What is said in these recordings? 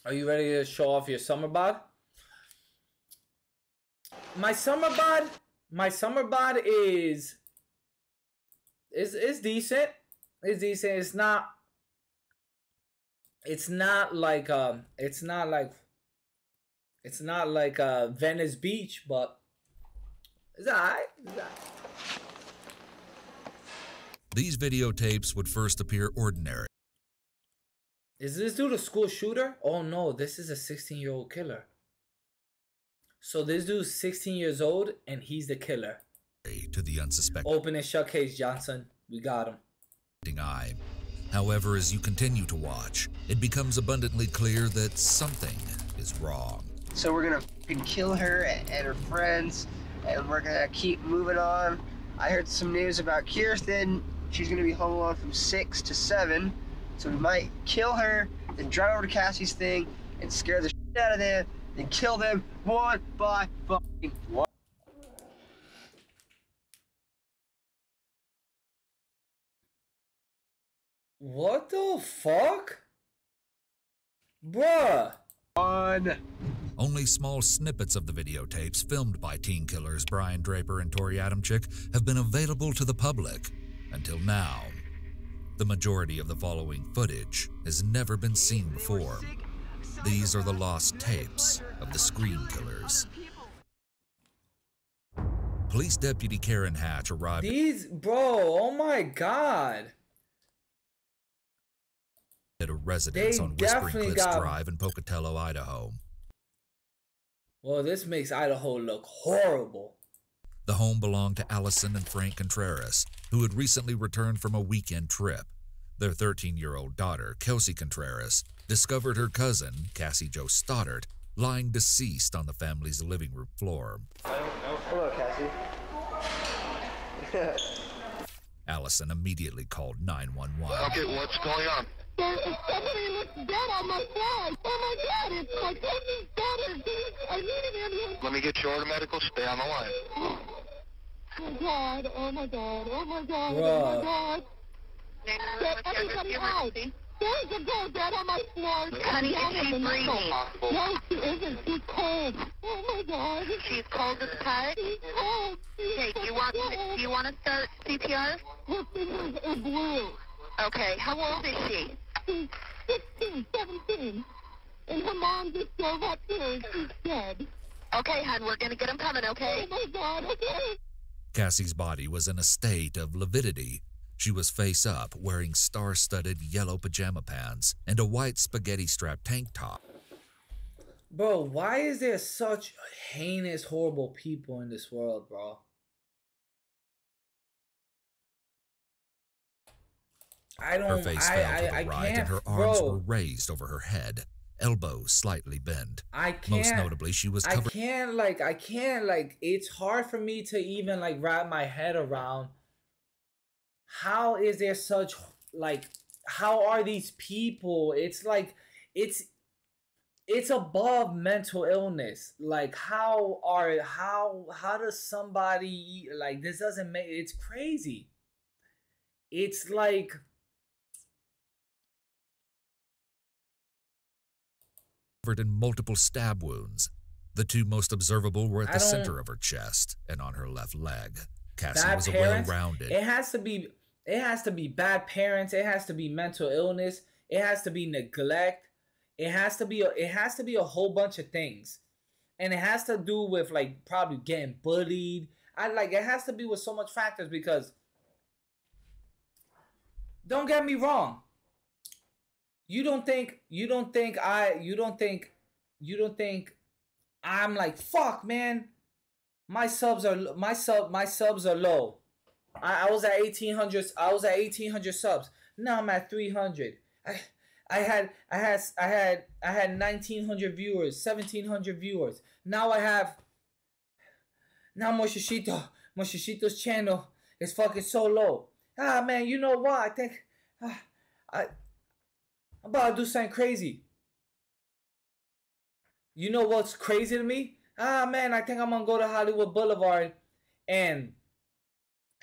Are you ready to show off your summer bod? My summer bod is decent. It's decent. It's not like Venice Beach, but it's alright. These videotapes would first appear ordinary. Is this dude a school shooter? Oh no, this is a 16-year-old killer. So this dude's 16 years old and he's the killer. To the unsuspecting. Open and shut case, Johnson. We got him. Eye. However, as you continue to watch, it becomes abundantly clear that something is wrong. So we're gonna kill her and her friends, and we're gonna keep moving on. I heard some news about Kirsten. She's gonna be home alone from 6 to 7. So we might kill her, then drive over to Cassie's thing, and scare the shit out of them, then kill them one by fucking one. What the fuck? Bruh. Only small snippets of the videotapes filmed by teen killers Brian Draper and Tori Adamczyk have been available to the public until now. The majority of the following footage has never been seen before. These are the lost tapes of the Scream Killers. Police Deputy Karen Hatch arrived. Oh my god. At a residence on Whispering Cliffs Drive in Pocatello, Idaho. Well, this makes Idaho look horrible. The home belonged to Allison and Frank Contreras, who had recently returned from a weekend trip. Their 13-year-old daughter, Kelsey Contreras, discovered her cousin, Cassie Jo Stoddard, lying deceased on the family's living room floor. Hello, Cassie. Allison immediately called 911. Okay, what's going on? Somebody looks dead on my phone. Oh my god, it's my cousin's daughter. I need an ambulance. Let me get you order medical. Stay on the line. Oh my god, oh my god, oh my god, Bruh. oh my god. Get everybody out. There's a girl dead on my floor. Honey, is she breathing? No, she isn't. She's cold. Oh my god. She's cold as cut? She's cold. Okay, do you want to start CPR? Her fingers are blue. Okay, how old is she? She's 16, 17. And her mom just drove up here. She's dead. Okay, hon, we're gonna get him coming, okay? Oh my god, okay. Cassie's body was in a state of lividity. She was face up, wearing star-studded yellow pajama pants and a white spaghetti-strap tank top. Bro, why is there such heinous, horrible people in this world, bro? Her face fell to the right and her arms were raised over her head, elbows slightly bent. Most notably, she was covered. I can't, it's hard for me to even, wrap my head around. How is there such, how are these people? It's it's above mental illness. How does somebody, this doesn't make, it's crazy. It's covered in multiple stab wounds. The two most observable were at the center of her chest and on her left leg. Cassie was a well-rounded. It has to be bad parents. It has to be mental illness. It has to be neglect. It has to be a whole bunch of things, and it has to do with probably getting bullied. It has to be with so much factors, because don't get me wrong. You don't think I'm fuck, man. My subs are low. I was at 1800. I was at 1800 subs. Now I'm at 300. I had 1900 viewers, 1700 viewers. Now Moshishito's channel is fucking so low. Ah man, you know what? I think I'm about to do something crazy. You know what's crazy to me? Ah man, I think I'm gonna go to Hollywood Boulevard and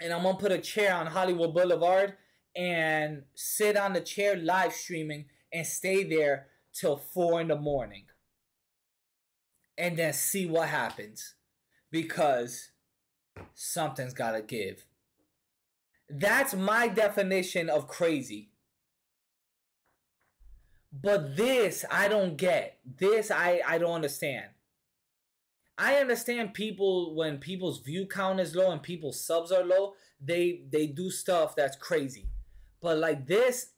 I'm gonna put a chair on Hollywood Boulevard and sit on the chair live streaming and stay there till 4 in the morning and then see what happens, because something's gotta give. That's my definition of crazy. But this, I don't get. This, I don't understand. I understand people, when people's view count is low and people's subs are low, they do stuff that's crazy. But like this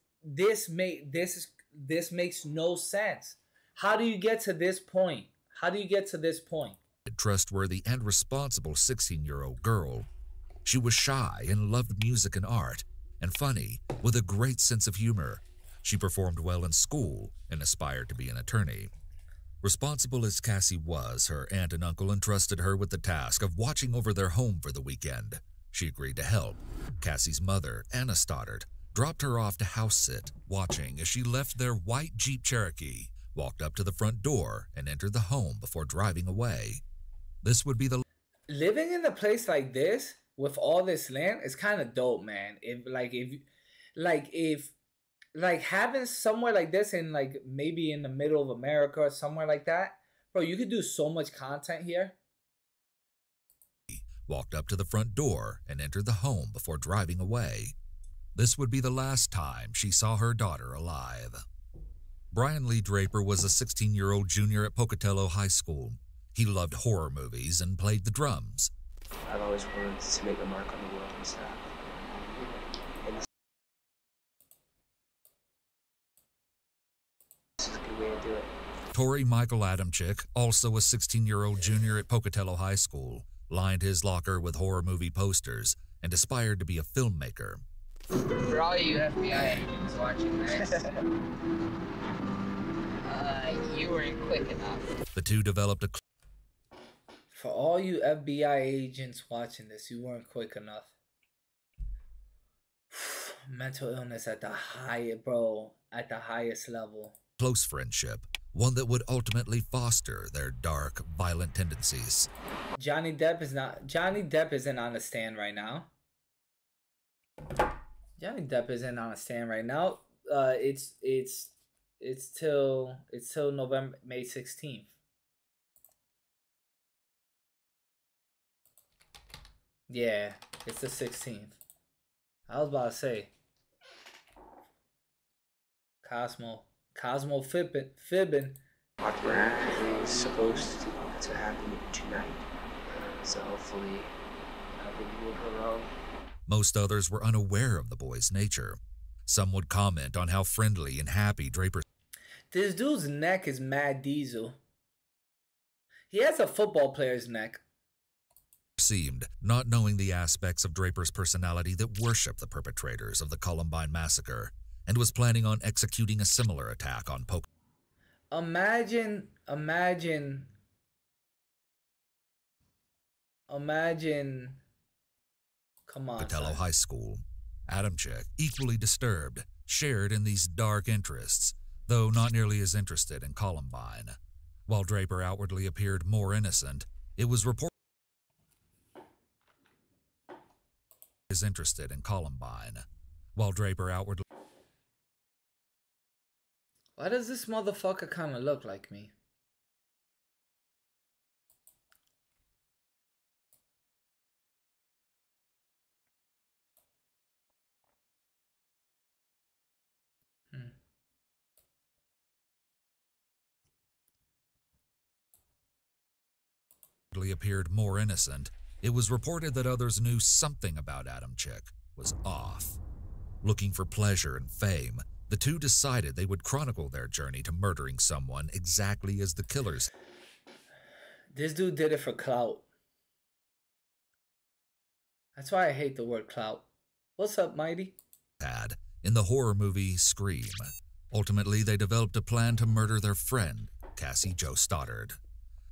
makes no sense. How do you get to this point? How do you get to this point? A trustworthy and responsible 16-year-old girl. She was shy and loved music and art, and funny, with a great sense of humor. She performed well in school and aspired to be an attorney. Responsible as Cassie was, her aunt and uncle entrusted her with the task of watching over their home for the weekend. She agreed to help. Cassie's mother, Anna Stoddard, dropped her off to house sit, watching as she left their white Jeep Cherokee, walked up to the front door, and entered the home before driving away. This would be the... Living in a place like this, with all this land, is kind of dope, man. If having somewhere like this in, like, maybe in the middle of America or somewhere like that, bro, you could do so much content here. Walked up to the front door and entered the home before driving away. This would be the last time she saw her daughter alive. Brian Lee Draper was a 16-year-old junior at Pocatello High School. He loved horror movies and played the drums. I've always wanted to make a mark on the world and stuff. This is a good way to do it. Tori Michael Adamczyk, also a 16-year-old junior at Pocatello High School, lined his locker with horror movie posters and aspired to be a filmmaker. For all you FBI agents watching this, you weren't quick enough. The two developed a... For all you FBI agents watching this, you weren't quick enough. Mental illness at the highest level. Close friendship, one that would ultimately foster their dark, violent tendencies. Johnny Depp isn't on the stand right now. Johnny Depp isn't on a stand right now. It's till May 16th. Yeah, it's the 16th. I was about to say Cosmo fibbing. Opera is supposed to happen tonight, so hopefully I didn't move her wrong. Most others were unaware of the boy's nature. Some would comment on how friendly and happy Draper... This dude's neck is mad diesel. He has a football player's neck. ...seemed, not knowing the aspects of Draper's personality that worshiped the perpetrators of the Columbine massacre, and was planning on executing a similar attack on Imagine, come on, Pocatello son. High School. Adamczyk, equally disturbed, shared in these dark interests, though not nearly as interested in Columbine. While Draper outwardly appeared more innocent, it was reported is interested in Columbine. While Draper outwardly... Why does this motherfucker kind of look like me? appeared more innocent, it was reported that others knew something about Adamczyk was off. Looking for pleasure and fame, the two decided they would chronicle their journey to murdering someone exactly as the killers. This dude did it for clout. That's why I hate the word clout. What's up, Mighty? Had in the horror movie Scream. Ultimately, they developed a plan to murder their friend, Cassie Jo Stoddard.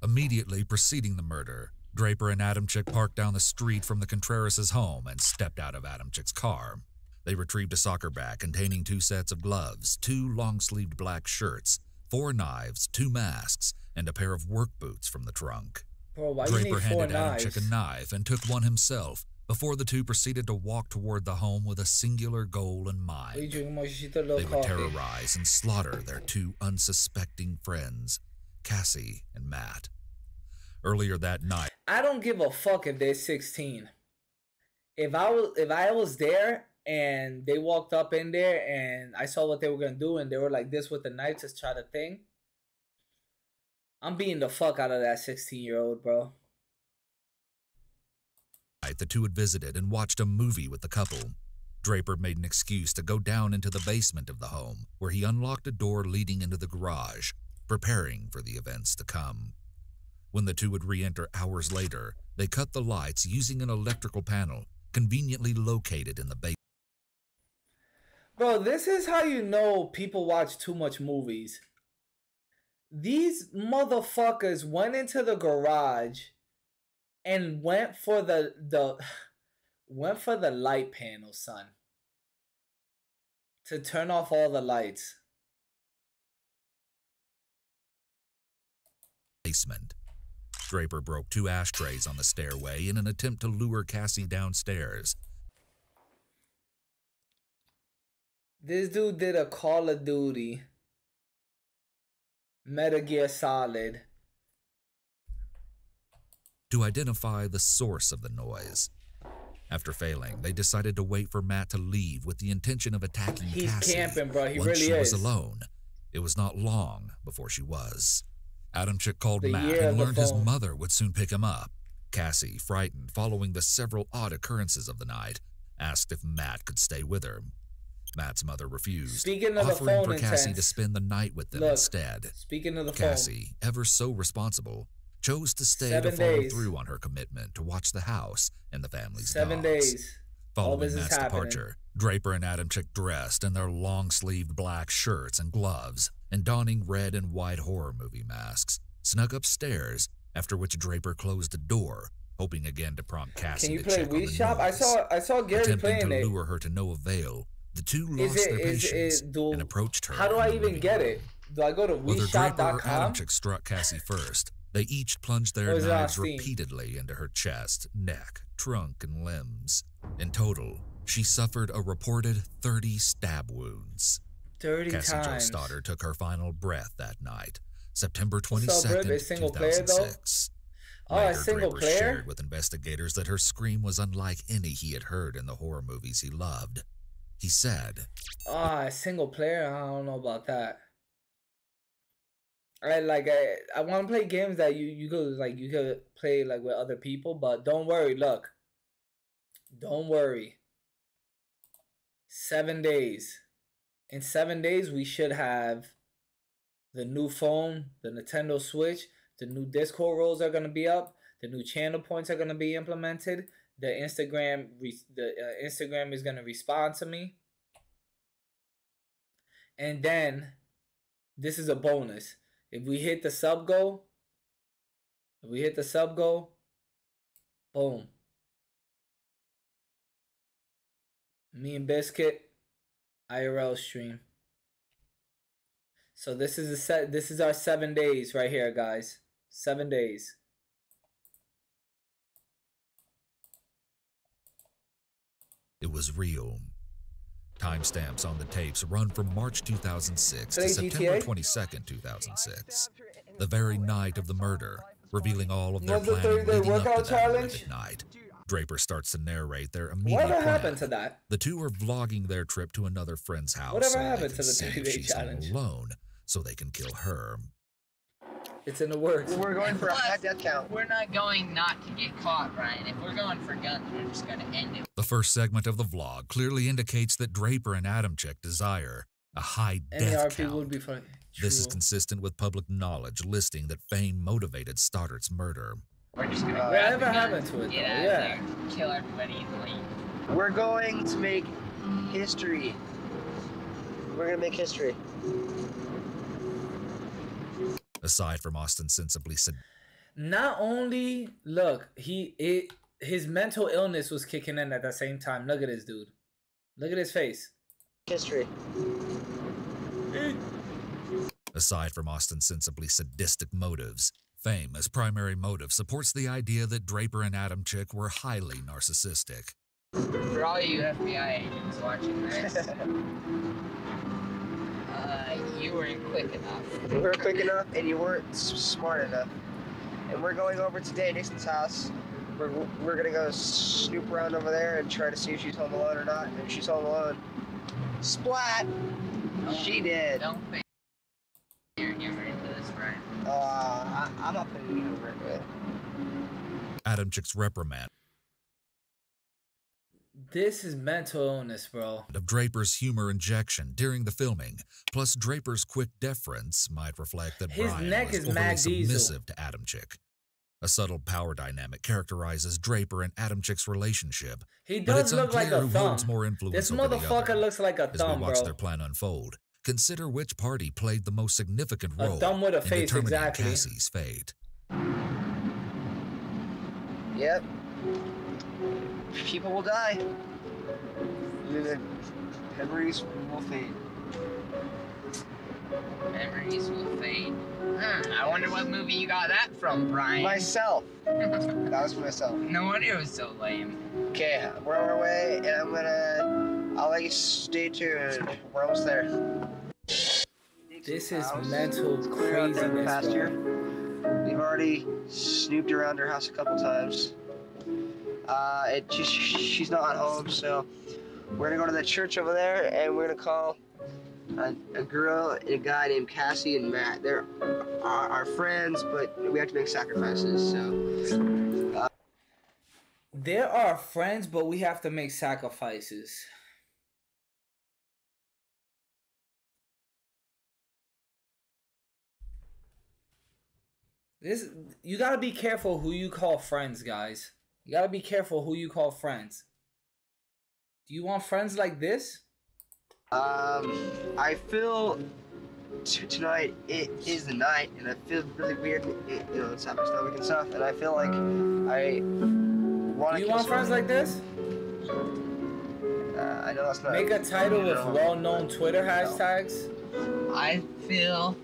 Immediately preceding the murder, Draper and Adamczyk parked down the street from the Contreras' home and stepped out of Adamczyk's car. They retrieved a soccer bag containing 2 sets of gloves, 2 long-sleeved black shirts, 4 knives, 2 masks, and a pair of work boots from the trunk. Bro, why Draper you need 4 handed knives? Adamczyk a knife and took one himself, before the two proceeded to walk toward the home with a singular goal in mind. They would terrorize and slaughter their two unsuspecting friends, Cassie and Matt. Earlier that night, I don't give a fuck if they're 16. If I was there and they walked up in there and I saw what they were gonna do and they were like this with the knife to try to thing, I'm beating the fuck out of that 16-year-old, bro. The two had visited and watched a movie with the couple. Draper made an excuse to go down into the basement of the home, where he unlocked a door leading into the garage, preparing for the events to come. When the two would re-enter hours later, they cut the lights using an electrical panel conveniently located in the basement. Bro, this is how you know people watch too much movies. These motherfuckers went into the garage and went for the light panel, son. To turn off all the lights. Basement. Draper broke 2 ashtrays on the stairway in an attempt to lure Cassie downstairs. This dude did a Call of Duty, Metal Gear Solid, to identify the source of the noise. After failing, they decided to wait for Matt to leave with the intention of attacking Cassie. He's camping, bro. He Once really she is. was alone, it was not long before she was. Adamczyk called Matt and learned his mother would soon pick him up. Cassie, frightened following the several odd occurrences of the night, asked if Matt could stay with her. Matt's mother refused, offering for Cassie to spend the night with them instead. Speaking of the Cassie, ever so responsible, chose to stay to follow through on her commitment to watch the house and the family's 7 dogs. days. Following Matt's departure, Draper and Adamczyk dressed in their long-sleeved black shirts and gloves and donning red and white horror movie masks, snuck upstairs, after which Draper closed the door, hoping again to prompt Cassie to check on the noise. I saw Gary playing to lure her to no avail, the two lost their patience and approached her. How do I even get it? Do I go to Whether Draper or WeShop.com? Adamczyk struck Cassie first, they each plunged their knives repeatedly into her chest, neck, trunk, and limbs. In total, she suffered a reported 30 stab wounds. 30 Cassie Jo times. Stoddard took her final breath that night, September 22nd, 2006. Later, Draper shared with investigators that her scream was unlike any he had heard in the horror movies he loved. He said, single player? I don't know about that. I want to play games that you could play like with other people, but don't worry, look. Don't worry. 7 days. In 7 days we should have the new phone, the Nintendo Switch, the new Discord roles are going to be up, the new channel points are going to be implemented, the Instagram is going to respond to me. And then this is a bonus. If we hit the sub goal, boom. Me and Biscuit, IRL stream. So this is our 7 days right here, guys. 7 days. It was real. Timestamps on the tapes run from March 2006 to September 22nd, 2006. The very night of the murder, revealing all of their planning leading up to that horrific night. Draper starts to narrate their immediate Whatever plan. happened to that? The two are vlogging their trip to another friend's house. Whatever so happened they to the can 30-day see she's challenge? alone, so they can kill her. It's in the works. We're going for a high death count. We're not going not to get caught, Ryan. If we're going for guns, we're just going to end it. The first segment of the vlog clearly indicates that Draper and Adamczyk desire a high death count. Would be funny. This is consistent with public knowledge listing that fame motivated Stoddart's murder. We're just going to whatever happened to it, get out of there, kill everybody and leave. We're going to make history. We're going to make history. Aside from ostensibly not only look, his mental illness was kicking in at the same time. Look at this dude. Look at his face. History. Aside from ostensibly sadistic motives, Fame as primary motive supports the idea that Draper and Adam Chick were highly narcissistic. For all you FBI agents watching this, you weren't quick enough. You weren't quick enough, and you weren't smart enough. And we're going over today, Nixon's house. We're gonna go snoop around over there and try to see if she's home alone or not. And if she's home alone, splat! She did. Don't think you're humor into this, Brian. I'm not putting humor into it. Adam Chick's reprimand This is mental illness, bro. of Draper's humor injection during the filming, plus Draper's quick deference, might reflect that His Brian neck was is overly Mad Diesel. submissive to Adam Chick. A subtle power dynamic characterizes Draper and Adam Chick's relationship. He but does it's look like unclear a who thumb. holds more influence This over the motherfucker other. looks like a As thumb, we watch bro. their plan unfold, consider which party played the most significant A role thumb with a in face, determining exactly. Cassie's fate. Yep. People will die. Memories will fade. Memories will fade. I wonder what movie you got that from, Brian. Myself. That was myself. No wonder it was so lame. Okay, we're on our way, and I'll let you stay tuned. We're almost there. This is mental It's clear out there in the craziness, pasture. bro. We've already snooped around her house a couple times. She's not at home, so we're gonna go to the church over there, and we're gonna call a girl and a guy named Cassie and Matt. They're our friends, but we have to make sacrifices, so. There are friends, but we have to make sacrifices. You gotta be careful who you call friends, guys. You gotta be careful who you call friends. Do you want friends like this? I feel tonight it is the night, and I feel really weird. It's had my stomach and stuff, and I feel like I want to. You want friends like this? I know that's not. Make a title with well-known Twitter hashtags. I feel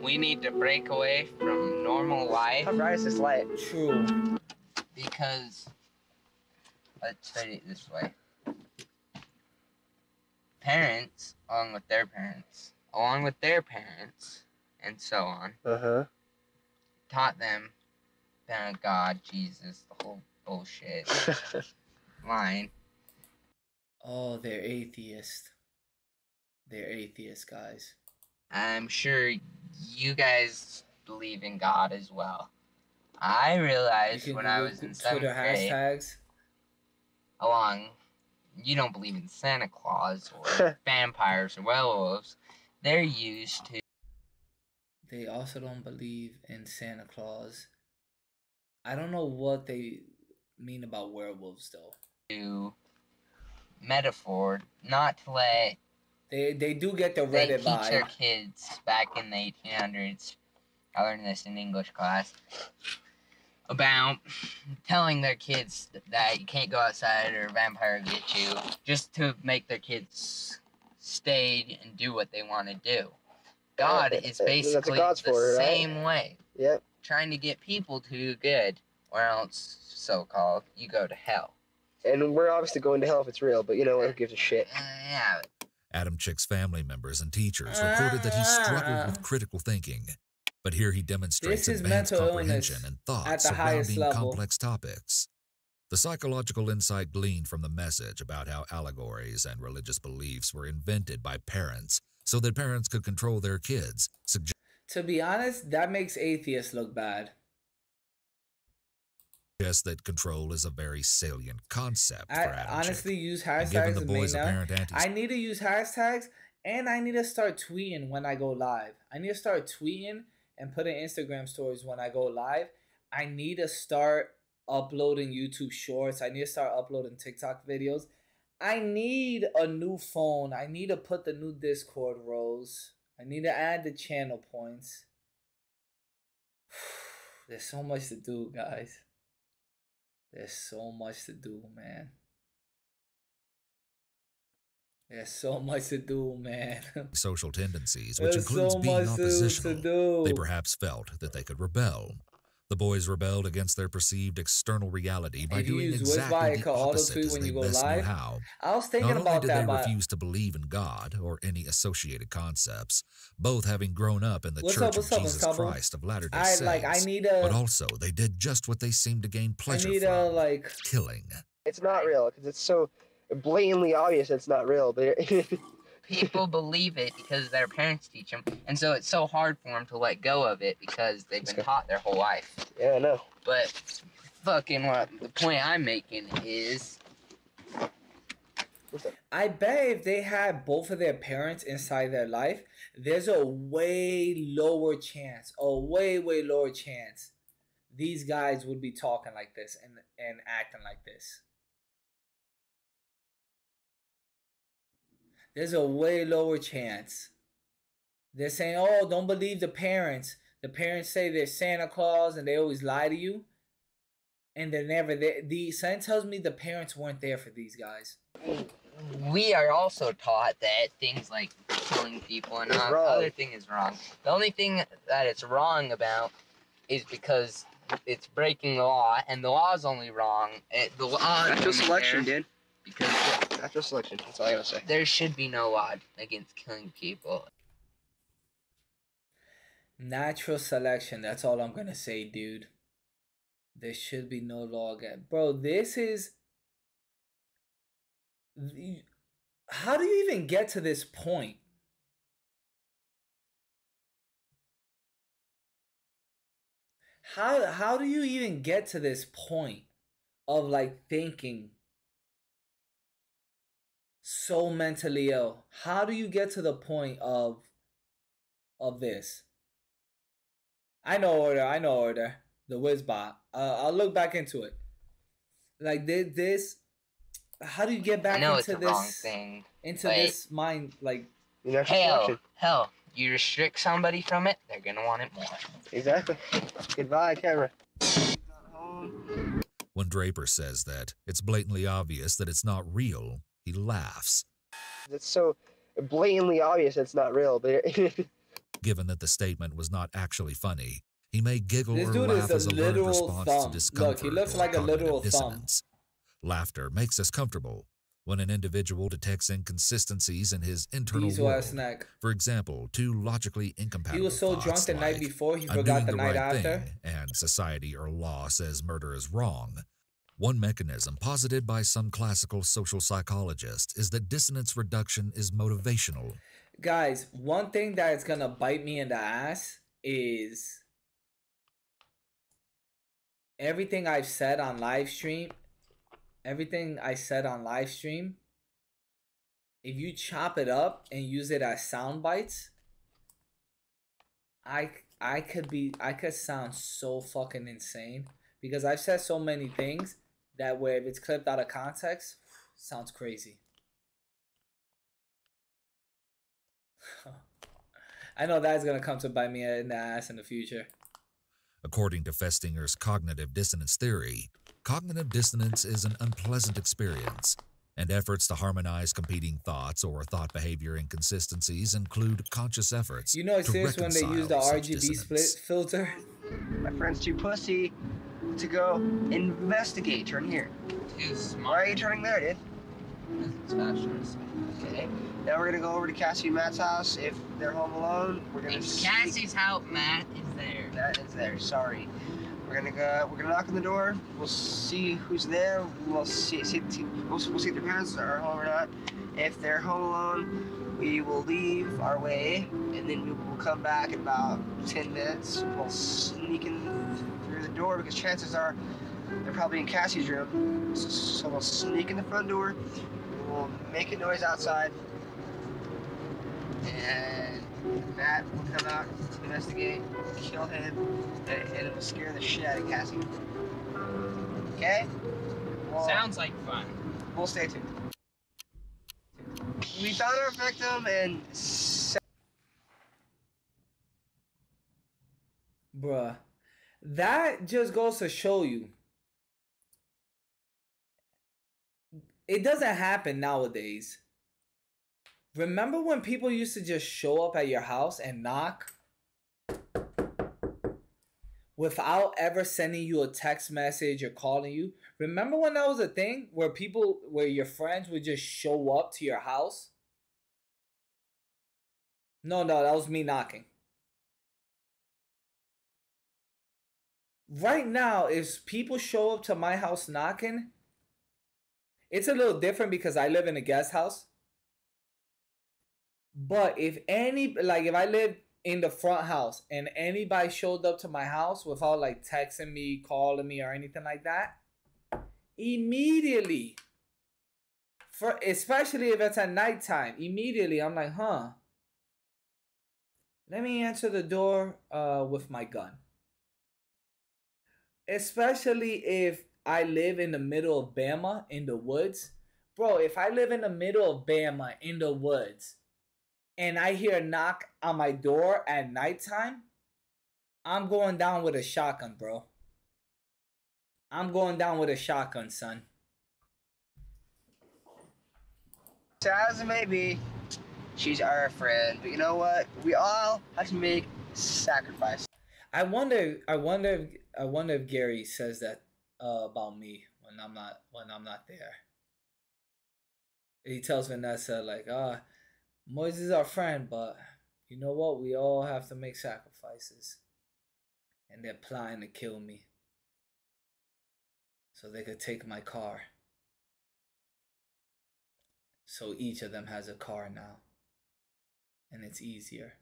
we need to break away from normal life. How bright is this light? True. Because, let's say it this way. Parents, along with their parents, and so on, taught them God, Jesus, the whole bullshit line. Oh, they're atheist. They're atheists, guys. I'm sure you guys believe in God as well. I realized when I was in 7th Twitter grade, hashtags. you don't believe in Santa Claus or vampires or werewolves. They're used to. They also don't believe in Santa Claus. I don't know what they mean about werewolves, though. Metaphor, not to let. They do get the They Reddit teach vibe. their kids back in the 1800s. I learned this in English class. About telling their kids that you can't go outside or a vampire will get you, just to make their kids stay and do what they want to do. God is basically the same way. Yep. Trying to get people to do good, or else, so-called, you go to hell. And we're obviously going to hell if it's real, but you know what? Who gives a shit? Yeah. Adam Chick's family members and teachers reported that he struggled with critical thinking. But here he demonstrates advanced comprehension and thought surrounding complex topics. The psychological insight gleaned from the message about how allegories and religious beliefs were invented by parents so that parents could control their kids To be honest, that makes atheists look bad. suggests that control is a very salient concept for Adam honestly Chick. use And given hashtags the boys' now. apparent I need to use hashtags, and I need to start tweeting when I go live. I need to start tweeting and putting Instagram stories when I go live. I need to start uploading YouTube shorts. I need to start uploading TikTok videos. I need a new phone. I need to put the new Discord roles. I need to add the channel points. There's so much to do, guys. There's so much to do, man. There's so much to do, man. Social tendencies, which includes being oppositional. They perhaps felt that they could rebel. The boys rebelled against their perceived external reality by doing exactly the opposite as they best knew how. I was thinking about that. Not only did they refuse to believe in God or any associated concepts, both having grown up in the Church of Jesus Christ of Latter-day Saints, but also they did just what they seemed to gain pleasure from, killing. It's not real because it's so blatantly obvious it's not real, but people believe it because their parents teach them, and so it's so hard for them to let go of it because they've been taught their whole life. Yeah, I know. But fucking what the point I'm making is, I bet if they had both of their parents inside their life, there's a way lower chance, these guys would be talking like this and acting like this. There's a way lower chance. They're saying, oh, don't believe the parents. The parents say they're Santa Claus and they always lie to you. And they're never there. The sign tells me the parents weren't there for these guys. We are also taught that things like killing people and other thing is wrong. The only thing that it's wrong about is because it's breaking the law, and the law is only wrong. The law natural selection, dude. Because natural selection. That's all I gotta say. There should be no law against killing people. Natural selection. That's all I'm gonna say, dude. There should be no law against. Bro, this is. How do you even get to this point? How do you even get to this point of like thinking so mentally ill? How do you get to the point of this? I know order. The Wizbot. I'll look back into it. Like this. How do you get back into this? Into this mind, like hell. You restrict somebody from it, they're gonna want it more. Exactly. Goodbye, camera. When Draper says that it's blatantly obvious that it's not real, he laughs. It's so blatantly obvious it's not real, but given that the statement was not actually funny, he may giggle or laugh as a learned response to discomfort. Look, he looks like a literal dissonance. Laughter makes us comfortable when an individual detects inconsistencies in his internal world. For example, two logically incompatible He was so drunk the night before he forgot the night after. And society or law says murder is wrong. One mechanism posited by some classical social psychologists is that dissonance reduction is motivational. Guys, one thing that is gonna bite me in the ass is everything I've said on live stream. Everything I said on live stream, if you chop it up and use it as sound bites, I could sound so fucking insane because I've said so many things that where if it's clipped out of context, sounds crazy. I know that's gonna come to bite me in the ass in the future. According to Festinger's cognitive dissonance theory, cognitive dissonance is an unpleasant experience, and efforts to harmonize competing thoughts or thought behavior inconsistencies include conscious efforts. You know it's serious when they use the RGB split filter? My friend's too pussy to go investigate. Turn here. Why are you turning there, dude? Okay. Now we're gonna go over to Cassie and Matt's house. If they're home alone, we're gonna. If Cassie's house, Matt is there. Matt is there. Sorry. We're gonna knock on the door. We'll see who's there. We'll see if their parents are home or not. If they're home alone, we will leave our way, and then we will come back in about 10 minutes. We'll sneak in through the door because chances are they're probably in Cassie's room. So we'll sneak in the front door. We'll make a noise outside, and Matt will come out, investigate, kill him, and it will scare the shit out of Cassie. Okay? Sounds like fun. We'll stay tuned. We found our victim and... Bruh. That just goes to show you. It doesn't happen nowadays. Remember when people used to just show up at your house and knock without ever sending you a text message or calling you? Remember when that was a thing where your friends would just show up to your house? No, that was me knocking. Right now, if people show up to my house knocking, it's a little different because I live in a guest house. But if I lived in the front house and anybody showed up to my house without like texting me, calling me, or anything like that, immediately, especially if it's at nighttime, immediately I'm like, let me answer the door with my gun. Especially if I live in the middle of Bama in the woods. Bro, if I live in the middle of Bama in the woods and I hear a knock on my door at nighttime, I'm going down with a shotgun, bro. I'm going down with a shotgun, son. As it may be, she's our friend. But you know what? We all have to make sacrifices. I wonder if Gary says that about me when I'm not there. He tells Vanessa like, Moise is our friend, but you know what? We all have to make sacrifices. And they're planning to kill me so they could take my car. So each of them has a car now. And it's easier.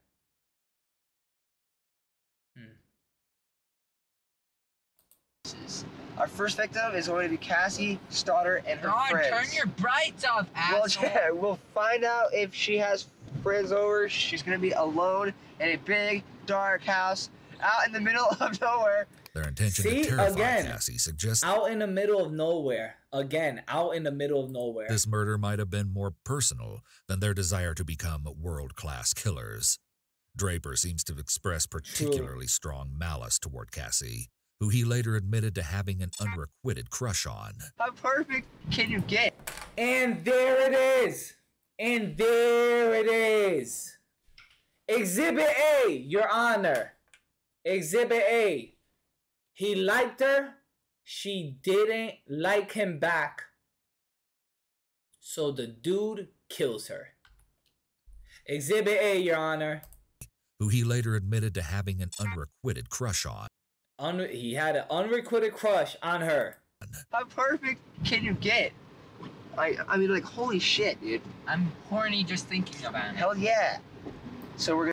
Our first victim is going to be Cassie, Stoddard, and her friends. Turn your brights off, asshole. Well, yeah, we'll find out if she has friends over. She's going to be alone in a big, dark house out in the middle of nowhere. Their intention to terrify Cassie suggests out in the middle of nowhere. Again, out in the middle of nowhere. This murder might have been more personal than their desire to become world-class killers. Draper seems to express particularly strong malice toward Cassie, who he later admitted to having an unrequited crush on. How perfect can you get? And there it is. And there it is. Exhibit A, Your Honor. Exhibit A. He liked her. She didn't like him back. So the dude kills her. Exhibit A, Your Honor. Who he later admitted to having an unrequited crush on. He had an unrequited crush on her. How perfect can you get? I mean, like, holy shit, dude. I'm horny just thinking about it. Hell yeah. So we're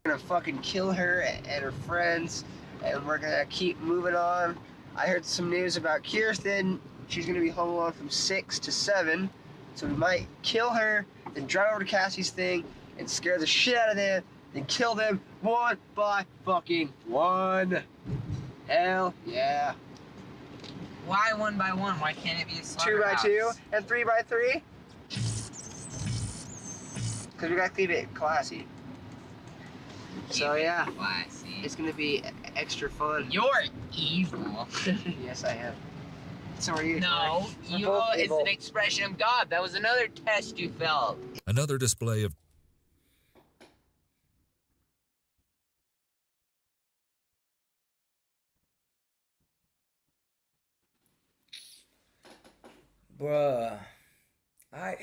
gonna fucking kill her and her friends, and we're gonna keep moving on. I heard some news about Kirsten. She's gonna be home alone from 6 to 7. So we might kill her, then drive over to Cassie's thing, and scare the shit out of them, then kill them one by fucking one. Hell yeah. Why one by one? Why can't it be a 2 by 2 and 3 by 3? Because we gotta keep it classy. So yeah, classy. It's gonna be extra fun. You're evil. Yes, I am. So are you. No, evil is an expression of God. That was another test you failed. Another display of Bruh. I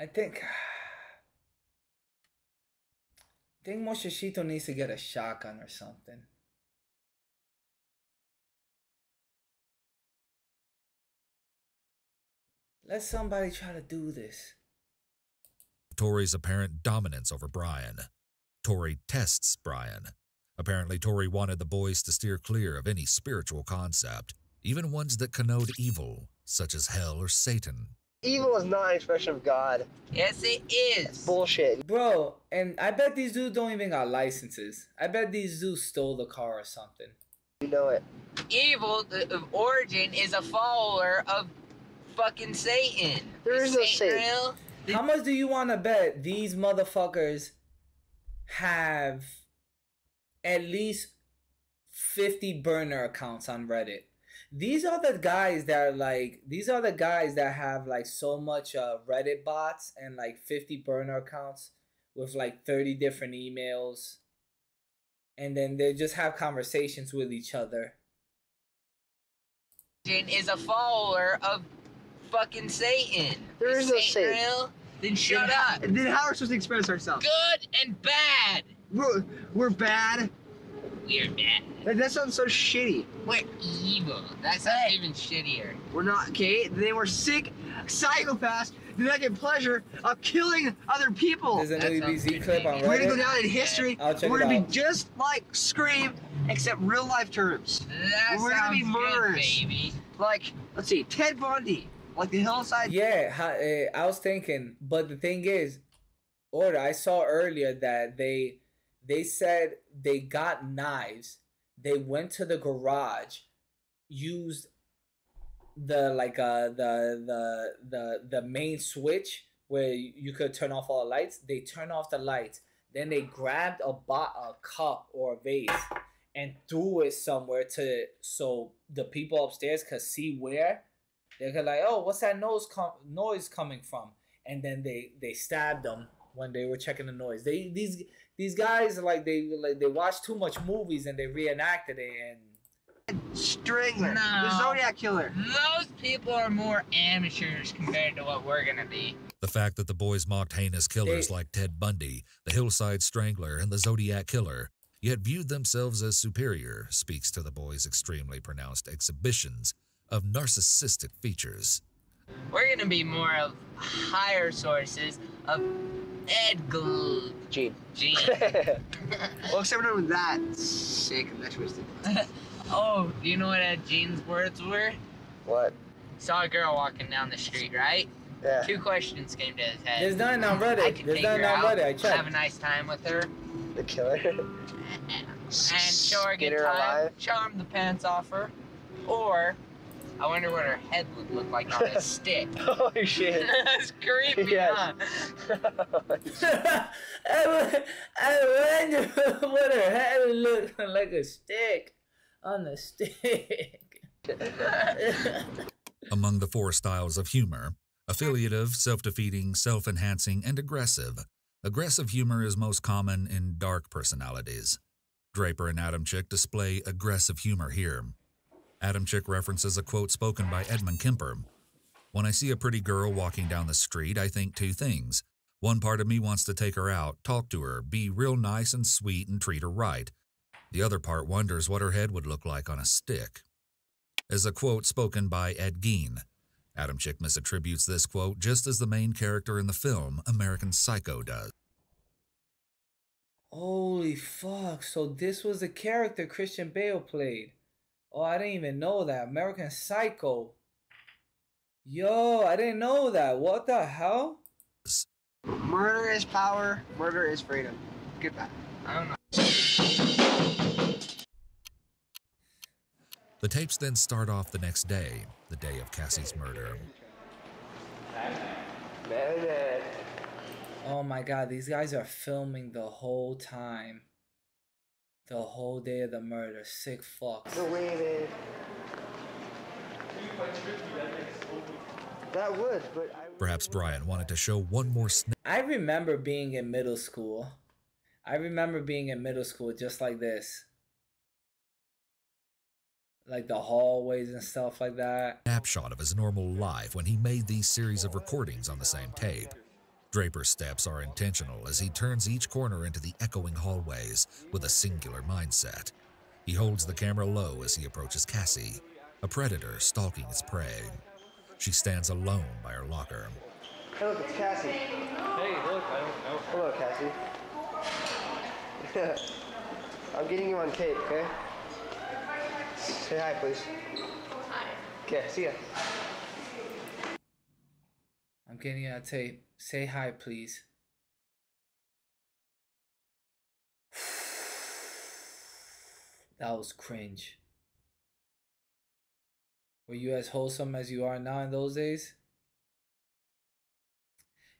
think Moshishito needs to get a shotgun or something. Let somebody try to do this. Tori's apparent dominance over Brian. Tori tests Brian. Apparently, Tori wanted the boys to steer clear of any spiritual concept, even ones that connote evil, such as hell or Satan. Evil is not an expression of God. Yes, it is. It's bullshit. Bro, and I bet these dudes don't even got licenses. I bet these dudes stole the car or something. You know it. Evil, of origin, is a follower of fucking Satan. There is no Satan. Real? How much do you want to bet these motherfuckers have at least 50 burner accounts on Reddit. These are the guys that are like, these are the guys that have like so much Reddit bots and like 50 burner accounts with like 30 different emails. And then they just have conversations with each other. Is a follower of fucking Satan. There is no Satan. Real? Then shut up. Then how are we supposed to express ourselves? Good and bad. We're bad. We're bad. That sounds so shitty. We're evil. That sounds even shittier. We're not, okay? They were sick psychopaths. Do not get pleasure of killing other people. There's an LBZ clip on Reddit. We're gonna go down in history. We're gonna be just like Scream, except real life terms. We're gonna be murderers. Baby. Like, let's see, Ted Bundy, like the hillside. Yeah, I was thinking, but the thing is, Order, I saw earlier that they said they got knives. They went to the garage, used the the main switch where you could turn off all the lights. They turned off the lights. Then they grabbed a cup or a vase and threw it somewhere so the people upstairs could see where. They could like, oh, what's that noise coming from? And then they stabbed them when they were checking the noise. These guys they watched too much movies and they reenacted it. And Strangler, no. The Zodiac Killer. Those people are more amateurs compared to what we're gonna be. The fact that the boys mocked heinous killers like Ted Bundy, the Hillside Strangler, and the Zodiac Killer, yet viewed themselves as superior, speaks to the boys' extremely pronounced exhibitions of narcissistic features. We're gonna be more of higher sources of Gene. Well, except for that sick and that twisted. Oh, do you know what Gene's words were? What? Saw a girl walking down the street, right? Yeah. 2 questions came to his head. there's nothing on Reddit. I could There's take her nothing on out, Reddit. I checked. have a nice time with her, The killer. and show her a Get good her time, alive. charm the pants off her, or I wonder what her head would look like on a stick. Holy shit. That's creepy, Yes. huh? I wonder what her head would look like, a stick on the stick. Among the 4 styles of humor, affiliative, self-defeating, self-enhancing, and aggressive, aggressive humor is most common in dark personalities. Draper and Adam Chick display aggressive humor here. Adam Chick references a quote spoken by Edmund Kemper. "When I see a pretty girl walking down the street, I think 2 things. One part of me wants to take her out, talk to her, be real nice and sweet and treat her right. The other part wonders what her head would look like on a stick." Is a quote spoken by Ed Gein. Adam Chick misattributes this quote just as the main character in the film American Psycho does. Holy fuck, so this was the character Christian Bale played. Oh, I didn't even know that. American Psycho. Yo, I didn't know that. What the hell? Murder is power. Murder is freedom. Goodbye. I don't know. The tapes then start off the next day, the day of Cassie's murder. Oh my god, these guys are filming the whole time. The whole day of the murder. Sick fucks. No way, man. That would, but Perhaps Brian wanted to show one more snap. I remember being in middle school. Just like this. Like the hallways and stuff like that. Snapshot of his normal life when he made these series of recordings on the same tape. Draper's steps are intentional as he turns each corner into the echoing hallways with a singular mindset. He holds the camera low as he approaches Cassie, a predator stalking its prey. She stands alone by her locker. Hey, look, it's Cassie. Hey, look, I don't know. Hello, Cassie. I'm getting you on tape, okay? Say hi, please. Hi. Okay, see ya. I'm getting you on tape. Say hi, please. That was cringe. Were you as wholesome as you are now in those days?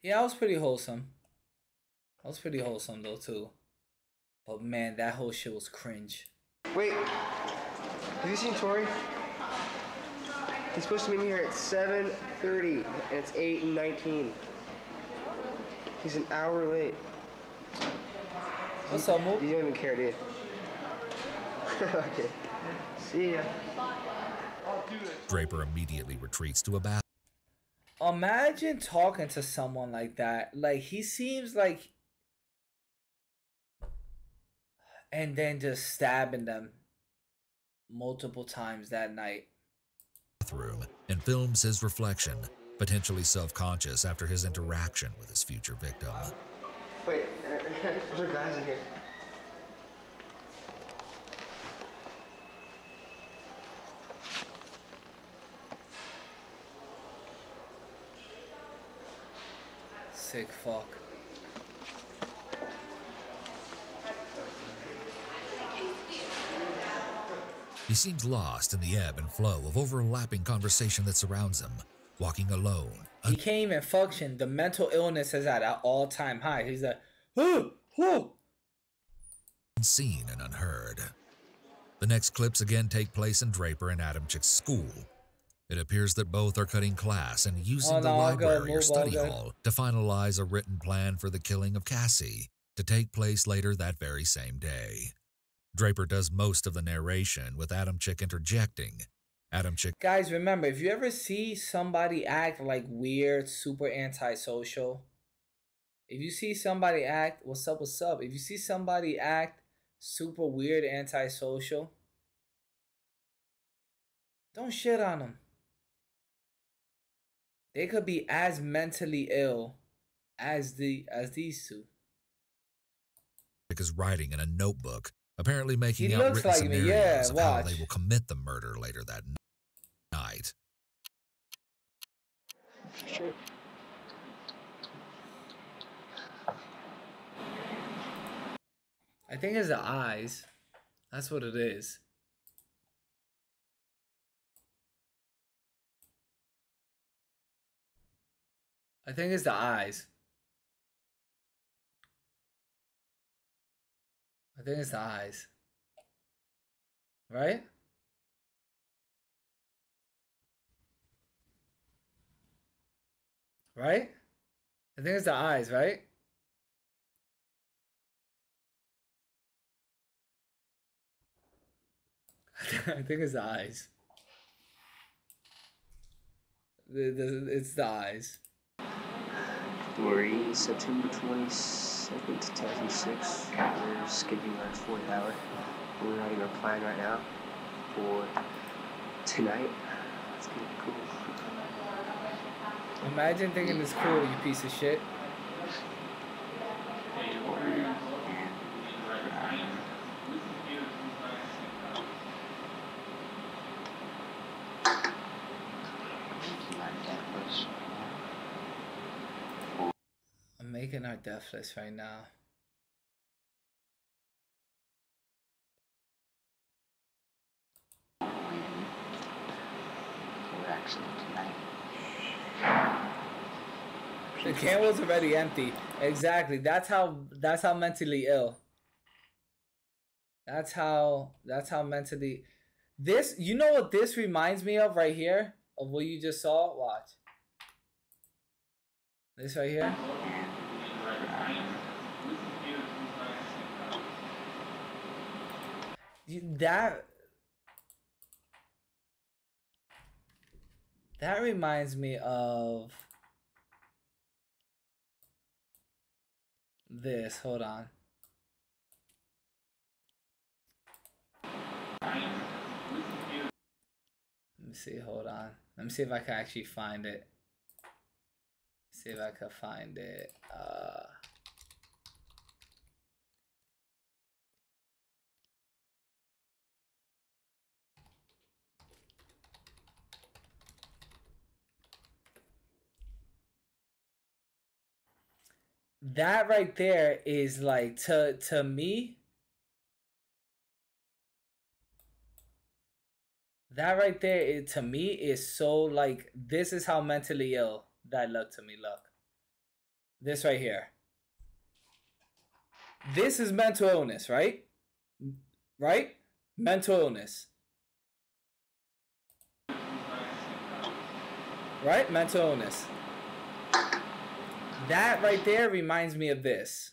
Yeah, I was pretty wholesome. I was pretty wholesome though too. But man, that whole shit was cringe. Wait, have you seen Tori? He's supposed to meet me here at 7:30, and it's 8:19. He's an hour late. What's up, Mook? You don't even care, dude. Okay. See ya. Draper immediately retreats to a bathroom. Imagine talking to someone like that. Like, he seems like... And then just stabbing them multiple times that night. And films his reflection, potentially self-conscious after his interaction with his future victim. Wait, there's guys in here. Sick fuck. He seems lost in the ebb and flow of overlapping conversation that surrounds him, walking alone. He can't even function. The mental illness is at an all-time high. He's like, whoo, whoo. Unseen and unheard. The next clips again take place in Draper and Adamchik's school. It appears that both are cutting class and using the library or study hall to finalize a written plan for the killing of Cassie, to take place later that very same day. Draper does most of the narration, with Adamchik interjecting. Adamchik. Guys, remember, if you ever see somebody act like weird, super antisocial, if you see somebody act, what's up, what's up? If you see somebody act super weird, antisocial, don't shit on them. They could be as mentally ill as these two. Is writing in a notebook, apparently making out written scenarios of how they will commit the murder later that night. Sure. I think it's the eyes. That's what it is. I think it's the eyes. I think it's the eyes. Right? Right? I think it's the eyes, right? I think it's the eyes. It's the eyes. September 22nd, 2006. We're skipping our 4th hour. We're writing our plan right now for tonight. It's gonna be cool. Imagine thinking it's cool, you piece of shit. I'm making our death list right now. We're actually tonight. The candle's already empty. Exactly. That's how mentally ill. That's how mentally. This, you know what this reminds me of right here? Of what you just saw? Watch. This right here. That reminds me of this. Hold on. Let me see. Hold on. Let me see if I can actually find it. See if I can find it. That right there is like, to me, that right there to me is so like, this is how mentally ill that looked to me. Look, this right here. This is mental illness, right? Right? Mental illness. Right? Mental illness. That right there reminds me of this.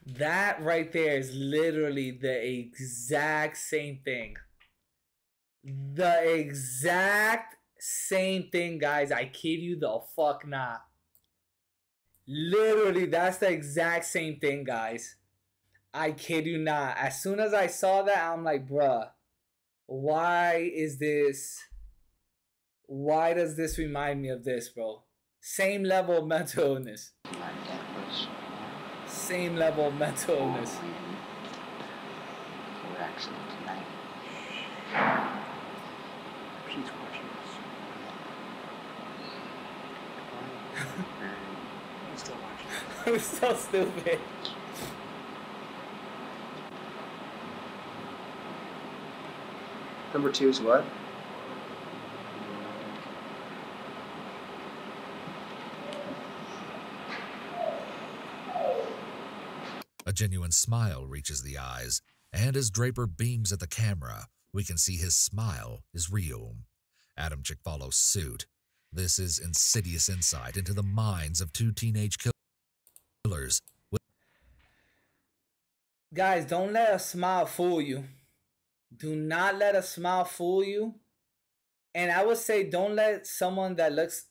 That right there is literally the exact same thing. The exact same thing, guys. I kid you the fuck not. Literally, that's the exact same thing, guys. I kid you not. As soon as I saw that, I'm like, bruh, why is this? Why does this remind me of this, bro? Same level of mental illness. Same level of mental illness. We're actually tonight. She's watching us. I'm still watching. I'm so stupid. Number 2 is what? A genuine smile reaches the eyes, and as Draper beams at the camera, we can see his smile is real. Adamczyk follows suit. This is insidious insight into the minds of two teenage killers. Guys, don't let a smile fool you. Do not let a smile fool you. And I would say don't let someone that looks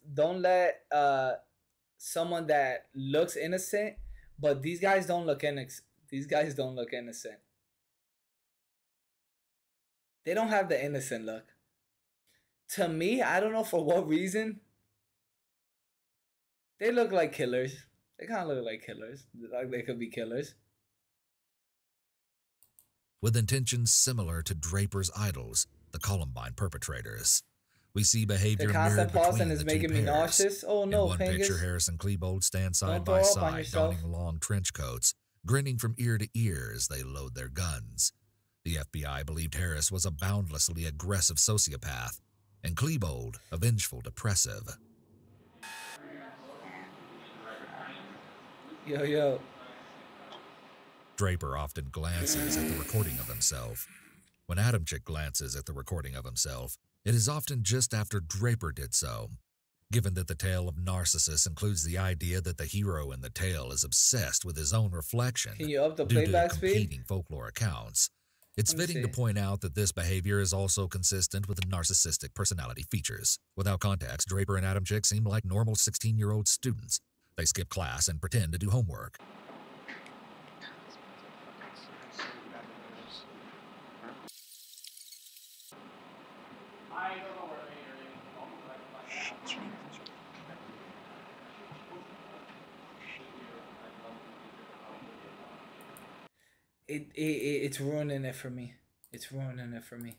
innocent, but these guys don't look innocent. They don't have the innocent look. To me, I don't know for what reason. They look like killers. They kind of look like killers. Like they could be killers. With intentions similar to Draper's idols, the Columbine perpetrators. We see behavior mirrored between is the making two me pairs. nauseous. Oh no, In one Pengus. picture, Harris and Klebold stand side by side, donning long trench coats, grinning from ear to ear as they load their guns. The FBI believed Harris was a boundlessly aggressive sociopath, and Klebold a vengeful depressive. Yo. Draper often glances at the recording of himself. When Adamczyk glances at the recording of himself, it is often just after Draper did so. Given that the tale of Narcissus includes the idea that the hero in the tale is obsessed with his own reflection Can you up the due to playback speed? competing folklore accounts, it's fitting to point out that this behavior is also consistent with the narcissistic personality features. Without context, Draper and Adamczyk seem like normal 16-year-old students. They skip class and pretend to do homework. It's ruining it for me. It's ruining it for me.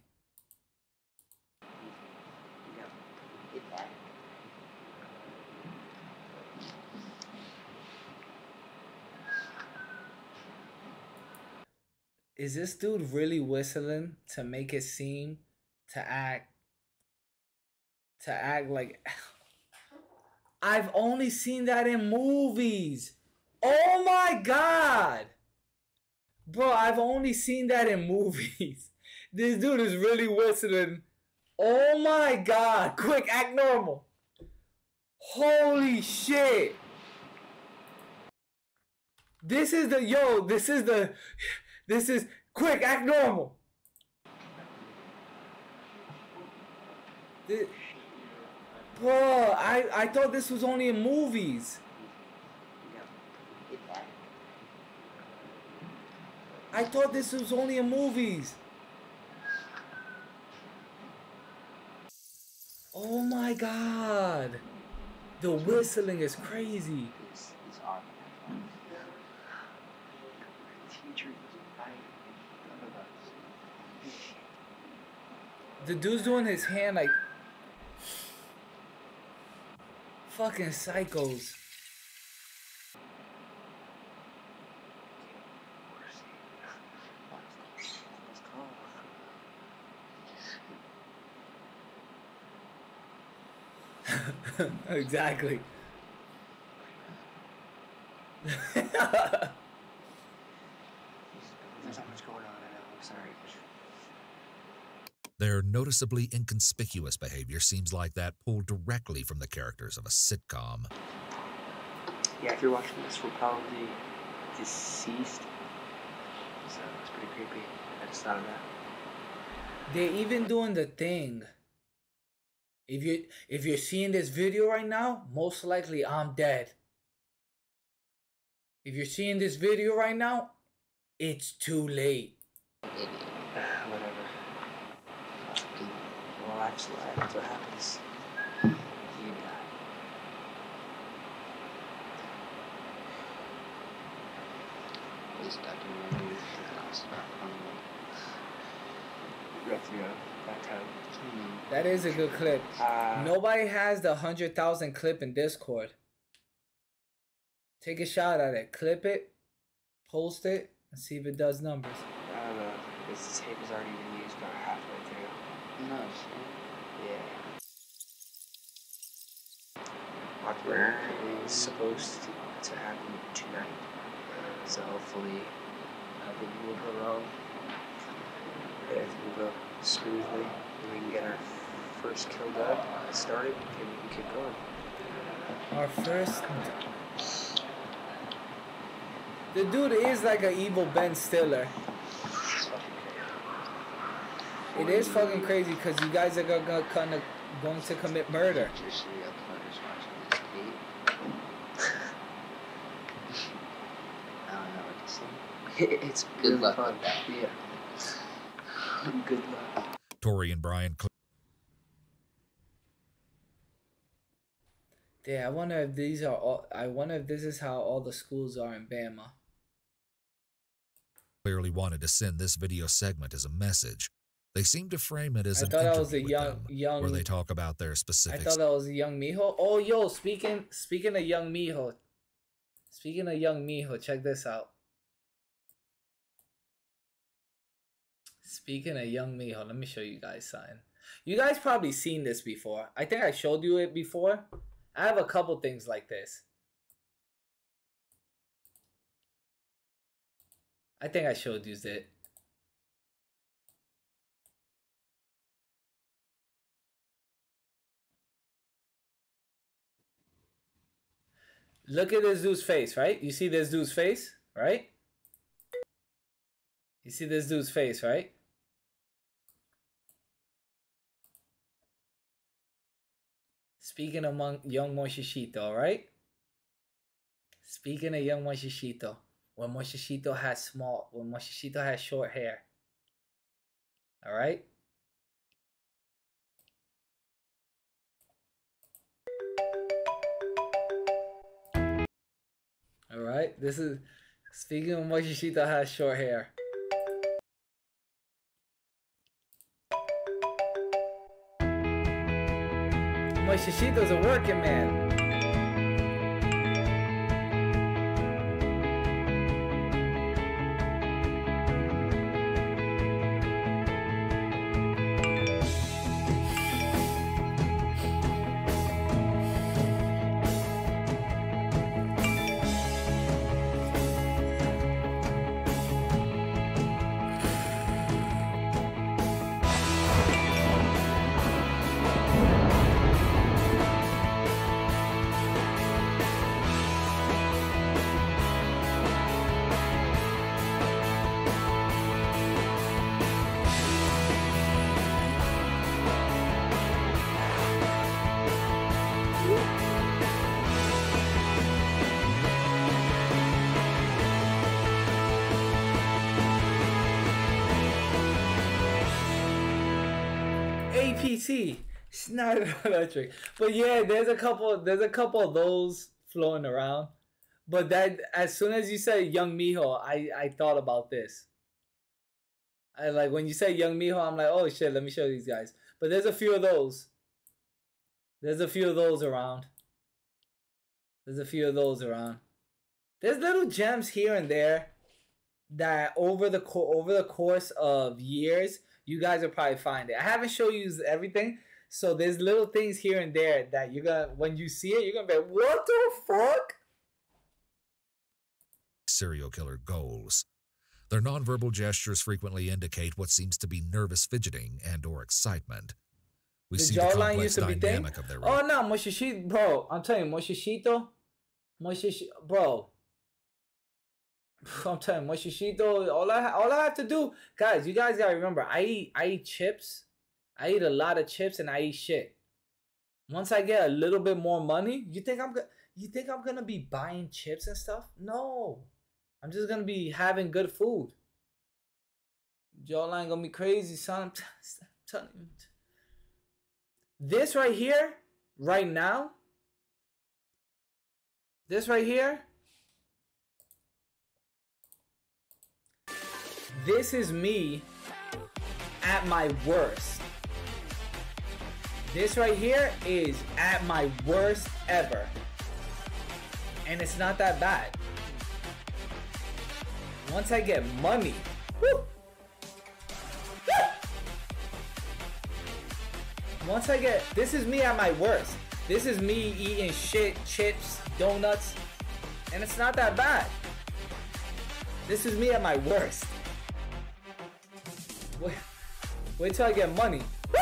Is this dude really whistling to make it seem to act like I've only seen that in movies. Oh my god. Bro, I've only seen that in movies. This dude is really whistling. Oh my god. Quick, act normal. Holy shit. This is quick, act normal. Bro, I thought this was only in movies. I thought this was only in movies. Oh my god. The whistling is crazy. The dude's doing his hand like fucking psychos. Exactly. There's not much going on, I know. I'm sorry. Their noticeably inconspicuous behavior seems like that pulled directly from the characters of a sitcom. Yeah, if you're watching this, we're probably deceased. So it's pretty creepy. I just thought of that. They're even doing the thing. If you're seeing this video right now, most likely I'm dead. If you're seeing this video right now, it's too late. Whatever. Well, actually, that's what happens. You die. This documentary is about That time. That is a good clip. Nobody has the 100,000 clip in Discord. Take a shot at it. Clip it. Post it. And see if it does numbers. I don't know. This tape has already been used about halfway through. No shit. Yeah. October is supposed to happen tonight. So hopefully nothing will go wrong. Everything will go smoothly. And we can get our first kill done started and we can keep going. Our first... The dude is like an evil Ben Stiller. It is fucking crazy because you guys are going to commit murder. I don't know what to say. It's Good luck fun. with that. Yeah. Good luck. Tori and Brian Yeah, I wonder if these are all. I wonder if this is how all the schools are in Bama. clearly wanted to send this video segment as a message. They seem to frame it as I an thought that was interview a with them, young. where they talk about their I specifics. thought that was a young Mijo. Oh, yo, speaking of young Mijo. Speaking of young Mijo, check this out. Speaking of young Mijo, let me show you guys something. You guys probably seen this before. I think I showed you it before. I have a couple things like this. I think I showed you it. Look at this dude's face, right? You see this dude's face, right? You see this dude's face, right? Speaking of young Moishishito, right? Speaking of young Moishishito, when Moishishito has short hair. All right? All right? This is speaking of Moishishito has short hair. Moishishito's a working man. APT, Snyder Electric. But yeah, there's a couple of those floating around. But that, as soon as you said young Mijo, I thought about this. I like when you say young Mijo, I'm like, oh shit, let me show these guys. But there's a few of those. There's a few of those around. There's a few of those around. There's little gems here and there that over the course of years, you guys will probably find it. I haven't shown you everything. So there's little things here and there that you're gonna, when you see it, you're gonna be like, what the fuck? Serial killer goals. Their nonverbal gestures frequently indicate what seems to be nervous fidgeting and or excitement. We see the complex dynamic of their... Oh no, Moshishito, bro. I'm telling you, bro. I'm telling you, Moshishito, all I have to do, guys, you guys gotta remember, I eat chips. I eat a lot of chips and I eat shit. Once I get a little bit more money, you think I'm gonna be buying chips and stuff? No. I'm just gonna be having good food. Y'all ain't gonna be crazy, son. I'm telling you. This right here, right now, this right here, this is me at my worst. This right here is at my worst ever. And it's not that bad. Once I get money, woo, once I get, this is me at my worst. This is me eating shit, chips, donuts, and it's not that bad. This is me at my worst. Wait till I get money. Woo!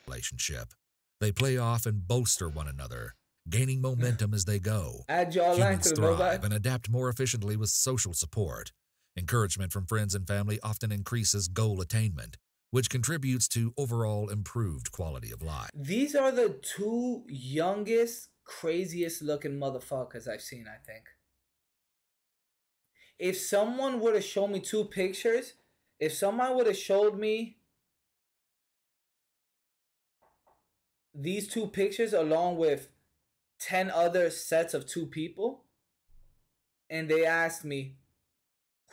Relationship. They play off and bolster one another, gaining momentum as they go. Add your line to the thrive and adapt more efficiently with social support. Encouragement from friends and family often increases goal attainment, which contributes to overall improved quality of life. These are the two youngest, craziest looking motherfuckers I've seen, I think. If someone would have shown me two pictures, if someone would have showed me these two pictures along with 10 other sets of two people, and they asked me,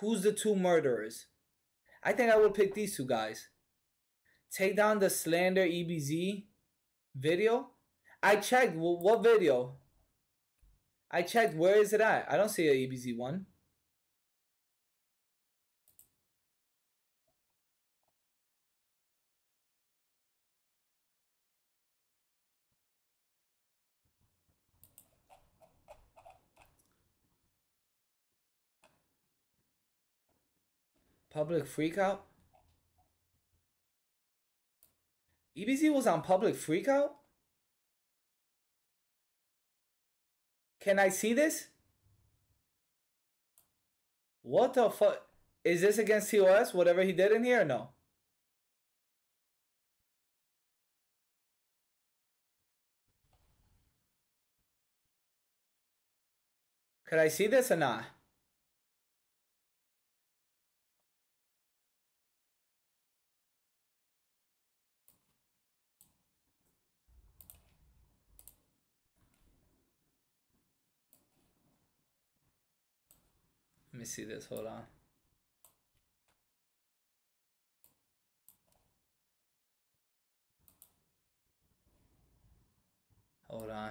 who's the two murderers? I think I would pick these two guys. Take down the slander EBZ video. I checked, what video? I checked, where is it at? I don't see a EBZ one. Public freakout? EBZ was on public freakout? Can I see this? What the fuck? Is this against TOS? Whatever he did in here or no? Could I see this or not? Let me see this, hold on. Hold on.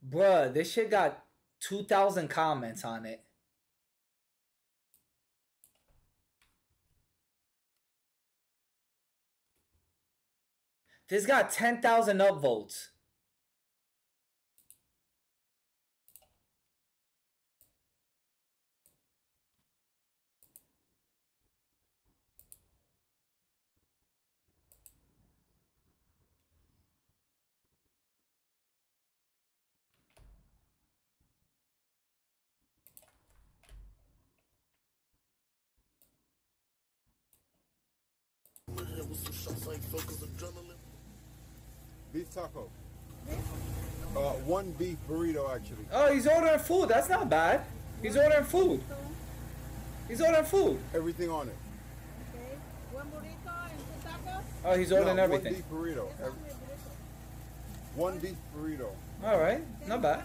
Bruh, this shit got 2,000 comments on it. This got 10,000 upvotes. Beef taco. One beef burrito, actually. Oh, he's ordering food. That's not bad. He's ordering food. He's ordering food. Everything on it. Okay. One burrito and two tacos? Oh, he's ordering everything. One beef burrito. One beef burrito. All right. Not bad.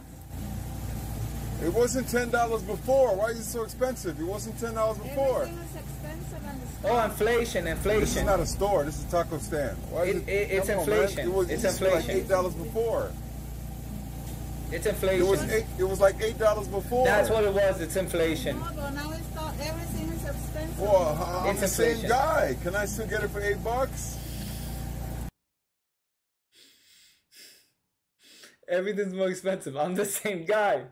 It wasn't $10 before. Why is it so expensive? It wasn't $10 before. Everything is expensive on the store. Oh, inflation. This is not a store. This is a taco stand. Why is it's inflation. It's inflation. Like $8 before. It's inflation. It was like $8 before. That's what it was. It's inflation. No, but now everything is expensive. Well, I'm It's the inflation. same guy. Can I still get it for $8? Everything's more expensive. I'm the same guy.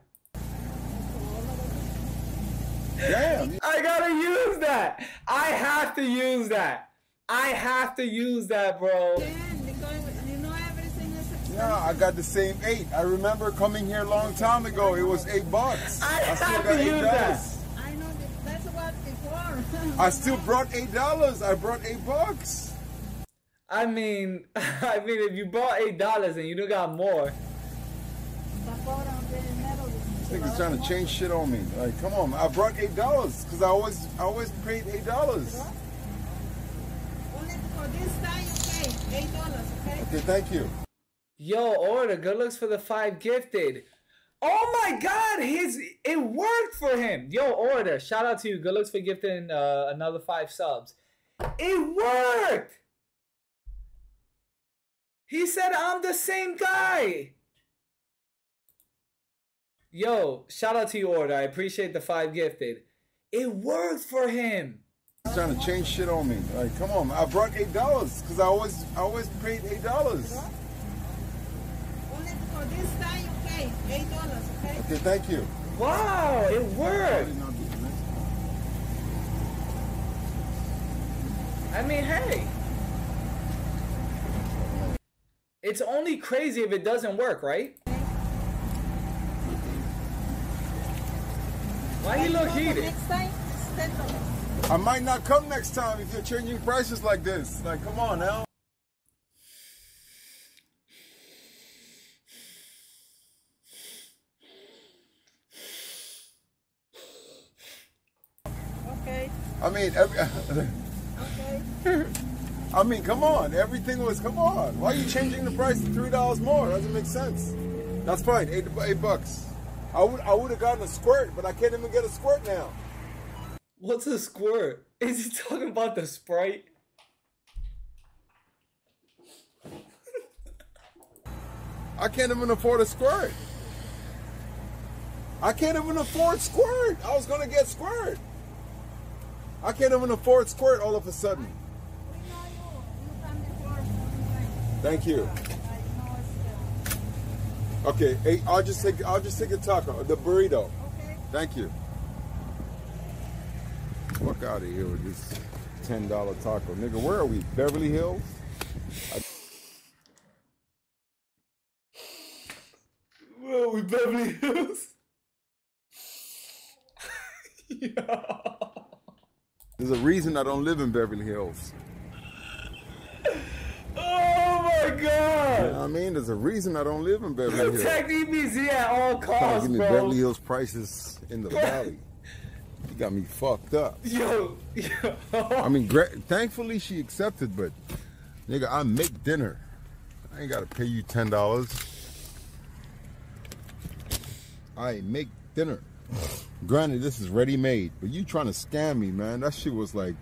Damn. I gotta use that. I have to use that. I have to use that, bro. Yeah, because you know everything is expensive. Yeah, I got the same 8. I remember coming here a long time ago. It was $8. I still have got to use $8. that. I know that's what before. I still brought $8. I brought $8. I mean, if you bought $8 and you don't got more. This nigga's trying to change shit on me. Like, come on, I brought $8 because I always paid $8. Only for this time you pay $8, okay? Okay, thank you. Yo, order. Good looks for the 5 gifted. Oh my God, it worked for him. Yo, order. Shout out to you. Good looks for gifting another 5 subs. It worked. He said I'm the same guy. Yo, shout out to you, order. I appreciate the 5 gifted. It worked for him. He's trying to change shit on me. Like, come on, I brought $8 because I always paid $8. Only for this time you pay $8, okay? Okay, thank you. Wow, it worked. I mean, hey. It's only crazy if it doesn't work, right? Why you look heated? Next time, it's $10. I might not come next time if you're changing prices like this. Like, come on now. Okay. I mean, Okay. I mean, come on. Everything was, come on. Why are you changing the price to $3 more? Doesn't make sense. That's fine. $8. I would have gotten a squirt, but I can't even get a squirt now. What's a squirt? Is he talking about the Sprite? I can't even afford a squirt. I can't even afford squirt. I was gonna get squirt. I can't even afford squirt all of a sudden. Thank you. Okay, hey, I'll just take a taco, the burrito. Okay. Thank you. Fuck out of here with this $10 taco, nigga. Where are we? Beverly Hills? Whoa, we Beverly Hills. Yeah. There's a reason I don't live in Beverly Hills. Oh my God! You know what I mean? There's a reason I don't live in Beverly Hills. Protect EBZ at all costs, Give me bro. Beverly Hills prices in the valley. You got me fucked up. Yo. I mean, thankfully she accepted, but nigga, I make dinner. I ain't gotta pay you $10. I make dinner. Granted, this is ready-made, but you trying to scam me, man. That shit was like,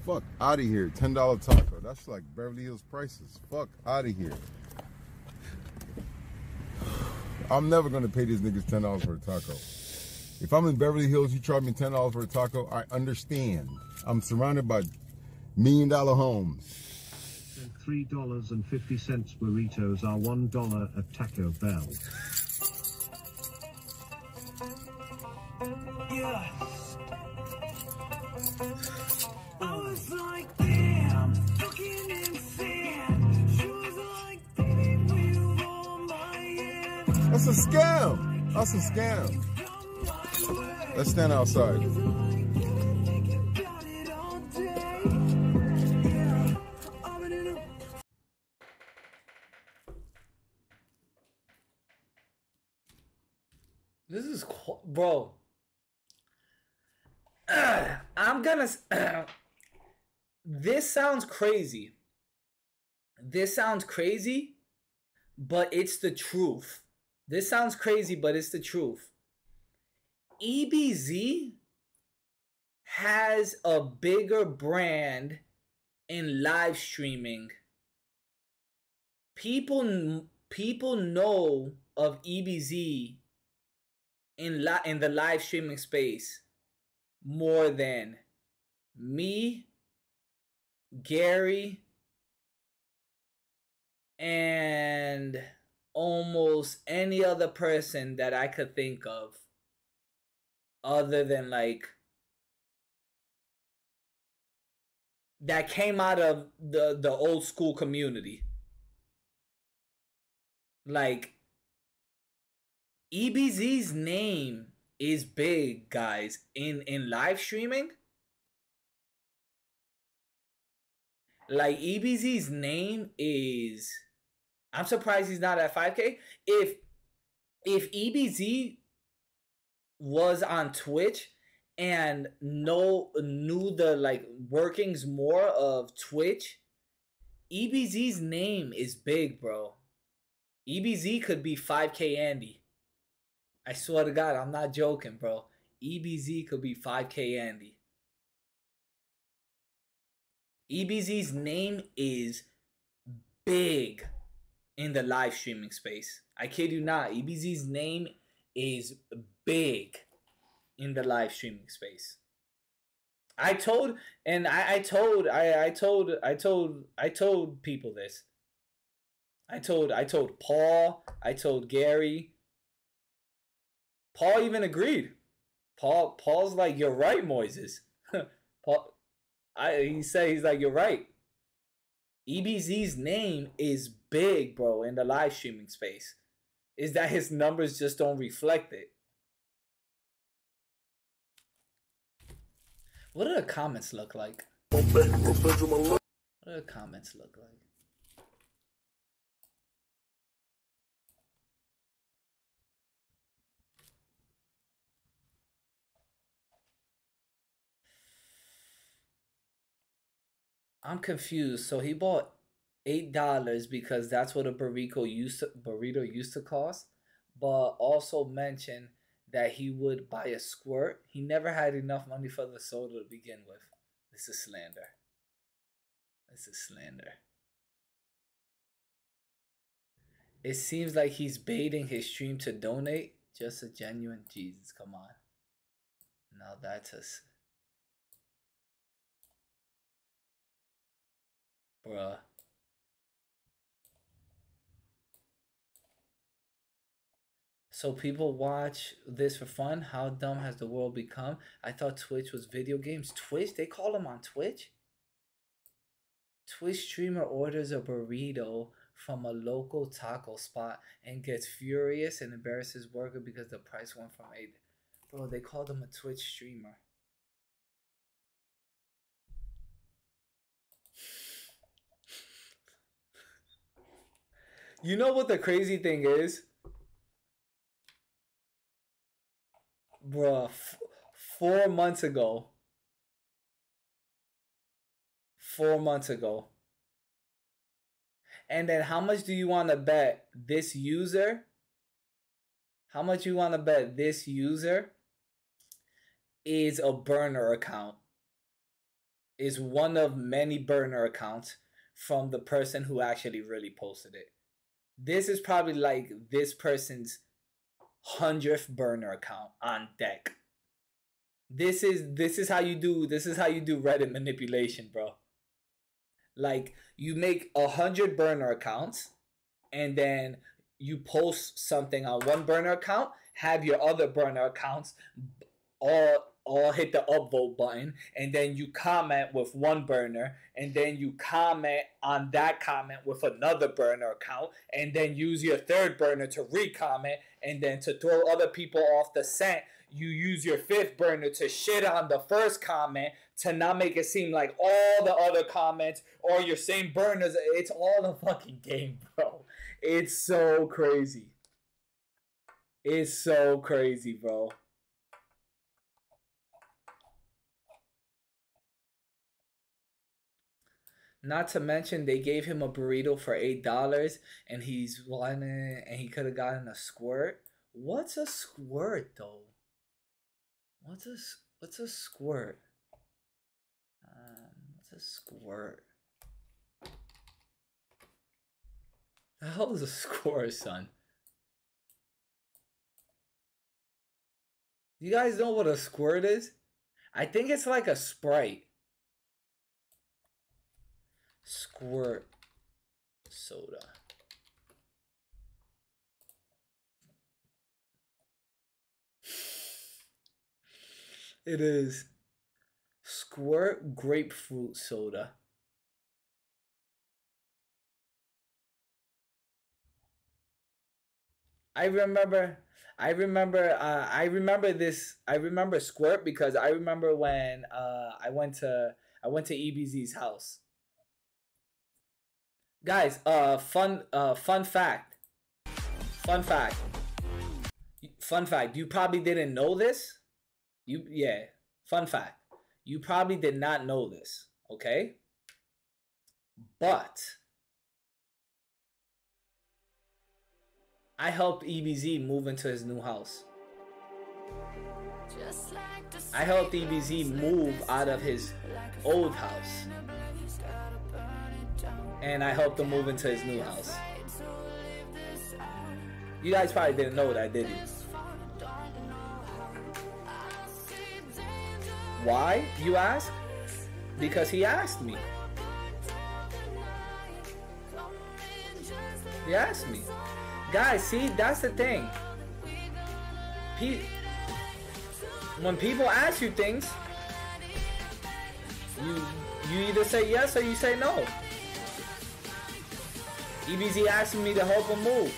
fuck out of here. $10 taco. That's like Beverly Hills prices. Fuck out of here. I'm never gonna pay these niggas $10 for a taco. If I'm in Beverly Hills, you charge me $10 for a taco, I understand. I'm surrounded by $1 million homes. $3.50 burritos are $1 at Taco Bell. Yeah. I was like, damn, fucking insane. She was like, baby, will you roll my hand? That's a scam. That's a scam. Let's stand outside. This is bro. I'm gonna. This sounds crazy. This sounds crazy, but it's the truth. This sounds crazy, but it's the truth. EBZ has a bigger brand in live streaming. People know of EBZ in the live streaming space more than me, Gary, and almost any other person that I could think of, other than like that came out of the old school community. Like, EBZ's name is big, guys, in live streaming. Like, EBZ's name is, I'm surprised he's not at 5K. If EBZ was on Twitch and knew the like workings more of Twitch, EBZ's name is big, bro. EBZ could be 5K Andy. I swear to God, I'm not joking, bro. EBZ could be 5K Andy. EBZ's name is big in the live streaming space. I kid you not. EBZ's name is big in the live streaming space. I told people this. I told Paul, I told Gary. Paul even agreed. Paul's like, you're right, Moises. He's like, you're right. EBZ's name is big, bro, in the live streaming space. Is that his numbers just don't reflect it. What do the comments look like? What do the comments look like? I'm confused. So he bought $8 because that's what a burrito used to cost, but also mentioned that he would buy a squirt. He never had enough money for the soda to begin with. This is slander. This is slander. It seems like he's baiting his stream to donate. Just a genuine Jesus. Come on. Now that's us. Bruh. So people watch this for fun? How dumb has the world become? I thought Twitch was video games. Twitch? They call them on Twitch? Twitch streamer orders a burrito from a local taco spot and gets furious and embarrasses worker because the price went from 8. Bro, they call them a Twitch streamer. You know what the crazy thing is? Bruh, 4 months ago. 4 months ago. And then how much do you want to bet this user? How much you want to bet this user is a burner account? Is one of many burner accounts from the person who actually really posted it. This is probably like this person's 100th burner account on deck. This is how you do Reddit manipulation, bro. Like, you make 100 burner accounts and then you post something on one burner account, have your other burner accounts all hit the upvote button, and then you comment with one burner, and then you comment on that comment with another burner account, and then use your third burner to re-comment, and then to throw other people off the scent, you use your fifth burner to shit on the first comment to not make it seem like all the other comments or your same burners. It's all a fucking game, bro. It's so crazy. It's so crazy, bro. Not to mention, they gave him a burrito for $8, and he's wanting, and he could have gotten a squirt. What's a squirt, though? What's a squirt? What's a squirt? The hell is a squirt, son? You guys know what a squirt is? I think it's like a Sprite. Squirt soda. It is Squirt grapefruit soda. I remember this. I remember Squirt because I remember when I went to EBZ's house. Guys, fun fact. You probably didn't know this. Fun fact. You probably did not know this, okay? But I helped EBZ move into his new house. I helped EBZ move out of his old house. And I helped him move into his new house. You guys probably didn't know that, did you? Why, you ask? Because he asked me. He asked me. Guys, see, that's the thing. When people ask you things, you either say yes or you say no. EBZ asked me to help him move.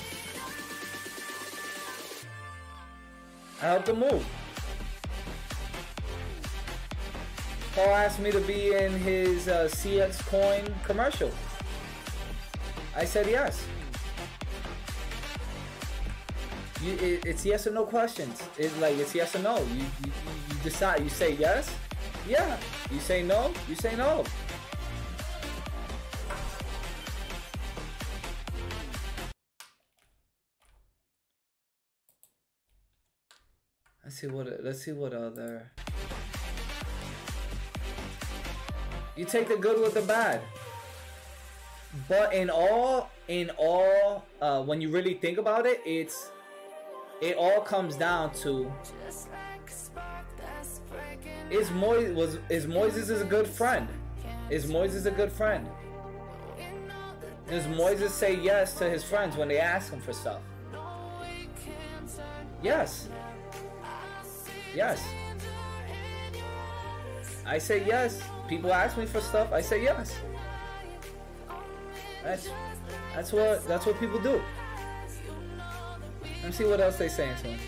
I helped him move. Paul asked me to be in his CX coin commercial. I said yes. It's yes or no questions. It's yes or no. You decide. You say yes. Yeah. You say no. You say no. Let's see what other. You take the good with the bad. But in all, when you really think about it, it all comes down to is Moises a good friend? Is Moises a good friend? Does Moises say yes to his friends when they ask him for stuff? Yes. Yes. I say yes. People ask me for stuff, I say yes. That's what people do. Let me see what else they saying to him.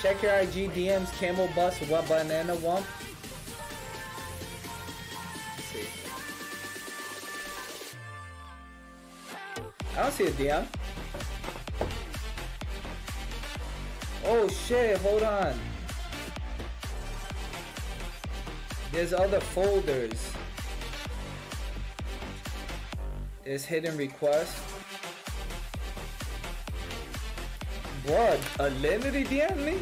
Check your IG DMs, Camel Bus, what banana wump. Let's see. I don't see a DM. Oh shit, hold on. There's other folders. There's hidden requests. What? A Linity DM me?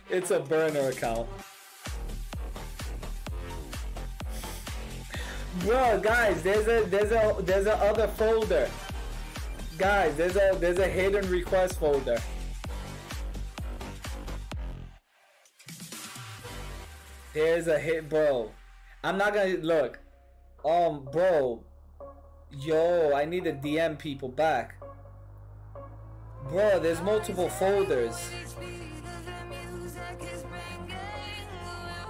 It's a burner account. Bro, guys, there's a other folder. Guys, there's a hidden request folder. There's a hit, bro. I'm not gonna look. Bro. Yo, I need to DM people back. Bro, there's multiple folders.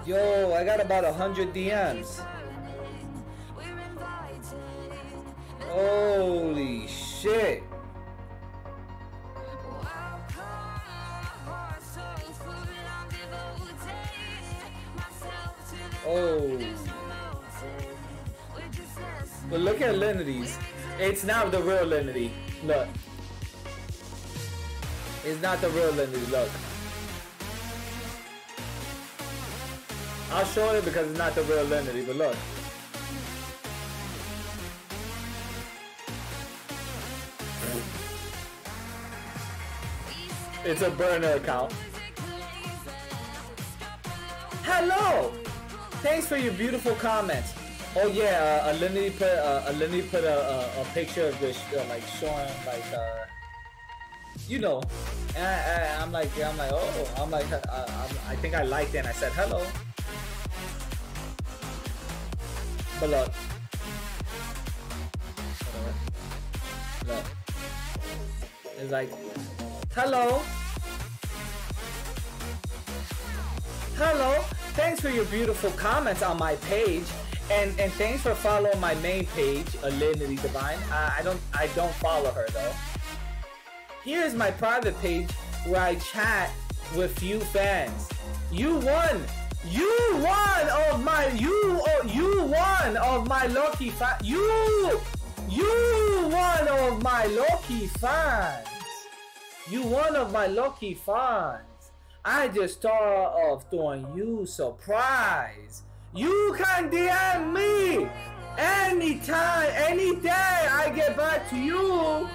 Yo, I got about 100 DMs. Holy shit. Oh. But look at Linity's. It's not the real Linity. Look. It's not the real Linity. Look. I'll show it because it's not the real Linity, but look. It's a burner account. Hello! thanks for your beautiful comments. Oh yeah, Alinity put a picture of this like showing like you know, and I'm like oh, I think I liked it and I said hello. But look, it's like hello. Hello, thanks for your beautiful comments on my page, and thanks for following my main page, Alinity Divine. I don't follow her though. Here's my private page where I chat with few fans. You won of my lucky fans. You one of my lucky fans. You one of my lucky fans. I just thought of throwing you a surprise. You can DM me anytime, any day I get back to you.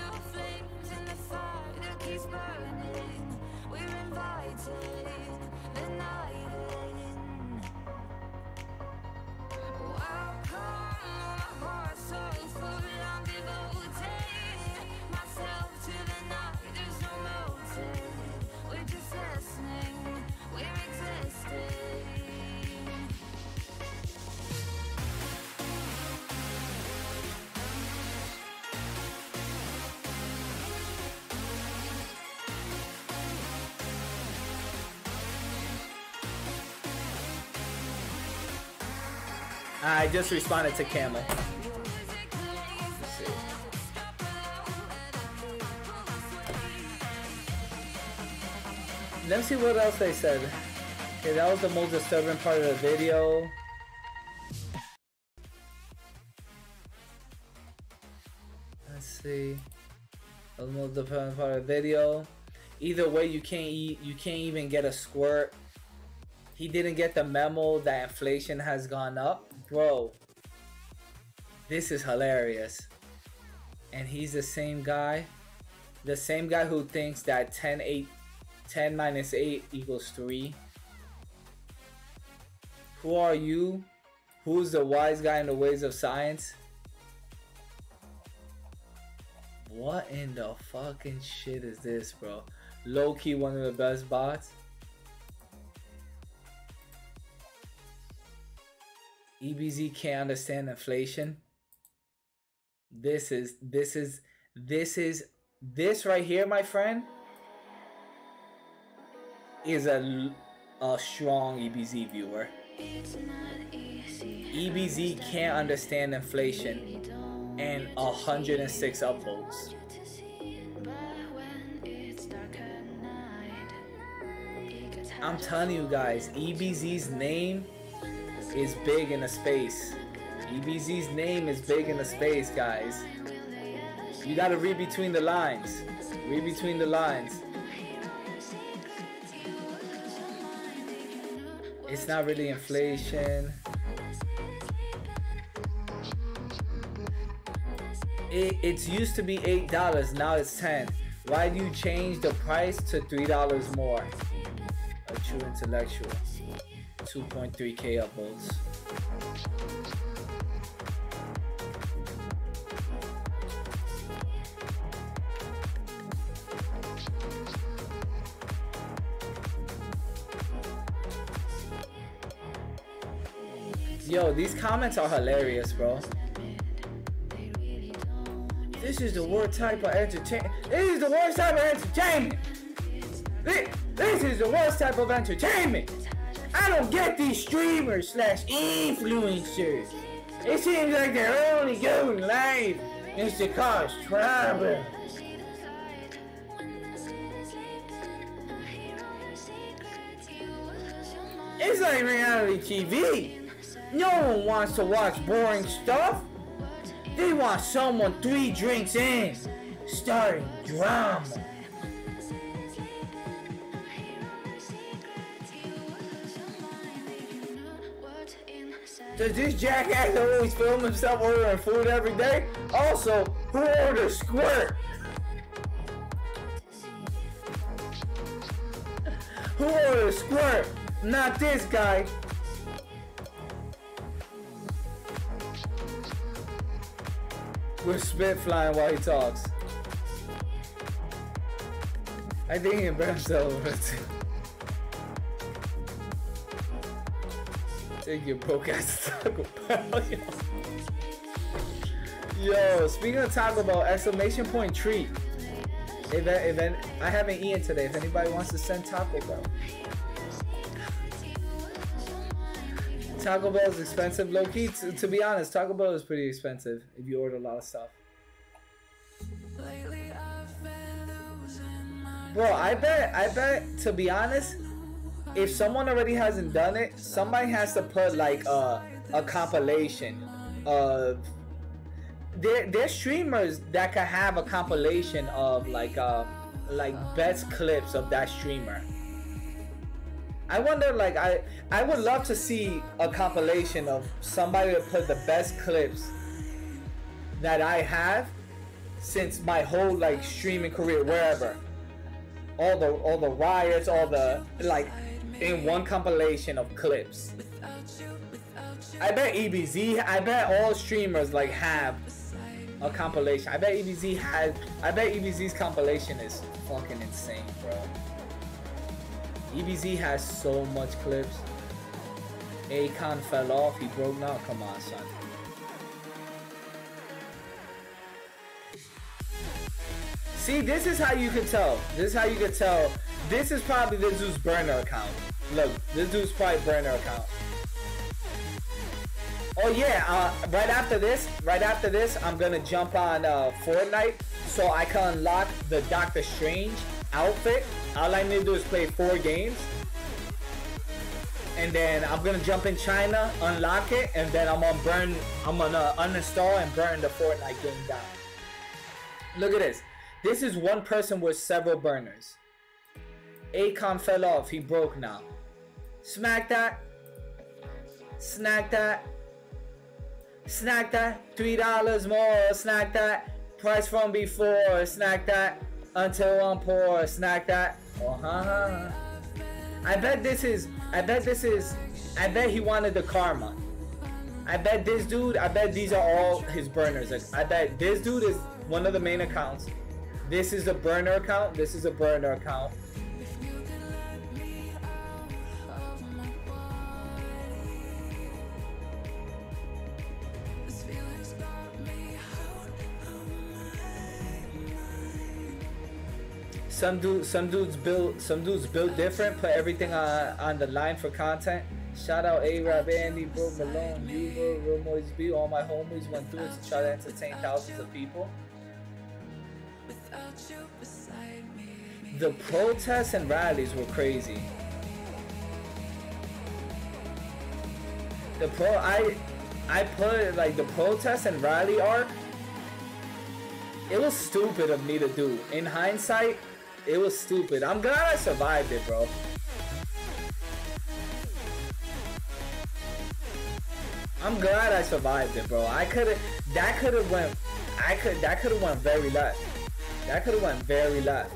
I just responded to Camel. Let's see what else they said. Okay, that was the most disturbing part of the video. Let's see. That was the most disturbing part of the video. Either way, you can't even get a squirt. He didn't get the memo that inflation has gone up. Bro, this is hilarious. And he's the same guy who thinks that 10 minus 8 equals 3. Who are you? Who's the wise guy in the ways of science? What in the fucking shit is this, bro? Low-key one of the best bots. EBZ can't understand inflation. This right here, my friend, is a strong EBZ viewer. EBZ can't understand inflation and 106 upvotes. I'm telling you guys, EBZ's name is big in the space. EBZ's name is big in the space, guys. You gotta read between the lines. Read between the lines. It's not really inflation. It's used to be $8, now it's 10. Why do you change the price to $3 more? A true intellectual. 2.3k upvotes. Yo, these comments are hilarious, bro. This is the worst type of entertainment. This is the worst type of entertainment. This is the worst type of entertainment. I don't get these streamers / influencers. It seems like they're only going live is to cause trouble. It's like reality TV. No one wants to watch boring stuff. They want someone 3 drinks in, starting drama. Does this jackass always film himself ordering food every day? Also, who orders squirt? Who orders squirt? Not this guy. We're spit flying while he talks. I think he embarrassed over it. Take your broke ass to Taco Bell. Yo, speaking of Taco Bell, exclamation point treat. Event. I haven't eaten today. If anybody wants to send Taco Bell. Taco Bell is expensive, low key. To be honest, Taco Bell is pretty expensive if you order a lot of stuff. Bro, I bet, to be honest, if someone already hasn't done it, somebody has to put like a compilation of. There's streamers that can have a compilation of like best clips of that streamer. I wonder, like, I would love to see a compilation of somebody to put the best clips that I have since my whole like streaming career, wherever. All the riots, all the like in one compilation of clips. I bet EBZ, I bet all streamers like have a compilation. I bet EBZ's compilation is fucking insane, bro. EBZ has so much clips. Akon fell off, he broke now. Come on, son. See, this is how you can tell. This is probably this dude's burner account. Look, this dude's probably burner account. Oh yeah, right after this, I'm gonna jump on Fortnite so I can unlock the Doctor Strange outfit. All I need to do is play 4 games. And then I'm gonna jump in China, unlock it, and then I'm gonna uninstall and burn the Fortnite game down. Look at this. This is one person with several burners. Akon fell off, he broke now. Smack that. Snack that. Snack that. $3 more. Snack that. Price from before. Snack that. Until I'm poor. Snack that. I bet he wanted the karma. I bet this dude, these are all his burners. I bet this dude is one of the main accounts. This is a burner account. This is a burner account. Some dudes built different, put everything on the line for content. Shout out A-Rab, Andy, Bro, Malone, Uber, Real Moise B. All my homies went through it to try to entertain thousands of people. The protests and rallies were crazy. I put like the protest and rally art. It was stupid of me to do. In hindsight, it was stupid. I'm glad I survived it, bro. I'm glad I survived it, bro. That could have went very left. That could have went very left.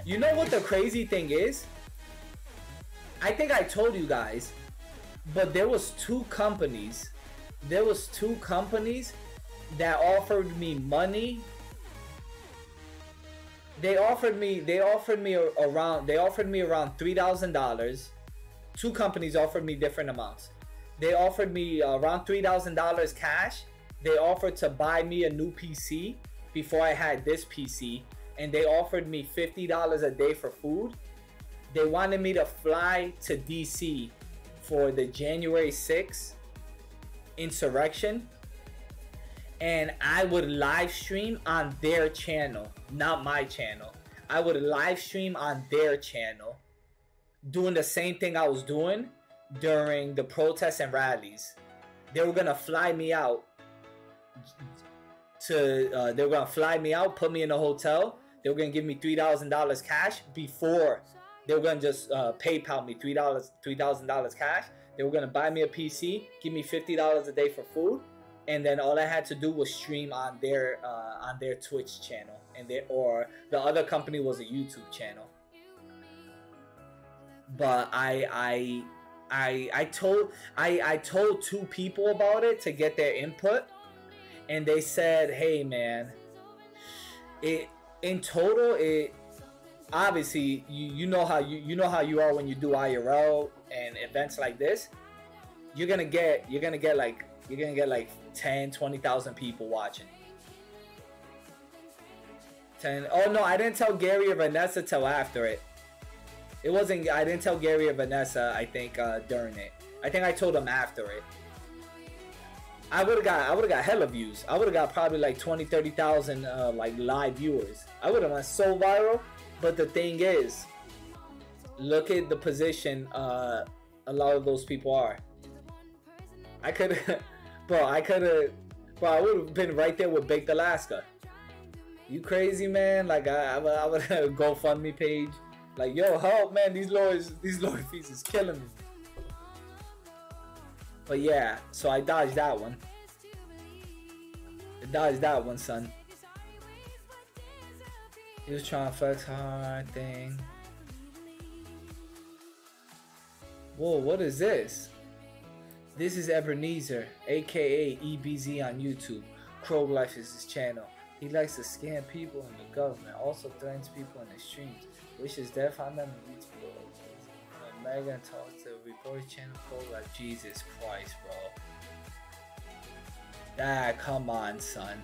You know what the crazy thing is? I think I told you guys, but there was 2 companies. There was 2 companies that offered me money. They offered me around $3,000. 2 companies offered me different amounts. They offered me around $3,000 cash. They offered to buy me a new PC before I had this PC, and they offered me $50 a day for food. They wanted me to fly to DC for the January 6th insurrection, and I would live stream on their channel, not my channel. I would live stream on their channel, doing the same thing I was doing during the protests and rallies. They were gonna fly me out put me in a hotel. They were gonna give me $3,000 cash before they were gonna just PayPal me $3,000 cash. They were gonna buy me a PC, give me $50 a day for food, and then all I had to do was stream on their Twitch channel, or the other company was a YouTube channel. But I told 2 people about it to get their input, and they said, hey man, it in total, it obviously you know how you are when you do IRL and events like this. You're gonna get like 10-20,000 people watching. 10. Oh no, I didn't tell Gary or Vanessa till after it. It wasn't. I didn't tell Gary or Vanessa. I think during it. I think I told them after it. I would have got hella views. I would have got probably like 20-30,000 like live viewers. I would have went so viral. But the thing is, look at the position a lot of those people are. I would have been right there with Baked Alaska. You crazy, man? Like I would have a GoFundMe page. Like, yo, help, man! These lower fees is killing me. But yeah, so I dodged that one. I dodged that one, son. He was trying to flex hard thing. Whoa, what is this? This is Ebenezer, aka EBZ on YouTube. Crow Life is his channel. He likes to scam people in the government. Also threatens people in his streams. Wishes death on them and eats blood. Megan talks to report channel Crow Life. Jesus Christ, bro. Ah, come on, son.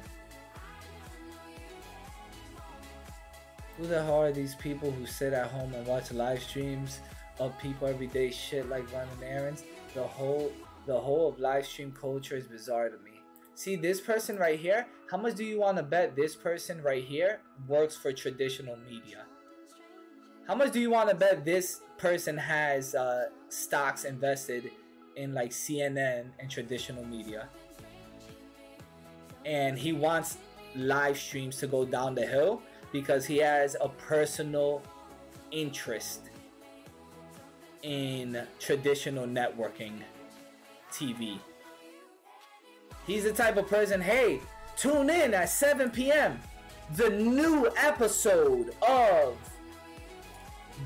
Who the hell are these people who sit at home and watch live streams of people every day? Shit like running errands. The whole of live stream culture is bizarre to me. See this person right here? How much do you want to bet this person right here works for traditional media? How much do you want to bet this person has stocks invested in like CNN and traditional media? And he wants live streams to go down the hill because he has a personal interest in traditional networking TV. He's the type of person, hey, tune in at 7 p.m. The new episode of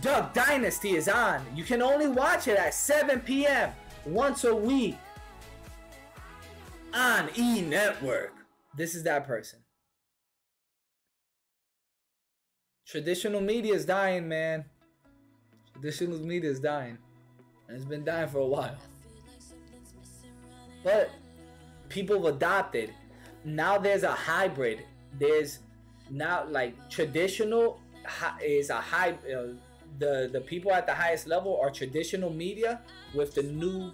Duck Dynasty is on. You can only watch it at 7 p.m. once a week on E! Network. This is that person. Traditional media is dying, man. Traditional media is dying. And it's been dying for a while. But people have adopted. Now there's a hybrid. There's now like traditional is a high. The people at the highest level are traditional media with the new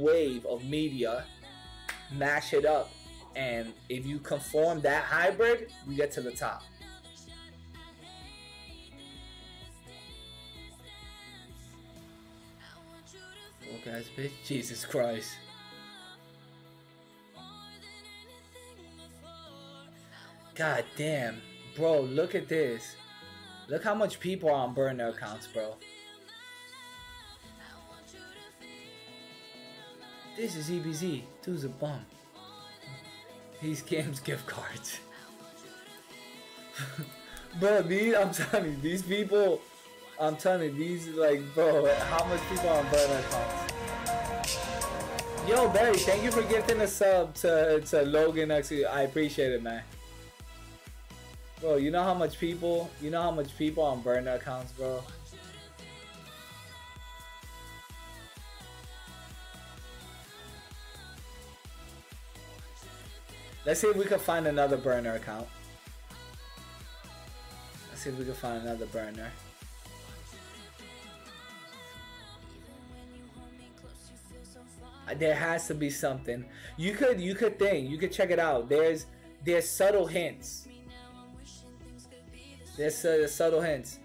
wave of media. Mash it up, and if you conform that hybrid, you get to the top. Oh guys, bitch, Jesus Christ. God damn, bro, look at this. Look how much people are on burner accounts, bro. This is EBZ. Dude's a bum. These games gift cards. Bro, I'm telling you, these people, I'm telling you, these like, bro, how much people are on burner accounts? Yo, Barry, thank you for gifting a sub to Logan. Actually, I appreciate it, man. Bro, you know how much people on burner accounts, bro? Let's see if we can find another burner account. Let's see if we can find another burner. There has to be something. You could check it out. There's subtle hints. There's subtle hints.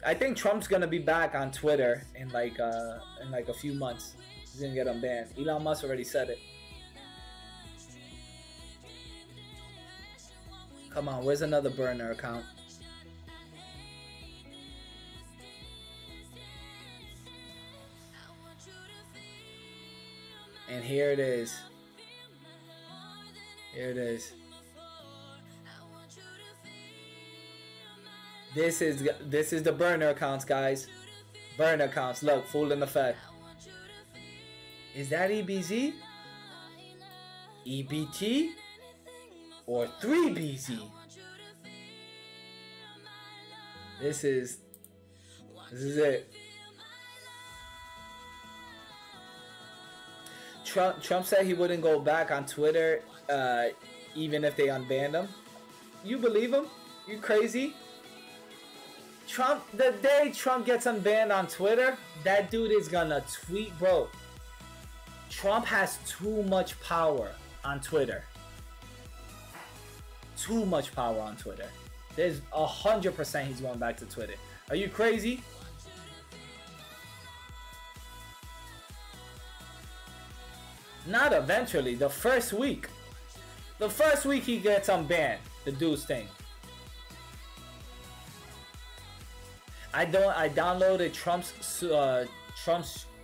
I think Trump's gonna be back on Twitter in like a few months. He's gonna get unbanned. Elon Musk already said it. Come on, where's another burner account? And here it is. Here it is. This is the burner accounts, guys. Burner accounts. Look, full in effect. Is that EBZ? EBT or 3BZ. This is it. Trump said he wouldn't go back on Twitter even if they unbanned him. You believe him? You crazy? Trump, the day Trump gets unbanned on Twitter, that dude is gonna tweet, bro. Trump has too much power on Twitter. Too much power on Twitter. There's 100% he's going back to Twitter. Are you crazy? Not eventually. The first week. The first week he gets unbanned. The dude's thing. I downloaded Trump's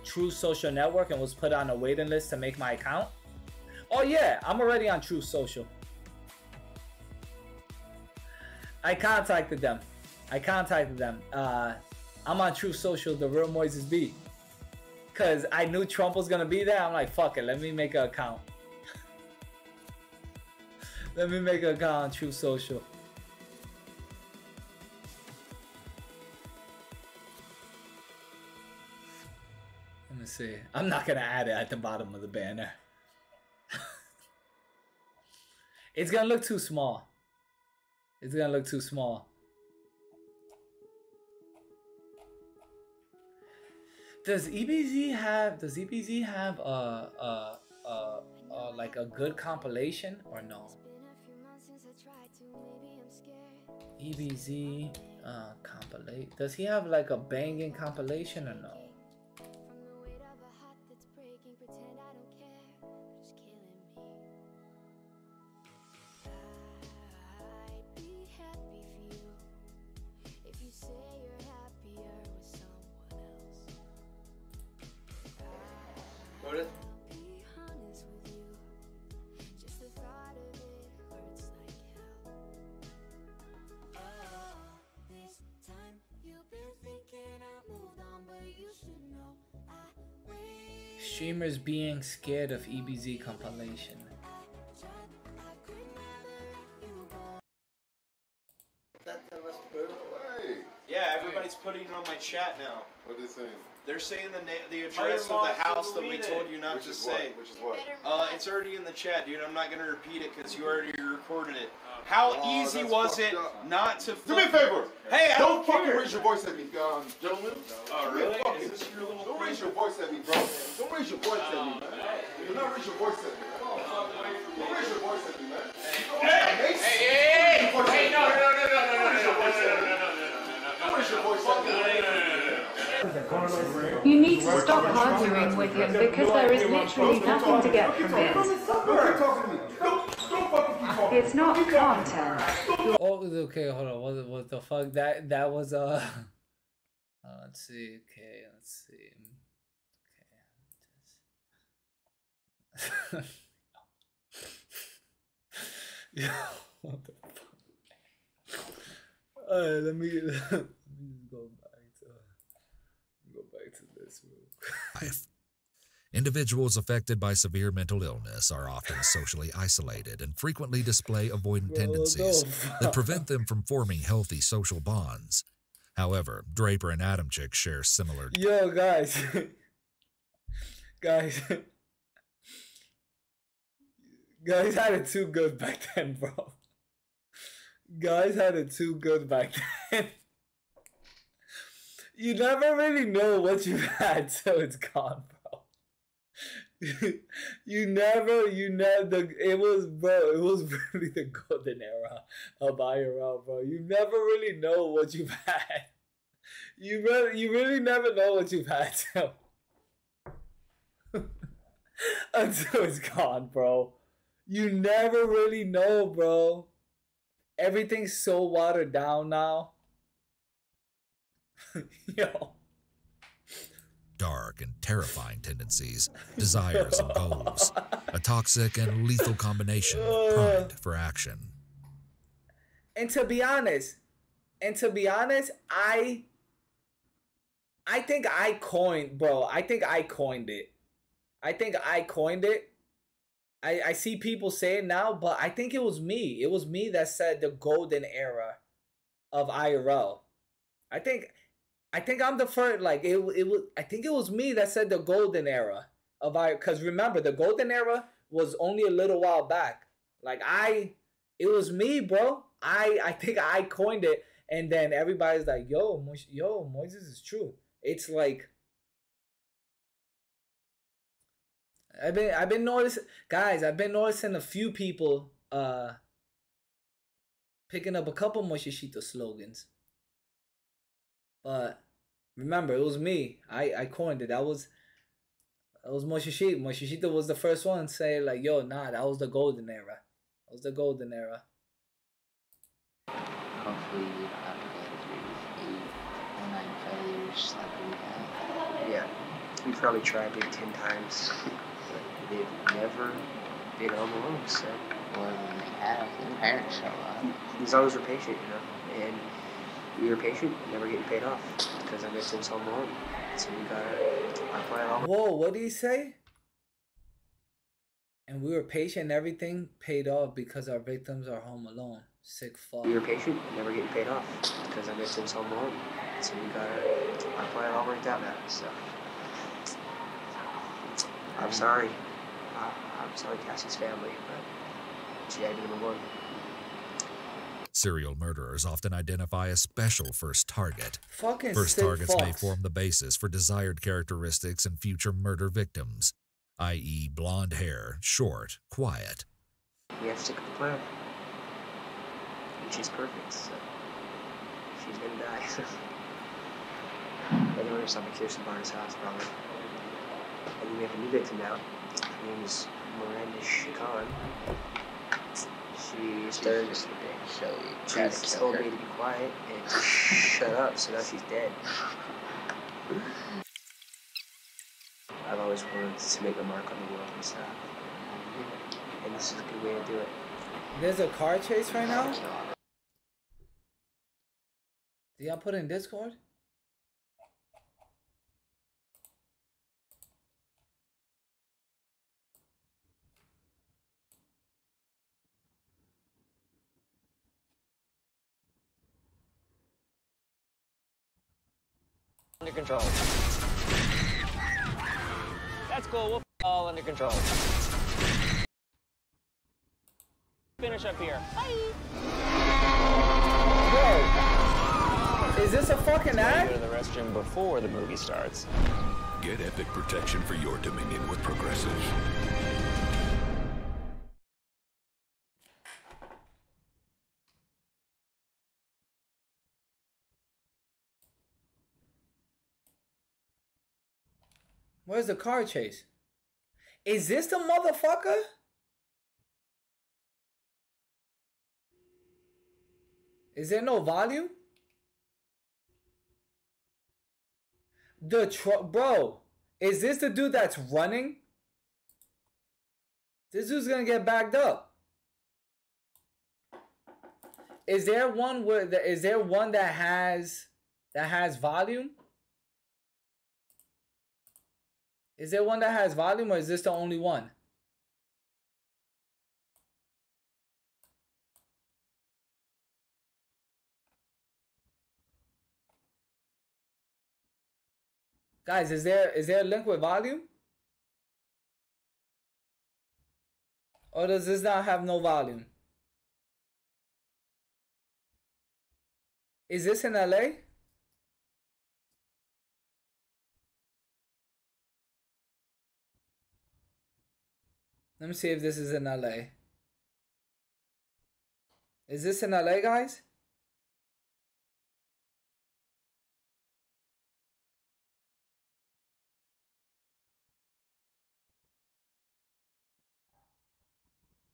True Social Network and was put on a waiting list to make my account. Oh yeah, I'm already on True Social. I contacted them. I'm on True Social, the real Moises B. Cause I knew Trump was gonna be there. I'm like, fuck it, let me make an account. Let me make an account on True Social. Let me see. I'm not gonna add it at the bottom of the banner. It's gonna look too small. It's gonna look too small. Does EBZ have like a good compilation or no? EBZ compilate. Does he have like a banging compilation or no? Streamers being scared of EBZ compilation. Yeah, everybody's putting it on my chat now. What are they saying? They're saying the address of the house that we told you not to say. Which is what? It's already in the chat, dude. I'm not gonna repeat it because you already recorded it. How easy was it not to? Do me a favor. Hey, don't fucking raise your voice at me, gentlemen. Oh, really? Is this your little? Don't raise your voice at me, bro. Don't raise your voice at me, man. Do not raise your voice at me. Don't raise your voice at me, man. Hey, no. Don't raise your voice at me. You need to stop arguing with him because there is literally nothing to get from it. It's not content. Oh, okay, hold on. What the fuck? That was let's see. Okay, let's see. Okay. Yeah, what the fuck? Alright, let me go back to this real. Individuals affected by severe mental illness are often socially isolated and frequently display avoidant tendencies that prevent them from forming healthy social bonds. However, Draper and Adamczyk share similar... Yo, guys. Guys had it too good back then, bro. Guys had it too good back then. You never really know what you've had till it's gone, bro. It was really the golden era of IRL, bro. You never really know what you've had. You really never know what you've had till until it's gone, bro. You never really know, bro. Everything's so watered down now. Yo. Dark and terrifying tendencies, desires and goals, a toxic and lethal combination primed for action. And to be honest, I think I coined it. I see people say it now, but I think it was me. It was me that said the golden era of IRL. I think I'm the first. Like it was. I think it was me that said the golden era of Because remember, the golden era was only a little while back. Like it was me, bro. I think I coined it, and then everybody's like, "Yo, Moises is true." It's like I've been noticing, guys. I've been noticing a few people picking up a couple Moishishito slogans. But remember, it was me. I coined it. That was Moishishito. Moishishito was the first one to say like, "Yo, nah, that was the golden era. That was the golden era." Hopefully we don't have to go through 8 or 9 failures like we have. Yeah, we've probably tried maybe 10 times, but they've never been on the loan, so. Or when they have, their parents show up. As long as we're patient, you know, and we were patient, never getting paid off, because our victim's home alone. So we got our plan all. Whoa, what did he say? And we were patient, everything paid off because our victims are home alone. Sick fuck. We were patient, never getting paid off, because our victim's home alone. So we got our plan all worked out now, so. I'm sorry. I'm sorry, Cassie's family, but she had to be number one. Serial murderers often identify a special first target. Fucking first targets may form the basis for desired characteristics in future murder victims, i.e. blonde hair, short, quiet. We have to stick with the plan. And she's perfect, so she's gonna die. Everyone just on Kirsten Barnes' house, probably. And then we have a new victim now. Her name is Miranda Chacon. She started just she told me to be quiet and to shut up, so now she's dead. I've always wanted to make a mark on the world and stuff. And this is a good way to do it. There's a car chase right now? Did y'all put in Discord? Under control. That's cool. We'll all under control. Finish up here. Bye. Bro, is this a fucking ad? Go to the restroom before the movie starts. Get epic protection for your Dominion with Progressive. Where's the car chase? Is this the motherfucker? Is there no volume? The truck, bro. Is this the dude that's running? This dude's gonna get backed up. Is there one where is there one that has volume? Is there one that has volume, or is this the only one? Guys, is there a link with volume? Or does this not have no volume? Is this in LA? Let me see if this is in LA. Is this in LA, guys?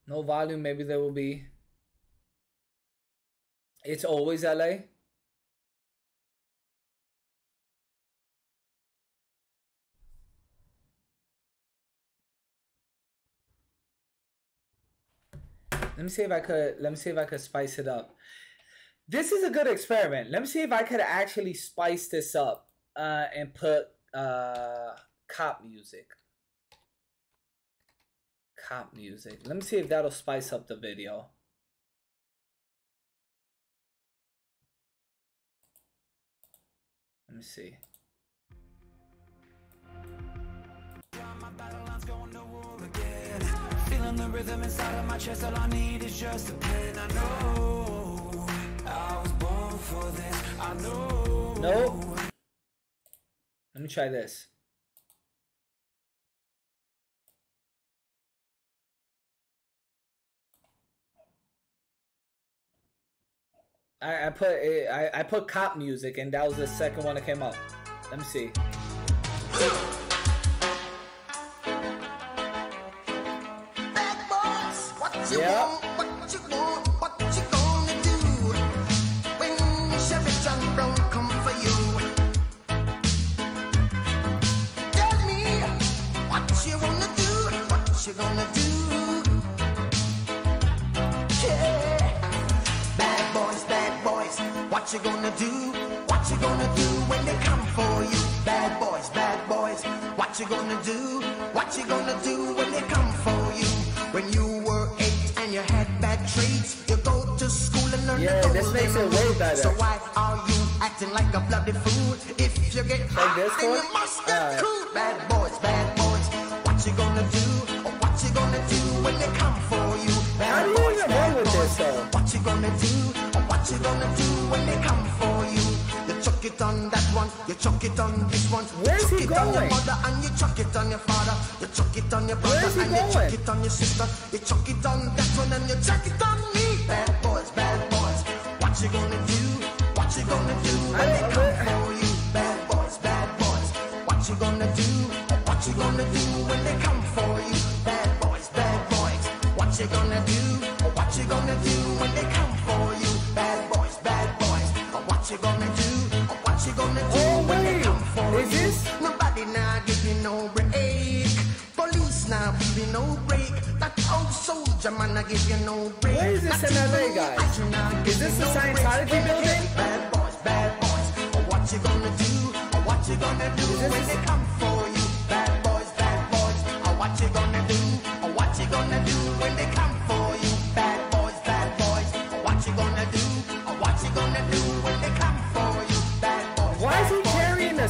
No volume, maybe there will be. It's always LA. Let me see if I could spice it up. This is a good experiment. Let me see if I could actually spice this up and put cop music. Cop music. Let me see if that'll spice up the video. Let me see. Feeling the rhythm inside of my chest. All I need is just a pen. I know I was born for this. I know. Nope. Let me try this. I put cop music, and that was the second one that came up. Let me see. Yeah. What you gonna do when Chevy John Brown come for you? Tell me what you wanna do, what you gonna do? Yeah. Bad boys, what you gonna do? What you gonna do when they come for you? Bad boys, what you gonna do? What you gonna do when they come for you? When you were 8 and you had bad traits, you go to school and learn the this makes it way better. So why are you acting like a bloody fool? If you get hot, then you must get cool. Bad boys, what you gonna do? What you gonna do when they come for you? Bad boys, what you gonna do? What you gonna do when they come for you? You chuck it on that one, you chuck it on this one. Where's he going? On your mother and you chuck it on your father. You chuck it on your brother and you chuck it on your sister. You chuck it on that one and you chuck it on me. Bad boys, what you gonna do? What you gonna do when they come for you? Bad boys, what you gonna do? What you gonna do when they come for you? Bad boys, what you gonna do? What you gonna do when they come for you? Bad boys, what you gonna do? What you gonna do when they come for you? Nobody now give you no break. Police now give you no break. That old soldier man I give you no break. Where is this in LA, guys? Is this the Scientology building? Bad boys, what you gonna do? What you gonna do when they come for you? Bad boys, what you gonna do? What you gonna do when they come for you? Bad boys, what you gonna do? What you gonna do when they come for you? Bad boys. Why is he carrying a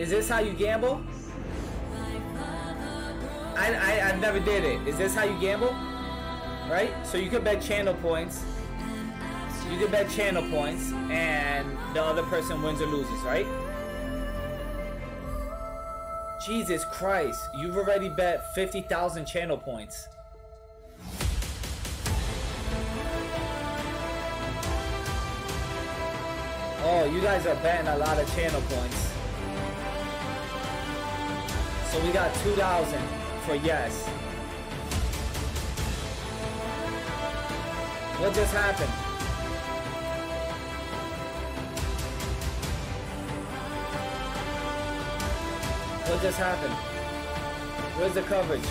Is this how you gamble? I've never did it. Is this how you gamble? Right? So you could bet channel points. You could bet channel points and the other person wins or loses, right? Jesus Christ. You've already bet 50,000 channel points. Oh, you guys are betting a lot of channel points. So we got 2,000 for yes. What just happened? What just happened? Where's the coverage?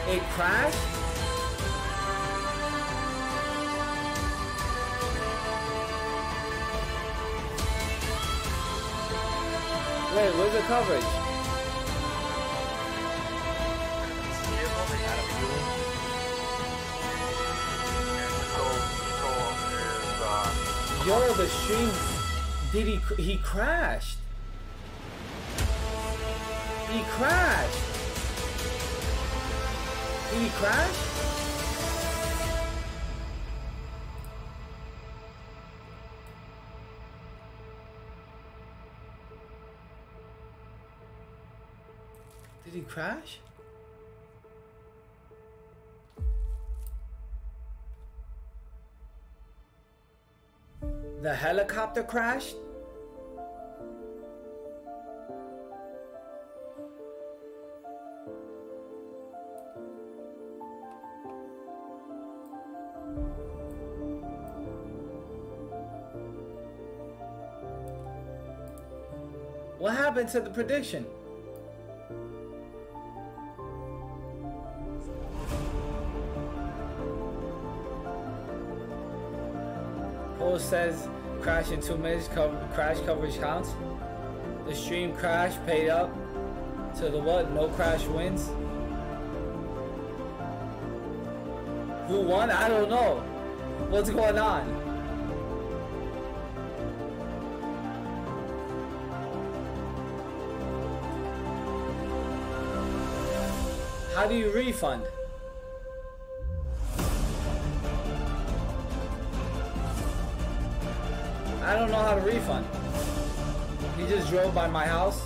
It crashed? Wait, where's the coverage? Yo, the stream, he crashed. He crashed. Did he crash? Did he crash? The helicopter crashed? What happened to the prediction? Post says crash in 2 minutes, crash coverage counts. The stream crash paid up to the what? No crash wins. Who won? I don't know. What's going on? How do you refund? I don't know how to refund. He just drove by my house.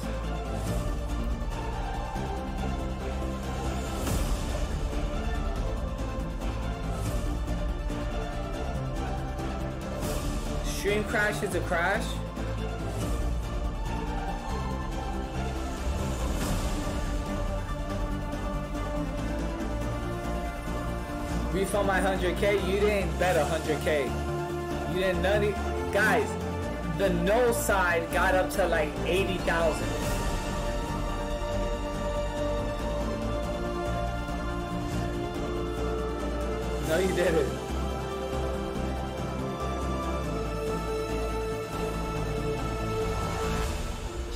Stream crash is a crash. Refund my 100K. You didn't bet 100K. You didn't nutty. Guys, the no side got up to like 80,000. No, you didn't.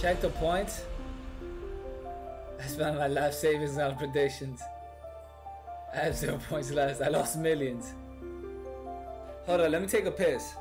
Check the points. I spent my life savings on predictions. I have 0 points left. I lost millions. Hold on, let me take a piss.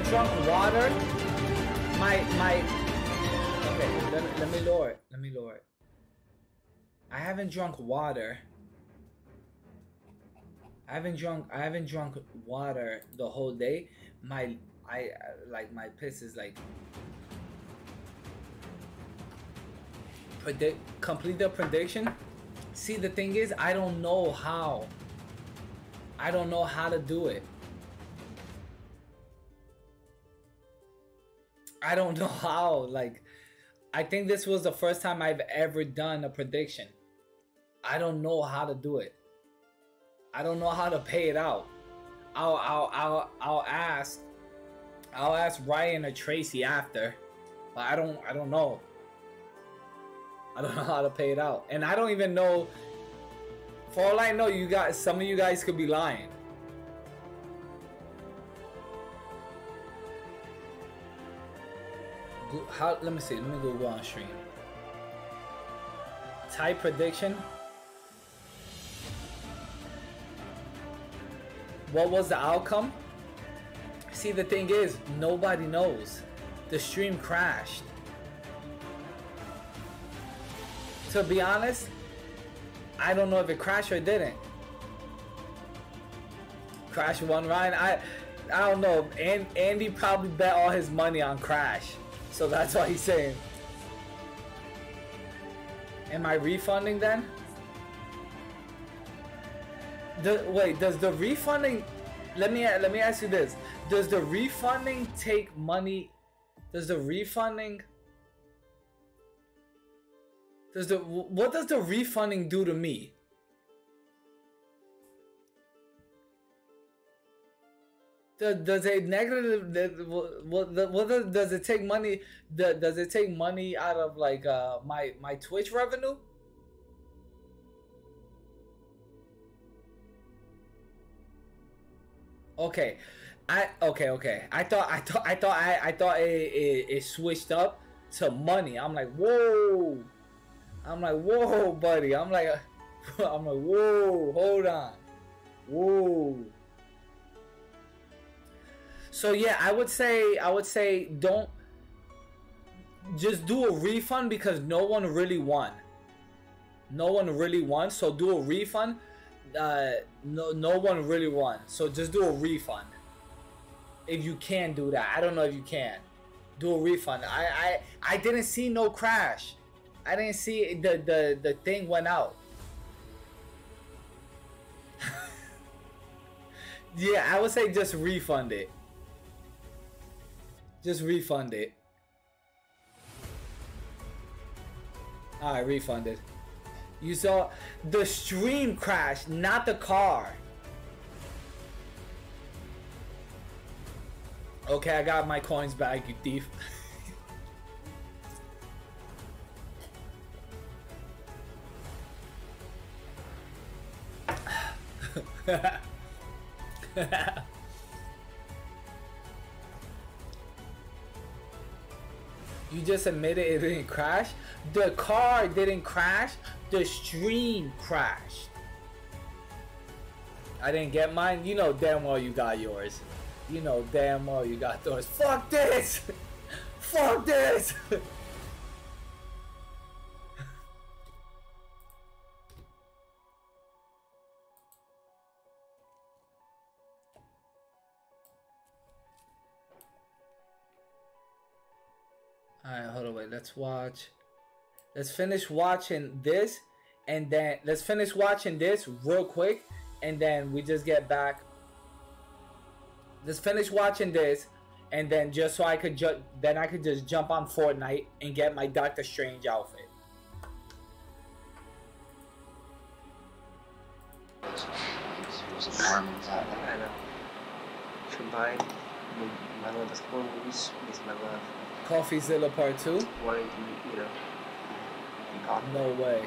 drunk water. Okay, let me lower it. Let me lower it. I haven't drunk water. I haven't drunk water the whole day. My piss is like complete the prediction. See, the thing is, I don't know how. I don't know how to do it. I don't know how. Like, I think this was the first time I've ever done a prediction. I don't know how to do it. I don't know how to pay it out. I'll ask Ryan or Tracy after, but I don't know. I don't know how to pay it out, and I don't even know. For all I know, some of you guys could be lying. Let me see. Let me go on stream. Type prediction. What was the outcome? See, the thing is, nobody knows. The stream crashed. To be honest, I don't know if it crashed or it didn't. Crash won Ryan. I don't know. Andy probably bet all his money on Crash. So that's why he's saying. Am I refunding then? Wait, does the refunding... Let me ask you this. Does the refunding take money... Does the refunding... What does the refunding do to me? Does it negative? Does it take money? Does it take money out of like my Twitch revenue? Okay, okay. I thought it switched up to money. I'm like, whoa. Buddy. I'm like, whoa, hold on, whoa. So yeah, I would say don't just do a refund because no one really won. So do a refund. No one really won. So just do a refund. If you can do that. I don't know if you can. Do a refund. I didn't see no crash. I didn't see the thing went out. Yeah, I would say just refund it. Just refund it. Alright, refunded. You saw the stream crash, not the car. Okay, I got my coins back, you thief. You just admitted it didn't crash? The car didn't crash, the stream crashed. I didn't get mine. You know damn well you got yours. You know damn well you got yours. Fuck this! Fuck this! Alright, hold on, wait, let's watch. Let's finish watching this, and then let's finish watching this real quick, and then we just get back. Let's finish watching this, and then just so I could just jump on Fortnite and get my Doctor Strange outfit. I know. Combined, my love with horror movies is my love. CoffeeZilla Part 2? Wanting to, be no way.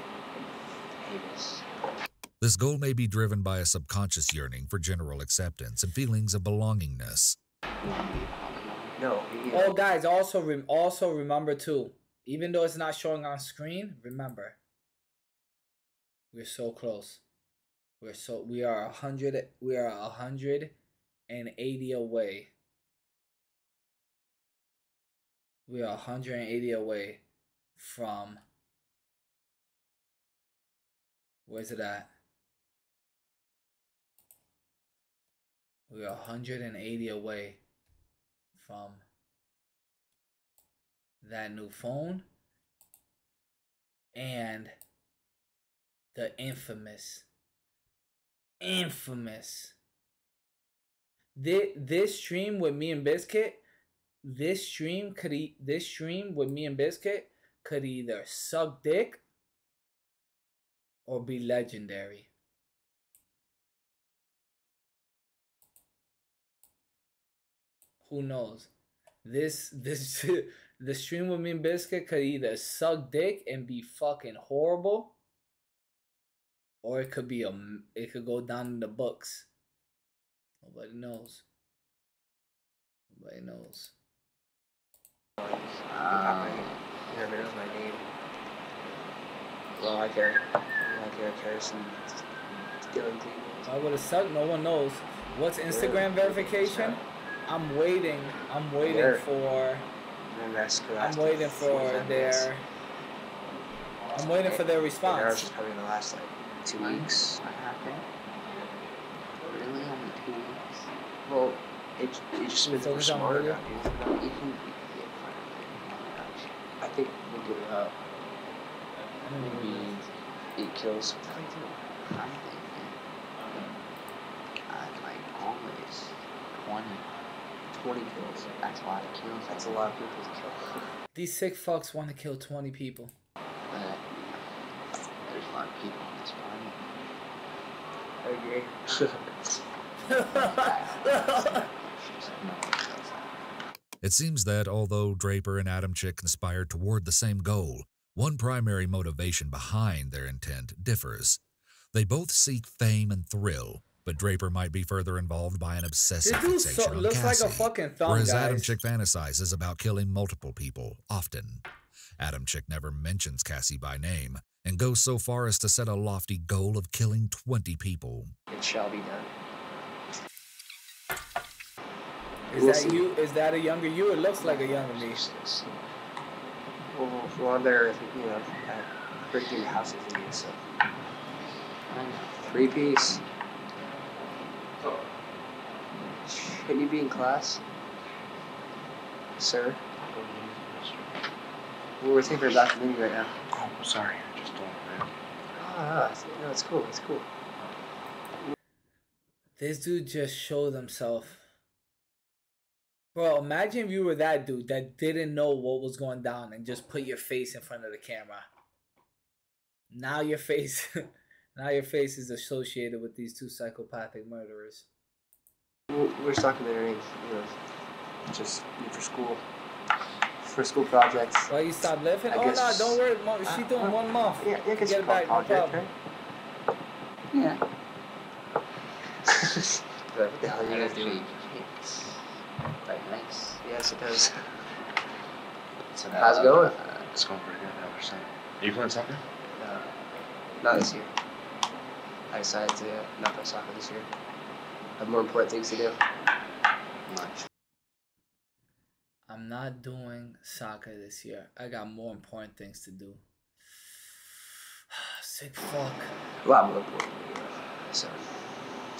This goal may be driven by a subconscious yearning for general acceptance and feelings of belongingness. No. Oh, guys, also remember too, even though it's not showing on screen, remember, we're so close. We are 180 away We are 180 away from... Where's it at? We are 180 away from that new phone and the infamous this stream with me and Biscuit, this stream with me and Biscuit could either suck dick or be legendary. Who knows? The stream with me and Biscuit could either suck dick and be fucking horrible, or it could be it could go down in the books. Nobody knows. Nobody knows. Never knows my name. Well, I care. Harrison. Stealing people. Why would it suck? No one knows. What's Instagram verification? I'm waiting for their response. Ours is probably in the last like 2 weeks. What happened? Really? Only 2 weeks? Well, it just means we're smarter now, dude. I think we'll get it up. Maybe 8 kills. I'm thinking, like always 20 kills. That's a lot of kills. That's a lot of people to kill. These sick fucks want to kill 20 people. But there's a lot of people on this planet. I agree. It seems that although Draper and Adam Chick conspired toward the same goal, one primary motivation behind their intent differs. They both seek fame and thrill, but Draper might be further involved by an obsessive fixation on Cassie, like a fucking thumb, whereas guys. Adam Chick fantasizes about killing multiple people, often. Adam Chick never mentions Cassie by name, and goes so far as to set a lofty goal of killing 20 people. It shall be done. Is that a younger you? It looks like a younger me. Well, we're on there, you know, breaking houses and you, so. 3-piece. Should you be in class? Sir? Well, we're taking her back to the right now. Oh, sorry. I just don't know. No, it's cool. It's cool. This dude just showed himself. Bro, imagine if you were that dude that didn't know what was going down and just put your face in front of the camera. Now your face is associated with these two psychopathic murderers. We're documentary, you know, just for school projects. Why you stop living? Oh no, don't worry, Mom. She's doing 1 month. Yeah, get it back, no problem. Right? Yeah. What the hell are you guys doing? Quite nice. Yes, it does. So how's it going? It's going pretty good. How are you playing soccer? Not this year. I decided to not play soccer this year. I have more important things to do. Much. I'm not doing soccer this year. I got more important things to do. Sick fuck. A lot more important. So,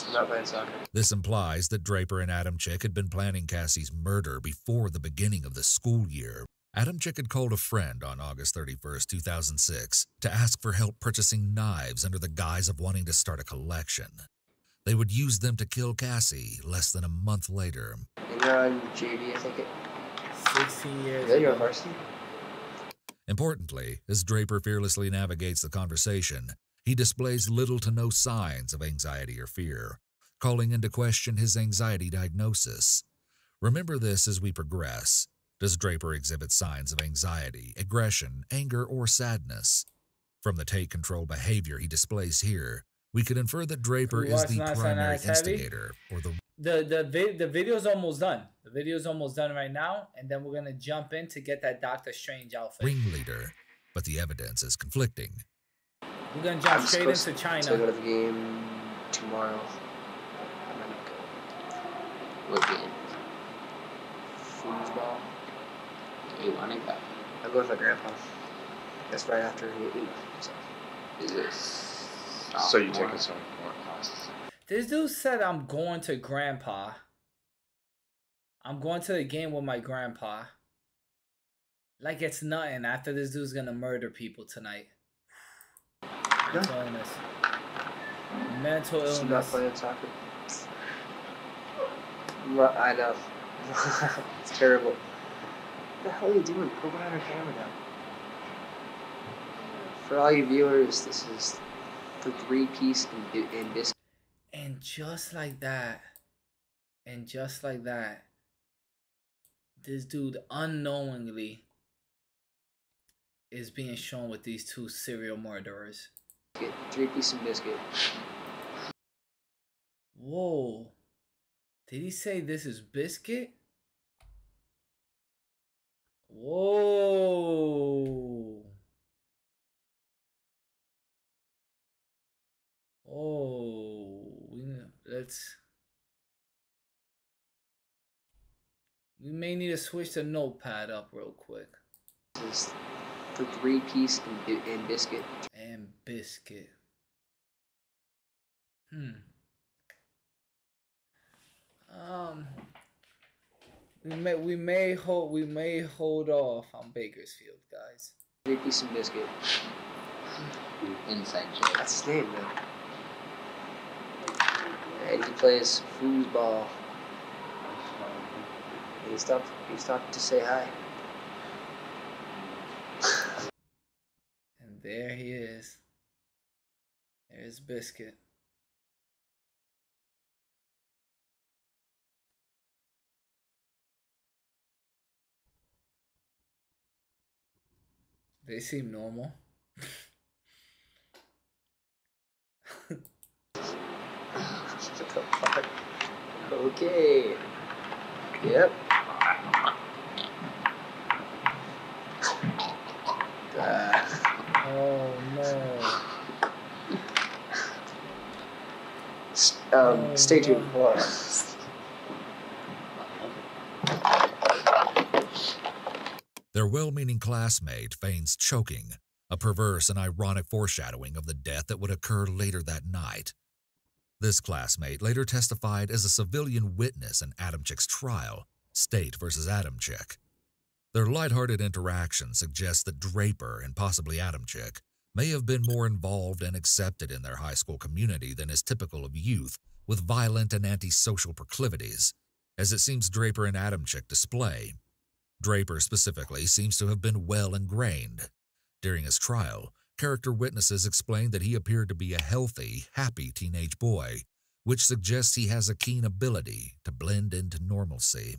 I'm not playing soccer. This implies that Draper and Adam Chick had been planning Cassie's murder before the beginning of the school year. Adam Chick had called a friend on August 31st, 2006, to ask for help purchasing knives under the guise of wanting to start a collection. They would use them to kill Cassie less than a month later. And you're on JV, I think it. 16 years. Yeah, you're on varsity. Importantly, as Draper fearlessly navigates the conversation, he displays little to no signs of anxiety or fear, calling into question his anxiety diagnosis. Remember this as we progress. Does Draper exhibit signs of anxiety, aggression, anger, or sadness? From the take-control behavior he displays here, we could infer that Draper is the primary instigator, or the video's almost done. The video's almost done right now, and then we're gonna jump in to get that Doctor Strange outfit. Ringleader, but the evidence is conflicting. We're gonna jump straight into China. So I go to the game tomorrow. I might not go. What game? Foosball. Do you want to go? I'll go with my grandpa. That's right after he eat. So. Is this So you take a sophomore class? This dude said I'm going to grandpa. I'm going to the game with my grandpa. Like it's nothing after this dude's gonna murder people tonight. Mental illness. Mental illness. I'm not playing soccer. I know. It's terrible. What the hell are you doing? Go behind our camera now. For all you viewers, this is the 3-piece in biscuit. And just like that, this dude unknowingly is being shown with these 2 serial murderers. 3-piece and biscuit. Whoa. Did he say this is biscuit? Whoa. Oh, we may need to switch the notepad up real quick. This is the 3-piece and biscuit. And biscuit. We may hold off on Bakersfield, guys. 3-piece and biscuit. Inside joke. That's his name, man. And he plays foosball. And he stopped to say hi. And there he is. There's Biscuit. They seem normal. Okay. Yep. Oh no. Stay tuned. Hold on. Their well-meaning classmate feigns choking, a perverse and ironic foreshadowing of the death that would occur later that night. This classmate later testified as a civilian witness in Adamchik's trial, State versus Adamchik. Their lighthearted interaction suggests that Draper and possibly Adamchik may have been more involved and accepted in their high school community than is typical of youth with violent and antisocial proclivities, as it seems Draper and Adamchik display. Draper specifically seems to have been well ingrained. During his trial, character witnesses explained that he appeared to be a healthy, happy teenage boy, which suggests he has a keen ability to blend into normalcy.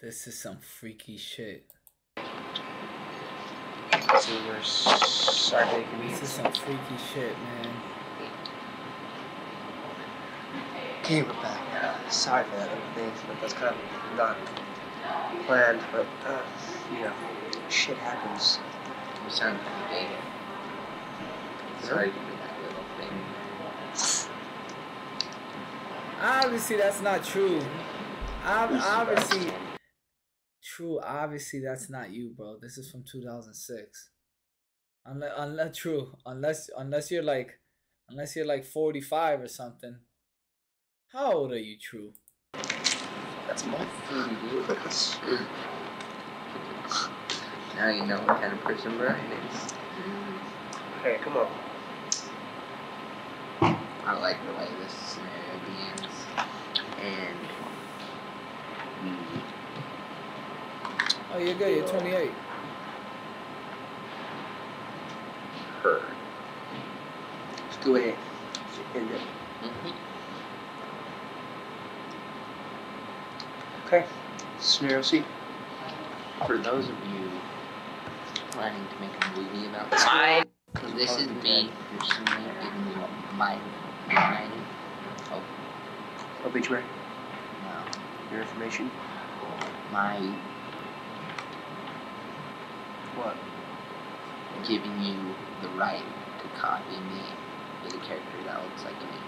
This is some freaky shit. This is some freaky shit, man. Okay, we're back. Sorry for that thing, but that's kind of not planned, but, you know, shit happens. You sound kind of dated. Sorry to do that little thing. Obviously, that's not true. Obviously, that's not you, bro. This is from 2006. Unless you're like 45 or something. How old are you, True? That's my 30, dude. Now you know what kind of person Brian is. Hey, come on. I like the way this scenario begins. And oh, you're good. You're 28. Her. Let's go ahead. In there. Okay. Scenario C. For those of you planning to make a movie about this, this is me personally giving you my obituary? No. Your information? What? Giving you the right to copy me with a character that looks like me.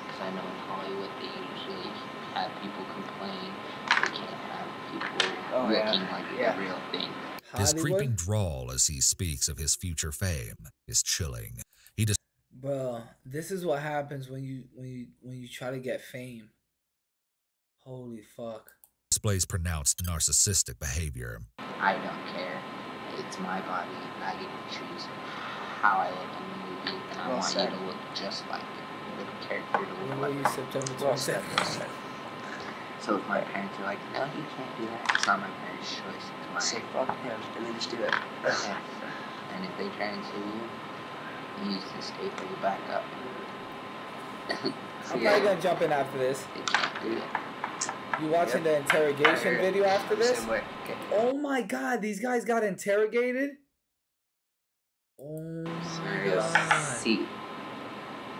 Because I know in Hollywood they usually have people complain. We can't have people looking like the real thing. His creeping drawl as he speaks of his future fame is chilling. Bro, this is what happens when you try to get fame. Holy fuck. Displays pronounced narcissistic behavior. I don't care. It's my body, and I get to choose how I look in the movie, and I want you to look just like the character to look like. September 27th. So if my parents are like, no, you can't do that, it's not my parents' choice, it's mine. Say fuck him, and then just do it. And if they try and sue you, use the state for your backup. I'm probably gonna jump in after this. They can't do it. You watching the interrogation video after this? Okay. Oh my god, these guys got interrogated? Oh my god. See.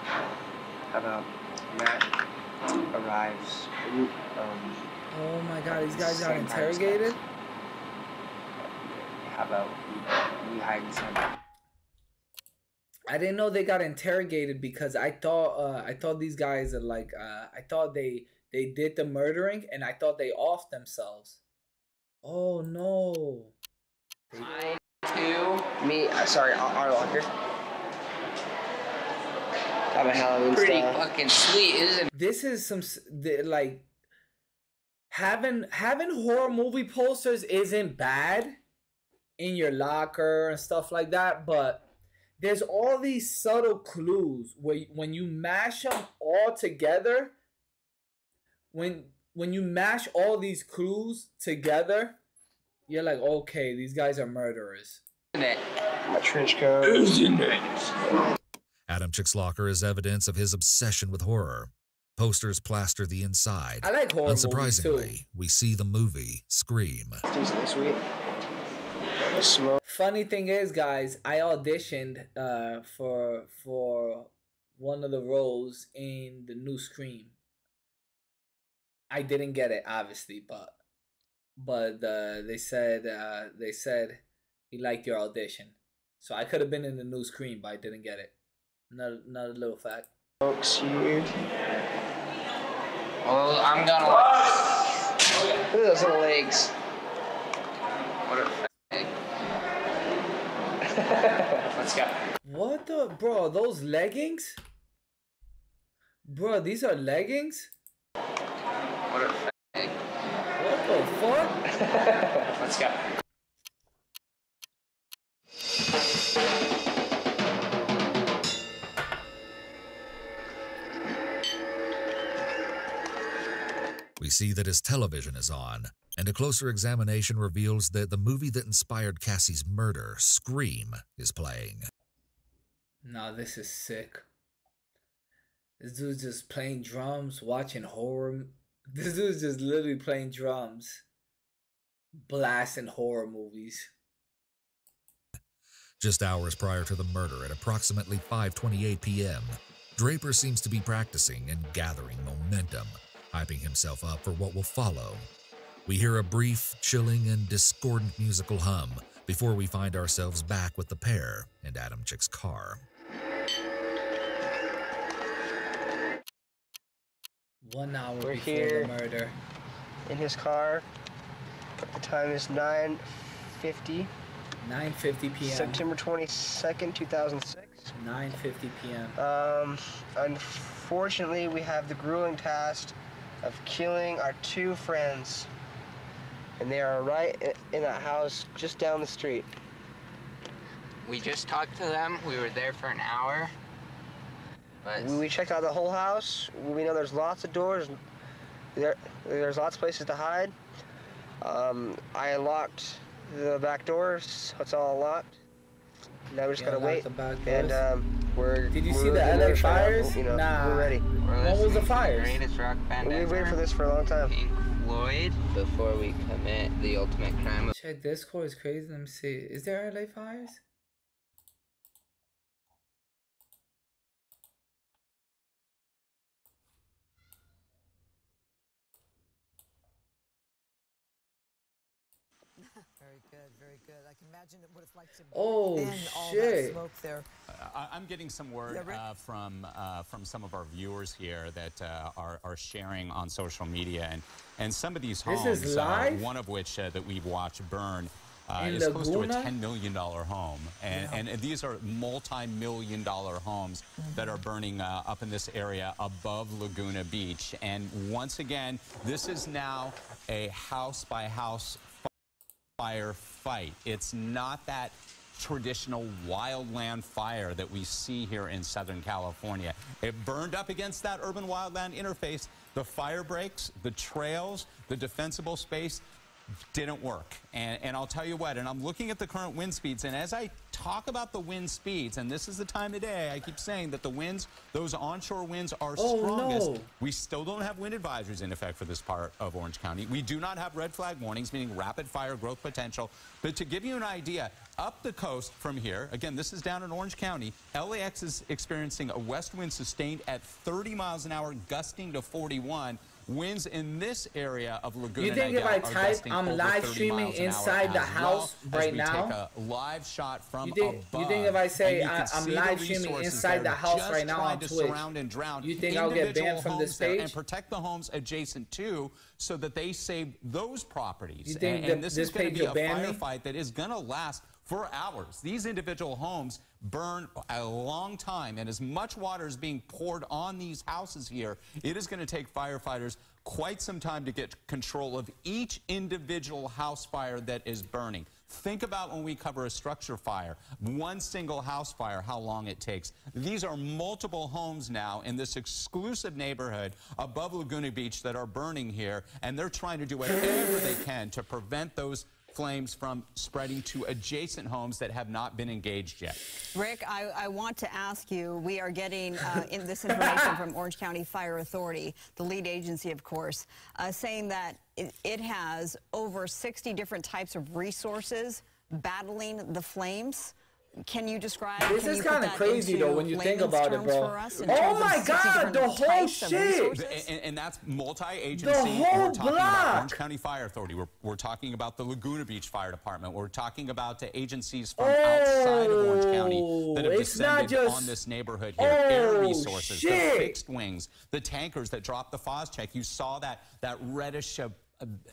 How about Matt arrives? Oh my god, these guys got interrogated? How about we hide inside? I didn't know they got interrogated because I thought these guys are like I thought they did the murdering and I thought they offed themselves. Oh no. Sorry, our locker. Have a Halloween Pretty style. fucking sweet, isn't it? This is some like having horror movie posters isn't bad in your locker and stuff like that, but there's all these subtle clues where when you mash them all together, when you mash all these clues together, you're like, okay, these guys are murderers. My trench coat. Adam Chick's locker is evidence of his obsession with horror. Posters plaster the inside. I like horror Unsurprisingly, movies too. we see the movie Scream. Sweet. Funny thing is, guys, I auditioned for one of the roles in the new Scream. I didn't get it, obviously, but they said he liked your audition, so I could have been in the new Scream, but I didn't get it. Not a little fact. Folks, you. Well, I'm gonna watch. Look at those little legs. What a fag. Let's go. What the bro? Those leggings? Bro, these are leggings? What a fag. What the fuck? Let's go. We see that his television is on, and a closer examination reveals that the movie that inspired Cassie's murder, Scream, is playing. Nah, this is sick. This dude's just playing drums, watching horror. This dude's just literally playing drums, blasting horror movies. Just hours prior to the murder at approximately 5:28 p.m., Draper seems to be practicing and gathering momentum, hyping himself up for what will follow. We hear a brief, chilling, and discordant musical hum before we find ourselves back with the pair and Adam Chick's car. One hour We're before here the murder. In his car. The time is 9:50. 9:50 p.m. September 22nd, 2006. 9:50 p.m. Unfortunately, we have the grueling task of killing our two friends. And they are right in that house just down the street. We just talked to them. We were there for an hour. But We checked out the whole house. We know there's lots of doors. There's lots of places to hide. I unlocked the back doors, so it's all locked. Now we just gotta wait. And Did you see the LA fires? You know, nah. we're ready. What was the fires? Greatest rock band We've waited for this for a long time. Pink Floyd before we commit the ultimate crime. Check Discord is crazy. Let me see. Is there LA fires? Very good, very good. I can imagine what it's like to all that smoke there. I'm getting some word from some of our viewers here that are sharing on social media, and some of these homes, this is live? one of which that we've watched burn, is close to a $10 million home, and these are multi-million-dollar homes that are burning up in this area above Laguna Beach. And once again, this is now a house-by-house fire fight. It's not that traditional wildland fire that we see here in Southern California. It burned up against that urban wildland interface. The fire breaks, the trails, the defensible space didn't work. And I'll tell you what, and I'm looking at the current wind speeds, and as I talk about the wind speeds, and this is the time of day, I keep saying that the winds, those onshore winds are strongest. No. We still don't have wind advisories in effect for this part of Orange County. We do not have red flag warnings, meaning rapid fire growth potential. But to give you an idea, up the coast from here, again, this is down in Orange County, LAX is experiencing a west wind sustained at 30 miles an hour, gusting to 41. Winds in this area of Laguna. You think if I type I'm live streaming inside the house right now? Take a live shot from above. You think if I say I'm live streaming inside the house right now on Twitch, you think I'll get banned from this page? And protect the homes adjacent to, so that they save those properties. You think and this is going to be a ban firefight that is going to last for hours. These individual homes burn a long time, and as much water is being poured on these houses here, it is going to take firefighters quite some time to get control of each individual house fire that is burning. Think about when we cover a structure fire, one single house fire, how long it takes. These are multiple homes now in this exclusive neighborhood above Laguna Beach that are burning here, and they're trying to do whatever they can to prevent those flames from spreading to adjacent homes that have not been engaged yet. Rick, I want to ask you, we are getting in this information from Orange County Fire Authority, the lead agency, of course, saying that it has over 60 different types of resources battling the flames. Can you describe? This is kind of crazy, though, when you think about it, bro. Oh my God, the whole shit! And that's multi-agency. The whole we're talking block. about Orange County Fire Authority. We're talking about the Laguna Beach Fire Department. We're talking about the agencies from outside of Orange County that have descended on this neighborhood here. Air resources, the fixed wings, the tankers that drop the Phos-Check. You saw that reddish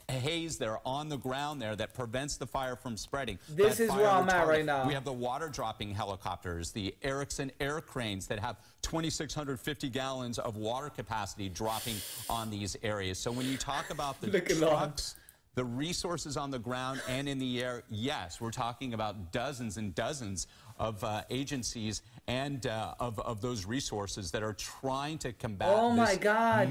haze there on the ground there that prevents the fire from spreading. This is where I'm at right now. We have the water dropping helicopters, the Erickson air cranes that have 2,650 gallons of water capacity dropping on these areas. So when you talk about the trucks, the resources on the ground and in the air, yes, we're talking about dozens and dozens of agencies and of those resources that are trying to combat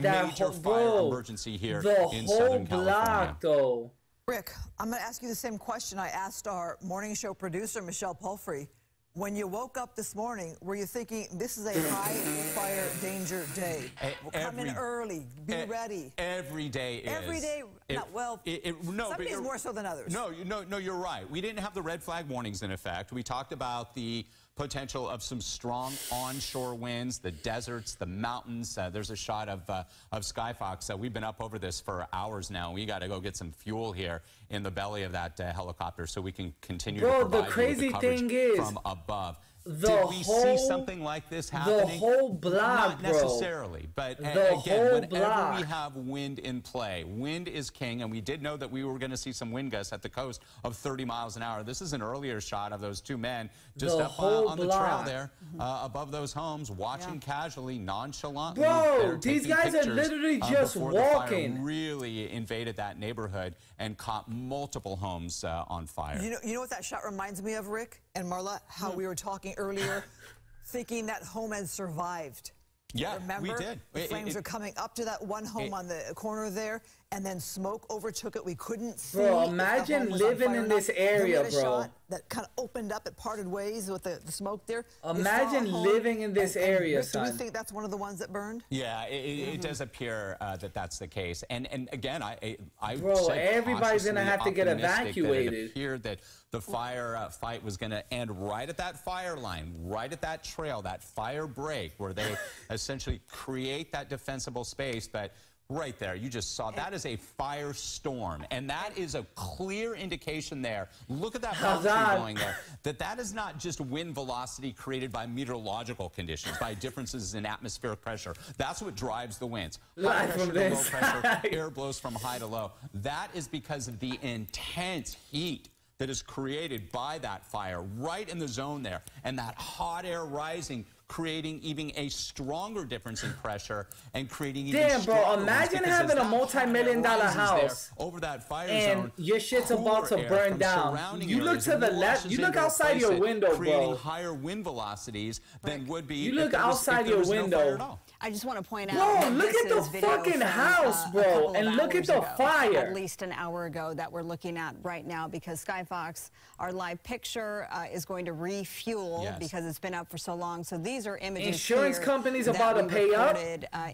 major fire emergency here in Southern California. Though. Rick, I'm going to ask you the same question I asked our morning show producer, Michelle Palfrey. When you woke up this morning, were you thinking this is a high fire danger day? We'll come in early, be ready. Every day is. Every day, no, some days more so than others. No, you're right. We didn't have the red flag warnings in effect. We talked about the potential of some strong onshore winds, the deserts, the mountains. There's a shot of Skyfox. We've been up over this for hours now. We got to go get some fuel here in the belly of that helicopter so we can continue to provide the crazy thing is, from above. Did we see something like this happening? The whole block, Not necessarily, but again, whenever we have wind in play, wind is king, and we did know that we were going to see some wind gusts at the coast of 30 miles an hour. This is an earlier shot of those two men just up on the trail there above those homes, watching casually, nonchalantly. Bro, these guys are literally just walking. The fire really invaded that neighborhood and caught multiple homes on fire. You know what that shot reminds me of, Rick and Marla? How we were talking earlier, thinking that home had survived. Yeah, remember? We did. The flames are coming up to that one home on the corner there, and then smoke overtook it. We couldn't see. Bro, imagine living in this area, bro. Shot that kind of opened up, it parted ways with the smoke there. Imagine living in this area, son. Do you think that's one of the ones that burned? Yeah, it does appear that that's the case. And again, I bro, everybody's gonna have to get evacuated. It appeared that the fire fight was going to end right at that fire line, right at that trail, that fire break, where they essentially create that defensible space. But Right there, you just saw, that is a firestorm, and that is a clear indication there. Look at that palm tree going there. That is not just wind velocity created by meteorological conditions, by differences in atmospheric pressure. That's what drives the winds. High pressure to low pressure, air blows from high to low. That is because of the intense heat that is created by that fire right in the zone there, and that hot air rising, creating even a stronger difference in pressure and creating even Damn, bro, imagine having a multi-million-dollar house over that fire and zone, your shit's about to burn down. You look to the left, you look outside your window, creating bro. higher wind velocities than would be. You look outside your window. I just want to point out, bro, look at the fucking house, bro, and look at the fire. At least an hour ago that we're looking at right now, because Skyfox, our live picture, is going to refuel because it's been up for so long. So these are images. Insurance companies about to pay up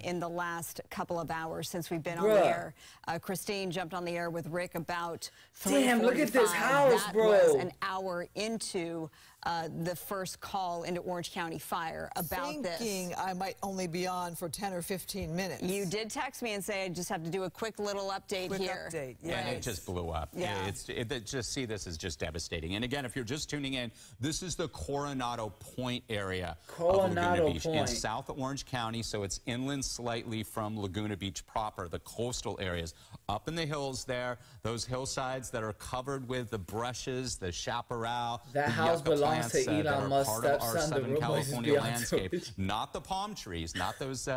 in the last couple of hours since we've been on the air. Christine jumped on the air with Rick about 3:45. Damn, look at this house, bro. That was an hour into the first call into Orange County Fire about this. Thinking I might only be on for 10 or 15 minutes. You did text me and say I just have to do a quick little update here. Update, yes. And it just blew up. Yeah. Just see, this is just devastating. And again, if you're just tuning in, this is the Coronado Point area of Laguna Beach in South Orange County. So it's inland slightly from Laguna Beach proper, the coastal areas. Up in the hills there, those hillsides that are covered with the brushes, the chaparral, that the house belongs to plants, Elon Musk's part of our stepson, Southern California landscape. Not the palm trees, not those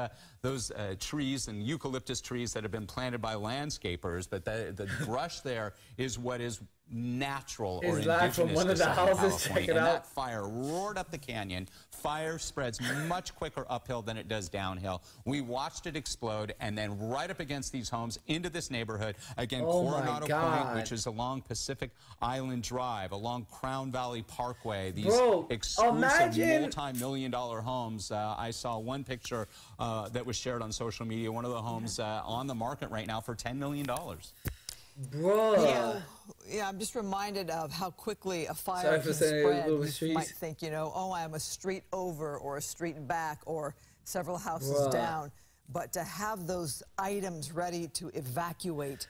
trees and eucalyptus trees that have been planted by landscapers, but the brush there is what is natural or indigenous from one to of the Southern houses. California. Check it and out. That fire roared up the canyon. Fire spreads much quicker uphill than it does downhill. We watched it explode, and then right up against these homes into this neighborhood. Again, Coronado Point, which is along Pacific Island Drive, along Crown Valley Parkway. These exclusive multi-million-dollar homes. I saw one picture that was shared on social media. One of the homes on the market right now for $10 million. Bro. Yeah, I'm just reminded of how quickly a fire can spread. You might think, you know, oh, I'm a street over or a street back or several houses down. But to have those items ready to evacuate.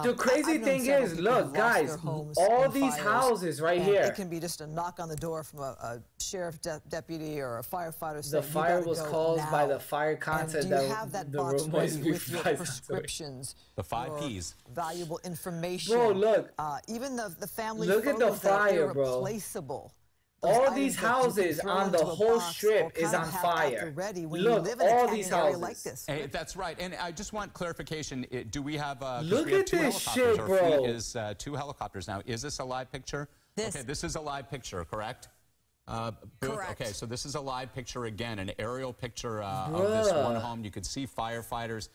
The crazy thing is, look, guys, all these houses right here. It can be just a knock on the door from a sheriff deputy or a firefighter saying, the fire was caused by the fire concept that have that box ready with your prescriptions, the 5 Ps, valuable information. Bro, look, even the family look at the fire, bro. Irreplaceable. All these houses on the whole strip is on fire. Look, all these houses. Like this. Hey, that's right. And I just want clarification. Do we have? Look at this shit, bro. Our fleet is 2 helicopters now. Is this a live picture? Okay, this is a live picture, correct? Correct. Okay, so this is a live picture again, an aerial picture of this one home. You could see firefighters.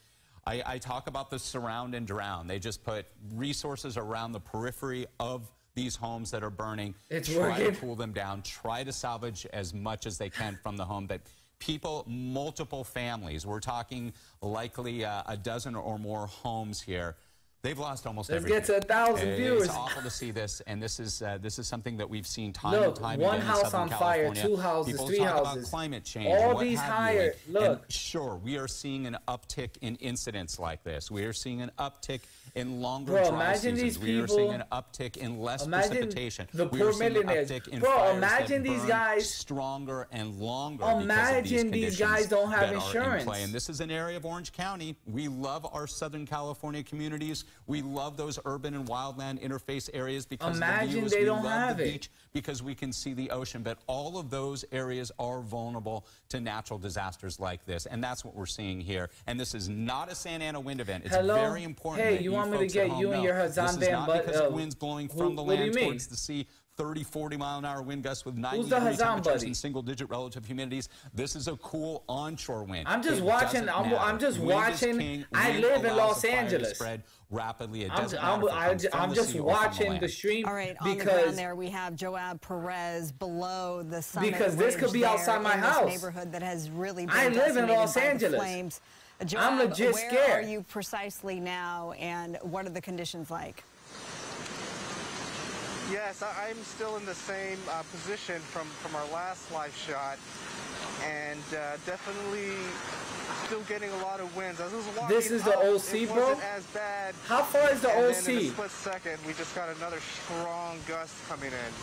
I talk about the surround and drown. They just put resources around the periphery of these homes that are burning, try to cool them down, try to salvage as much as they can from the home. But people, multiple families, we're talking likely a dozen or more homes here. They've lost almost everything. Let's get to 1,000 viewers. It's awful to see this, and this is something that we've seen time and time again in Southern California. One house on fire, 2 houses, People 3 talk houses. about climate change. All what these have higher. you. Look. And sure, we are seeing an uptick in incidents like this. We are seeing an uptick in longer dry seasons. We are seeing an uptick in less precipitation. The poor millionaires. Bro, imagine these guys stronger and longer. Imagine these guys don't have insurance. And this is an area of Orange County. We love our Southern California communities. We love those urban and wildland interface areas because of the views. They don't we love have the it. beach because we can see the ocean. But all of those areas are vulnerable to natural disasters like this, and that's what we're seeing here. And this is not a Santa Ana wind event. It's very important. Hey, you want me to get you and your Hazan This is not because of winds blowing from the land towards the sea. 30, 40-mile-an-hour wind gusts with 90-degree temperatures and single-digit relative humidities. This is a cool onshore wind. I'm just watching. I'm just watching. I live in Los Angeles. Spread rapidly. I'm just watching the stream. All right, on the ground there we have Joab Perez below the summit. Because this could be outside my house. Neighborhood that has really been I live in Los Angeles. Flames. Joab, I'm legit where scared. are you precisely now, and what are the conditions like? Yes, I'm still in the same position from our last live shot. and definitely still getting a lot of winds. As this is the OC, bro? As bad. How far is the and OC? Then in a split second, we just got another strong gust coming in.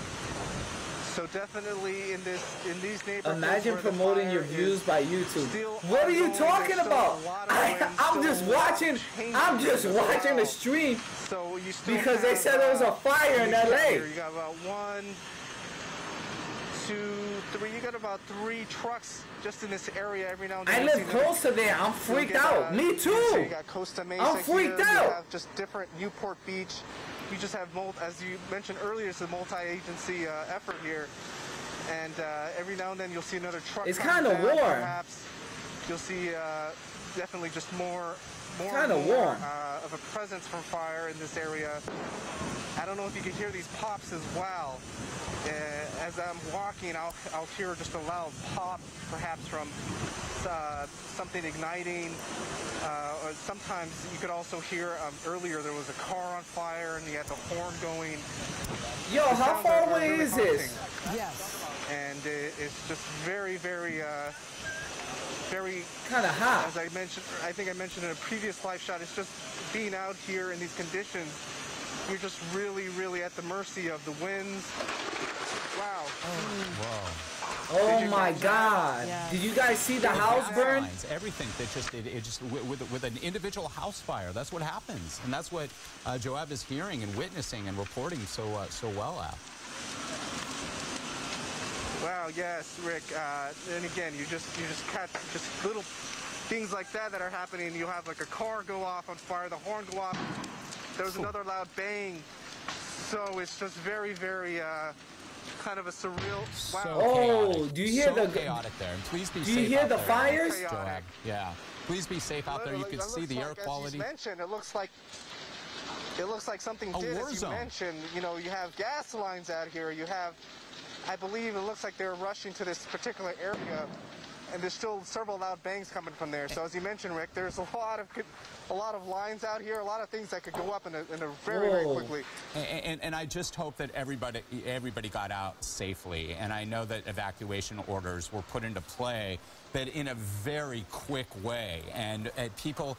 So definitely in these neighborhoods. Imagine promoting your views by YouTube. What are you talking about? I'm just watching. I'm just watching the stream because they said there was a fire in LA. You got about 1, 2, 3. You got about 3 trucks just in this area every now and then. I live close to there. I'm freaked out. Me too. So you got Costa Mesa. I'm freaked out. You have just different Newport Beach. You just have, as you mentioned earlier, it's a multi-agency effort here. And every now and then you'll see another truck. It's kind of warm. Perhaps you'll see definitely just more kind of warm of a presence from fire in this area. I don't know if you can hear these pops as well. As I'm walking, I'll hear just a loud pop, perhaps from something igniting. Or sometimes you could also hear, earlier there was a car on fire and you had the horn going. Yo, how far away is this? Yes. And it's just very, very, very kind of hot. As I mentioned, I think I mentioned in a previous live shot, it's just being out here in these conditions. You're just really, really at the mercy of the winds. Wow. Oh my God! Yeah. Did you guys see the house burn? Everything that just with an individual house fire. That's what happens, and that's what Joab is hearing and witnessing and reporting so well at. Wow. Yes, Rick. And again, you just catch just little things like that are happening. You have like a car go off on fire, the horn go off. There was another loud bang. So it's just very, very. Kind of a surreal. Wow. Oh, do you hear the chaotic there? And please be do safe. you hear the there. fires? Yeah. Please be safe out there. You can see the air quality. As you mentioned, it looks like something did. As you mentioned, you know, you have gas lines out here. You have, I believe, it looks like they're rushing to this particular area, and there's still several loud bangs coming from there. So as you mentioned, Rick, there's a lot of lines out here, a lot of things that could go up in a very, very quickly. And I just hope that everybody got out safely. And I know that evacuation orders were put into play, but in a very quick way. And people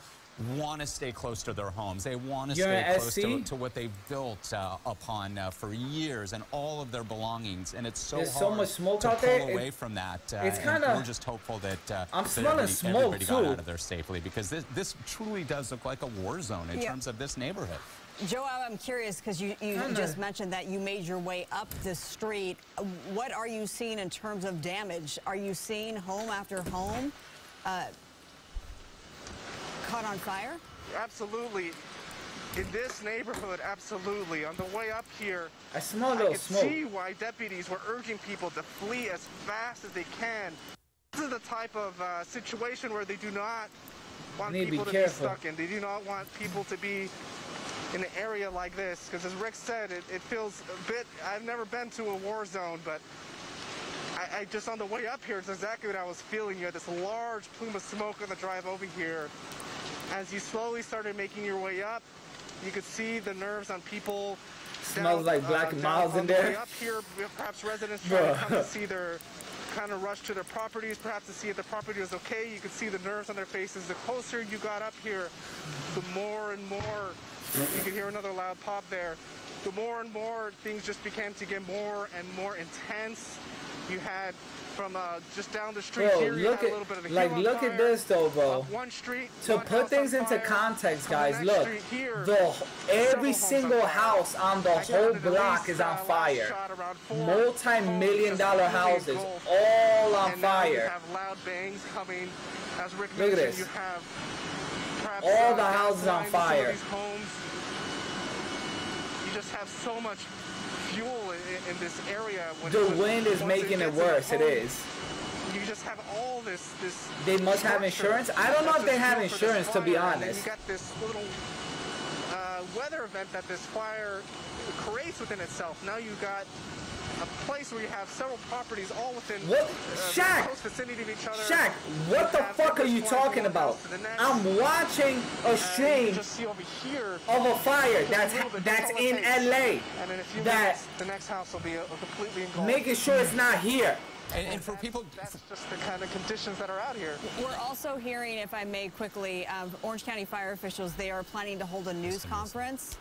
want to stay close to their homes. They want to stay close to what they've built upon for years and all of their belongings. And it's so hard so much smoke to out pull there. away from that. It's kind of. We're just hopeful that I'm smelling smoke everybody too. got out of there safely, because this truly does look like a war zone in terms of this neighborhood. Joab, I'm curious because you just mentioned that you made your way up the street. What are you seeing in terms of damage? Are you seeing home after home caught on fire? Absolutely. In this neighborhood, absolutely. On the way up here, I smell a little smoke. I can see why deputies were urging people to flee as fast as they can. This is the type of situation where they do not want people to be stuck in. They do not want people to be in an area like this, because as Rick said, it feels a bit, I've never been to a war zone, but I just, on the way up here, it's exactly what I was feeling. You had this large plume of smoke on the drive over here. As you slowly started making your way up, you could see the nerves on people. Smells like Black Miles in there. Up here, perhaps residents trying to come to see their, kind of rush to their properties, perhaps to see if the property was okay. You could see the nerves on their faces. The closer you got up here, the more and more, you could hear another loud pop there. The more and more things just began to get more and more intense. You had from just down the street here, look at, look at this though, bro. One street, to put things into context, guys, look, every single house on the whole block is on fire. Multi-million-dollar houses, all on fire. You have loud bangs coming. As Rick look at this. You have perhaps, all the houses on fire. You just have so much fuel in this area. The wind is making it worse. It is. You just have all this. They must have insurance. I don't know if they have insurance, to be honest. You got this little weather event that this fire creates within itself. Now you got a place where you have several properties all within close vicinity of each other. Shaq, what the fuck are you talking about? I'm watching a stream of a fire that's in LA. And in a few minutes, the next house will be completely engulfed. Making sure it's not here. And for people, that's just the kind of conditions that are out here. We're also hearing, if I may quickly, Orange County fire officials, they are planning to hold a news conference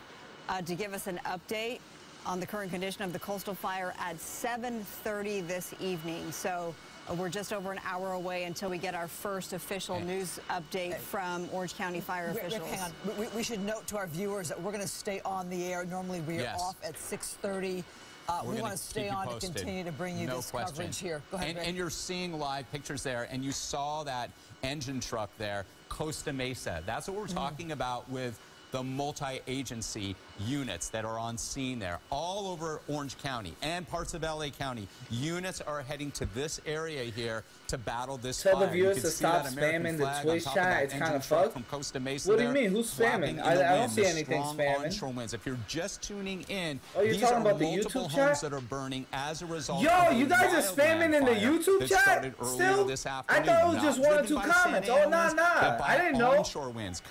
to give us an update on the current condition of the coastal fire at 7:30 this evening. So we're just over an hour away until we get our first official news update from Orange County fire officials. Hang on. We should note to our viewers that we're going to stay on the air. Normally we are off at 6:30. We want to stay on to continue to bring you this coverage here. Go ahead, and you're seeing live pictures there, and you saw that engine truck there, Costa Mesa. That's what we're talking about with the multi-agency units that are on scene there. All over Orange County and parts of LA County, units are heading to this area here to battle this fire. Tell the viewers to stop spamming the Twitch chat. It's kind of fucked. From Costa Mesa. What do you mean? Who's spamming? I don't see anything spamming. Onshore winds. If you're just tuning in, oh, you're talking about the YouTube chat? Homes that are burning as a result. Yo, you guys are spamming in the YouTube chat still? I thought it was just 1 or 2 comments. Oh, nah. I didn't know.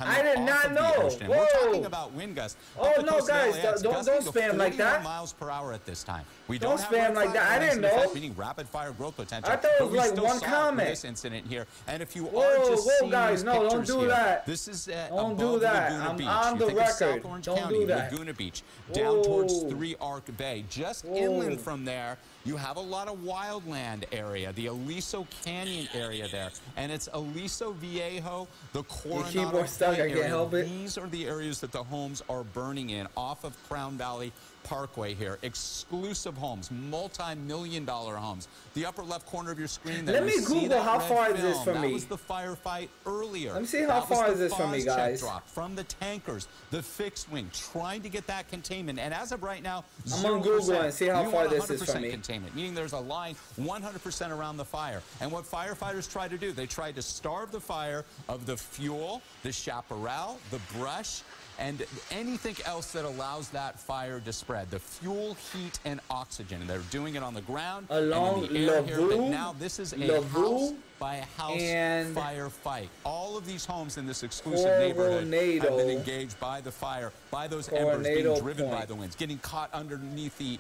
I did not know. Whoa. We're talking wind wind gusts. Oh no, guys, don't spam like that. Miles per hour at this time. We don't spam like that. I didn't know. Meaning rapid fire growth potential. I thought it was like one comment. This incident here, and if you whoa, are just whoa, guys, no, don't do that. This is don't do that. I'm on the record. Don't do that. Laguna Beach, down towards 3 Arc Bay, just inland from there. You have a lot of wildland area, the Aliso Canyon area there, and it's Aliso Viejo, the Coronado area. These are the areas that the homes are burning in off of Crown Valley Parkway here. Exclusive homes, multi-million-dollar homes. The upper left corner of your screen. Let me Google how far is this from me. That was the firefight earlier. Let me see how far is this from me, guys. From the tankers, the fixed wing, trying to get that containment. And as of right now, I'm on Google and see how far this is from me. Containment, meaning there's a line 100% around the fire. And what firefighters try to do, they try to starve the fire of the fuel, the chaparral, the brush, and anything else that allows that fire to spread. The fuel, heat, and oxygen. And they're doing it on the ground along and in the air here. But now this is a house by a house firefight. All of these homes in this exclusive neighborhood have been engaged by the fire, by those embers being driven by the winds, getting caught underneath the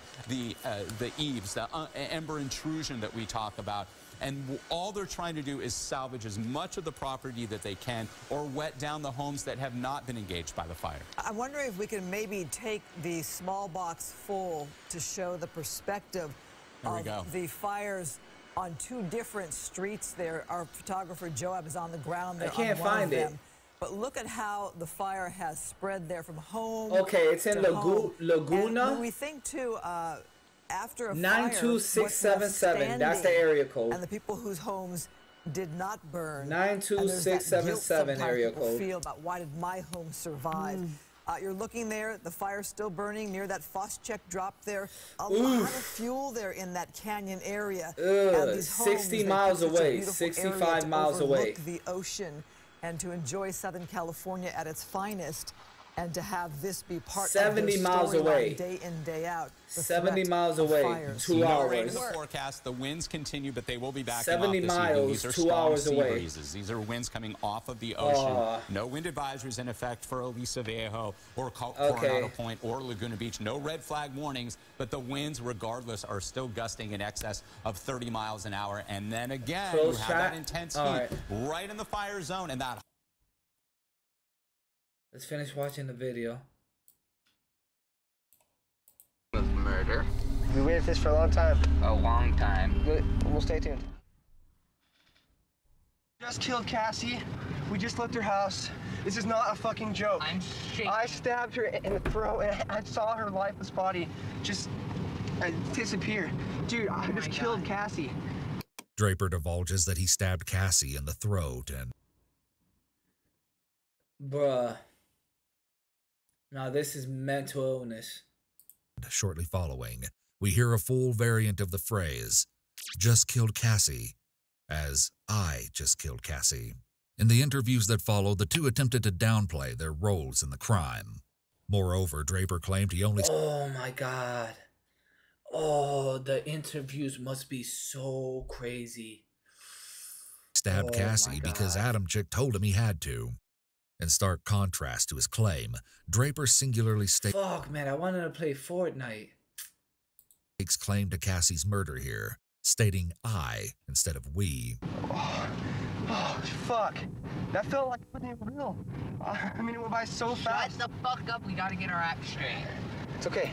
eaves, the ember intrusion that we talk about. And all they're trying to do is salvage as much of the property that they can or wet down the homes that have not been engaged by the fire. I'm wondering if we can maybe take the small box full to show the perspective of the fires on 2 different streets there. Our photographer Joab is on the ground there. I can't find it. But look at how the fire has spread there from home. Okay, it's in Laguna. And when we think too, after a 92677, that's the area code. And the people whose homes did not burn. 92677 area code. Feel about why did my home survive? You're looking there, the fire's still burning near that Phos-Chek drop there. A lot of fuel there in that canyon area. And these homes, 60 miles away, 65 miles away. The ocean and to enjoy Southern California at its finest. And to have this be part 70 of their miles away, day in, day out. 70 miles away, 2 hours. No rain in the forecast. The winds continue, but they will be back 70 miles, These are 2 hours away. Breezes. These are winds coming off of the ocean. No wind advisories in effect for Aliso Viejo or Coronado Point or Laguna Beach. No red flag warnings, but the winds, regardless, are still gusting in excess of 30 miles an hour. And then again, you have that intense heat right in the fire zone, and that. Let's finish watching the video. With murder. We waited for this for a long time. A long time. We'll stay tuned. Just killed Cassie. We just left her house. This is not a fucking joke. I'm shaking. I stabbed her in the throat and I saw her lifeless body just disappear. Dude, I just killed Cassie. Draper divulges that he stabbed Cassie in the throat and... Bruh. Now this is mental illness. Shortly following, we hear a full variant of the phrase, just killed Cassie, as I just killed Cassie. In the interviews that followed, the two attempted to downplay their roles in the crime. Moreover, Draper claimed he only... Oh my God. Oh, the interviews must be so crazy. Stabbed Cassie because Adam Chick told him he had to. In stark contrast to his claim, Draper singularly states, "Fuck, man, I wanted to play Fortnite." Takes claim to Cassie's murder here, stating I instead of we. Oh, fuck. That felt like it wasn't real. I mean, it went by so fast. Shut the fuck up. We gotta get our act straight. It's okay.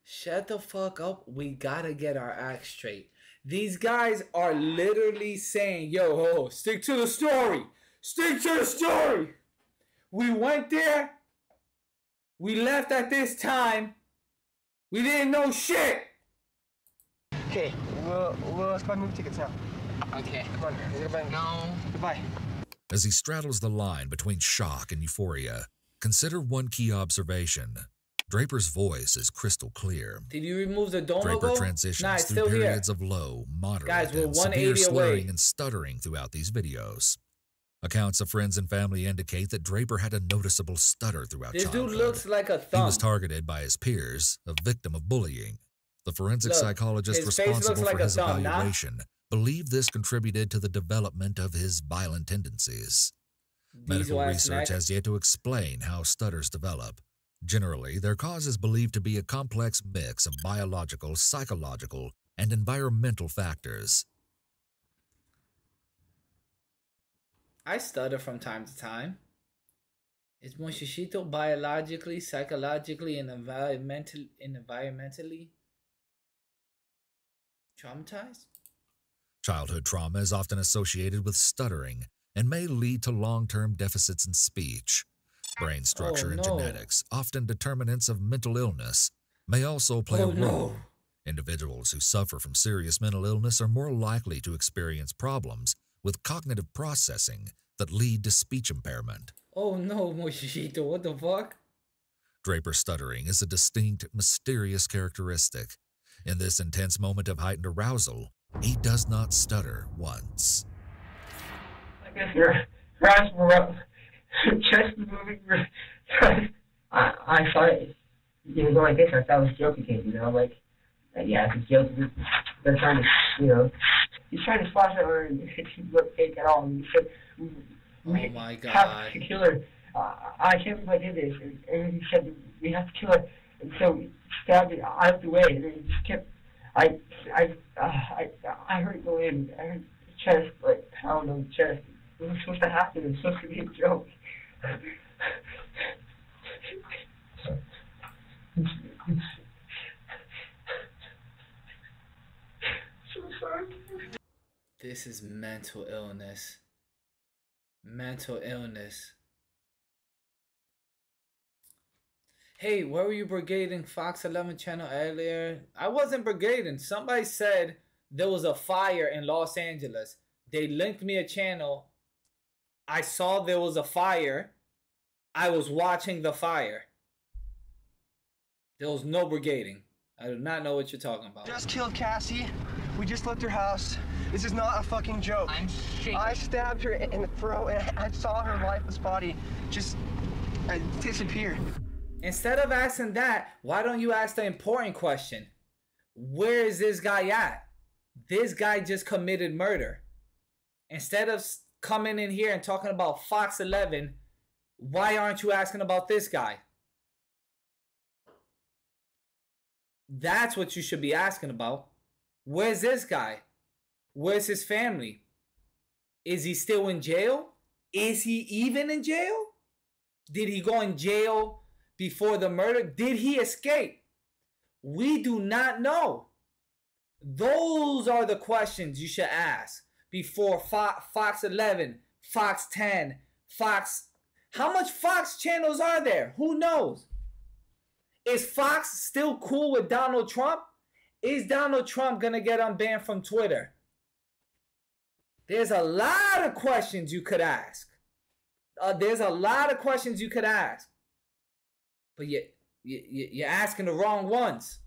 Shut the fuck up. We gotta get our act straight. These guys are literally saying, yo, stick to the story. Stick to the story. We went there. We left at this time. We didn't know shit. Okay, let's buy movie tickets now. Okay. Come on. Goodbye. No. Goodbye. As he straddles the line between shock and euphoria, consider one key observation. Draper's voice is crystal clear. Did you remove the dome Draper logo? transitions through periods of low, moderate, Guys, we're and severe 180 slurring away. and stuttering throughout these videos. Accounts of friends and family indicate that Draper had a noticeable stutter throughout This childhood. dude looks like a thumb. He was targeted by his peers, a victim of bullying. The forensic Look, psychologist his face looks responsible like for a his thumb, nah? evaluation believed this contributed to the development of his violent tendencies. Medical research has yet to explain how stutters develop. Generally, their cause is believed to be a complex mix of biological, psychological, and environmental factors. I stutter from time to time. Is Moshishito biologically, psychologically, and environmentally traumatized? Childhood trauma is often associated with stuttering and may lead to long-term deficits in speech. Brain structure and genetics, often determinants of mental illness, may also play a role. Individuals who suffer from serious mental illness are more likely to experience problems with cognitive processing that lead to speech impairment. Oh no, Moshishito, what the fuck? Draper stuttering is a distinct, mysterious characteristic. In this intense moment of heightened arousal, he does not stutter once. I guess your grasp were up, chest is moving. I thought it was going like this. I thought it was joking, you know, like, yeah, it's a joke. They're trying to, you know, he's trying to splash it or it doesn't look fake at all. And he said, oh my God. Have to kill her. I can't believe I did this. And he said, we have to kill her. And so we stabbed it out of the way. And it just kept, I heard it go in. I heard the chest, like, pound on the chest. It was supposed to happen. It was supposed to be a joke. So sorry. This is mental illness. Mental illness. Hey, where were you brigading Fox 11 channel earlier? I wasn't brigading. Somebody said there was a fire in Los Angeles. They linked me a channel. I saw there was a fire. I was watching the fire. There was no brigading. I do not know what you're talking about. Just killed Cassie. We just left her house. This is not a fucking joke. I'm shaking. I stabbed her in the throat and I saw her lifeless body just disappear. Instead of asking that, why don't you ask the important question? Where is this guy at? This guy just committed murder. Instead of coming in here and talking about Fox 11, why aren't you asking about this guy? That's what you should be asking about. Where's this guy? Where's his family? Is he still in jail? Is he even in jail? Did he go in jail before the murder? Did he escape? We do not know. Those are the questions you should ask before Fox 11, Fox 10, Fox. How much Fox channels are there? Who knows? Is Fox still cool with Donald Trump? Is Donald Trump going to get unbanned from Twitter? There's a lot of questions you could ask. There's a lot of questions you could ask. But you're asking the wrong ones.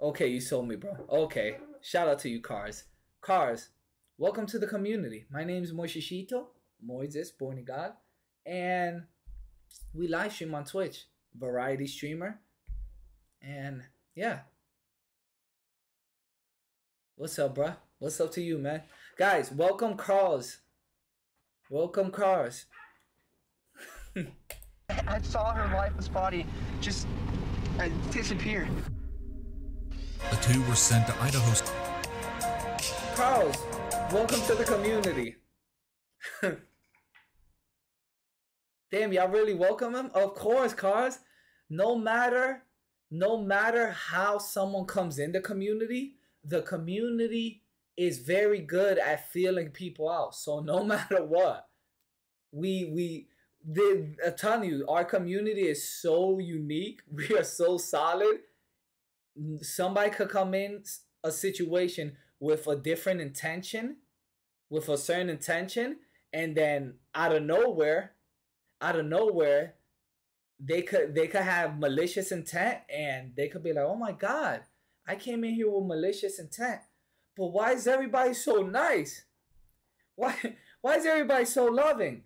Okay, you sold me, bro. Okay. Shout out to you, Cars. Cars, welcome to the community. My name is Moshishito, Moises, born in God. And we live stream on Twitch. Variety streamer. And yeah. What's up, bro? What's up to you, man? Guys, welcome Cars. Welcome Cars. I saw her lifeless body just disappear. The two were sent to Idaho's. Carlos, welcome to the community. Damn, y'all really welcome him? Of course, Carlos. No matter how someone comes in the community is very good at feeling people out. So no matter what, I'm telling you, our community is so unique. We are so solid. Somebody could come in a situation with a different intention, with a certain intention, and then out of nowhere, they could have malicious intent, and they could be like, oh my God, I came in here with malicious intent, but why is everybody so nice? Why is everybody so loving?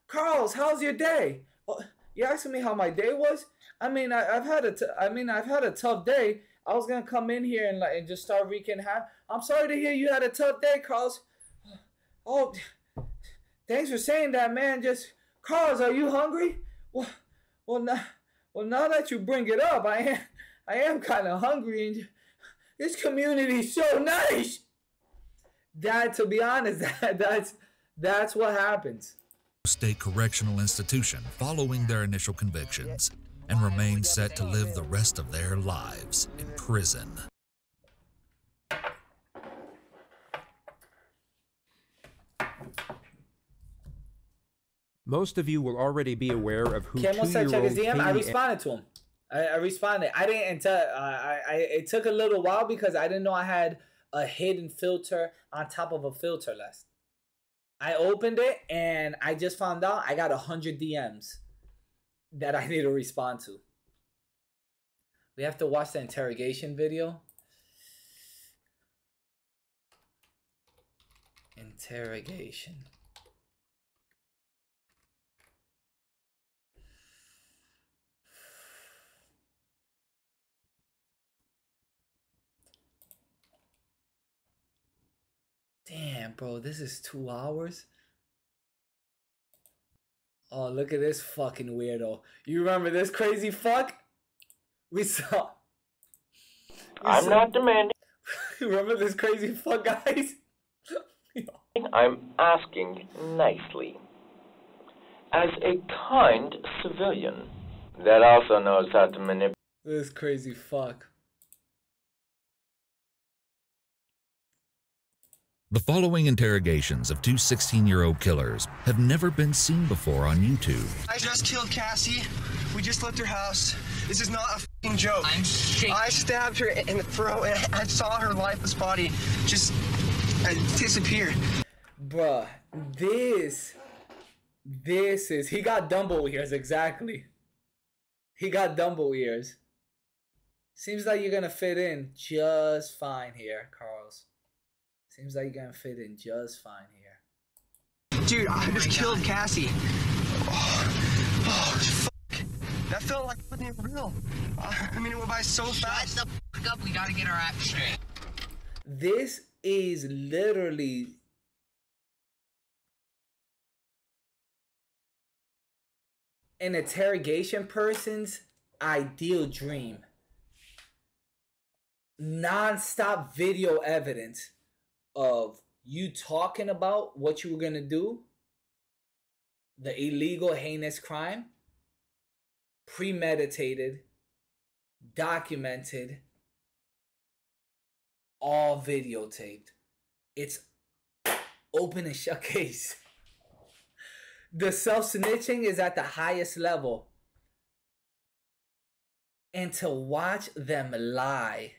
Carlos, how's your day? Oh, you asking me how my day was? I mean, I've had a tough day. I was gonna come in here and just start wreaking havoc. I'm sorry to hear you had a tough day, Carlos. Oh, thanks for saying that, man. Just Carlos, are you hungry? Well, now that you bring it up, I am kind of hungry, and this community is so nice. To be honest, that's what happens. State correctional institution following their initial convictions, and remain set to live the rest of their lives in prison. Most of you will already be aware of who Kim said check his DM. I Katie responded to him. I responded. I didn't until it took a little while because I didn't know I had a hidden filter on top of a filter list. I opened it and I just found out I got 100 DMs that I need to respond to. We have to watch the interrogation video. Interrogation. Damn, bro, this is 2 hours. Oh, look at this fucking weirdo. You remember this crazy fuck? I'm not demanding. Remember this crazy fuck, guys? I'm asking nicely. As a kind civilian that also knows how to manipulate. This crazy fuck. The following interrogations of two 16-year-old killers have never been seen before on YouTube. I just killed Cassie. We just left her house. This is not a fucking joke. I'm shaking. I stabbed her in the throat and I saw her lifeless body just disappear. Bruh, this is... He got Dumbo ears, exactly. He got Dumbo ears. Seems like you're gonna fit in just fine here, Carlos. Seems like you're gonna fit in just fine here. Dude, I just killed Cassie. Oh, fuck. That felt like fucking real. I mean, it went by so fast. Shut the fuck up, we gotta get our act straight. This is literally... an interrogation person's ideal dream. Non-stop video evidence of you talking about what you were gonna do, the illegal, heinous crime, premeditated, documented, all videotaped. It's open and shut case. The self-snitching is at the highest level. And to watch them lie,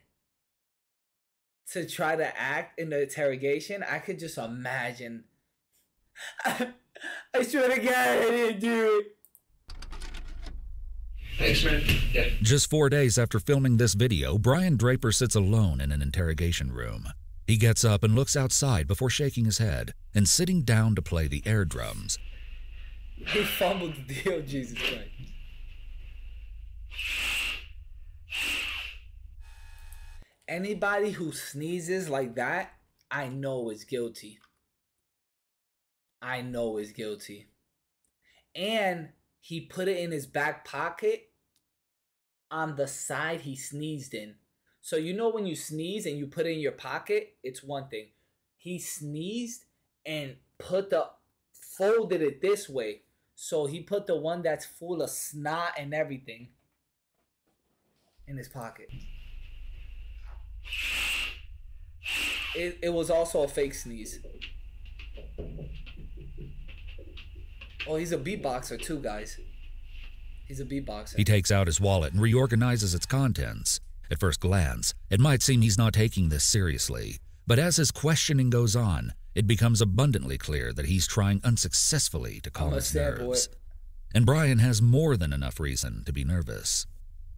to try to act in the interrogation, I could just imagine. I swear to God, I didn't do it. Thanks, man. Yeah. Just 4 days after filming this video, Brian Draper sits alone in an interrogation room. He gets up and looks outside before shaking his head and sitting down to play the air drums. He fumbled the deal, Jesus Christ. Anybody who sneezes like that, I know is guilty. I know is guilty. And he put it in his back pocket on the side he sneezed in. So you know when you sneeze and you put it in your pocket, it's one thing. He sneezed and folded it this way. So he put the one that's full of snot and everything in his pocket. It was also a fake sneeze. Oh, he's a beatboxer too, guys. He's a beatboxer. He takes out his wallet and reorganizes its contents. At first glance, it might seem he's not taking this seriously, but as his questioning goes on, it becomes abundantly clear that he's trying unsuccessfully to calm his nerves. And Brian has more than enough reason to be nervous.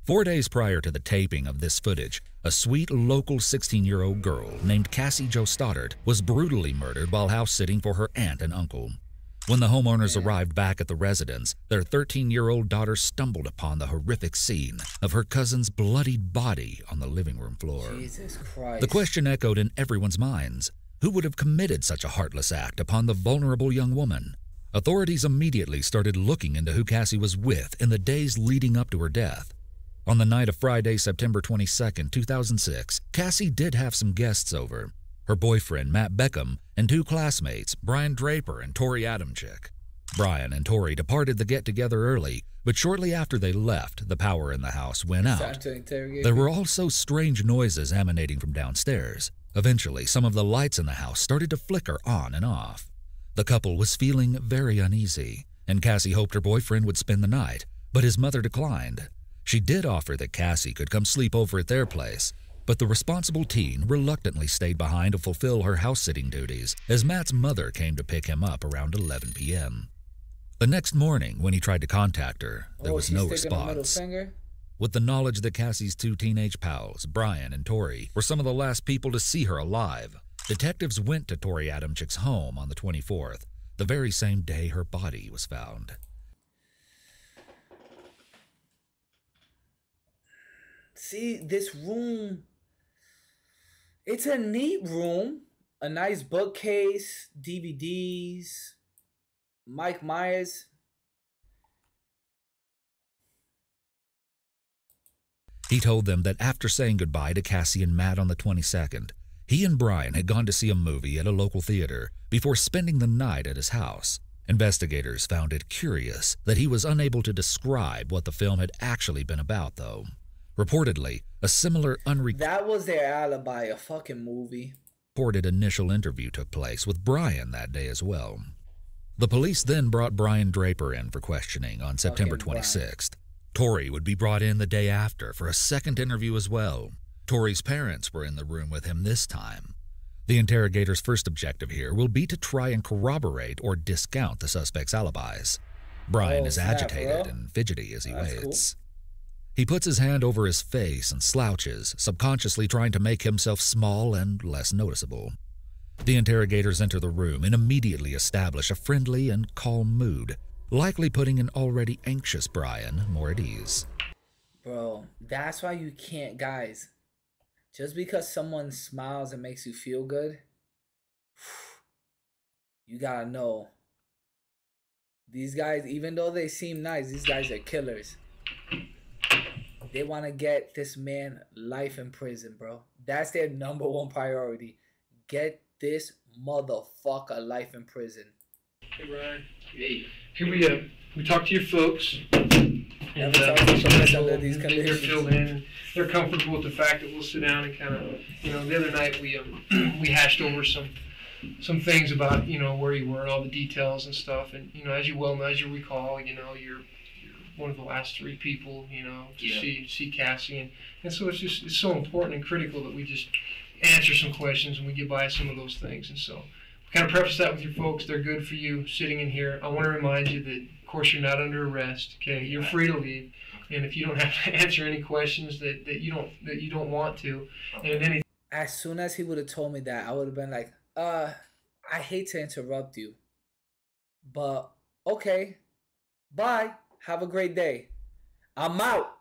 4 days prior to the taping of this footage, a sweet local 16-year-old girl named Cassie Jo Stoddard was brutally murdered while house-sitting for her aunt and uncle. When the homeowners arrived back at the residence, their 13-year-old daughter stumbled upon the horrific scene of her cousin's bloodied body on the living room floor. Jesus Christ. The question echoed in everyone's minds. Who would have committed such a heartless act upon the vulnerable young woman? Authorities immediately started looking into who Cassie was with in the days leading up to her death. On the night of Friday, September 22nd, 2006, Cassie did have some guests over. Her boyfriend, Matt Beckham, and 2 classmates, Brian Draper and Tori Adamczyk. Brian and Tori departed the get-together early, but shortly after they left, the power in the house went out. There were also strange noises emanating from downstairs. Eventually, some of the lights in the house started to flicker on and off. The couple was feeling very uneasy, and Cassie hoped her boyfriend would spend the night, but his mother declined. She did offer that Cassie could come sleep over at their place, but the responsible teen reluctantly stayed behind to fulfill her house-sitting duties as Matt's mother came to pick him up around 11 p.m. The next morning, when he tried to contact her, there was no response. With the knowledge that Cassie's 2 teenage pals, Brian and Tori, were some of the last people to see her alive, detectives went to Tori Adamczyk's home on the 24th, the very same day her body was found. See, this room, it's a neat room. A nice bookcase, DVDs, Mike Myers. He told them that after saying goodbye to Cassie and Matt on the 22nd, he and Brian had gone to see a movie at a local theater before spending the night at his house. Investigators found it curious that he was unable to describe what the film had actually been about, though. Reportedly, a similar that was their alibi, a fucking movie. Reported initial interview took place with Brian that day as well. The police then brought Brian Draper in for questioning on September 26th. Tori would be brought in the day after for a second interview as well. Tori's parents were in the room with him this time. The interrogator's first objective here will be to try and corroborate or discount the suspect's alibis. Brian is agitated and fidgety as he waits. Cool. He puts his hand over his face and slouches, subconsciously trying to make himself small and less noticeable. The interrogators enter the room and immediately establish a friendly and calm mood, likely putting an already anxious Brian more at ease. Bro, that's why you can't, guys. Just because someone smiles and makes you feel good, you gotta know. These guys, even though they seem nice, these guys are killers. They want to get this man life in prison, bro. That's their #1 priority. Get this motherfucker life in prison. Hey, Ryan. Hey. Here we talk to your folks. And they're filled in. They're comfortable with the fact that we'll sit down and kind of, the other night we hashed over some things about, where you were and all the details and stuff. And, as you recall, you're one of the last 3 people, to see Cassie. And so it's so important and critical that we just answer some questions and we get by some of those things. And so we kind of preface that with your folks. They're good for you sitting in here. I want to remind you that, of course, you're not under arrest. Okay, you're free to leave. And if you don't have to answer any questions that you don't want to, and any. As soon as he would have told me that, I would have been like, I hate to interrupt you, but okay, bye. Have a great day. I'm out.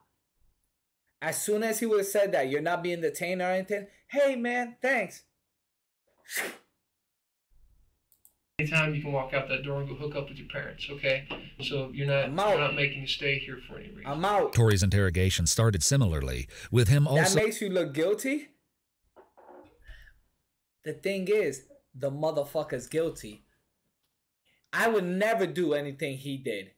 As soon as he would have said that, you're not being detained or anything. Hey, man, thanks. Anytime you can walk out that door and go hook up with your parents, okay? So you're not making you stay here for any reason. I'm out. Tori's interrogation started similarly, with him also... That makes you look guilty? The thing is, the motherfucker's guilty. I would never do anything he did.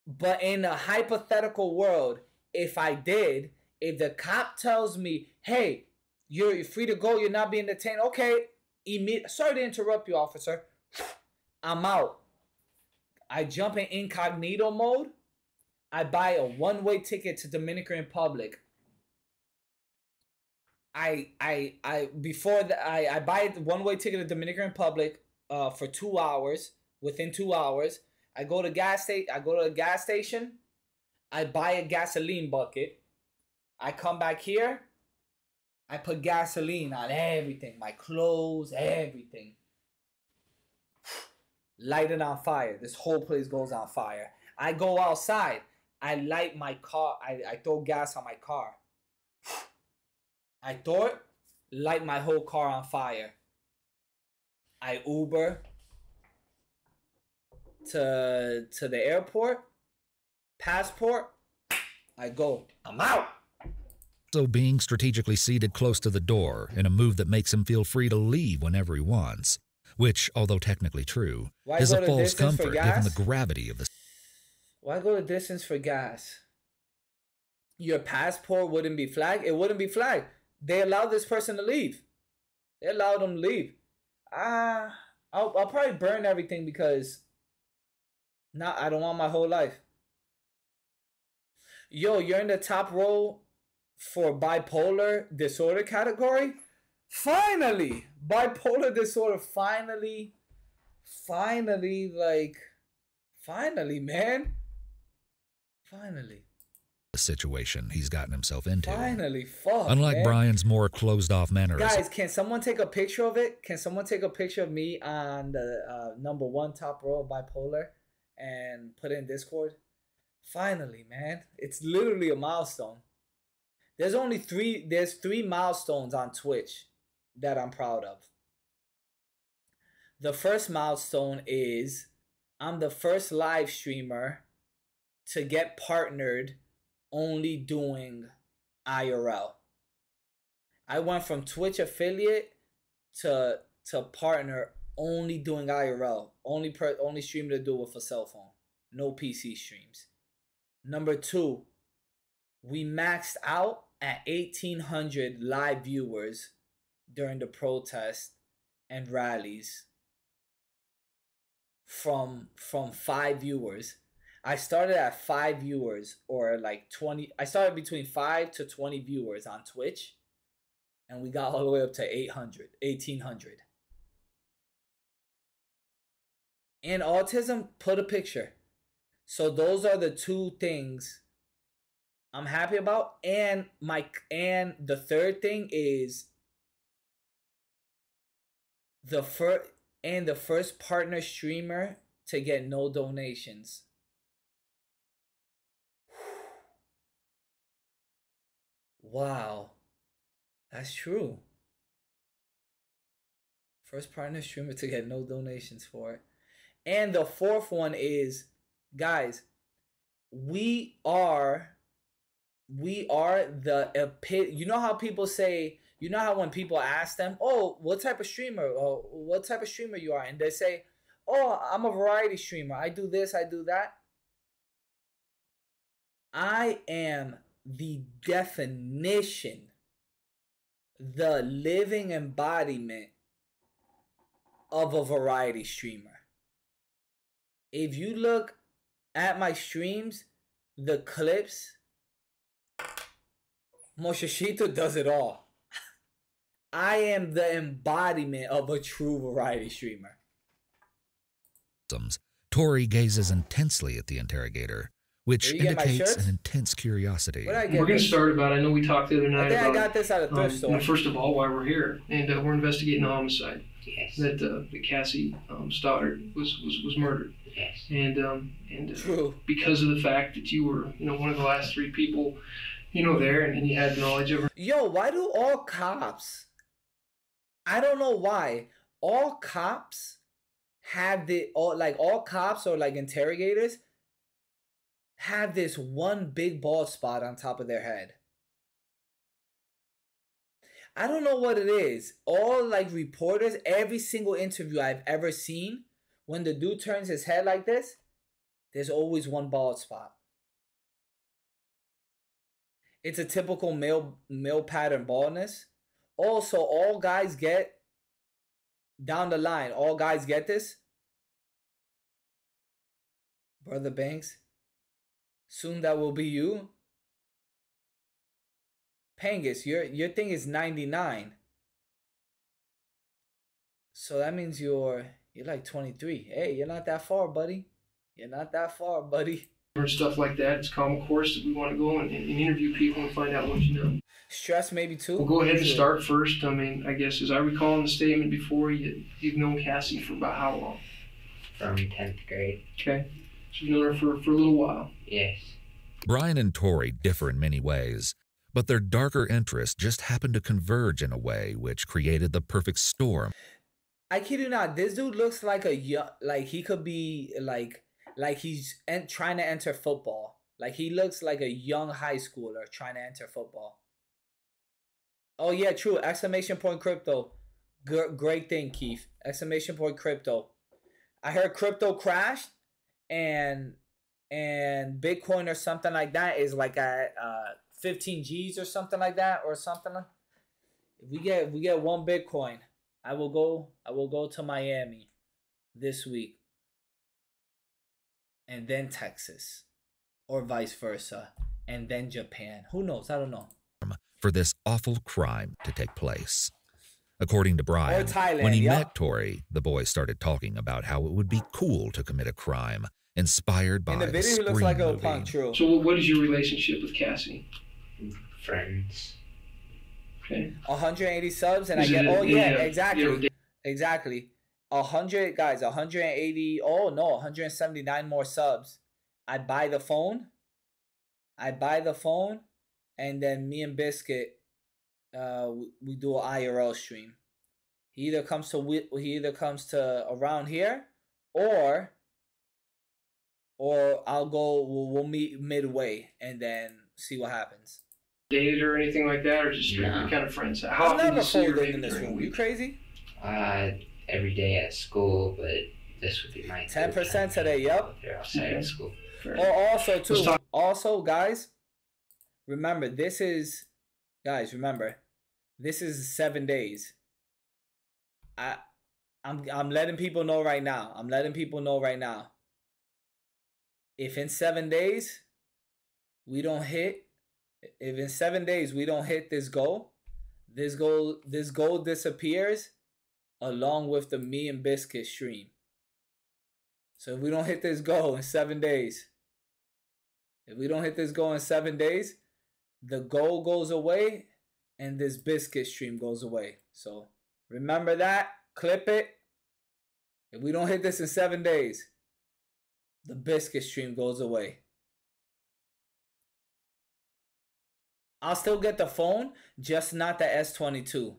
But in a hypothetical world, if I did, if the cop tells me, hey, you're free to go, you're not being detained, okay, sorry to interrupt you, officer. I'm out. I jump in incognito mode. I buy a one-way ticket to Dominican Republic. I buy the one-way ticket to Dominican Republic for 2 hours. Within 2 hours, I go to the gas station. I buy a gasoline bucket. I come back here. I put gasoline on everything, my clothes, everything. Light it on fire. This whole place goes on fire. I go outside. I light my car. I throw gas on my car. I throw it, light my whole car on fire. I Uber to the airport. Passport. I go. I'm out. So being strategically seated close to the door in a move that makes him feel free to leave whenever he wants, which, although technically true, is a false comfort given the gravity of the... Why go the distance for gas? Your passport wouldn't be flagged? It wouldn't be flagged. They allowed this person to leave. They allowed them to leave. I'll probably burn everything because I don't want my whole life. Yo, you're in the top row for bipolar disorder category? Finally! Bipolar disorder, finally, man. Finally. The situation he's gotten himself into. Finally, fuck, Unlike man. Brian's more closed-off mannerism. Guys, can someone take a picture of it? Can someone take a picture of me on the #1 top row of bipolar and put it in Discord? Finally, man. It's literally a milestone. There's three milestones on Twitch that I'm proud of. The first milestone is I'm the first live streamer to get partnered only doing IRL. I went from Twitch affiliate to partner only doing IRL. Only streamer to do it with a cell phone. No PC streams. Number 2, we maxed out at 1,800 live viewers during the protest and rallies from 5 viewers. I started at 5 viewers, or like 20. I started between 5 to 20 viewers on Twitch, and we got all the way up to 1,800. And autism, put a picture. So those are the 2 things I'm happy about. And the third thing is the first partner streamer to get no donations. Wow. That's true. First partner streamer to get no donations for it. And the fourth one is, guys, we are the you know how people say, you know how when people ask them, oh, what type of streamer, or what type of streamer you are, and they say, oh, I'm a variety streamer, I do this, I do that. I am the definition, the living embodiment of a variety streamer. If you look at my streams, the clips, Moshishito does it all. I am the embodiment of a true variety streamer. Tori gazes intensely at the interrogator, which indicates an intense curiosity. We're going to start about, I know we talked the other night about... I got this at a thrift store. First of all, why we're here. And we're investigating the homicide. Yes. That Cassie Stoddard was murdered. Yes. And because of the fact that you were, one of the last 3 people, there, and you had knowledge of her. Yo, why do all cops, I don't know why, all cops have all cops or like interrogators have this one big bald spot on top of their head. I don't know what it is. All like reporters, every single interview I've ever seen, when the dude turns his head like this, there's always one bald spot. It's a typical male pattern baldness. Also, all guys get down the line. All guys get this. Brother Banks, soon that will be you. Pangus, your thing is 99. So that means you're like 23. Hey, you're not that far, buddy. You're not that far, buddy. Or stuff like that. It's common course that we want to go and interview people and find out what you know. Stress maybe too. We'll go ahead and start first. I mean, I guess as I recall in the statement before, you've known Cassie for about how long? From 10th grade. Okay. So you've known her for a little while. Yes. Brian and Tori differ in many ways, but their darker interests just happened to converge in a way which created the perfect storm. I kid you not, this dude looks like he could be like he's trying to enter football. Like he looks like a young high schooler trying to enter football. Oh yeah, true. Exclamation point crypto. Great thing, Keith. Exclamation point crypto. I heard crypto crashed and Bitcoin or something like that is like at 15 G's or something like that or something. If we get one Bitcoin, I will go to Miami this week. And then Texas, or vice versa, and then Japan. Who knows? I don't know. For this awful crime to take place. According to Brian, Thailand, when he met Tori, the boys started talking about how it would be cool to commit a crime, inspired by in the video, he looks like a punk, true. So what is your relationship with Cassie? Friends. Okay. 180 subs, and I get, exactly. 100 guys, 180, 179 more subs. I buy the phone, and then me and Biscuit, we do an IRL stream. He either comes to around here, or I'll go. We'll meet midway and then see what happens. Dated or anything like that, or just kind of friends? How often do you see her in this room? You crazy? Every day at school, but this would be my 10% today. Yep. Outside of school. Also, guys, remember this is 7 days. I'm letting people know right now. If in 7 days we don't hit this goal, this goal disappears along with the me and Biscuit stream. So if we don't hit this goal in 7 days, the goal goes away and this Biscuit stream goes away. So remember that, clip it. If we don't hit this in 7 days, the Biscuit stream goes away. I'll still get the phone, just not the S22.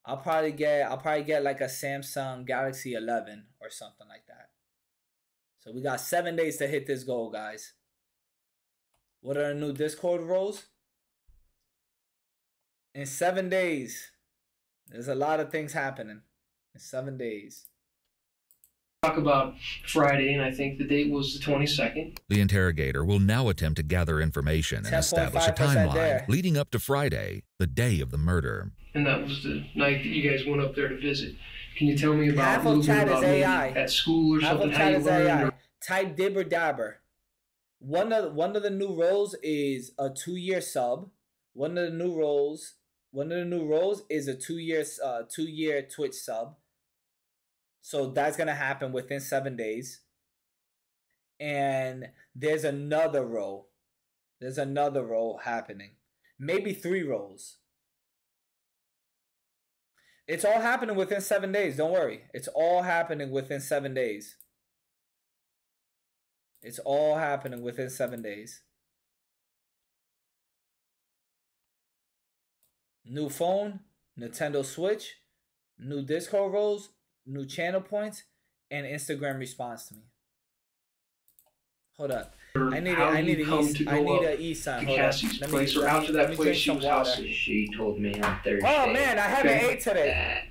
I'll probably get like a Samsung Galaxy 11 or something like that. So we got 7 days to hit this goal, guys. What are the new Discord roles? In 7 days, there's a lot of things happening. In 7 days. Talk about Friday, and I think the date was the 22nd. The interrogator will now attempt to gather information and establish a timeline leading up to Friday, the day of the murder. And that was the night that you guys went up there to visit. Can you tell me about a little bit about at school or something? How you learned? Type dibber dabber. One of the new roles is a 2-year sub. One of the new roles is a 2-year Twitch sub. So that's gonna happen within 7 days. And there's another role. Happening. Maybe 3 roles. It's all happening within 7 days. Don't worry. It's all happening within 7 days. New phone, Nintendo Switch, new Discord roles, new channel points, and Instagram response to me. Hold up. I need a east sign. To Cassie's place or out to that place she was house sitting. She told me on Thursday. Oh man, I haven't ate today.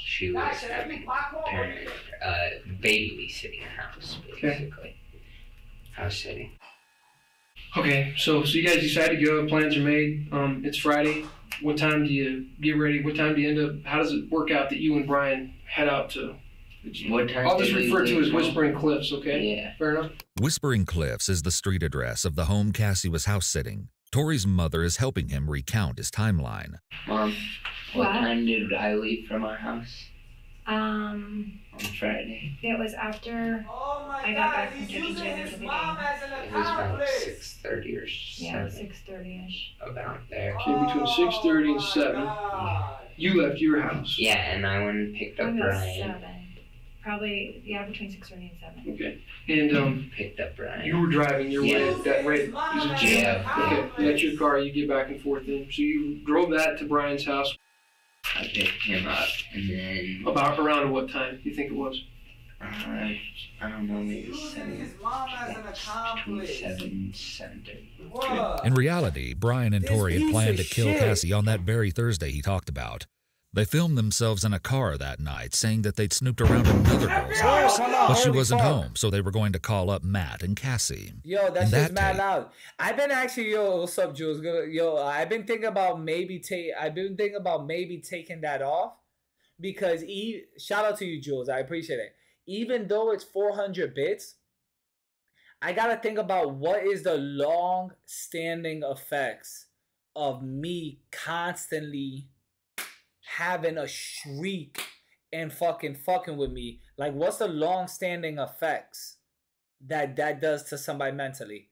She was having baby sitting in the house, basically. House sitting. Okay, so you guys decided to go. Plans are made. It's Friday. What time do you get ready? What time do you end up? How does it work out that you and Brian head out to? What time? I'll just refer to as Whispering Cliffs. Okay. Yeah. Fair enough. Whispering Cliffs is the street address of the home Cassie was house sitting. Tori's mother is helping him recount his timeline. Mom, what time did I leave from our house? On Friday. It was after I got back from Turkey Gym at the beginning. It was about 6:30 or 7. Yeah, 6:30ish. About there. Okay, between 6:30 and 7. Yeah. You left your house. Yeah, and I went and picked up Brian. 7. Probably, yeah, between 6:30 and 7. Okay. And picked up Brian. You were driving your way. That way is a Jeep. Yeah. Okay. That's your car. You get back and forth in. So you drove that to Brian's house. I picked him up, and then about around what time you think it was? I don't know, maybe 7:30. Okay. In reality, Brian and Tori had planned to kill Cassie on that very Thursday he talked about. They filmed themselves in a car that night, saying that they'd snooped around another girl's house, but she wasn't home, so they were going to call up Matt and Cassie. Yo, that's just mad loud. I've been actually, yo, what's up, Jules? Yo, I've been thinking about maybe taking that off, because shout out to you, Jules. I appreciate it. Even though it's 400 bits, I gotta think about what is the long-standing effects of me constantly having a shriek and fucking with me. Like, what's the long-standing effects that does to somebody mentally?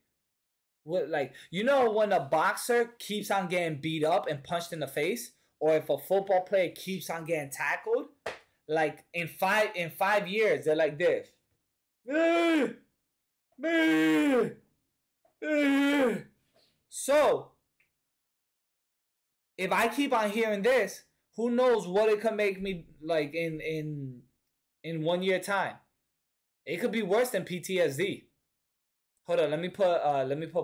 What, like, you know, when a boxer keeps on getting beat up and punched in the face, or if a football player keeps on getting tackled, like in 5 years they're like this. So if I keep on hearing this, who knows what it could make me like in 1 year time. It could be worse than PTSD. Hold on, let me put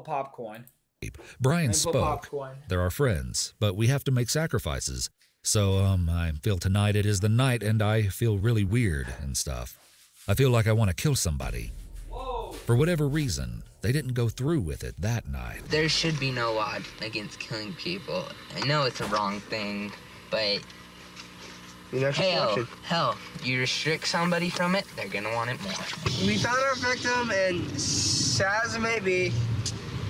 popcorn. Brian spoke. There are friends, but we have to make sacrifices. So I feel tonight it is the night, and I feel really weird and stuff. I feel like I want to kill somebody. Whoa. For whatever reason, they didn't go through with it that night. There should be no law against killing people. I know it's a wrong thing, but hell, you restrict somebody from it, they're gonna want it more. We found our victim, and sad as it may be,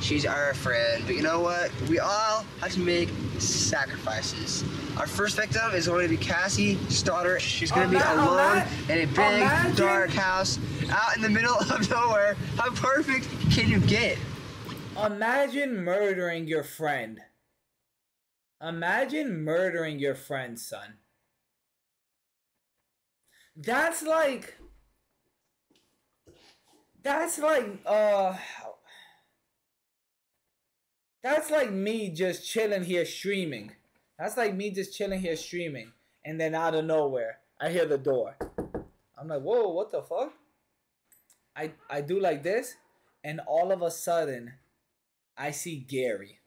she's our friend. But you know what? We all have to make sacrifices. Our first victim is going to be Cassie's daughter. She's going to be alone in a big, dark house out in the middle of nowhere. How perfect can you get? Imagine murdering your friend. Imagine murdering your friend, son. That's like me just chilling here streaming. That's like me just chilling here streaming, and then out of nowhere, I hear the door. I'm like, whoa, what the fuck? I do like this, and all of a sudden, I see Gary.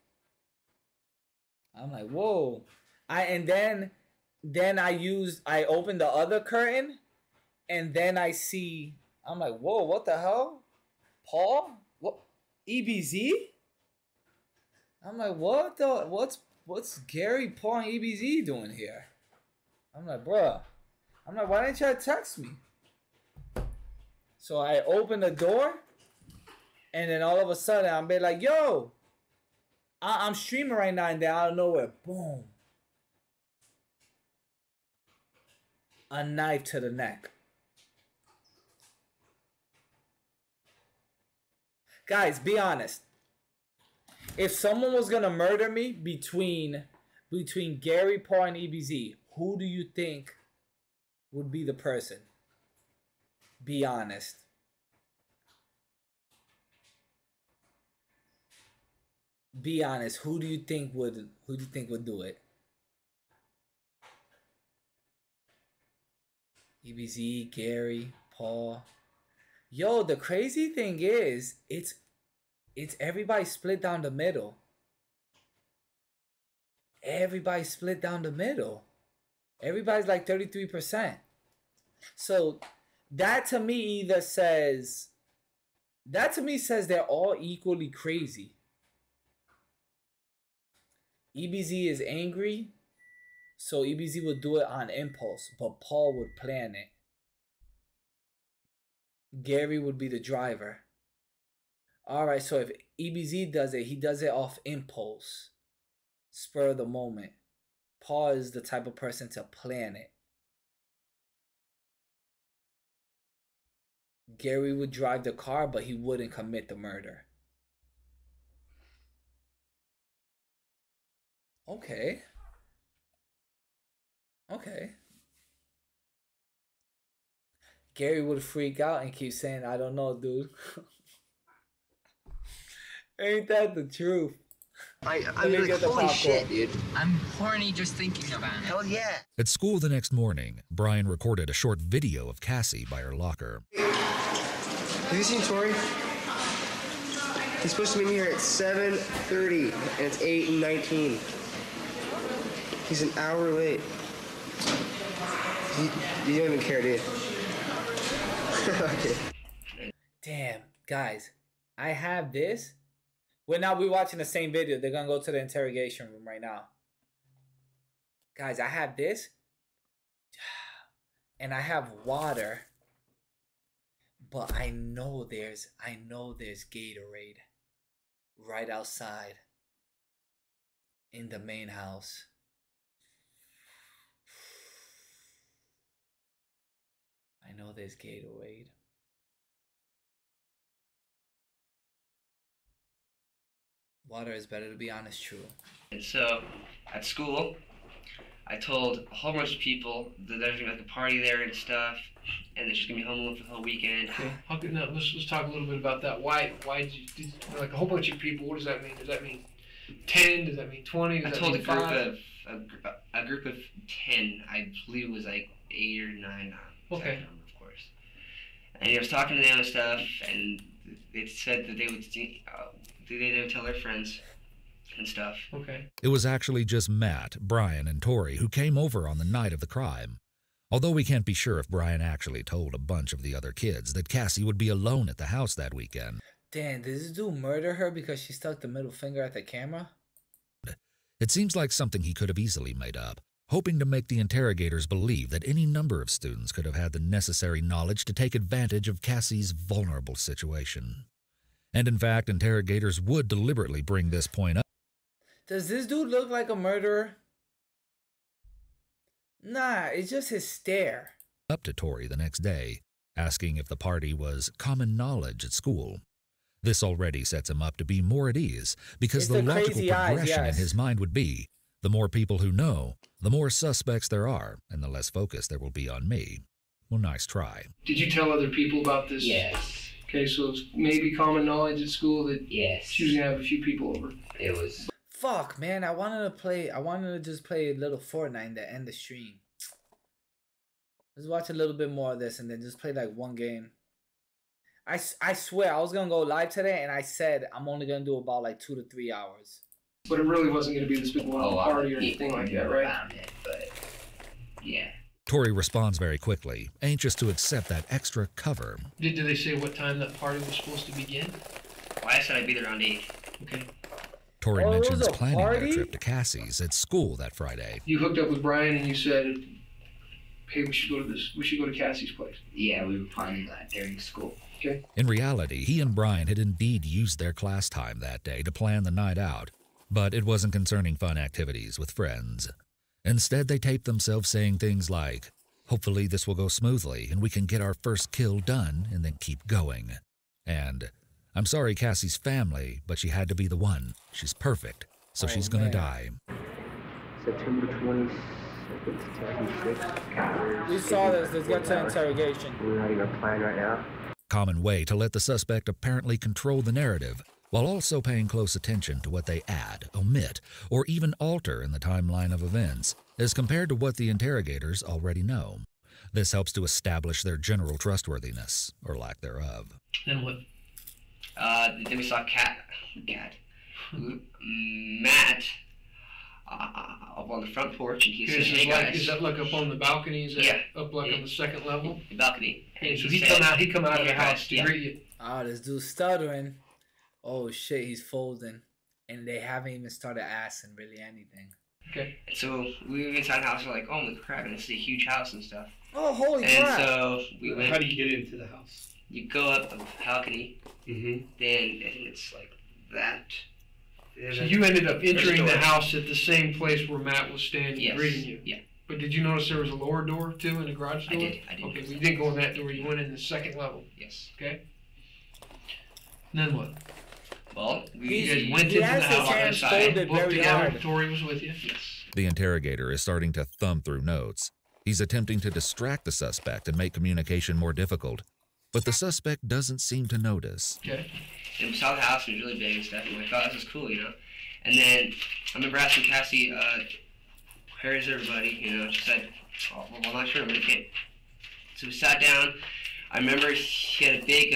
I'm like, whoa. Then I open the other curtain, and then I see, I'm like, whoa, what the hell? Paul? What? EBZ? I'm like, what's Gary, Paul, and EBZ doing here? I'm like, bruh. I'm like, why didn't you text me? So I open the door, and then all of a sudden I'm like, yo, I'm streaming right now, and then out of nowhere, boom. A knife to the neck. Guys, be honest. If someone was gonna murder me between Gary, Paul, and EBZ, who do you think would be the person? Be honest. Be honest. Who do you think would do it? EBZ, Gary, Paul. Yo, the crazy thing is, it's everybody split down the middle. Everybody split down the middle. Everybody's like 33%. So that to me either says, that to me says they're all equally crazy. EBZ is angry, so EBZ would do it on impulse, but Paul would plan it. Gary would be the driver. Alright, so if EBZ does it, he does it off impulse. Spur of the moment. Paul is the type of person to plan it. Gary would drive the car, but he wouldn't commit the murder. Okay. Okay. Gary would freak out and keep saying, I don't know, dude. Ain't that the truth? I mean, like, holy shit, dude. I'm horny just thinking about it. Hell yeah. At school the next morning, Brian recorded a short video of Cassie by her locker. Have you seen Tori? He's supposed to meet me here at 7:30, and it's 8:19. He's an hour late. You don't even care, dude. Okay. Damn, guys, I have this. Well, now we're watching the same video. They're gonna go to the interrogation room right now. Guys, I have this. And I have water. But I know there's Gatorade right outside in the main house. I know there's Gatorade. Water is better, to be honest, true. And so, at school, I told a whole bunch of people that there's gonna be like a party there and stuff, and they're just gonna be home alone for the whole weekend. Okay, now let's talk a little bit about that. Why did you like a whole bunch of people? What does that mean? Does that mean 10? Does that mean 20? I told a group of 10. I believe it was like 8 or 9. Okay. Number, of course. And I was talking to them and stuff, and they said that they would tell their friends and stuff. Okay. It was actually just Matt, Brian, and Tori who came over on the night of the crime. Although we can't be sure if Brian actually told a bunch of the other kids that Cassie would be alone at the house that weekend. Damn, did this dude murder her because she stuck the middle finger at the camera? It seems like something he could have easily made up, hoping to make the interrogators believe that any number of students could have had the necessary knowledge to take advantage of Cassie's vulnerable situation. And in fact, interrogators would deliberately bring this point up. Does this dude look like a murderer? Nah, it's just his stare. Up to Tori the next day, asking if the party was common knowledge at school. This already sets him up to be more at ease, because the logical progression in his mind would be, the more people who know, the more suspects there are, and the less focus there will be on me. Well, nice try. Did you tell other people about this? Yes. Okay, so it's maybe common knowledge at school that yes, she was gonna have a few people over. It was. Fuck, man, I wanted to just play a little Fortnite to end the stream. Let's watch a little bit more of this and then just play like one game. I swear, I was gonna go live today and I said I'm only gonna do about like 2 to 3 hours. But it really wasn't gonna be this big wild party or anything like that, right? But yeah. Tori responds very quickly, anxious to accept that extra cover. Did they say what time that party was supposed to begin? Well, I said I'd be there around 8. Okay. Tori mentions planning their trip to Cassie's at school that Friday. You hooked up with Brian and you said, hey, we should go to Cassie's place. Yeah, we were planning that during school. Okay. In reality, he and Brian had indeed used their class time that day to plan the night out, but it wasn't concerning fun activities with friends. Instead, they taped themselves saying things like, hopefully this will go smoothly and we can get our first kill done and then keep going. And, I'm sorry Cassie's family, but she had to be the one. She's perfect, so she's gonna die. September 22nd to 26th. We saw this. Let's get to interrogation. We're not even planning right now. Common way to let the suspect apparently control the narrative, while also paying close attention to what they add, omit, or even alter in the timeline of events, as compared to what the interrogators already know. This helps to establish their general trustworthiness, or lack thereof. Then what? Then we saw Matt up on the front porch, and he said, "Hey guys." Is that like up on the balcony? Is that up like on the second level? The balcony. And so he come out of the house to greet you. Oh, this dude's stuttering. Oh shit, he's folding, and they haven't even started asking really anything. Okay. And so we were inside the house. We're like, "Oh my crap!" And this is a huge house and stuff. Oh, holy crap! And so we went. How do you get into the house? You go up a balcony. Mm-hmm. Then I think it's like that. So you ended up entering the house at the same place where Matt was standing greeting you. Yeah. But did you notice there was a lower door too in the garage door? I did. Okay, you didn't go in that door. You went in the second level. Yes. Okay. And then what? Well, you guys went into the house outside, looked together. Tori was with you. Yes. The interrogator is starting to thumb through notes. He's attempting to distract the suspect and make communication more difficult, but the suspect doesn't seem to notice. Okay. And we saw the house, it was really big and stuff, and we thought this was cool, you know. And then I remember asking Cassie, where is everybody? You know, she said, "Oh, well, I'm not sure, but okay." So we sat down. I remember he had a big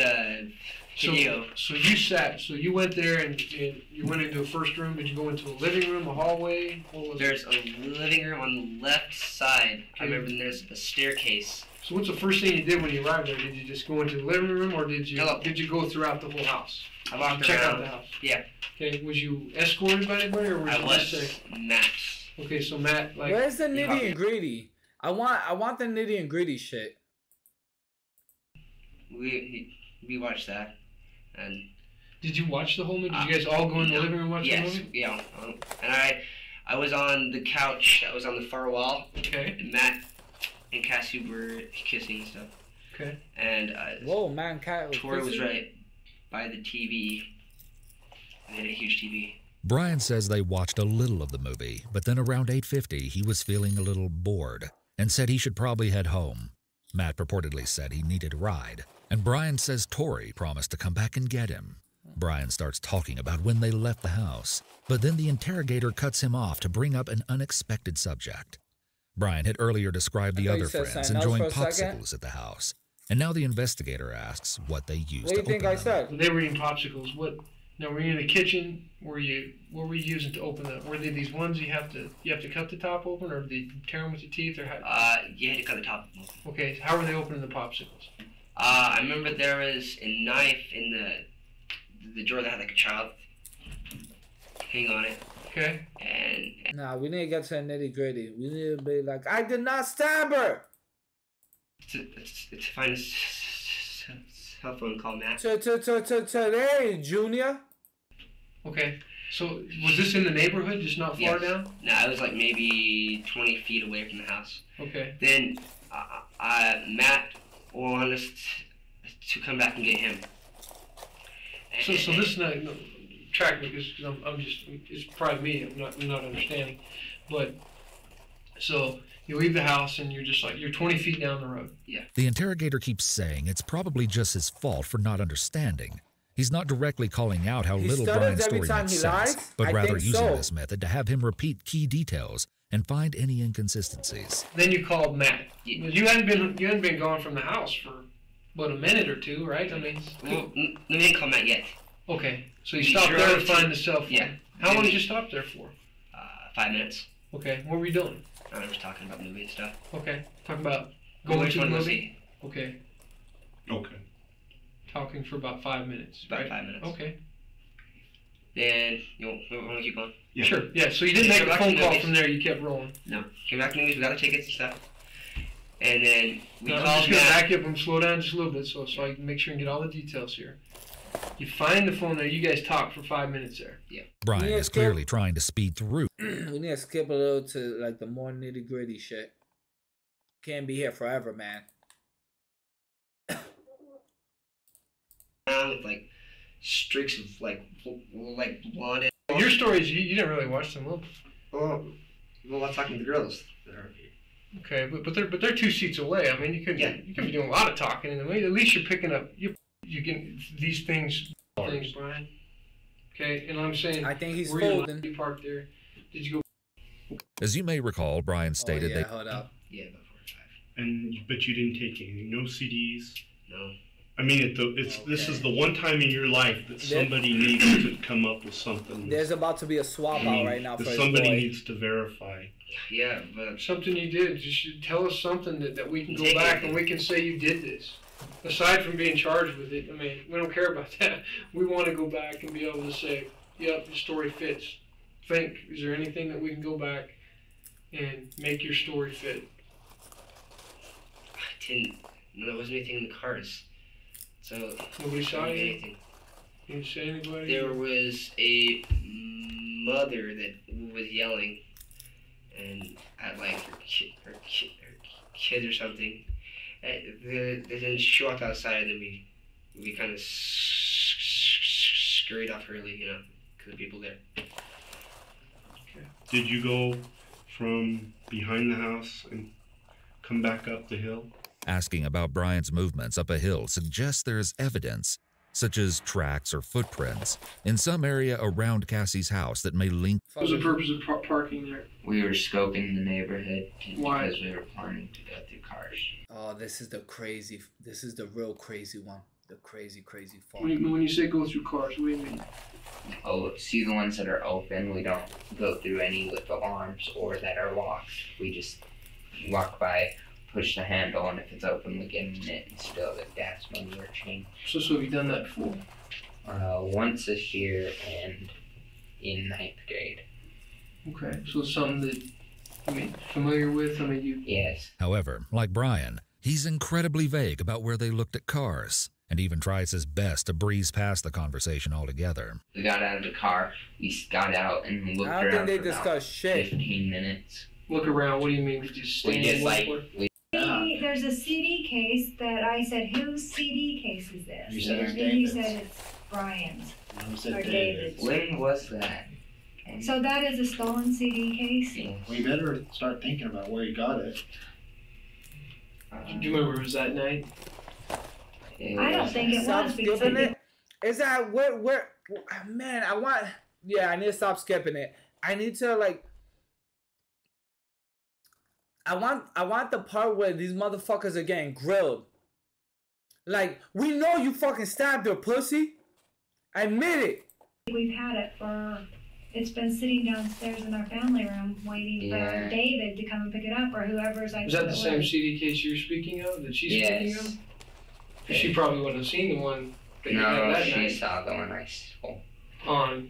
video. So you went there and you went into a first room. Did you go into a living room, a hallway? What was There's a living room on the left side. Okay. I remember there's a staircase. So what's the first thing you did when you arrived there? Did you just go into the living room, or did you go throughout the whole house? I walked check around. out the house. Yeah. Okay. Was you escorted by anybody, or was I you was just Matt. Okay, so Matt, like, where's the nitty and gritty? I want the nitty and gritty shit. We watched that, and did you watch the whole movie? Did you guys all go in the living room and watch the movie? Yeah. And I was on the couch. I was on the far wall. Okay. And Matt and Cassie were kissing and stuff. Okay. And whoa, man, Tori was right by the TV. They had a huge TV. Brian says they watched a little of the movie, but then around 8:50 he was feeling a little bored and said he should probably head home. Matt purportedly said he needed a ride, and Brian says Tori promised to come back and get him. Brian starts talking about when they left the house, but then the interrogator cuts him off to bring up an unexpected subject. Brian had earlier described the other friends enjoying popsicles at the house, and now the investigator asks what they used to open them. What do you think I said? They were eating popsicles. Now, were you in the kitchen? What were you using to open them? Were they these ones you have to cut the top open, or did you tear them with your teeth, or how? You had to cut the top open. Okay, how were they opening the popsicles? I remember there was a knife in the drawer that had like a child hang on it. Okay. And nah, we need to get to the nitty gritty. We need to be like, I did not stab her. To find a cell phone call Matt. Today, Junior. Okay. So was this in the neighborhood, just not far down? No, I was like maybe 20 feet away from the house. Okay. Then Matt wanted us to come back and get him. So this is not track me because I'm just, it's probably me. I'm not understanding, but so you leave the house and you're just like, you're 20 feet down the road. Yeah. The interrogator keeps saying it's probably just his fault for not understanding. He's not directly calling out how little Brian's story makes sense, but rather using this method to have him repeat key details and find any inconsistencies. Then you called Matt. You hadn't been gone from the house for about a minute or two, right? I mean, well, we didn't call Matt yet. Okay, so you stopped there to find the cell phone. Yeah. How long did you stop there for? 5 minutes. Okay, what were you doing? I was talking about the movie and stuff. Okay, talking about going to the movie. Okay. Okay. Talking for about 5 minutes. About 5 minutes. Okay. Then you want to keep going? Yeah. Sure. Yeah. So you didn't make a phone call from there. You kept rolling. No. Came back to the movies. We got the tickets and stuff. And then we called I'm just gonna Matt. back you up and slow down just a little bit, so I can make sure and get all the details here. You find the phone there. You guys talk for 5 minutes there. Yeah. Brian is clearly trying to speed through. We need to skip a little to like the more nitty gritty shit. Can't be here forever, man. With like streaks of like blonde. Your stories, you didn't really watch them. Well, I'm talking to the girls. Okay, but they're 2 seats away. I mean, you could be doing a lot of talking in the way. At least you're picking up you get these things, Brian. Okay, and I'm saying, I think he's folding. You parked there. Did you go? As you may recall, Brian stated hold up. Yeah, But you didn't take anything, no CDs. No. I mean, this is the one time in your life that somebody needs to come up with something. There's about to be a swap out right now for his somebody boy. needs to verify. Yeah, but something you did. You should tell us something that we can go back and we can say you did this. Aside from being charged with it, I mean, we don't care about that. We want to go back and be able to say, yep, your story fits. Think, is there anything that we can go back and make your story fit? No, there wasn't anything in the cars. So nobody saw anything. You didn't say anybody? There was a mother that was yelling, and at like her kids or something. Then she walked outside, and then we kind of scurried off early, you know, because the people there. Okay. Did you go from behind the house and come back up the hill? Asking about Brian's movements up a hill suggests there's evidence, such as tracks or footprints, in some area around Cassie's house that may link. What was the purpose of parking there? We were scoping the neighborhood Why? Because we were planning to go through cars. Oh, this is the real crazy one. The crazy fall. When you say go through cars, what do you mean? Oh, see the ones that are open, we don't go through any with alarms or that are locked. We just walk by, push the handle, and if it's open, we get in it and spill the gas money or change. So have you done that before? Once this year and in 9th grade. Okay, so it's something that familiar with? I mean, you. Yes. However, like Brian, he's incredibly vague about where they looked at cars, and even tries his best to breeze past the conversation altogether. We got out of the car, we got out and looked around. I don't think they for discussed shit. 15 minutes. Look around, what do you mean? Just standing There's a CD case that I said, whose CD case is this? You said it's and David's. you said it's Brian's. You said or David's. When was that? So that is a stolen CD case? Yeah. We better start thinking about where you got it. Do you remember it was that night? I don't think it Stop was. skipping it. Is that where? Man, I need to stop skipping it. I need to I want the part where these motherfuckers are getting grilled. Like, we know you fucking stabbed her, pussy. Admit it. We've had it it's been sitting downstairs in our family room waiting for David to come and pick it up, or whoever's Was that the same CD case you were speaking of? That she's speaking of? She probably wouldn't have seen the one that you had that night. She saw the one I stole. On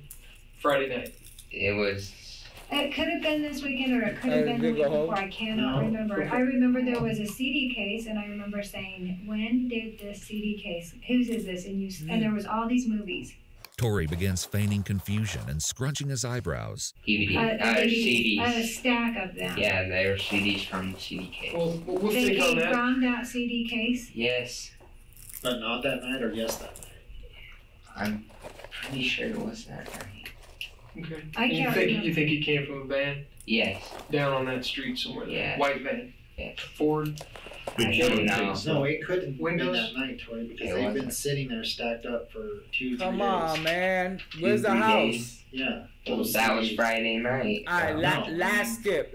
Friday night. It could have been this weekend, or it could have been the week before. I cannot remember. I remember there was a CD case, and I remember saying, "When did this CD case? Whose is this?" And there was all these movies. Tori begins feigning confusion and scrunching his eyebrows. CDs. A stack of them. Yeah, they were CDs from the CD case. Well, we'll they think on came that. from that CD case? Yes. But not that night, or yes that night? I'm pretty sure it was that night. Okay. I can't remember. You think he came from a van? Yes. Down on that street somewhere there. Yeah. White van. Yeah. Ford. I don't know. No, it couldn't Windows? be that night, Tori, because they've been sitting there stacked up for 2-3 days. Come on, man. Where's the house? Yeah. Well, that was Friday night. Alright, last skip.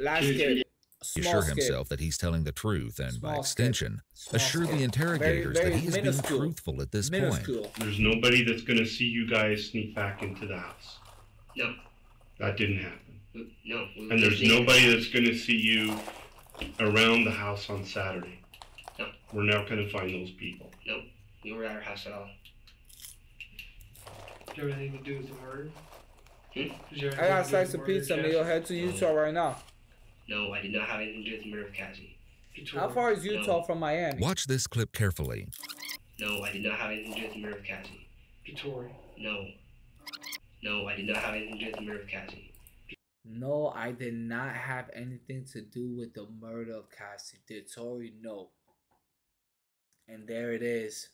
Assure himself that he's telling the truth and, by extension, assure the interrogators that he is being truthful at this point. There's nobody that's going to see you guys sneak back into the house. No. That didn't happen. No. And there's nobody that's going to see you around the house on Saturday. No. We're not going to find those people. No. You were at our house at all. Did you have anything to do with the murder? I got a slice of pizza, Mio. Head to Utah right now. No, I did not have anything to do with the murder of Cassie. How far is Utah from Miami? Watch this clip carefully. No, I did not have anything to do with the murder of Cassie. Victoria. No. No, I did not have anything to do with the murder of Cassie. No, I did not have anything to do with the murder of Cassie. Did Tori? No. And there it is.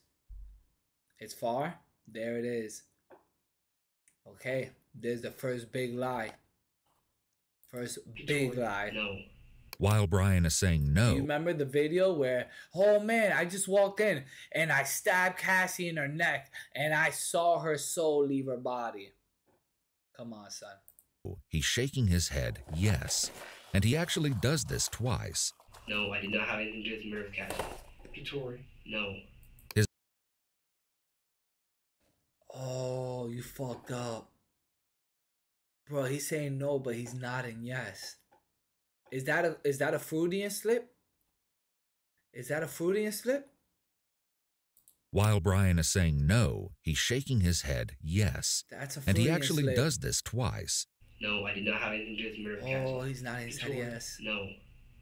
It's far. There it is. Okay, there's the first big lie. First big lie. No. While Brian is saying no. You remember the video where, oh man, I just walked in and I stabbed Cassie in her neck and I saw her soul leave her body. Come on, son. He's shaking his head, yes. And he actually does this twice. No, I did not have anything to do with the murder of Cassie. Tori. No. Oh, you fucked up. Bro, he's saying no, but he's nodding yes. Is that a Freudian slip? Is that a Freudian slip? While Brian is saying no, he's shaking his head yes. That's a and he Freudian actually slip. does this twice. No, I did not have anything to do with the murder of Cassie. Oh, he's nodding his head yes. No.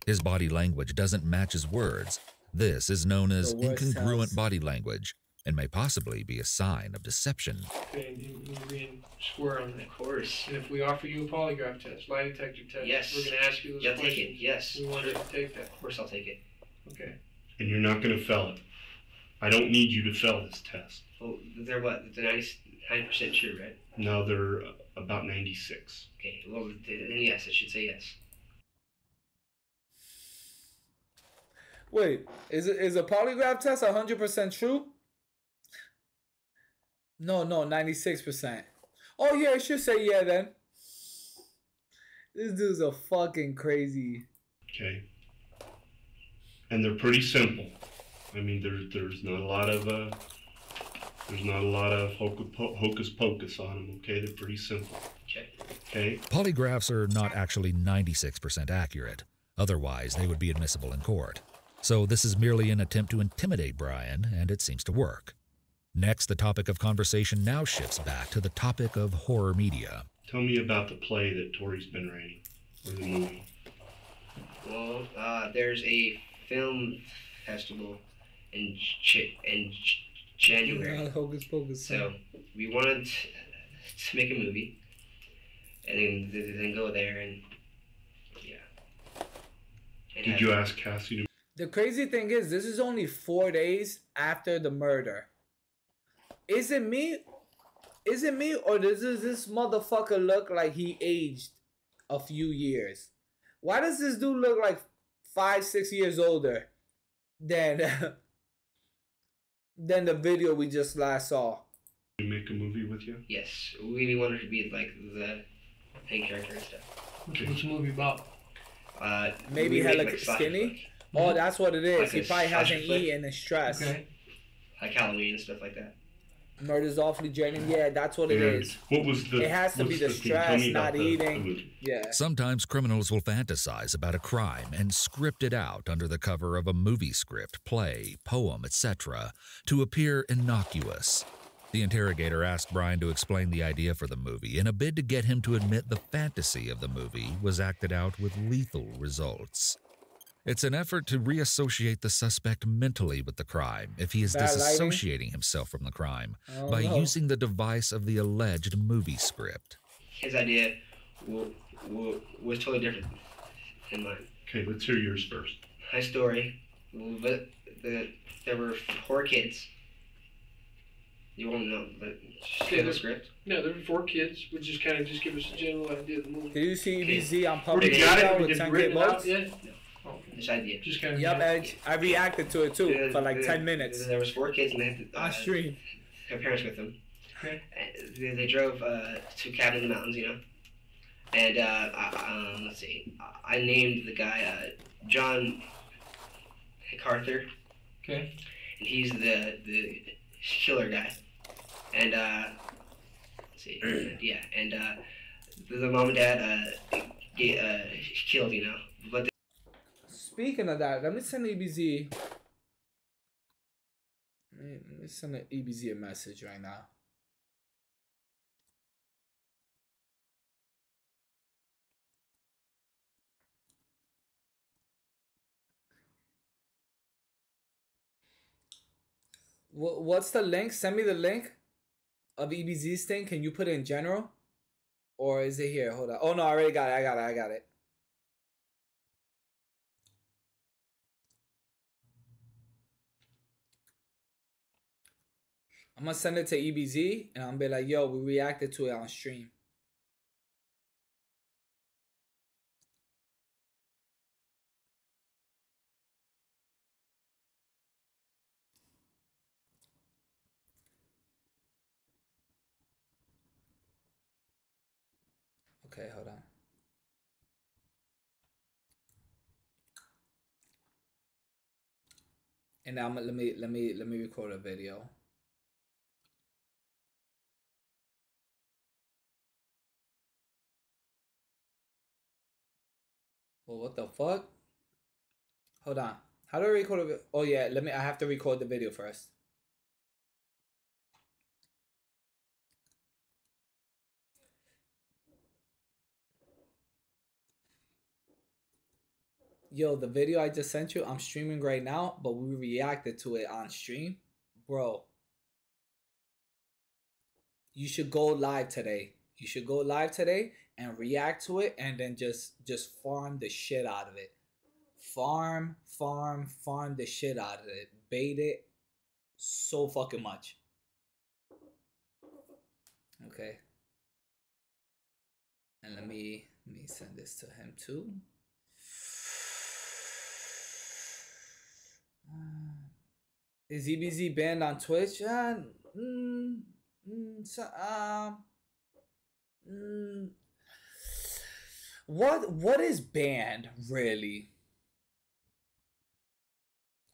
His body language doesn't match his words. This is known as incongruent tells. body language and may possibly be a sign of deception. Okay, you're being square on that. Of course. And if we offer you a polygraph test, lie detector test, Yes. we're going to ask you those You'll questions. take it, yes. We want you to take that. Of course I'll take it. Okay. And you're not going to fail it. I don't need you to fail this test. Well, they're what? They're 90% sure, right? No, they're about 96. Okay, well, then yes, I should say yes. Wait, is a polygraph test 100% true? No, 96%. Oh yeah, it should say yeah then. This dude's a fucking crazy. Okay. And they're pretty simple. I mean, there's not a lot of hocus pocus on them. Okay, they're pretty simple. Okay. Polygraphs are not actually 96% accurate. Otherwise, they would be admissible in court. So this is merely an attempt to intimidate Brian, and it seems to work. Next, the topic of conversation now shifts back to the topic of horror media. Tell me about the play that Tori's been writing, or the movie. Well, there's a film festival in January. Hocus pocus. So we wanted to make a movie, and then go there and yeah. And Did you ask Cassie to? The crazy thing is, this is only 4 days after the murder. Is it me, or does this motherfucker look like he aged a few years? Why does this dude look like 5-6 years older than the video we just last saw? To make a movie with you? Yes, we wanted to be like the main character and stuff. Okay. What's the movie about? Maybe hella like skinny. Oh, that's what it is. Like he probably hasn't eaten and stressed. Okay. Like Halloween and stuff like that. Murder's awfully draining. Yeah, that's what it is. What was the? It has to be the stress, not eating. Yeah. Sometimes criminals will fantasize about a crime and script it out under the cover of a movie script, play, poem, etc., to appear innocuous. The interrogator asked Brian to explain the idea for the movie in a bid to get him to admit the fantasy of the movie was acted out with lethal results. It's an effort to reassociate the suspect mentally with the crime if he is disassociating himself from the crime by using the device of the alleged movie script. His idea was totally different than mine. Okay, let's hear yours first. My story, there were 4 kids. You won't know the script? No, there were 4 kids. We'll just kind of give us a general idea of the movie. Did you see EBZ on public radio? Got it? With 10 votes? Yeah. No. This idea. Just kind of. Yep, Edge. I reacted to it too for like 10 minutes. There was 4 kids and they had on stream. Their parents with them. Okay. They drove to a cabin in the mountains, you know. And let's see. I named the guy John MacArthur. Okay. And he's the killer guy. And let's see. Yeah. And the mom and dad killed, you know. But speaking of that, let me send EBZ. Let me send EBZ a message right now. What's the link? Send me the link of EBZ's thing. Can you put it in general? Or is it here? Hold on. Oh, no, I already got it. I got it. I'm going to send it to EBZ and I'm going to be like, yo, we reacted to it on stream. Okay, hold on. And now let me record a video. Well, what the fuck? Hold on. How do I record a video? Oh yeah, I have to record the video first. Yo, the video I just sent you, I'm streaming right now, but we reacted to it on stream. Bro, you should go live today. You should go live today and react to it, and then just farm the shit out of it. Farm the shit out of it. Bait it so fucking much. Okay. And let me send this to him too. Is EBZ banned on Twitch? What is banned really?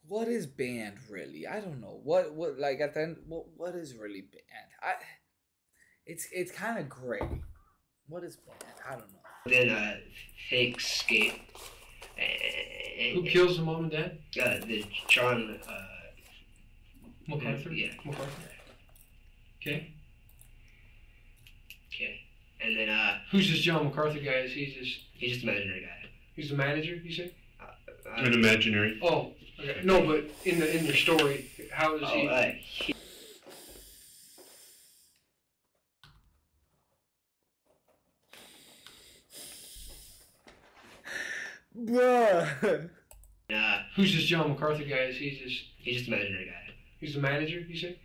What is banned really? I don't know. What like at the end, what is really banned? It's kind of gray. What is banned? I don't know. Then fake skate. Who kills the mom and dad? The John MacArthur. Yeah, MacArthur. Okay. Okay. And then who's this John MacArthur guy? Is he's just an imaginary guy. He's the manager, you say? An imaginary. Oh, okay. No, but in your story, how is he? Bruh. Who's this John MacArthur guy? Is he's just an imaginary guy. He's the manager, you say?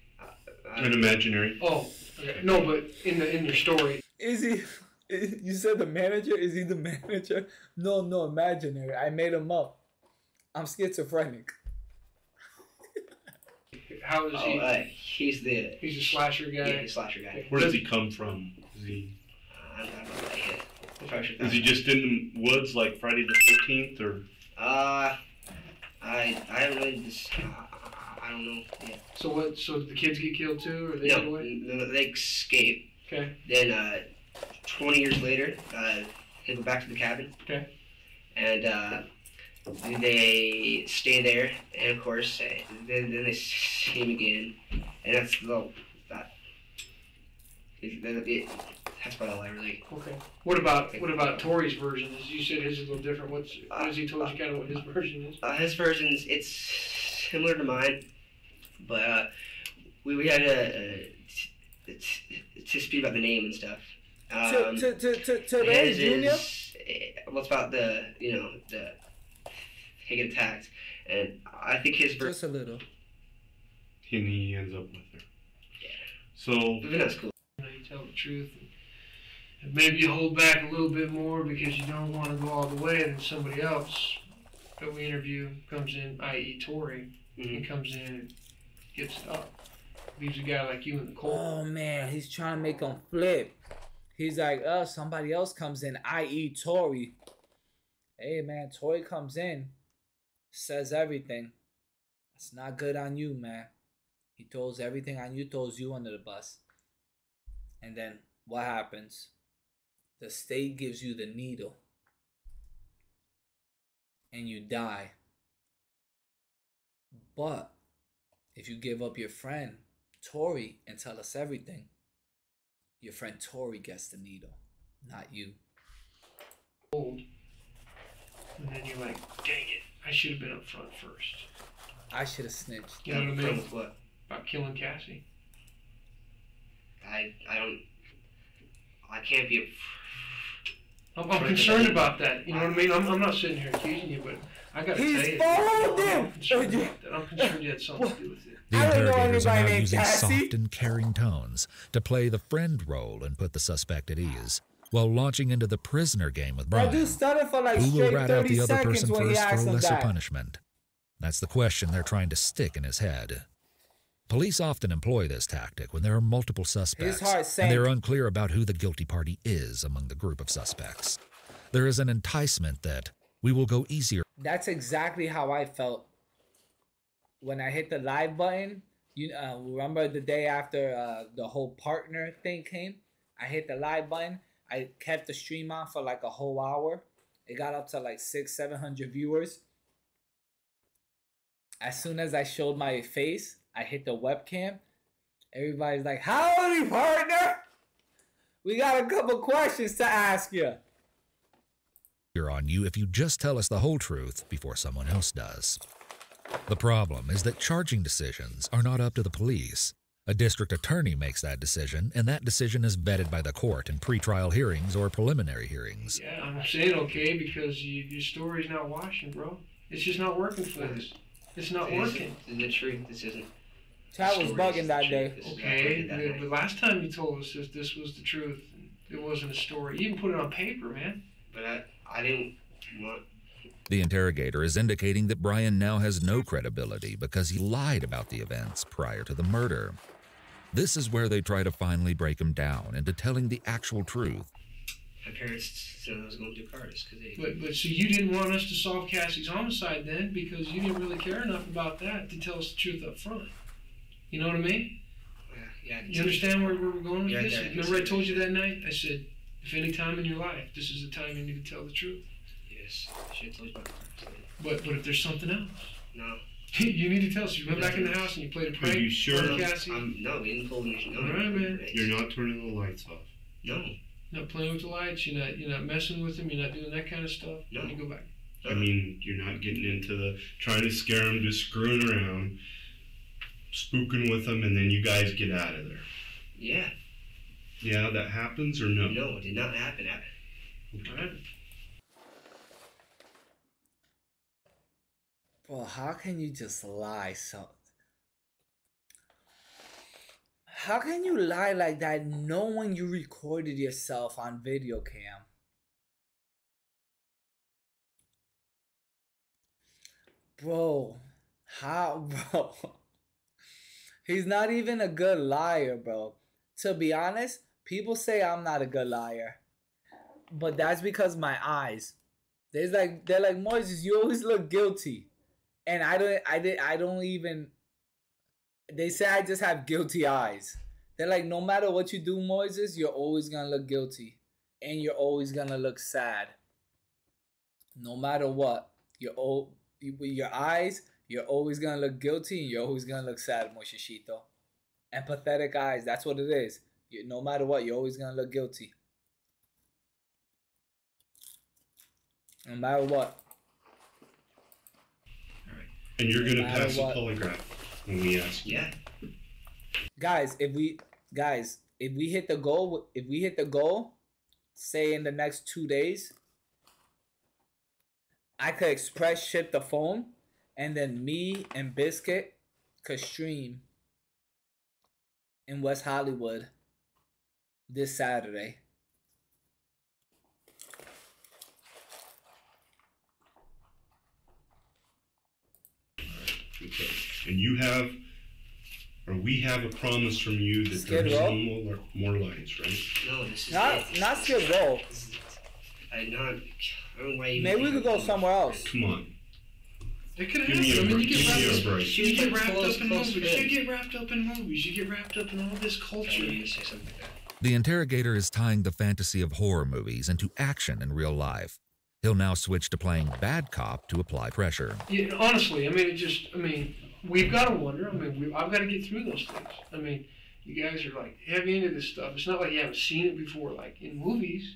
An imaginary. Oh, okay. No, but in your story. Is he? You said the manager? Is he the manager? No, imaginary. I made him up. I'm schizophrenic. How is he? He's a slasher guy. Yeah, he's a slasher guy. Where does he come from? Is he? I don't know. Is he just in the woods like Friday the 13th or? I really just. I don't know. Yeah. So what? So the kids get killed too, or they get away? No, they escape. Okay. Then 20 years later, they go back to the cabin. Okay. And they stay there, and of course, then they see him again, and that's that's about all I really. Okay. What about Tori's version? As you said, his is a little different. What has he told you kind of what his version is? His version it's similar to mine, but we had to speak about the name and stuff. To Junior? Well, it's about the they get attacked, and I think his version. Just a little. And he ends up with her. Yeah. So. That's cool. You tell the truth, and maybe you hold back a little bit more because you don't want to go all the way, and somebody else that we interview comes in, i.e. Tori, he comes in and gets stuck. Leaves a guy like you in the cold. Oh man, he's trying to make him flip. He's like, somebody else comes in, i.e. Tori. Hey man, Tori comes in, says everything. That's not good on you, man. He throws everything on you, throws you under the bus. And then what happens? The state gives you the needle. And you die. But if you give up your friend, Tori, and tell us everything, your friend Tori gets the needle, not you. Old. And then you're like, dang it, I should have been up front first. I should have snitched. You know what I mean? With what? About killing Cassie. I can't be I'm concerned about that. You know what I mean? I'm not sitting here accusing you, but I got to tell you. I'm concerned you had something to do with it. The interrogators are now using soft and caring tones to play the friend role and put the suspect at ease, while launching into the prisoner game with Brian. Who will rat out the other person first for a lesser punishment? That's the question they're trying to stick in his head. Police often employ this tactic when there are multiple suspects, and they're unclear about who the guilty party is among the group of suspects. There is an enticement that we will go easier. That's exactly how I felt when I hit the live button, you remember the day after the whole partner thing came? I hit the live button. I kept the stream on for like a whole hour. It got up to like 600-700 viewers. As soon as I showed my face, I hit the webcam. Everybody's like, "Howdy, partner. We got a couple questions to ask you." You're on you if you just tell us the whole truth before someone else does. The problem is that charging decisions are not up to the police. A district attorney makes that decision, and that decision is vetted by the court in pretrial hearings or preliminary hearings. Yeah, I'm saying okay because your story's not washing, bro. It's just not working for us. It's not working. The truth, this isn't. Chat was bugging that day. Okay, the last time you told us this was the truth. It wasn't a story. You even put it on paper, man. But I didn't want... The interrogator is indicating that Brian now has no credibility because he lied about the events prior to the murder. This is where they try to finally break him down into telling the actual truth. My parents said I was going to do Cardis because they... But so you didn't want us to solve Cassie's homicide then because you didn't really care enough about that to tell us the truth up front. You know what I mean? Yeah. You understand where we're going with this? Remember I told you that night? I said, if any time in your life, this is the time you need to tell the truth. Yes, I should have told you about But if there's something else? No. You need to tell us. You went back in the house and you played a prank. Are you sure? On Cassie? No, we didn't pull anything. All right, man. You're not turning the lights off. No. You're not playing with the lights. You're not messing with them. You're not doing that kind of stuff. No. You go back. I mean, you're not getting into the trying to scare them, just screwing around, spooking with them, and then you guys get out of there. Yeah. Yeah, that happens or no? No, it did not happen. Okay. Bro, how can you just lie? How can you lie like that knowing you recorded yourself on video cam? Bro, how, bro? He's not even a good liar, bro. To be honest, people say I'm not a good liar. But that's because my eyes. They're like, Moises, you always look guilty. And I don't even, they say I just have guilty eyes. They're like, no matter what you do, Moises, you're always gonna look guilty. And you're always gonna look sad. No matter what. With your eyes, you're always gonna look guilty and you're always gonna look sad, Moishishito. Empathetic eyes, that's what it is. No matter what, you're always gonna look guilty. No matter what. And you're gonna pass a polygraph when we ask you. Yeah. Guys, if we hit the goal, say in the next 2 days, I could express ship the phone, and then me and Biscuit could stream in West Hollywood this Saturday. Okay. And you have, or we have a promise from you that there's no more lights, right? No, this is not Skid Row. I don't know why you... Maybe we could go somewhere else. Come on. It could happen. You get wrapped up in movies. You get wrapped up in movies. You get wrapped up in all this culture. The interrogator is tying the fantasy of horror movies into action in real life. He'll now switch to playing bad cop to apply pressure. Yeah, honestly, we've got to wonder. I've got to get through those things. You guys are like heavy into this stuff. It's not like you haven't seen it before, like in movies.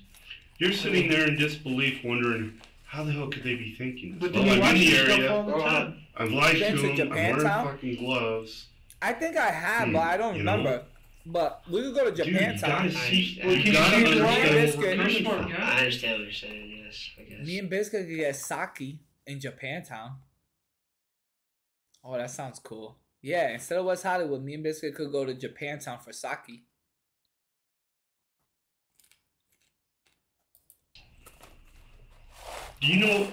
You're sitting there in disbelief, wondering how the hell could they be thinking this? But then you watch this stuff all the time. I've lied to them. I'm wearing fucking gloves. I think I have, but I don't remember. But we could go to Japantown. I understand what you're saying. Yes, I guess. Me and Biscuit could get sake in Japantown. Oh, that sounds cool. Yeah, instead of West Hollywood, me and Biscuit could go to Japantown for sake. Do you know,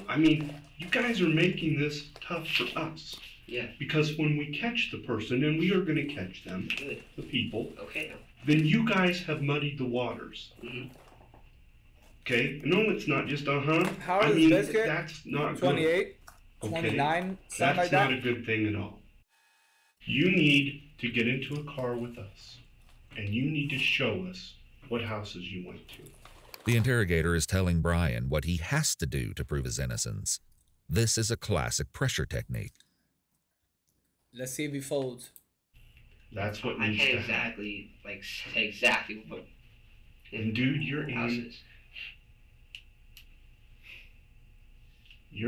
you guys are making this tough for us. Yeah. Because when we catch the person, and we are going to catch them, Good. The people, okay. Then you guys have muddied the waters. Mm-hmm. Okay? No, it's not just How old is Biscuit? That's not 28, good. 29, Okay? something like that. That's not a good thing at all. You need to get into a car with us, and you need to show us what houses you went to. The interrogator is telling Brian what he has to do to prove his innocence. This is a classic pressure technique. Let's see if he folds. That's what I needs can't to happen. exactly say exactly what. And dude, you're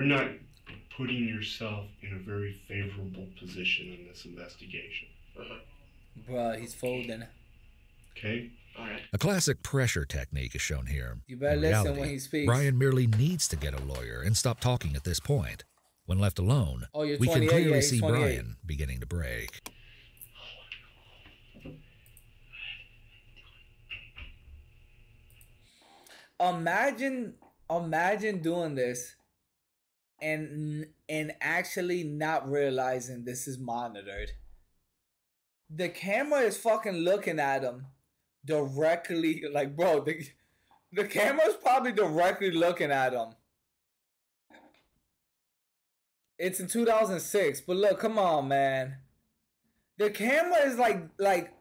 not putting yourself in a very favorable position in this investigation. Bruh, he's folding. Okay? Alright. A classic pressure technique is shown here. You better In listen reality, when he speaks. Brian merely needs to get a lawyer and stop talking at this point. When left alone, Oh, you're we can 28, clearly yeah, he's see 28. Brian beginning to break. Imagine doing this and actually not realizing this is monitored. The camera is fucking looking at him directly, like, bro, the camera's probably directly looking at him. It's in 2006, but look, come on, man. The camera is like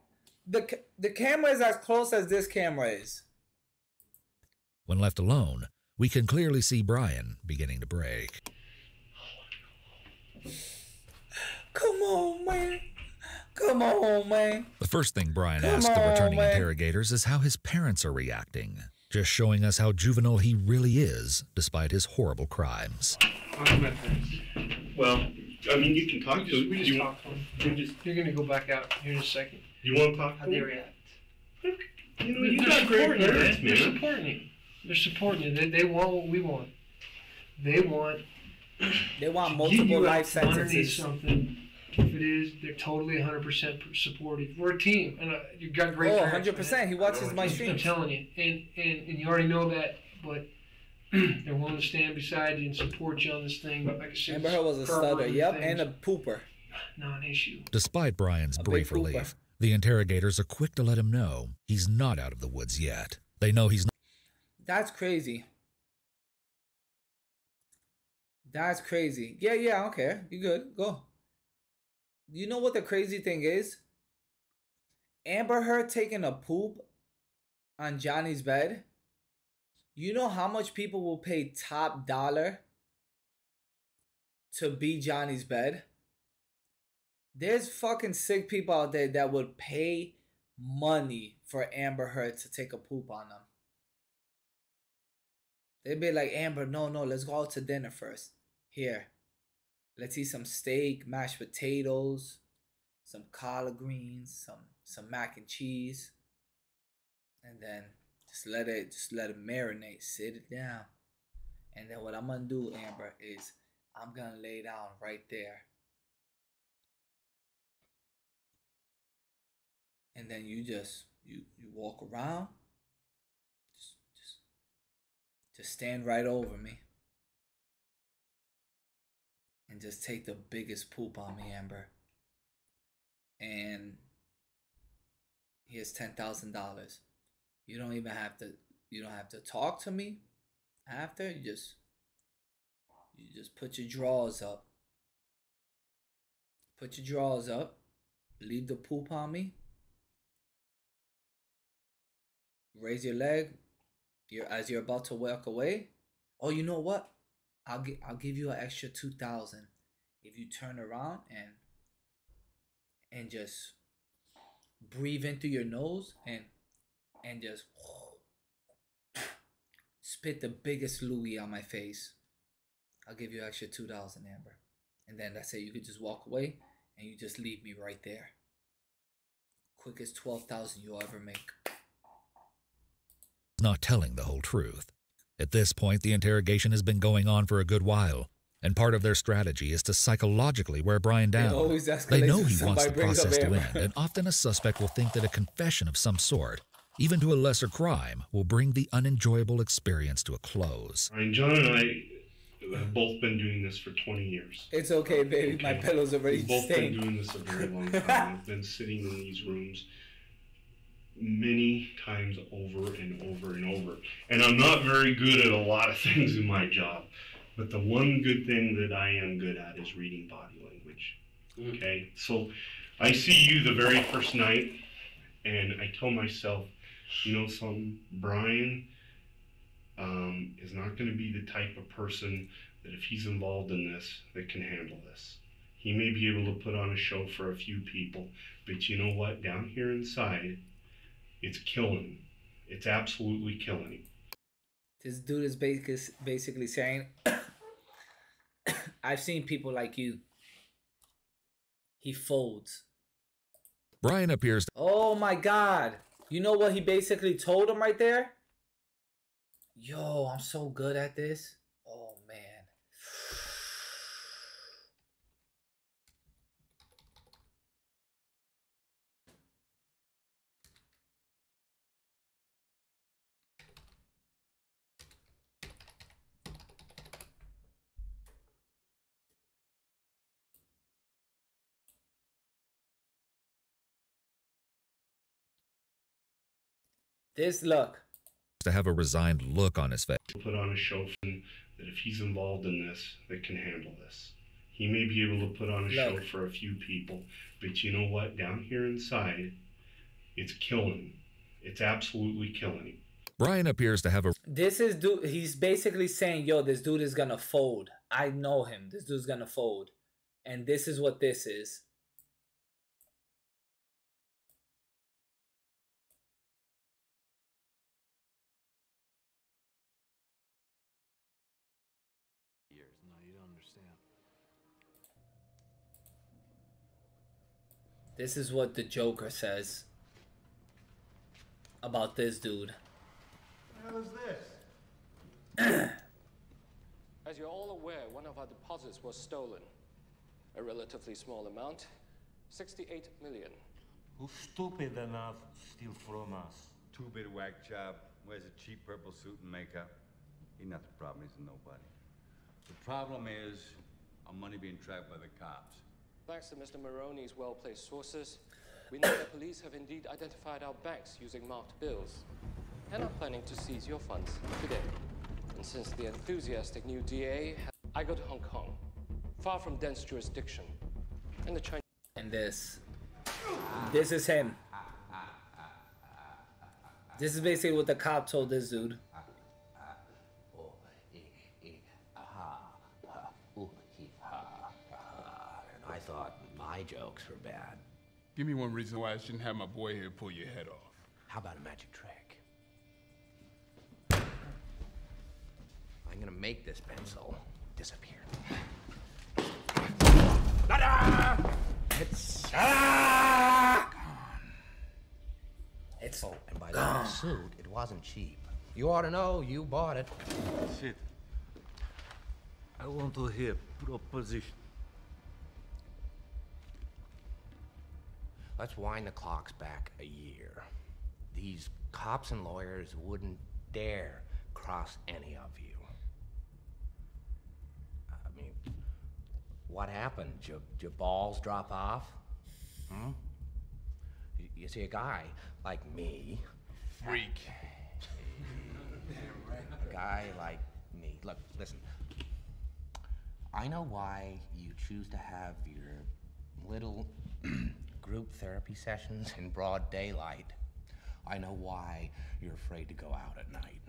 the camera is as close as this camera is. When left alone, we can clearly see Brian beginning to break. Come on, man. Come on, man. The first thing Brian asks the returning interrogators is how his parents are reacting, just showing us how juvenile he really is, despite his horrible crimes. Well, I mean, you can talk to him. We just talked to him. You're going to go back out here in a second. You want to talk to How they him? react? You got great parents, man. They're supporting you. They're supporting you. They want what we want. They want multiple life sentences. Something. If it is, they're totally 100% supportive. We're a team, and you got great. Oh, parents, 100%. man. He watches my streams. I'm telling you, and you already know that, but they're willing to stand beside you and support you on this thing. But like I said, Amber Heard was a stutter, yep, and a pooper. Non-issue. Despite Brian's brief relief, the interrogators are quick to let him know he's not out of the woods yet. They know he's not. That's crazy. That's crazy. Yeah, I don't care. You good. Go. You know what the crazy thing is? Amber Heard taking a poop on Johnny's bed. You know how much people will pay top dollar to be Johnny's bed? There's fucking sick people out there that would pay money for Amber Heard to take a poop on them. They'd be like, Amber, no, let's go out to dinner first. Here, let's eat some steak, mashed potatoes, some collard greens, some mac and cheese, and then just let it marinate, sit it down. And then what I'm gonna do, Amber, is I'm gonna lay down right there. And then you walk around, just stand right over me. And just take the biggest poop on me, Amber. And here's $10,000. You don't have to talk to me after. You just put your drawers up. Put your drawers up. Leave the poop on me. Raise your leg. As you're about to walk away. Oh, you know what? I'll give you an extra $2,000 if you turn around and just breathe in through your nose and just spit the biggest loogie on my face. I'll give you an extra $2,000, Amber. And then that's it. You could just walk away and you just leave me right there. Quickest $12,000 you'll ever make. Not telling the whole truth. At this point, the interrogation has been going on for a good while, and part of their strategy is to psychologically wear Brian down. They know he wants the process to end, and often a suspect will think that a confession of some sort, even to a lesser crime, will bring the unenjoyable experience to a close. Ryan, John and I have both been doing this for 20 years. It's okay, baby. Okay. My pillow's already We've both stained. been doing this a very long time. We've been sitting in these rooms many times over and over and over. And I'm not very good at a lot of things in my job, but the one good thing that I am good at is reading body language. Okay, so I see you the very first night, and I tell myself, you know something, Brian is not going to be the type of person that if he's involved in this, that can handle this. He may be able to put on a show for a few people, but you know what? Down here inside, it's killing him. It's absolutely killing him. This dude is basically saying, I've seen people like you. He folds. Brian appears to... Oh my God. You know what he basically told him right there? Yo, I'm so good at this. Oh man. This look. To have a resigned look on his face. Put on a show for him that if he's involved in this, that can handle this. He may be able to put on a show for a few people, but you know what? Down here inside, it's killing him. It's absolutely killing him. Brian appears to have a... This is dude. He's basically saying, yo, this dude is gonna fold. I know him. This dude's gonna fold. And this is what this is. No, you don't understand. This is what the Joker says about this dude. What the hell is this? As you're all aware, one of our deposits was stolen. A relatively small amount, 68 million. Who's stupid enough to steal from us? Two-bit whack job, wears a cheap purple suit and makeup. He's not the problem, he's a nobody. The problem is our money being tracked by the cops. Thanks to Mr. Maroney's well-placed sources, we know the police have indeed identified our banks using marked bills and are planning to seize your funds today. And since the enthusiastic new DA, I go to Hong Kong, far from dense jurisdiction, and the Chinese... And this is him. This is basically what the cop told this dude. I thought my jokes were bad. Give me one reason why I shouldn't have my boy here pull your head off. How about a magic trick? I'm gonna make this pencil disappear. It's gone. It's and by the way I sued, it wasn't cheap. You ought to know, you bought it. Shit. I want to hear proposition. Let's wind the clocks back a year. These cops and lawyers wouldn't dare cross any of you. I mean, what happened? Your balls drop off? Hmm? You see, a guy like me... Freak. A guy like me... Look, listen. I know why you choose to have your little... group therapy sessions in broad daylight. I know why you're afraid to go out at night.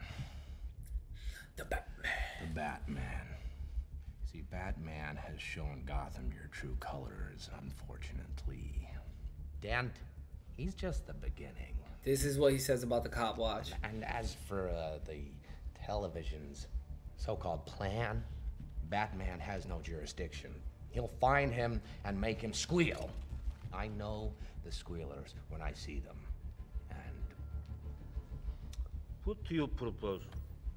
The Batman. The Batman. See, Batman has shown Gotham your true colors, unfortunately. Dent, he's just the beginning. This is what he says about the cop watch. And as for the television's so-called plan, Batman has no jurisdiction. He'll find him and make him squeal. I know the squealers when I see them. And... What do you propose?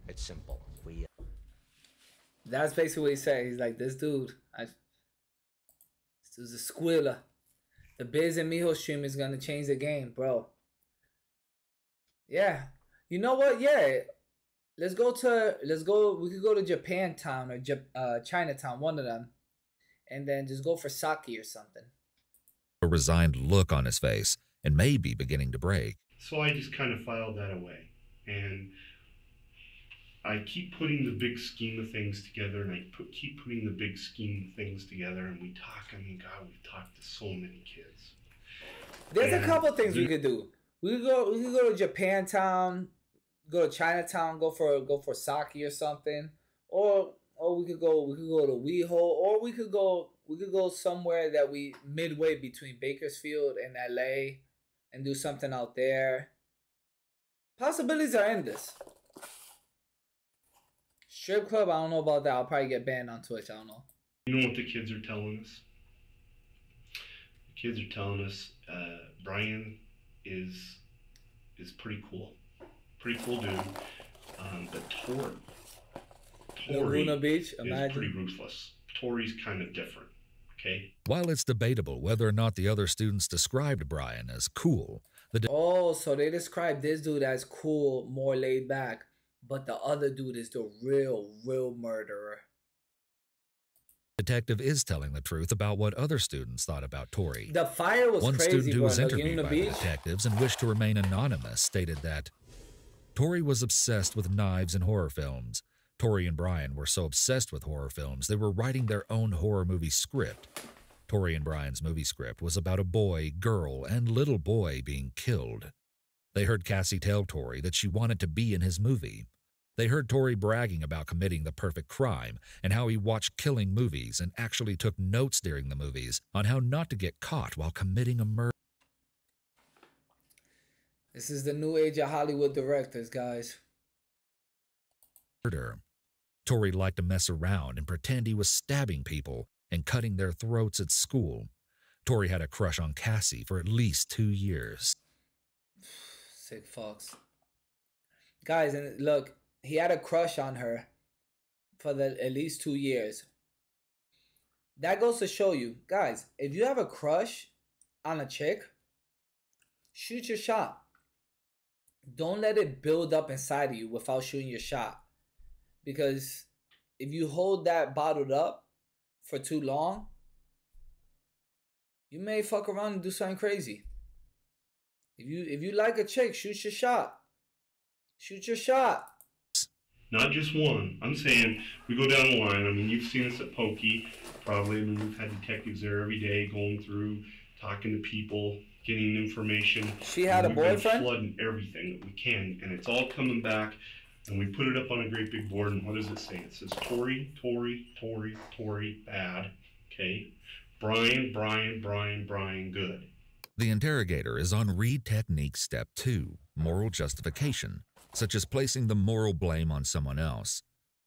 It's simple. We... That's basically what he said. He's like, this dude, this dude's a squealer. The Biz and MIJO stream is gonna change the game, bro. Yeah. You know what? Yeah. We could go to Japantown or Chinatown, one of them. And then just go for sake or something. A resigned look on his face and may be beginning to break. So I just kind of filed that away. And I keep putting the big scheme of things together, and I keep putting the big scheme of things together, and we talk. I mean, God, we've talked to so many kids. There's a couple things we could do. We could go to Japantown, go to Chinatown, go for sake or something, or we could go to WeHo, or we could go somewhere that we midway between Bakersfield and LA and do something out there. Possibilities are endless. Strip club, I don't know about that. I'll probably get banned on Twitch. I don't know. You know what the kids are telling us? The kids are telling us Brian is pretty cool. Pretty cool dude. But Tori Laguna Beach, is pretty ruthless. Tori's kind of different. Okay? While it's debatable whether or not the other students described Brian as cool, so they described this dude as cool, more laid back, but the other dude is the real murderer. Detective is telling the truth about what other students thought about Tori. The fire was One crazy. student who was bro. interviewed by the detectives and wished to remain anonymous stated that Tori was obsessed with knives and horror films. Tori and Brian were so obsessed with horror films they were writing their own horror movie script. Tori and Brian's movie script was about a boy, girl, and little boy being killed. They heard Cassie tell Tori that she wanted to be in his movie. They heard Tori bragging about committing the perfect crime and how he watched killing movies and actually took notes during the movies on how not to get caught while committing a murder. This is the new age of Hollywood directors, guys. Tori liked to mess around and pretend he was stabbing people and cutting their throats at school. Tori had a crush on Cassie for at least 2 years. Sick fucks. Guys, and look, he had a crush on her for at least 2 years. That goes to show you, guys, if you have a crush on a chick, shoot your shot. Don't let it build up inside of you without shooting your shot. Because if you hold that bottled up for too long, you may fuck around and do something crazy. If you like a chick, shoot your shot. Shoot your shot. Not just one. I'm saying we go down the line. I mean, you've seen us at Pokey, probably. I mean, we've had detectives there every day going through, talking to people, getting information. She had a boyfriend? Flooding everything that we can, and it's all coming back. And we put it up on a great big board, and what does it say? It says Tori, Tori, Tori, Tori, bad. Okay? Brian, Brian, Brian, Brian, good. The interrogator is on read technique step 2, moral justification, such as placing the moral blame on someone else,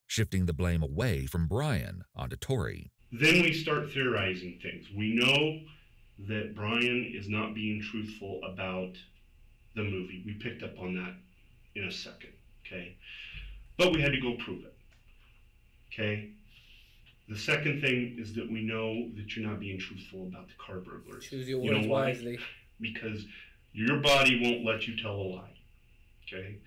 shifting the blame away from Brian onto Tori. Then we start theorizing things. We know that Brian is not being truthful about the movie. We picked up on that in a second. Okay, but we had to go prove it. Okay, the second thing is that we know that you're not being truthful about the car burglars. Choose your words wisely. Because your body won't let you tell a lie. Okay,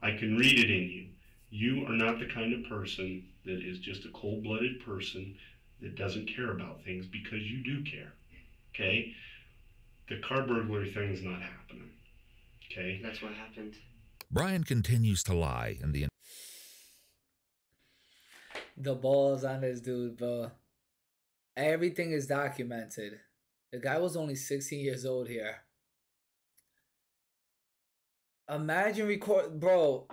I can read it in you. You are not the kind of person that is just a cold-blooded person that doesn't care about things, because you do care. Okay, the car burglary thing is not happening. Okay, that's what happened. Brian continues to lie in the balls on this dude, bro. Everything is documented. The guy was only 16 years old here. Imagine bro.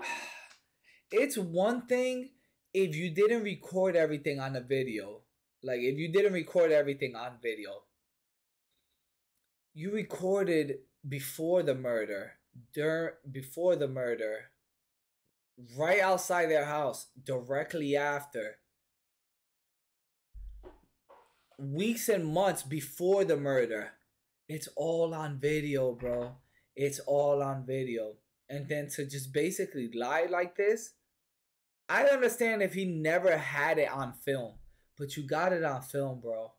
It's one thing if you didn't record everything on the video. Like, if you didn't record everything on video. You recorded before the murder. Before the murder, right outside their house, directly after, weeks and months before the murder. It's all on video, bro. It's all on video. And then to just basically lie like this, I understand if he never had it on film, but you got it on film, bro.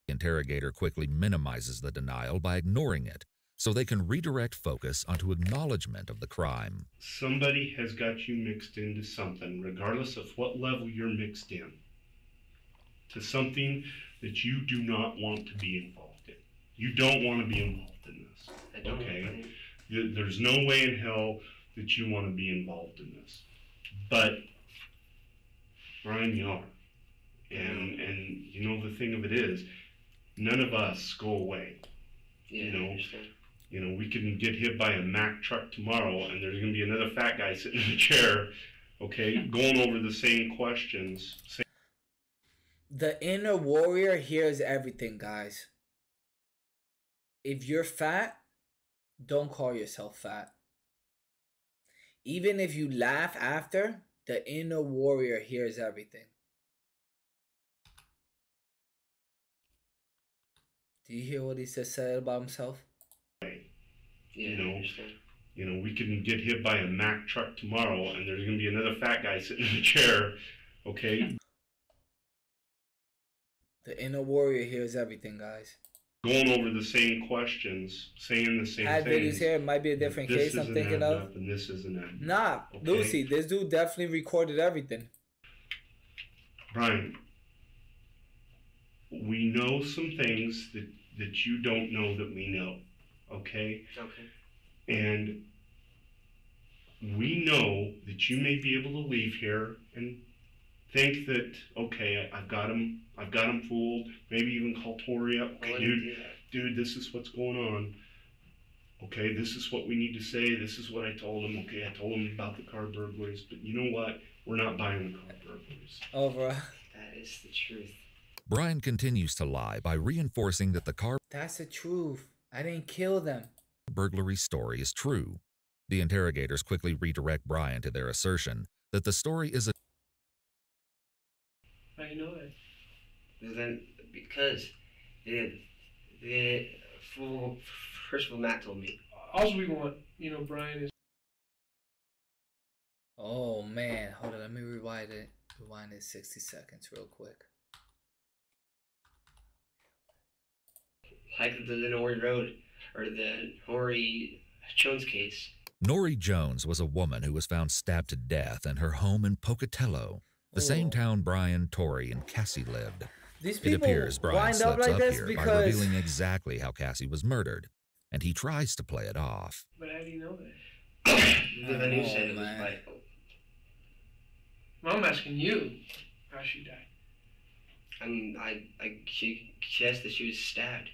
The interrogator quickly minimizes the denial by ignoring it, so they can redirect focus onto acknowledgement of the crime. Somebody has got you mixed into something, regardless of what level you're mixed in, to something that you do not want to be involved in. You don't want to be involved in this. Okay? There's no way in hell that you want to be involved in this. But, Brian, you are. And you know, the thing of it is, none of us go away. Yeah, you know, we can get hit by a Mack truck tomorrow, and there's going to be another fat guy sitting in a chair, okay, going over the same questions. The inner warrior hears everything, guys. If you're fat, don't call yourself fat. Even if you laugh after, the inner warrior hears everything. Do you hear what he just said about himself? Yeah, you know, we can get hit by a Mack truck tomorrow, and there's going to be another fat guy sitting in a chair, okay? The inner warrior hears everything, guys. Going over the same questions, saying the same things. Videos here, it might be a different case I'm thinking of. And this isn't adding nah, up, okay? Lucy, this dude definitely recorded everything. Brian, we know some things that you don't know that we know, okay? Okay. And we know that you may be able to leave here and think that, okay, I've got him fooled. Maybe even call Tori up. Okay, dude, this is what's going on. Okay, this is what we need to say. This is what I told him. Okay, I told him about the car burglaries, but you know what? We're not buying the car burglaries. Over. That is the truth. Brian continues to lie by reinforcing that the car That's the truth. I didn't kill them. Burglary story is true. The interrogators quickly redirect Brian to their assertion that the story is a How you know that? Because first of all, Matt told me. All we want, Brian, is. Oh man, hold on, let me rewind it. Rewind it 60 seconds real quick. Like the Nori Road, or the Nori Jones case. Nori Jones was a woman who was found stabbed to death in her home in Pocatello, the same town Brian, Tori, and Cassie lived. These it appears Brian slips up here because... by revealing exactly how Cassie was murdered, and he tries to play it off. But how do you know that? The news said it was by... Well, I'm asking you how she died. She says that she was stabbed.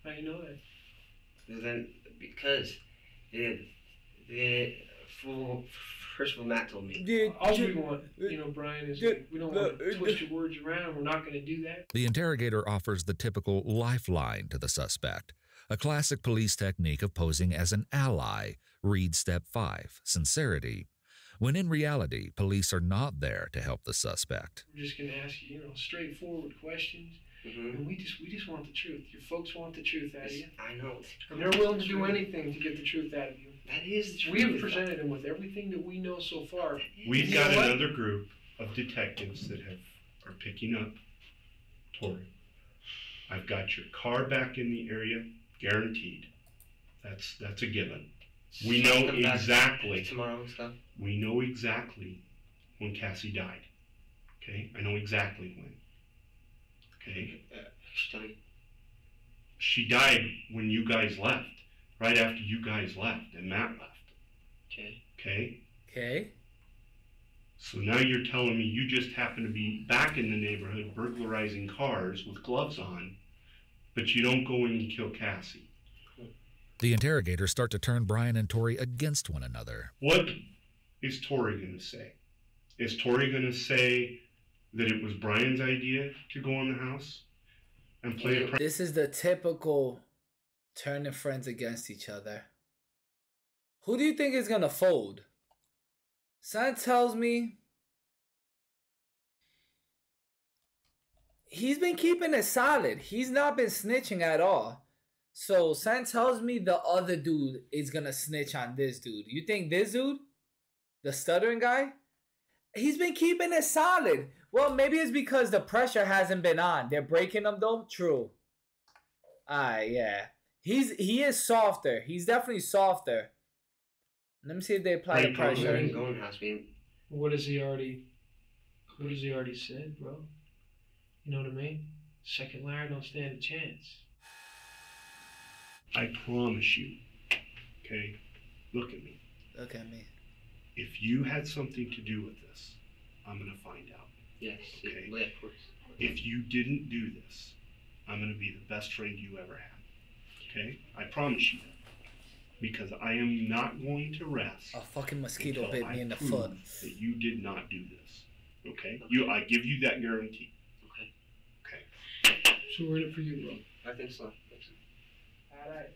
How do you know that? Because first of all, Matt told me. All we want, Brian, is we don't want to twist your words around. We're not going to do that. The interrogator offers the typical lifeline to the suspect, a classic police technique of posing as an ally. Read step 5, sincerity. When in reality, police are not there to help the suspect. We're just going to ask you, straightforward questions. And we just want the truth. Your folks want the truth out of you. I know. And they're willing to do anything to get the truth out of you. That is the truth. We have presented them with everything that we know so far. We've got another group of detectives that are picking up Tori. I've got your car back in the area, guaranteed. That's a given. We know exactly. Tomorrow and stuff. We know exactly when Cassie died. Okay, I know exactly when. Okay. She died when you guys left. Right after you guys left and Matt left. Okay. Okay? Okay. So now you're telling me you just happen to be back in the neighborhood burglarizing cars with gloves on, but you don't go in and kill Cassie. The interrogators start to turn Brian and Tori against one another. What is Tori going to say? Is Tori going to say that it was Brian's idea to go in the house and play a... This is the typical turning friends against each other. Who do you think is going to fold? Son tells me he's been keeping it solid. He's not been snitching at all. So Son tells me the other dude is going to snitch on this dude. You think this dude, the stuttering guy, he's been keeping it solid. Well, maybe it's because the pressure hasn't been on. They're breaking him though. True. Yeah. He is softer. He's definitely softer. Let me see if they apply the pressure. What has he already said, bro? You know what I mean? Second Larry don't stand a chance. I promise you. Okay? Look at me. Look at me. If you had something to do with this, I'm going to find out. Yes, okay? Yeah, of course. If you didn't do this, I'm going to be the best friend you ever had. Okay? I promise you that. Because I am not going to rest. A fucking mosquito bit me in the foot. That you did not do this. Okay? I give you that guarantee. Okay. So we're in it for you, bro. I think so. Alright.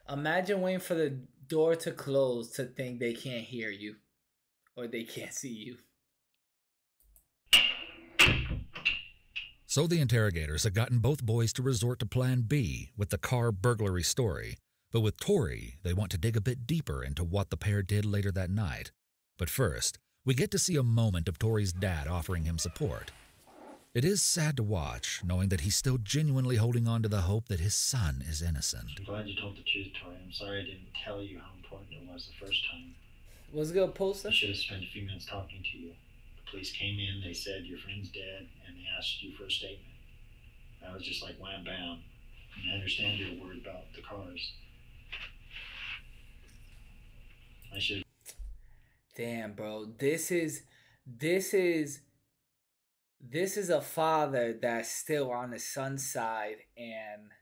Imagine waiting for the door to close to think they can't hear you. Or they can't see you. So the interrogators had gotten both boys to resort to Plan B with the car burglary story. But with Tori, they want to dig a bit deeper into what the pair did later that night. But first, we get to see a moment of Tori's dad offering him support. It is sad to watch, knowing that he's still genuinely holding on to the hope that his son is innocent. I'm glad you told the truth, Tori. I'm sorry I didn't tell you how important it was the first time. What's good, Poster? I should have spent a few minutes talking to you. The police came in, they said your friend's dead, and they asked you for a statement. I was just like, wham, bam. And I understand you're worried about the cars. I should. Damn, bro. This is a father that's still on his son's side and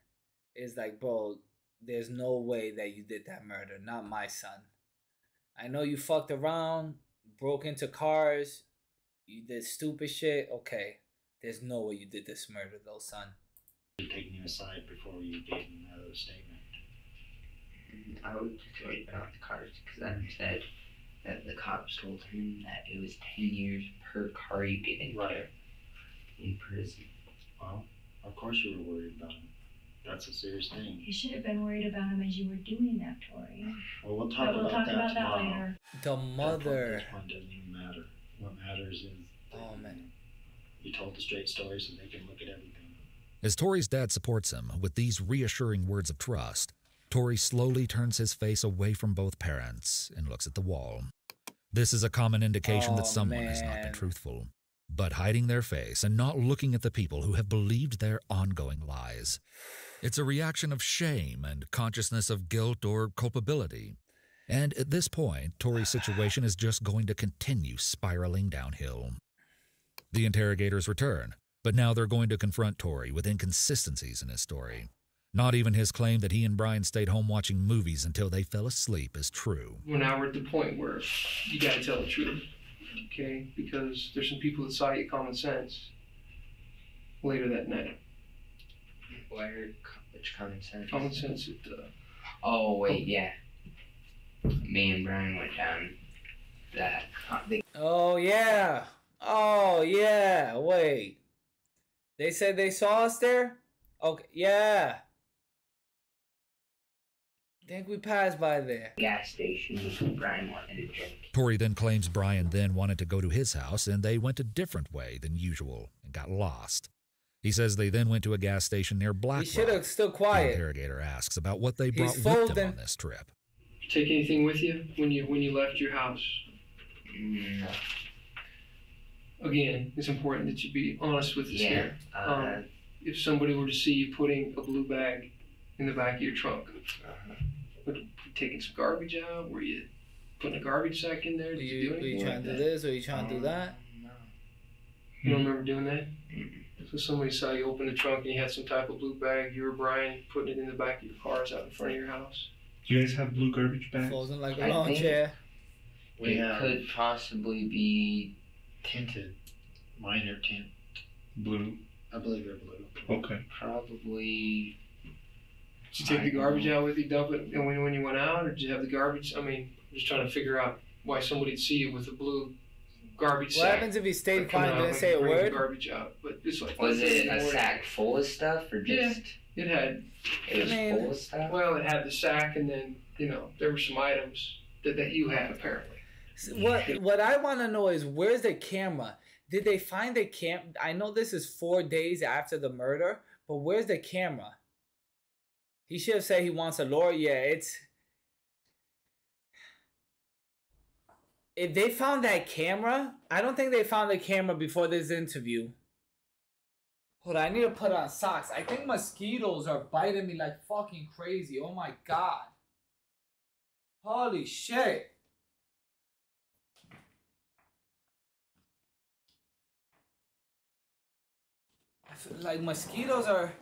is like, bro, there's no way that you did that murder. Not my son. I know you fucked around, broke into cars, you did stupid shit. Okay. There's no way you did this murder, though, son. Taking you aside before you gave him that statement. I was just worried about the cars because I said that the cops told him that it was 10 years per car you get into in prison. Well, of course you were worried about him. That's a serious thing. You should have been worried about him as you were doing that, Tori. Well, we'll talk about that tomorrow. The mother. This one doesn't even matter. What matters is man. You told the straight story so they can look at everything. As Tori's dad supports him with these reassuring words of trust, Tori slowly turns his face away from both parents and looks at the wall. This is a common indication that someone has not been truthful, but hiding their face and not looking at the people who have believed their ongoing lies. It's a reaction of shame and consciousness of guilt or culpability. And at this point, Tori's situation is just going to continue spiraling downhill. The interrogators return, but now they're going to confront Tori with inconsistencies in his story. Not even his claim that he and Brian stayed home watching movies until they fell asleep is true. Well, now we're at the point where you gotta tell the truth, okay? Because there's some people that saw you common sense later that night. Where? Which common sense? Common sense at Oh, wait, yeah. Me and Brian went down that... Oh, yeah. Oh, yeah. Wait. They said they saw us there? Okay, yeah. I think we passed by there. Gas station. Brian wanted to drink. Tori then claims Brian then wanted to go to his house and they went a different way than usual and got lost. He says they then went to a gas station near Black Rock. He should have still quiet. The interrogator asks about what they brought with them on this trip. Did you take anything with you when you left your house? No. Again, it's important that you be honest with us here. If somebody were to see you putting a blue bag in the back of your trunk, were you taking some garbage out? Were you putting a garbage sack in there? Were you trying to do this? Or you trying to do that? No. You don't remember doing that? So somebody saw you open the trunk and you had some type of blue bag. You or Brian putting it in the back of your cars out in front of your house. Do you guys have blue garbage bags? Folding like a lawn chair. It could possibly be tinted. Minor tint. Blue. I believe they're blue. Okay. Probably. Did you take the garbage out with you, dump it, and when you went out, or did you have the garbage? I mean, I'm just trying to figure out why somebody'd see you with a blue garbage sack. What happens if he stayed quiet and didn't say a word? Garbage out, but it's like. Was it a sack full of stuff or just? Yeah, it had. It was full of stuff. Well, it had the sack, and then there were some items that you had apparently. What I want to know is where's the camera? Did they find the cam? I know this is 4 days after the murder, but where's the camera? He should have said he wants a lawyer. Yeah, it's... If they found that camera, I don't think they found the camera before this interview. Hold on, I need to put on socks. I think mosquitoes are biting me like fucking crazy. Oh my god. Holy shit. Like mosquitoes are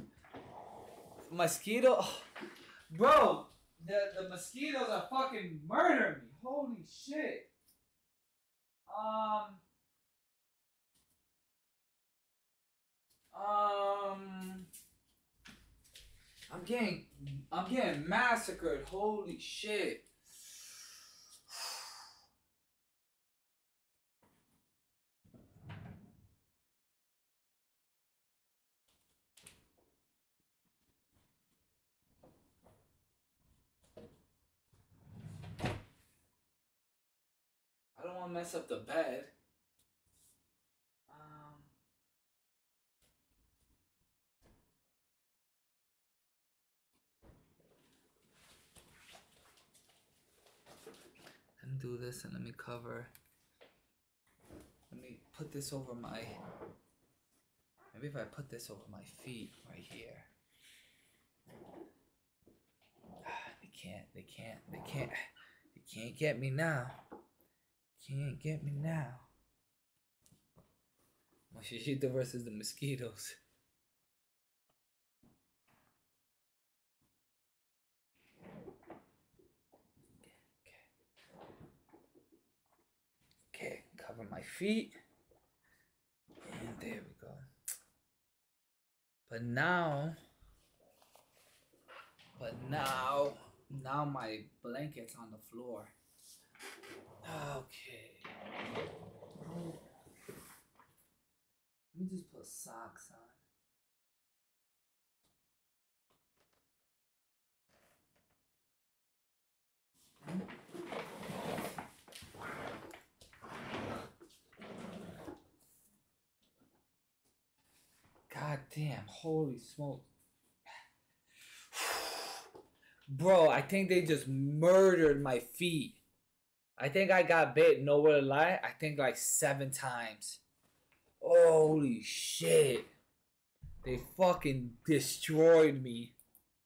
bro, the mosquitoes are fucking murdering me. Holy shit. I'm getting massacred. Holy shit. I don't want to mess up the bed. Let me do this and let me cover. Let me put this over my. Maybe if I put this over my feet right here. They can't get me now. Can't get me now. Mosquito versus the mosquitoes. Okay, cover my feet. And there we go. But now my blanket's on the floor. Okay. Let me just put socks on. God damn, holy smoke. Bro, I think they just murdered my feet. I think I got bit, nowhere to lie. I think like 7 times. Holy shit. They fucking destroyed me.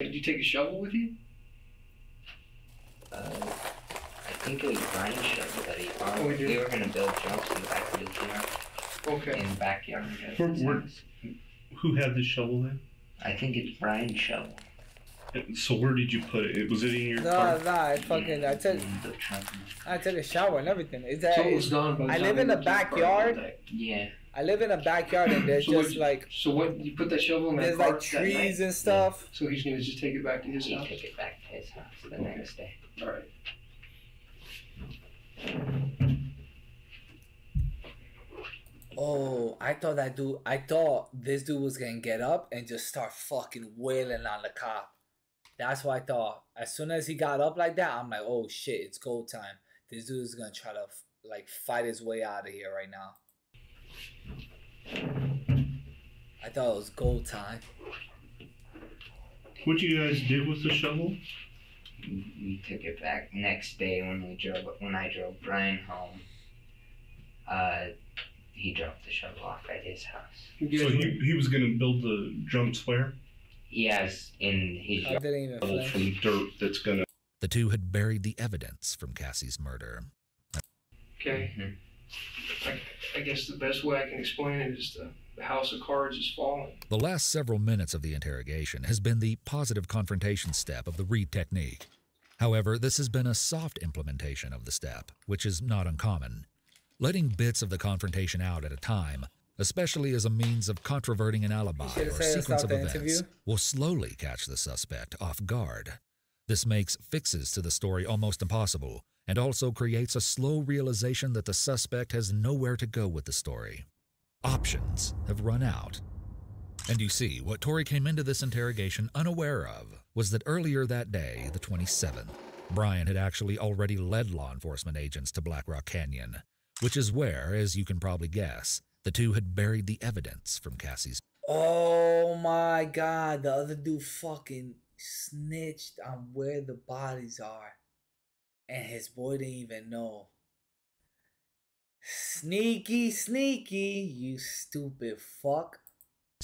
Did you take a shovel with you? I think it was Brian's shovel that he borrowed. We were going to build jumps in the back of the yard. Okay. In the backyard. Who had the shovel then? I think it's Brian's shovel. So where did you put it? Was it in your car? I took a shower and everything. Is that? So it was gone by the I time live in a backyard. Yeah. I live in a backyard and there's So just like. So what? You put that shovel in that there's car like trees and stuff. So he's gonna just take it back to his house. Take it back to his house the next day. All right. Oh, I thought this dude was gonna get up and just start fucking wailing on the cop. That's what I thought. As soon as he got up like that, I'm like, oh shit, it's go time. This dude is gonna try to like fight his way out of here right now. I thought it was go time. What'd you guys do with the shovel? We took it back next day when I drove Brian home. He dropped the shovel off at his house. So he was gonna build the jumps where? He has in his shovel from dirt that's gonna. The two had buried the evidence from Cassie's murder. Okay. I guess the best way I can explain it is the house of cards is falling. The last several minutes of the interrogation has been the positive confrontation step of the Reed technique. However, this has been a soft implementation of the step, which is not uncommon. Letting bits of the confrontation out at a time, especially as a means of controverting an alibi or sequence of events, will slowly catch the suspect off guard. This makes fixes to the story almost impossible, and also creates a slow realization that the suspect has nowhere to go with the story. Options have run out. And you see, what Tori came into this interrogation unaware of was that earlier that day, the 27th, Brian had actually already led law enforcement agents to Black Rock Canyon, which is where, as you can probably guess, the two had buried the evidence from Cassie's. Oh my god, the other dude fucking snitched on where the bodies are. And his boy didn't even know. Sneaky, you stupid fuck.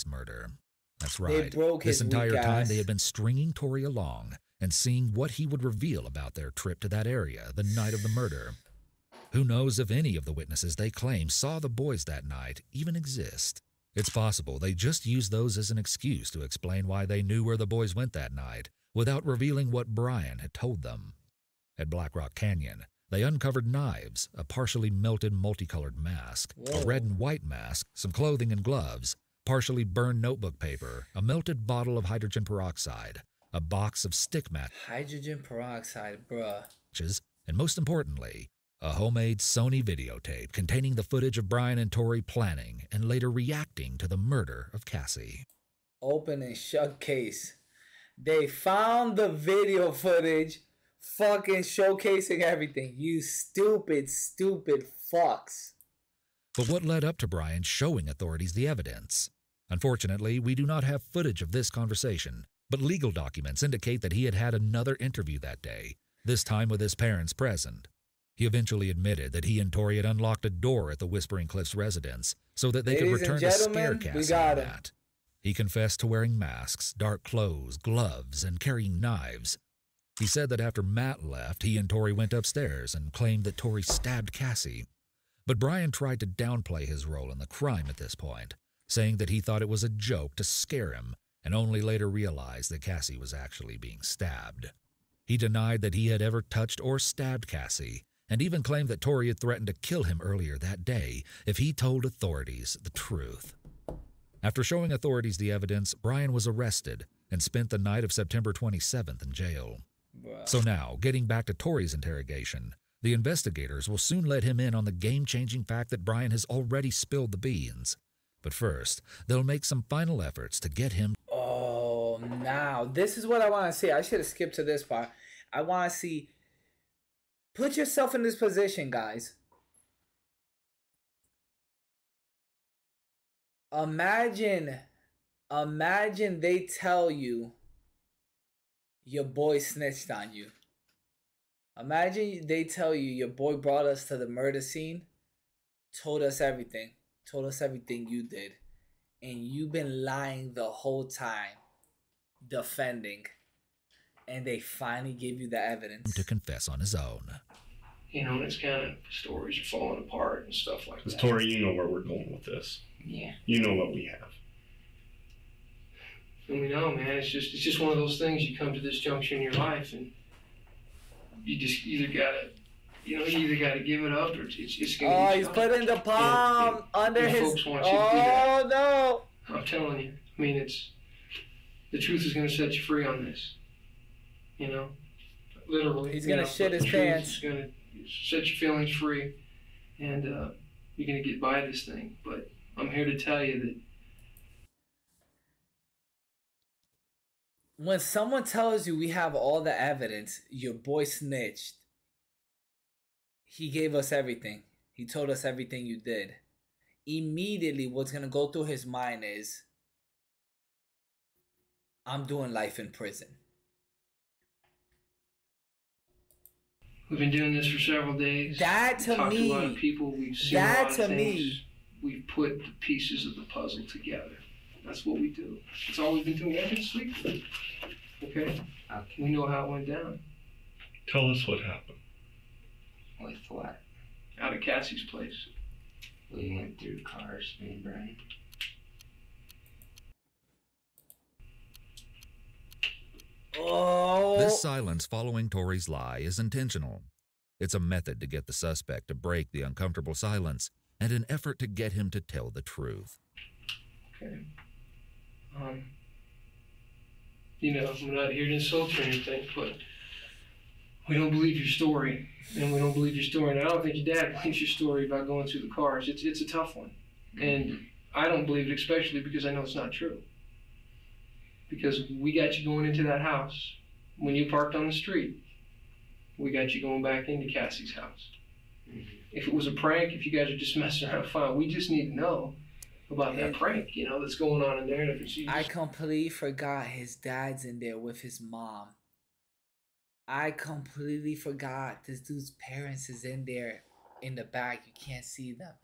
Murder. That's right. This entire time ass. They had been stringing Tori along and seeing what he would reveal about their trip to that area the night of the murder. Who knows if any of the witnesses they claim saw the boys that night even exist? It's possible they just used those as an excuse to explain why they knew where the boys went that night without revealing what Brian had told them. At Black Rock Canyon, they uncovered knives, a partially melted multicolored mask, a red and white mask, some clothing and gloves, partially burned notebook paper, a melted bottle of hydrogen peroxide, a box of stick matches. Hydrogen peroxide, bruh. And most importantly, a homemade Sony videotape containing the footage of Brian and Tori planning and later reacting to the murder of Cassie. Open and shut case. They found the video footage, fucking showcasing everything. You stupid, stupid fucks. But what led up to Brian showing authorities the evidence? Unfortunately, we do not have footage of this conversation, but legal documents indicate that he had had another interview that day, this time with his parents present. He eventually admitted that he and Tori had unlocked a door at the Whispering Cliffs residence so that they could return to scare Cassie and Matt. He confessed to wearing masks, dark clothes, gloves, and carrying knives. He said that after Matt left, he and Tori went upstairs and claimed that Tori stabbed Cassie. But Brian tried to downplay his role in the crime at this point, saying that he thought it was a joke to scare him and only later realized that Cassie was actually being stabbed. He denied that he had ever touched or stabbed Cassie, and even claimed that Tori had threatened to kill him earlier that day if he told authorities the truth. After showing authorities the evidence, Brian was arrested and spent the night of September 27th in jail. So now, getting back to Tori's interrogation, the investigators will soon let him in on the game-changing fact that Brian has already spilled the beans. But first, they'll make some final efforts to get him. Oh, now, this is what I want to see. I should have skipped to this part. I want to see. Put yourself in this position, guys. Imagine they tell you your boy snitched on you. Imagine they tell you your boy brought us to the murder scene, told us everything you did, and you've been lying the whole time, defending, and they finally give you the evidence to confess on his own. You know, it's kind of stories are falling apart and stuff like that. Tori, you know where we're going with this. Yeah. You know what we have. And we know, man. It's just one of those things. You come to this juncture in your life, and you just either gotta give it up, or it's gonna. Oh, he's putting the palm under his. Folks want you to do that. Oh no! I'm telling you. I mean, the truth is gonna set you free on this. You know, literally. He's gonna shit his pants. It's gonna set your feelings free, and you're gonna get by this thing. But I'm here to tell you that when someone tells you we have all the evidence, your boy snitched. He gave us everything. He told us everything you did. Immediately, what's gonna go through his mind is, I'm doing life in prison. we've been doing this for several days. That to talked me, to a lot of people. We've seen a lot of things. We've put the pieces of the puzzle together. That's what we do. That's all we've been doing. I can sleep. Okay? We know how it went down. Tell us what happened. With what? Out at Cassie's place. We went through cars, me and Brian. Oh. This silence following Tori's lie is intentional. It's a method to get the suspect to break the uncomfortable silence and an effort to get him to tell the truth. Okay. You know, I'm not here to insult you or anything, but we don't believe your story. And we don't believe your story. And I don't think your dad believes your story about going through the cars. It's a tough one. And I don't believe it, especially because I know it's not true. Because we got you going into that house when you parked on the street. We got you going back into Cassie's house. If it was a prank, if you guys are just messing around, fine. We just need to know about that prank, you know, that's going on in there. And if it's I completely forgot his dad's in there with his mom. I completely forgot this dude's parents is in there in the back. You can't see them.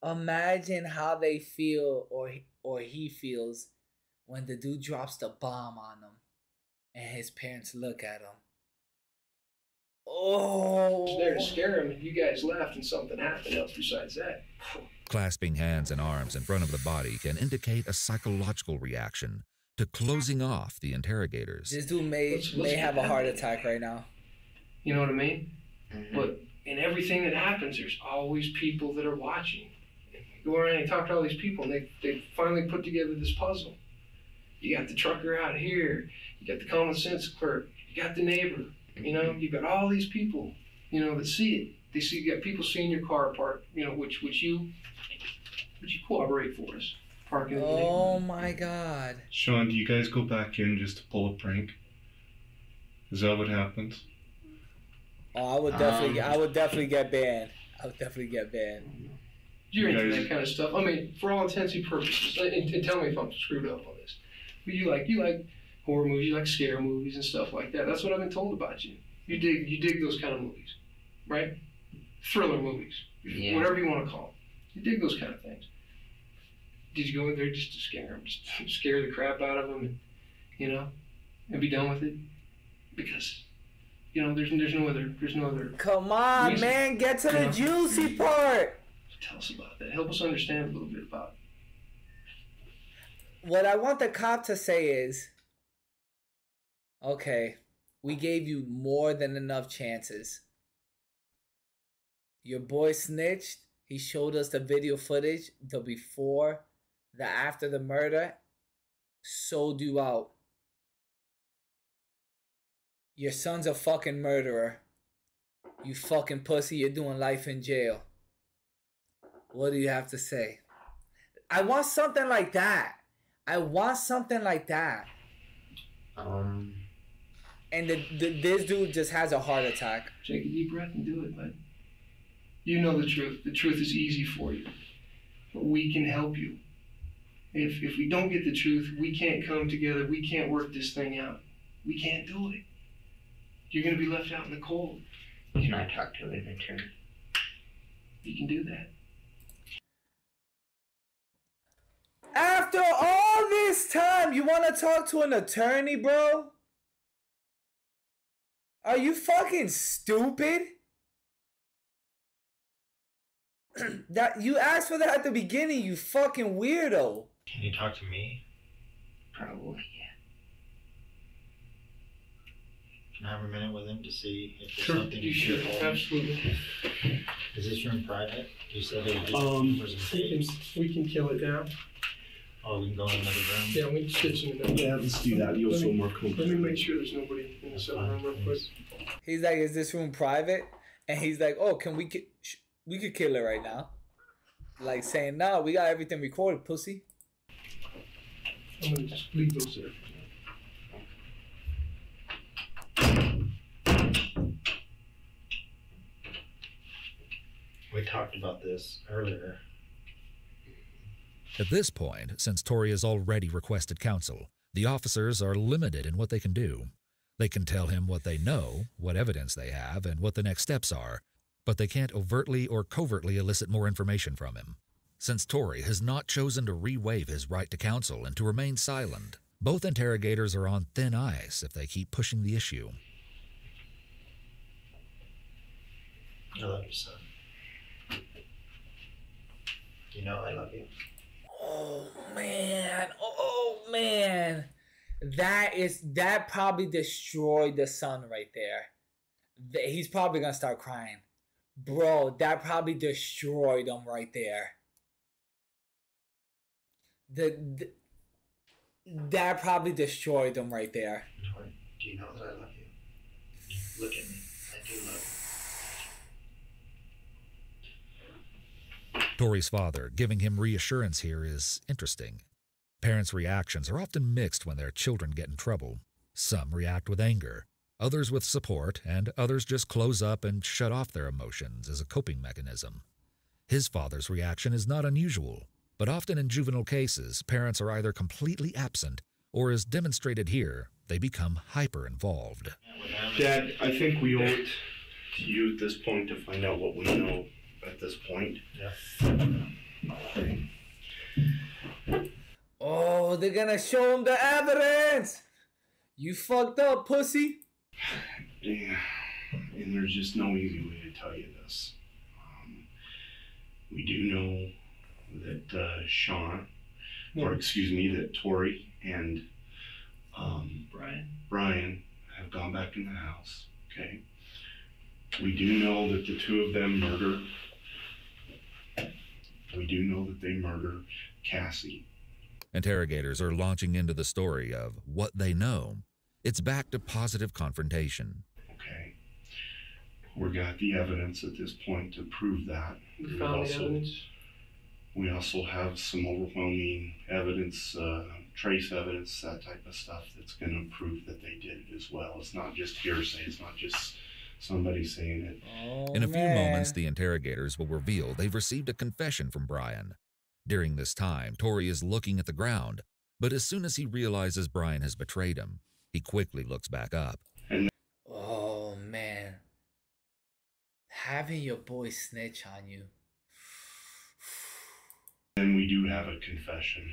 Imagine how they feel or he feels when the dude drops the bomb on them and his parents look at him. Oh. I was there to scare him, and you guys left, and something happened else besides that. Clasping hands and arms in front of the body can indicate a psychological reaction to closing off the interrogators. This dude may have a heart attack right now. You know what I mean? But in everything that happens, there's always people that are watching. You go around and talk to all these people, and they finally put together this puzzle. You got the trucker out here, you got the common sense clerk, you got the neighbor, you know, you got all these people, you know, that see it. They see, you got people seeing your car park, you know, which you cooperate for us. Parking. Oh my God. Sean, do you guys go back in just to pull a prank? Is that what happens? Oh, I would definitely get banned. I would definitely get banned. You're into that kind of stuff. I mean, for all intents and purposes, and tell me if I'm screwed up on this. But you like horror movies, you like scare movies and stuff like that. That's what I've been told about you. You dig those kind of movies, right? Thriller movies, whatever you want to call them. You dig those kind of things. Did you go in there just to scare them, just to scare the crap out of them, and, you know, and be done with it? Because, you know, there's no other. Come on, reason. man, get to the juicy part. Tell us about that. Help us understand a little bit about it. What I want the cop to say is, okay, we gave you more than enough chances. Your boy snitched. He showed us the video footage, the before, the after the murder. Sold you out. Your son's a fucking murderer. You fucking pussy, you're doing life in jail. What do you have to say? I want something like that. And this dude just has a heart attack. Take a deep breath and do it, bud. You know the truth. The truth is easy for you. But we can help you. If we don't get the truth, we can't come together. We can't work this thing out. We can't do it. You're going to be left out in the cold. Can I talk to an attorney? You can do that. After all this time, you want to talk to an attorney, bro? Are you fucking stupid? That you asked for that at the beginning, you fucking weirdo. Can you talk to me? Probably, yeah. Can I have a minute with him to see if there's Sure, something you should. Absolutely. Is this room private? You said there was We can kill it now. Oh, we can go in another room? Yeah, we can switch in another room. Yeah, let's do that. You'll feel more comfortable. Let me make sure there's nobody in the cell room real quick. He's like, is this room private? And he's like, oh, can we could kill it right now. Like saying, no, we got everything recorded, pussy. I'm gonna just leave those there. We talked about this earlier. At this point, since Tori has already requested counsel, the officers are limited in what they can do. They can tell him what they know, what evidence they have, and what the next steps are, but they can't overtly or covertly elicit more information from him. Since Tori has not chosen to re-waive his right to counsel and to remain silent, both interrogators are on thin ice if they keep pushing the issue. I love you, son. You know I love you. Oh man. That probably destroyed the son right there. He's probably gonna start crying. Bro, that probably destroyed him right there. That probably destroyed him right there. Do you know that I love you? Look at me. I do love you. Tori's father giving him reassurance here is interesting. Parents' reactions are often mixed when their children get in trouble. Some react with anger, others with support, and others just close up and shut off their emotions as a coping mechanism. His father's reaction is not unusual, but often in juvenile cases, parents are either completely absent or, as demonstrated here, they become hyper-involved. Dad, I think we owe it to you at this point to find out what we know at this point. Yeah. Oh, they're gonna show him the evidence! You fucked up, pussy! Yeah. And there's just no easy way to tell you this. We do know that that Tori and Brian have gone back in the house, okay? We do know that the two of them murder. We do know that they murder Cassie. Interrogators are launching into the story of what they know. It's back to positive confrontation. Okay. We got the evidence at this point to prove that. We found the evidence. We also have some overwhelming evidence, trace evidence, that type of stuff that's going to prove that they did it as well. It's not just hearsay. It's not just somebody saying it. Oh, in a few moments, the interrogators will reveal they've received a confession from Brian. During this time, Tori is looking at the ground, but as soon as he realizes Brian has betrayed him, he quickly looks back up. Oh, man. Having your boy snitch on you. And we do have a confession.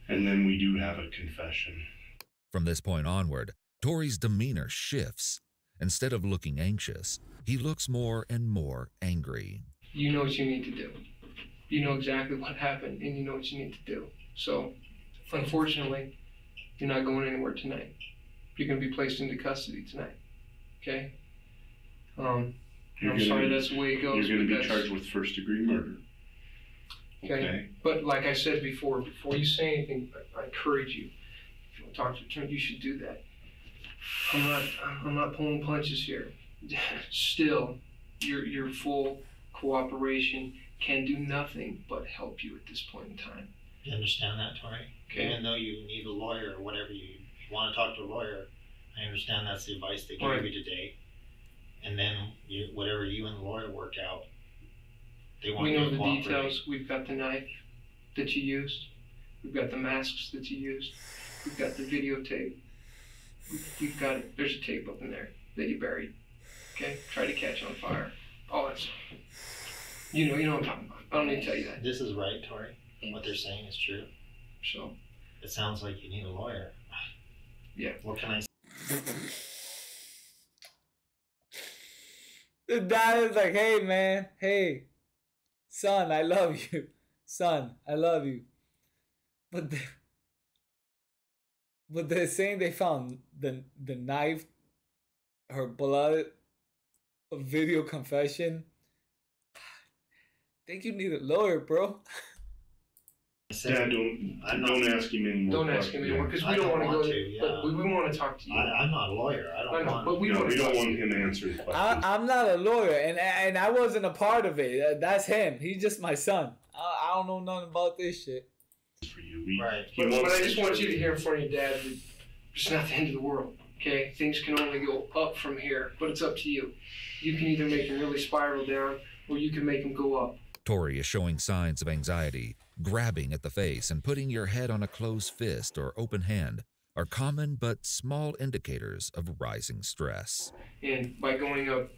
And then we do have a confession. From this point onward, Tori's demeanor shifts. Instead of looking anxious, he looks more and more angry. You know what you need to do. You know exactly what happened, and you know what you need to do. So, unfortunately, you're not going anywhere tonight. You're going to be placed into custody tonight. Okay? I'm sorry that's the way it goes. You're going to be charged with first-degree murder. Okay? But like I said before you say anything, I encourage you. If you want to talk to the attorney, you should do that. I'm not pulling punches here. Still, your full cooperation can do nothing but help you at this point in time. You understand that, Tori? Okay. Even though you need a lawyer or whatever, you want to talk to a lawyer, I understand that's the advice they gave you today. And then whatever you and the lawyer work out, they want you to cooperate. We know the details. We've got the knife that you used. We've got the masks that you used. We've got the videotape. We've got it. There's a tape up in there that you buried. Okay? Try to catch on fire. All that stuff. You know what I'm talking about. I don't need to tell you that. This is right, Tori. What they're saying is true. So it sounds like you need a lawyer. Yeah. What can I say? The dad is like, hey man, hey, son, I love you. Son, I love you. But they're saying they found the knife, her blood, a video confession. I think you need a lawyer, bro. Yeah, don't ask him anymore. Don't ask him anymore because we don't want to go there. But we want to talk to you. I'm not a lawyer. I don't want. But we don't want him to answer the questions. I'm not a lawyer, and I wasn't a part of it. That's him. He's just my son. I don't know nothing about this shit. For you, right? But I just want you to hear in front of your dad that it's not the end of the world. Okay, things can only go up from here, but it's up to you. You can either make him really spiral down, or you can make him go up. Tori is showing signs of anxiety. Grabbing at the face and putting your head on a closed fist or open hand are common but small indicators of rising stress. And by going up,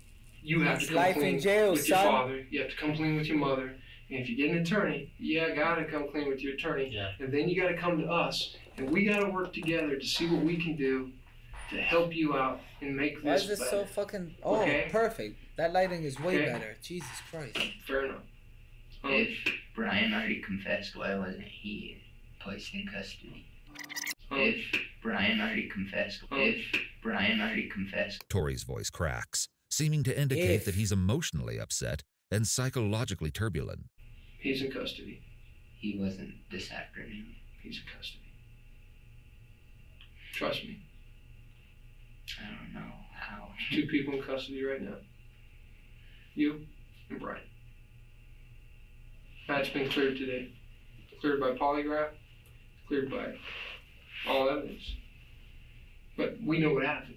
you have to come life clean in jail, with your son. father. You have to come clean with your mother. And if you get an attorney, you gotta come clean with your attorney. Yeah. And then you gotta come to us, and we gotta work together to see what we can do to help you out and make this Why is this better. so fucking... Oh, okay? Perfect. That lighting is way Okay. better. Jesus Christ. Fair enough. If Brian already confessed, why wasn't he placed in custody? If Brian already confessed, Tori's voice cracks, seeming to indicate that he's emotionally upset and psychologically turbulent. He's in custody. He wasn't this afternoon. He's in custody. Trust me. I don't know how. 2 people in custody right now. You and Brian. That's been cleared today. Cleared by polygraph, cleared by all evidence. But we know what happened.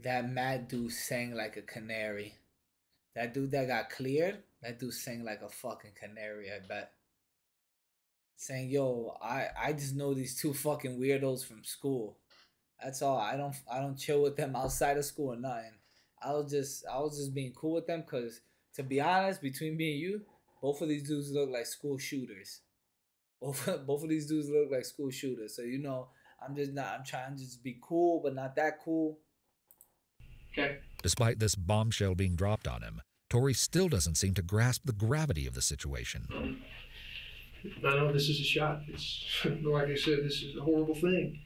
That mad dude sang like a canary. That dude that got cleared, that dude sang like a fucking canary, I bet. Saying, yo, I just know these 2 fucking weirdos from school. That's all. I don't chill with them outside of school or nothing. I was just being cool with them because, to be honest, between me and you, both of these dudes look like school shooters. Both of these dudes look like school shooters. So, you know, I'm trying to just be cool, but not that cool. Okay? Despite this bombshell being dropped on him, Tori still doesn't seem to grasp the gravity of the situation. I know this is a shot. It's like I said, this is a horrible thing.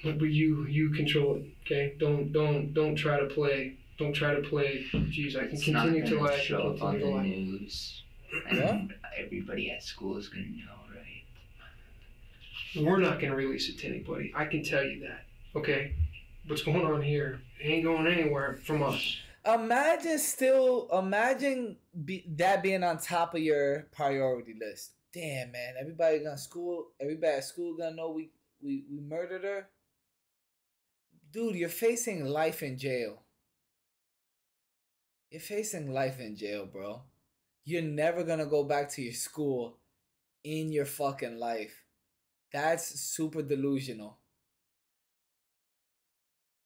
But you control it, okay? Don't try to play. Don't try to play. Geez, I can continue to lie. Show up on the news, and everybody at school is gonna know, right? We're not gonna release it to anybody. I can tell you that, okay? What's going on here ain't going anywhere from us. Imagine that being on top of your priority list. Damn, man, everybody at school gonna know we murdered her. Dude, you're facing life in jail. You're facing life in jail, bro. You're never gonna go back to your school in your fucking life. That's super delusional.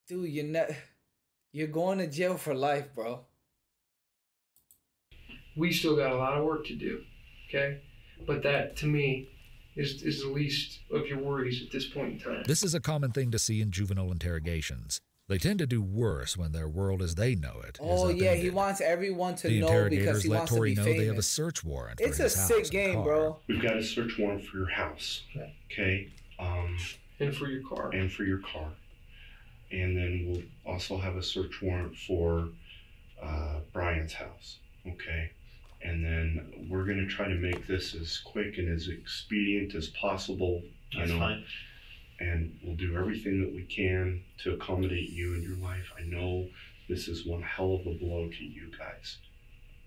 Dude, you're going to jail for life, bro. We still got a lot of work to do, okay? But that, to me, is the least of your worries at this point in time. This is a common thing to see in juvenile interrogations. They tend to do worse when their world as they know it is upended. He wants everyone to know because he wants to be famous. They have a search warrant for his house. It's a sick game, bro. We've got a search warrant for your house, okay? And for your car. And for your car. And then we'll also have a search warrant for Brian's house, okay? And then we're gonna try to make this as quick and as expedient as possible, That's fine. And we'll do everything that we can to accommodate you in your life. I know this is one hell of a blow to you guys.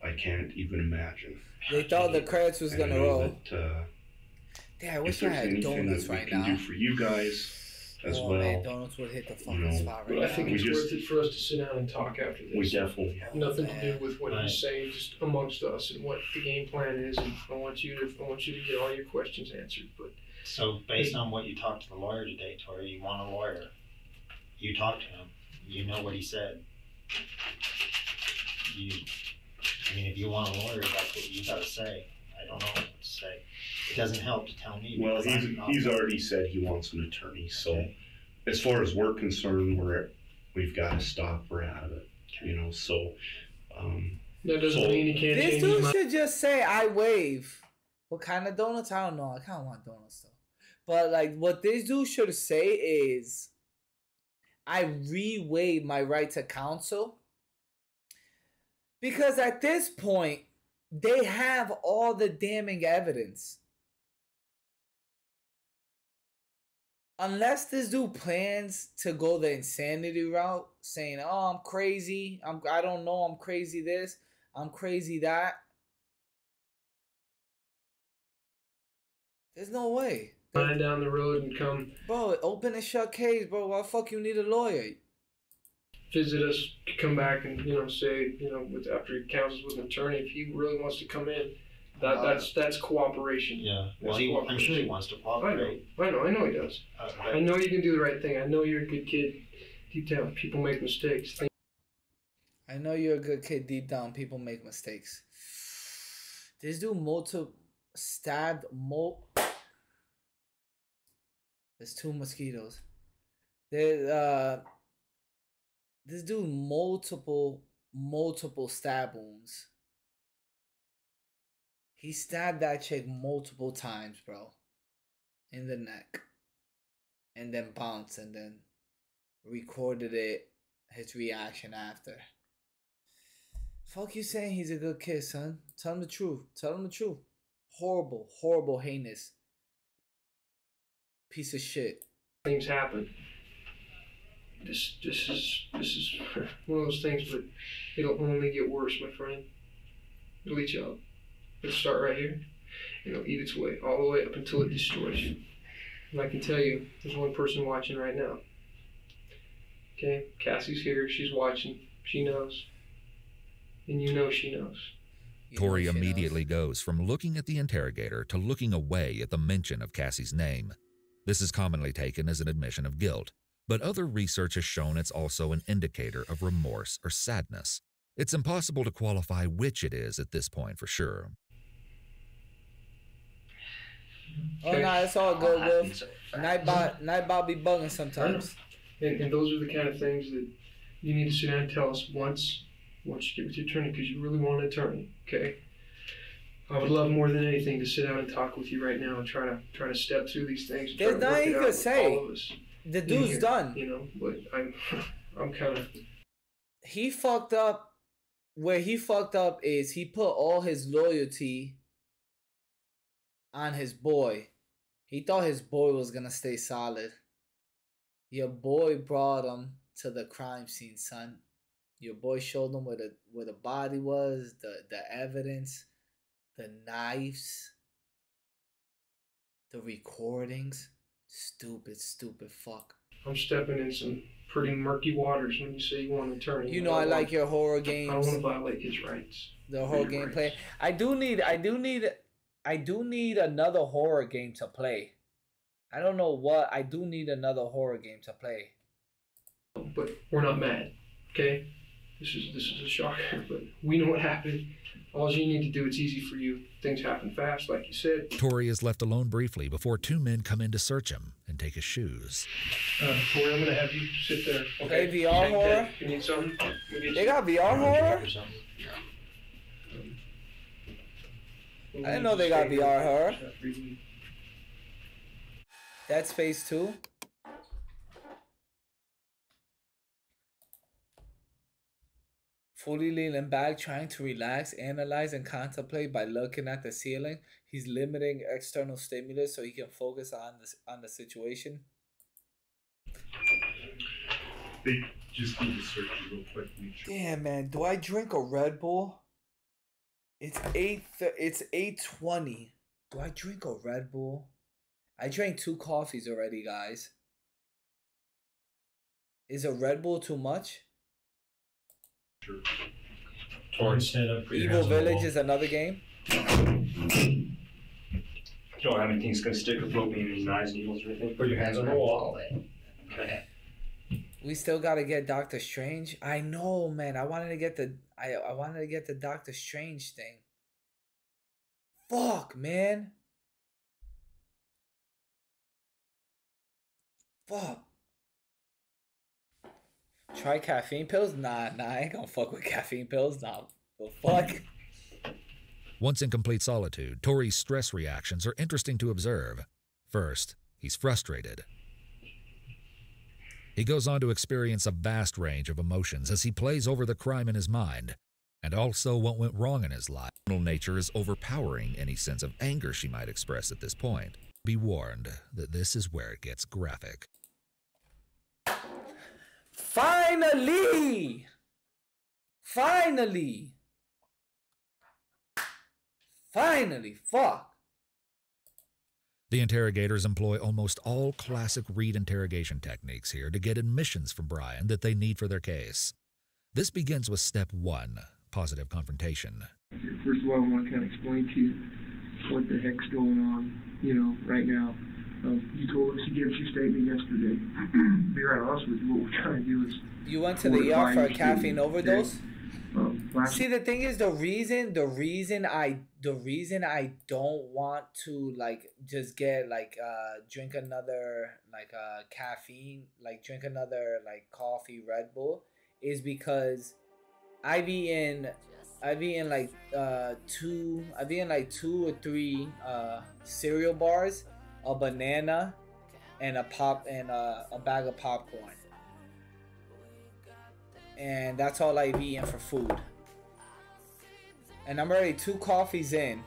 I can't even imagine. They thought the credits was gonna roll. That, I wish I had donuts right now. Do for you guys as well. Man, donuts would hit the fucking spot right now. I think it's worth it for us to sit down and talk after this. We definitely have. Nothing to do with what he's saying, just amongst us and what the game plan is. And I want you to get all your questions answered. But so, based on what you talked to the lawyer today, Tori, you want a lawyer. You talked to him. You know what he said. I mean, if you want a lawyer, that's what you got to say. I don't know what to say. It doesn't help to tell me. Well, he's already said he wants an attorney. So, as far as we're concerned, we've got to stop. We're out of it. You know, so. That doesn't mean he can't. This dude should just say, "I waive." What kind of donuts? I don't know. I kind of want donuts though. But like, what this dude should say is, "I re-waive my right to counsel," because at this point, they have all the damning evidence. Unless this dude plans to go the insanity route, saying, "Oh, I'm crazy. I don't know. I'm crazy this. I'm crazy that." There's no way. Line down the road and come. Bro, open and shut case, bro. Why the fuck you need a lawyer? Visit us, come back and, say, after he counsels with an attorney, if he really wants to come in, that's cooperation. Yeah. Well, I'm sure he wants to cooperate. I know he does. I know you can do the right thing. I know you're a good kid. Deep down, people make mistakes. I know you're a good kid. Deep down, people make mistakes. This dude stabbed. There's 2 mosquitoes. This dude multiple stab wounds. He stabbed that chick multiple times, bro. In the neck. And then bounced and then recorded his reaction after. Fuck you saying he's a good kid, son. Tell him the truth. Tell him the truth. Horrible, heinous piece of shit. Things happen. This is one of those things, but it'll only get worse, my friend. It'll eat you up. It'll start right here, and it'll eat its way all the way up until it destroys you. And I can tell you, there's one person watching right now. Okay, Cassie's here. She's watching. She knows, and you know she knows. Tori immediately goes from looking at the interrogator to looking away at the mention of Cassie's name. This is commonly taken as an admission of guilt, but other research has shown it's also an indicator of remorse or sadness. It's impossible to qualify which it is at this point for sure. Oh, no, it's all good, Wolf. Nightbot be bugging sometimes. And those are the kind of things that you need to sit down and tell us once you get with your attorney, because you really want an attorney, okay? I would love more than anything to sit down and talk with you right now and try to step through these things. And There's nothing you can say. All of us the dude's here, done. You know, but I'm kind of. He fucked up. Where he fucked up is he put all his loyalty on his boy. He thought his boy was gonna stay solid. Your boy brought him to the crime scene, son. Your boy showed him where the body was, the evidence, the knives, the recordings. Stupid fuck. I'm stepping in some pretty murky waters when you say you want an attorney. You know I like your horror games. I don't want to violate his rights. The horror gameplay. I do need another horror game to play. I don't know what. I do need another horror game to play. But we're not mad, okay? This is a shocker, but we know what happened. All you need to do, it's easy for you. Things happen fast, like you said. Tori is left alone briefly before two men come in to search him and take his shoes. Tori, I'm going to have you sit there. Okay, hey, VR horror? You need something? They got VR horror? I didn't know they got VR horror. That's phase 2. Fully leaning back, trying to relax, analyze, and contemplate by looking at the ceiling. He's limiting external stimulus so he can focus on the situation. They just need to search you real quick. Damn, man. Do I drink a Red Bull? It's 8:20. Do I drink a Red Bull? I drank 2 coffees already, guys. Is a Red Bull too much? Sure. Evil Village is another game. You don't have anything that's going to stick or float me in your knives, needles, or anything? Put your hands on the wall. Okay. We still gotta get Doctor Strange. I know, man. I wanted to get the Doctor Strange thing. Fuck, man. Fuck. Try caffeine pills? Nah, I ain't gonna fuck with caffeine pills. Nah, the fuck. Once in complete solitude, Tori's stress reactions are interesting to observe. First, he's frustrated. He goes on to experience a vast range of emotions as he plays over the crime in his mind, and also what went wrong in his life. Nature is overpowering any sense of anger she might express at this point. Be warned that this is where it gets graphic. Finally! Fuck. The interrogators employ almost all classic Reed interrogation techniques here to get admissions from Brian that they need for their case. This begins with step 1, positive confrontation. First of all, I want to kind of explain to you what the heck's going on, right now. You told us to give us your statement yesterday. To be right honest with you, what we're trying to do is... You went to the ER for a caffeine overdose? See, the thing is, the reason I don't want to just get drink another caffeine, drink another coffee Red Bull is because I've eaten 2 or 3 cereal bars, a banana, and a bag of popcorn. And that's all I've eaten for food. And I'm already 2 coffees in.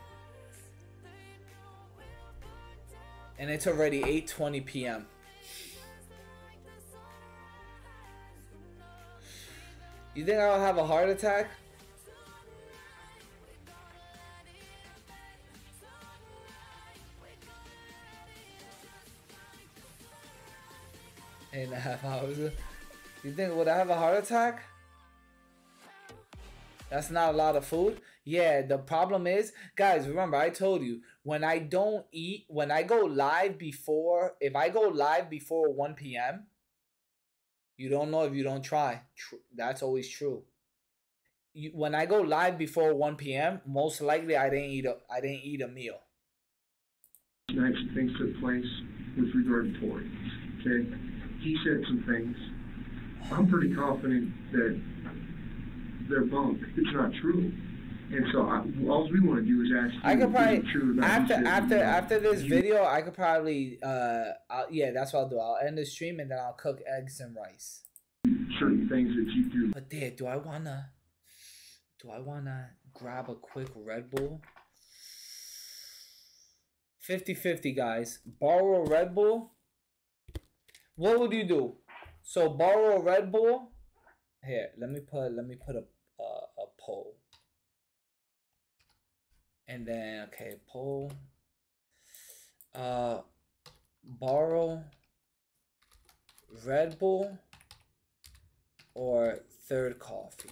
And it's already 8:20 p.m. You think I'll have a heart attack? In a half hours. You think, would I have a heart attack? That's not a lot of food. Yeah, the problem is, guys, remember I told you, when I don't eat, when I go live before, if I go live before 1 p.m., you don't know if you don't try. That's always true. When I go live before 1 p.m., most likely I didn't eat a meal. Tonight some things took place with regard to Tori. Okay? He said some things I'm pretty confident that they're bunk. It's not true. And so all we want to do is ask. I could probably after this video, I could probably yeah, that's what I'll do. I'll end the stream and then I'll cook eggs and rice. Certain things that you do. But there, do I wanna grab a quick Red Bull? 50-50, guys. Borrow a Red Bull. What would you do? So borrow a Red Bull. Here, let me put a poll. And then okay, poll. Borrow Red Bull or third coffee.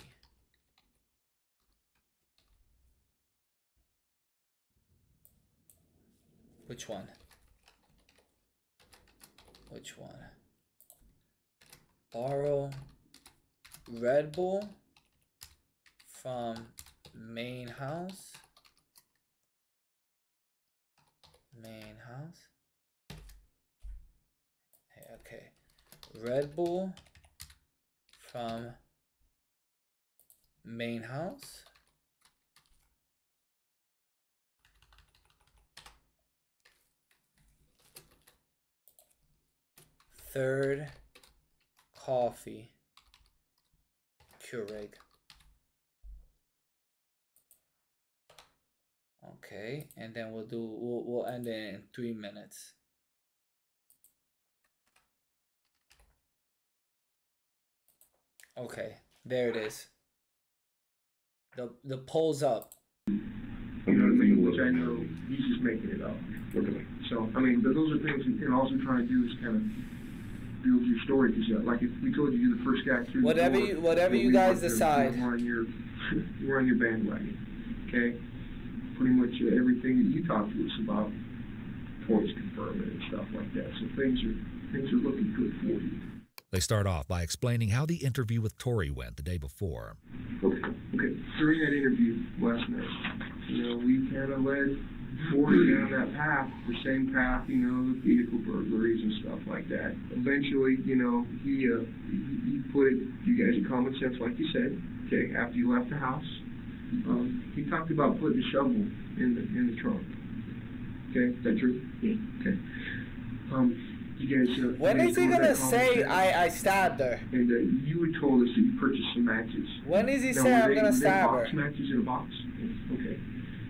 Which one? Which one? Borrow Red Bull from main house. Main house. Okay. Red Bull from main house. Third coffee. Keurig. Okay, and then we'll end it in 3 minutes. Okay, there it is. The poll's up. You know what I mean? Which I know he's just making it up. Okay. So I mean, those are things that all we're trying to do is kind of build your story. Because like if we told you're the first guy through whatever you guys decide. We're on your bandwagon. Okay. Pretty much everything that you talk to us about, points confirming and stuff like that. So things are looking good for you. They start off by explaining how the interview with Tori went the day before. Okay. During that interview last night, we kind of led Tori down that path, the same path, the vehicle burglaries and stuff like that. Eventually, he put you guys in common sense, like you said. Okay, after you left the house. He talked about putting a shovel in the trunk. Okay, is that true? Yeah. Okay. You guys. When is he gonna say I stabbed her? And you had told us that you purchased some matches. When does he say I'm gonna stab her? Box matches in a box. Okay.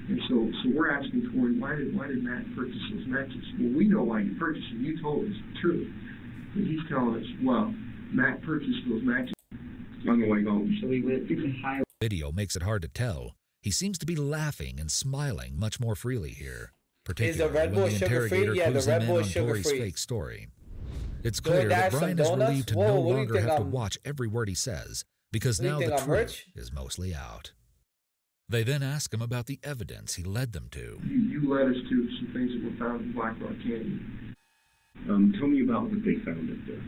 And so we're asking Tori, why did Matt purchase those matches? Well, we know why you purchased them. You told us the truth. And he's telling us, well, Matt purchased those matches on the way home. So he went to the highway. Video makes it hard to tell. He seems to be laughing and smiling much more freely here, particularly when the interrogator clues him in on Tori's fake story. It's clear that Brian is relieved to no longer have to watch every word he says, because now the truth is mostly out. They then ask him about the evidence he led them to. You led us to some things that were found in Black Rock Canyon. Tell me about what they found up there.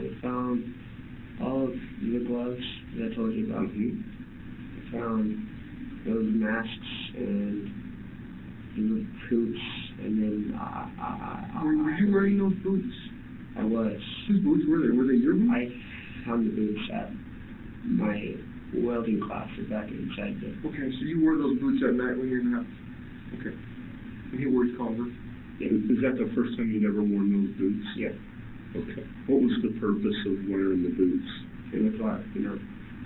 They found all of the gloves that I told you about. I found those masks and the boots, and then were you wearing those boots? I was. Whose boots were they? Were they your boots? I found the boots at my welding class back inside the... Okay, so you wore those boots at night when you were in the house? Okay. And he wore his Converse? Yeah. Is that the first time you'd ever worn those boots? Yeah. Okay. What was the purpose of wearing the boots? It was like,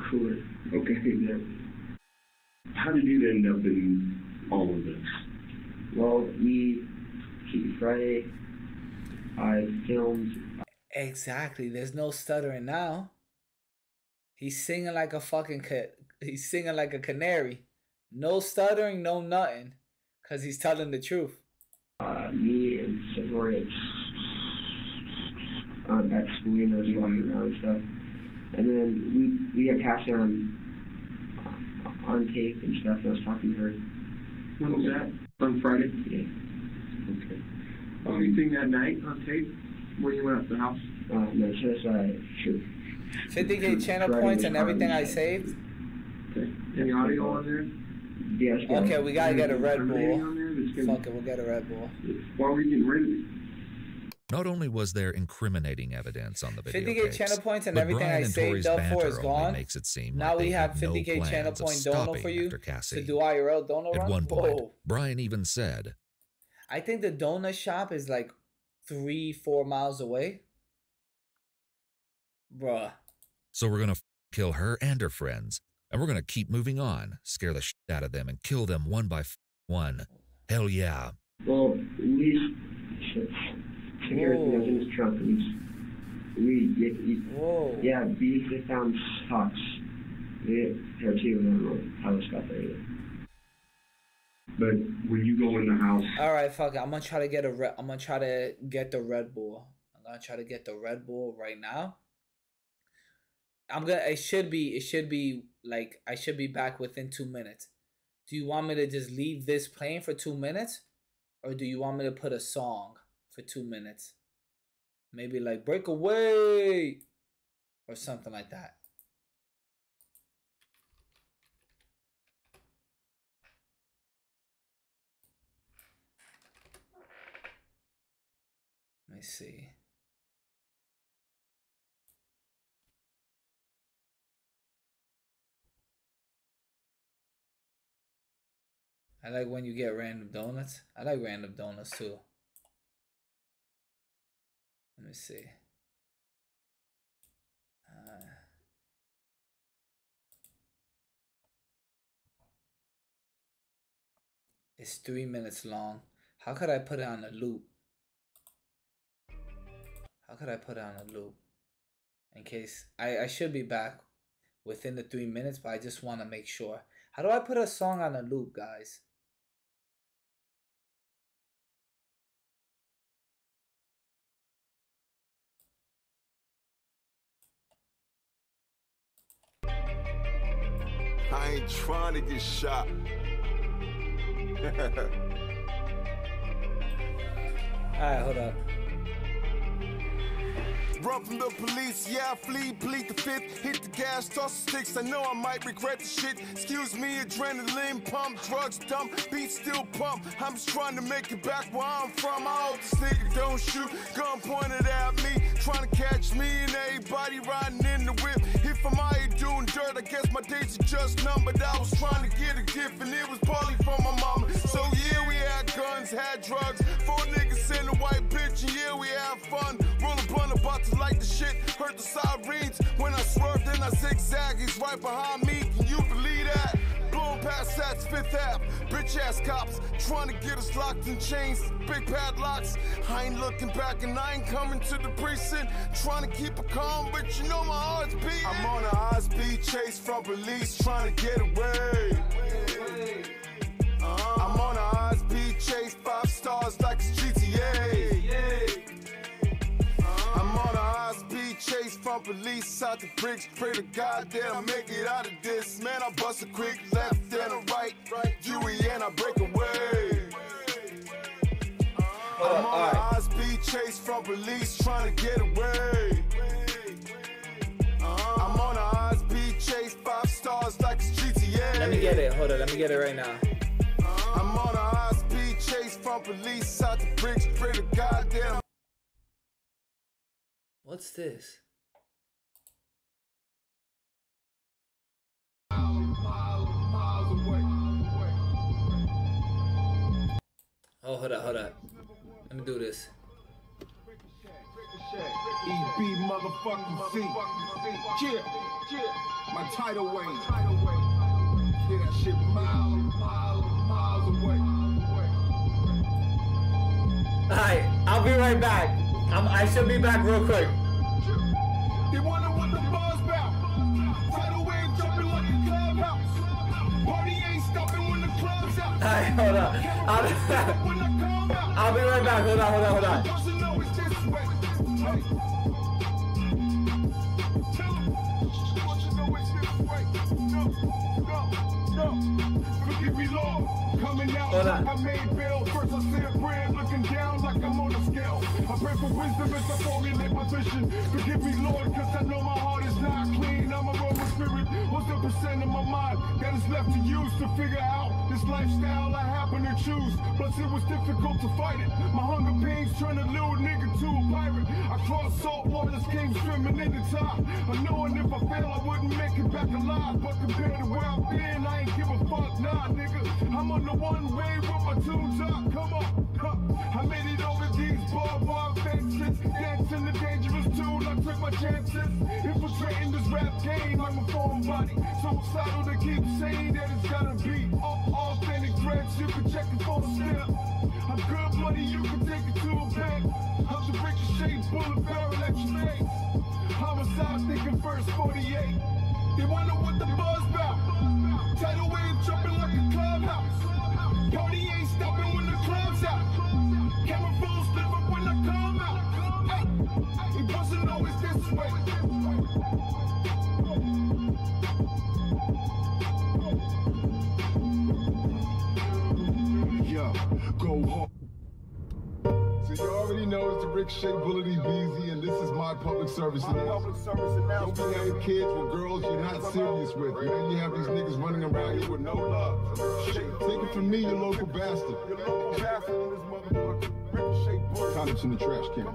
cooler. Okay. Yeah. How did you end up in all of this? Well, Friday, I filmed... Exactly. There's no stuttering now. He's singing like a fucking he's singing like a canary. No stuttering, no nothing. Because he's telling the truth. Me and Sonora at school, just walking around and stuff. And then we had Cassie on tape and stuff, and I was talking to her. When was that? On Friday? Yeah. Okay. Anything that night on tape when you went up to the house? No, just sure. 50K channel points and everything I saved. Okay. Any audio on there? Yes. Okay, we gotta get a Red Bull. Fuck it, we'll get a Red Bull. Why were you getting rid of it? Not only was there incriminating evidence on the video 50K channel points and everything I saved up for is gone. Makes it seem now like we have 50K no channel point dono for you Cassie. to do IRL dono run. At one point, Brian even said, I think the donut shop is like 3-4 miles away. Bruh. So we're gonna kill her and her friends, and we're gonna keep moving on, scare the shit out of them, and kill them one by one. Hell yeah. Well, at least check everything that's in his trunk. Yeah, beef found sucks. Yeah, her too. I don't know how this got there either. But when you go in the house, all right, fuck it. I'm gonna try to get the Red Bull. I'm gonna try to get the Red Bull right now. It should be like I should be back within 2 minutes. Do you want me to just leave this playing for 2 minutes, or do you want me to put a song for 2 minutes? Maybe like Breakaway or something like that. Let me see. I like when you get random donuts. I like random donuts too. Let me see. It's 3 minutes long. How could I put it on a loop? How could I put it on a loop? In case I should be back within the 3 minutes, but I just want to make sure. How do I put a song on a loop, guys? I ain't trying to get shot. Alright, hold up. Run from the police, yeah, I flee, plead the fifth. Hit the gas, toss the sticks, I know I might regret the shit. Excuse me, adrenaline pump, drugs dump, beat still pump. I'm just trying to make it back where I'm from. I hope this nigga don't shoot, gun pointed at me. Trying to catch me and everybody riding in the whip. If I'm out here doing dirt, I guess my days are just numbered. I was trying to get a gift and it was partly from my mama. So yeah, we had guns, had drugs, 4 niggas in a white bitch, and yeah, we had fun. Roll a blunt about to light the shit, heard the sirens. When I swerved and I zigzag, he's right behind me, can you believe that? Blowing past that's 5th Ave, bitch ass cops, trying to get us locked in chains, big padlocks. I ain't looking back and I ain't coming to the precinct, trying to keep it calm, but you know my heart's beating. I'm on a high-speed chase from police, trying to get away. I'm on a high-speed chase, 5 stars like it's GTA. I'm on a high-speed chase from police out the bricks. Pray to God that I make it out of this. Man, I bust a quick left and a right. Dewey and I break away. I'm on a high-speed chase from police trying to get away. I'm on a high-speed chase, 5 stars like it's GTA. Let me get it. Hold on. Let me get it right now. I'm on a high-speed chase from police out the bricks. Pray to God damn. What's this? Oh, hold up. Let me do this. EB motherfucking C. Yeah. My tidal wave. Hear that shit miles away. Alright, I'll be right back. I should be back real quick. They wonder what the buzz about. Tidal wave jumping like a clubhouse. Party ain't stopping when the club's out. Alright, hold on. I'll be right back. Hold on. Forgive me, Lord. Coming out, I made bail. First I said bread, looking down like I'm on a scale. I pray for wisdom as I formulate my vision. Forgive me, Lord, cause I know my heart is not clean. I'm a roller spirit. What's the percent of my mind that is left to use to figure out this lifestyle I happen to choose? Plus it was difficult to fight it. My hunger pains turned a little nigga to a pirate. I crossed salt waters, came swimming in the tide. I knowing if I fail I wouldn't make it back alive. But compared to where I've been, I ain't give a fuck, nah nigga. I'm on the one way with my tunes up, come on. I made it over these barbed fences, dancing the dangerous tune. I took my chances, infiltrating this rap game. I'm a foreign body, suicidal to keep saying that it's gotta be authentic threats. You can check it for the step. I'm good money, you can take it to a bank. I'm the ricochet, bullet barrel at your face. Homicide thinking first 48. They wonder what the buzz about. Tidal wave jumping like a clubhouse. Party ain't stopping when the club's out. Camera phones flip up when I come out. Hey, it wasn't always this way. Yeah, go home. So you already know it's the Ricochet Bullety Beezy, and this is my public service announcement. Don't be having kids with girls you're not serious with. You know, you have these niggas running around here with no love. Take it from me, you local bastard. You local bastard in this motherfucker. Ricochet Bullety. Condoms in the trash can.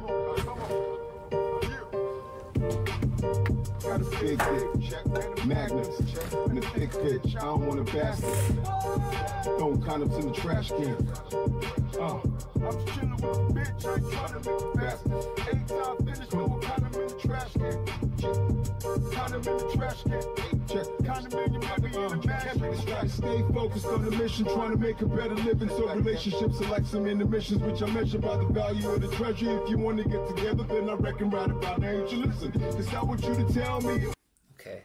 Got a big dick, magnets, and a thick bitch. I don't want a bastard. Throwing condoms in the trash can. I'm chilling with a bitch, I ain't trying to make a bastard. Anytime I finish, throw a condom in the trash can. Condom in the trash can. Check. Condom in your baby in the mash. Stay focused on the mission, trying to make a better living. So relationships are like some intermissions, which I measure by the value of the treasure. If you want to get together, then I reckon right about now you should listen. Cause I want you to tell me. Okay.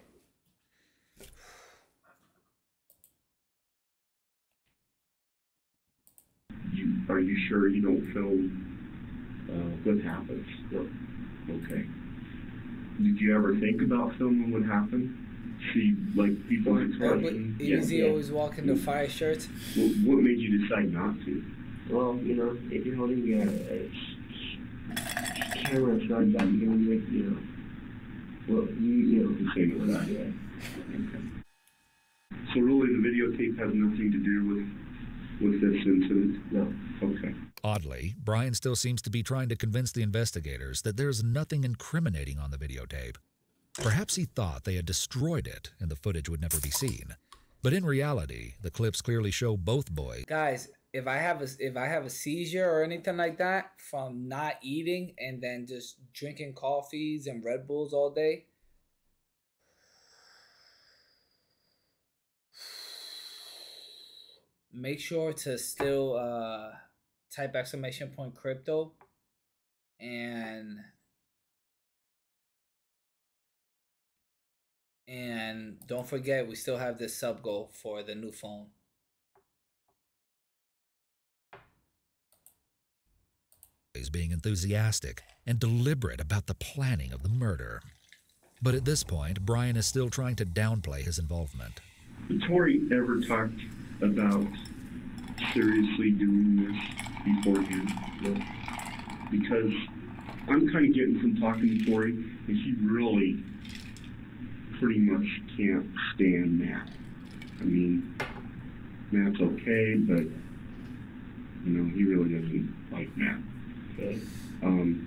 Are you sure you don't film what happens? No. Okay. Did you ever think about filming what happened? See, like, people's expression? Easy always walking the fire shirts. What made you decide not to? Well, you know, if you're holding a camera, it's not that you're going to make, you know, well, you know, the same with that. Yeah. Okay. So really the videotape has nothing to do with this incident? No. Okay. Oddly, Brian still seems to be trying to convince the investigators that there's nothing incriminating on the videotape. Perhaps he thought they had destroyed it and the footage would never be seen. But in reality, the clips clearly show both boys. Guys, if I have a seizure or anything like that from not eating and then just drinking coffees and Red Bulls all day, make sure to still type !crypto and don't forget we still have this sub goal for the new phone. Is being enthusiastic and deliberate about the planning of the murder. But at this point, Brian is still trying to downplay his involvement. Did Tori ever talked about seriously doing this beforehand? No. Because I'm kind of getting from talking to Tori, and he really pretty much can't stand Matt. I mean, Matt's okay, but, you know, he really doesn't like Matt. Okay.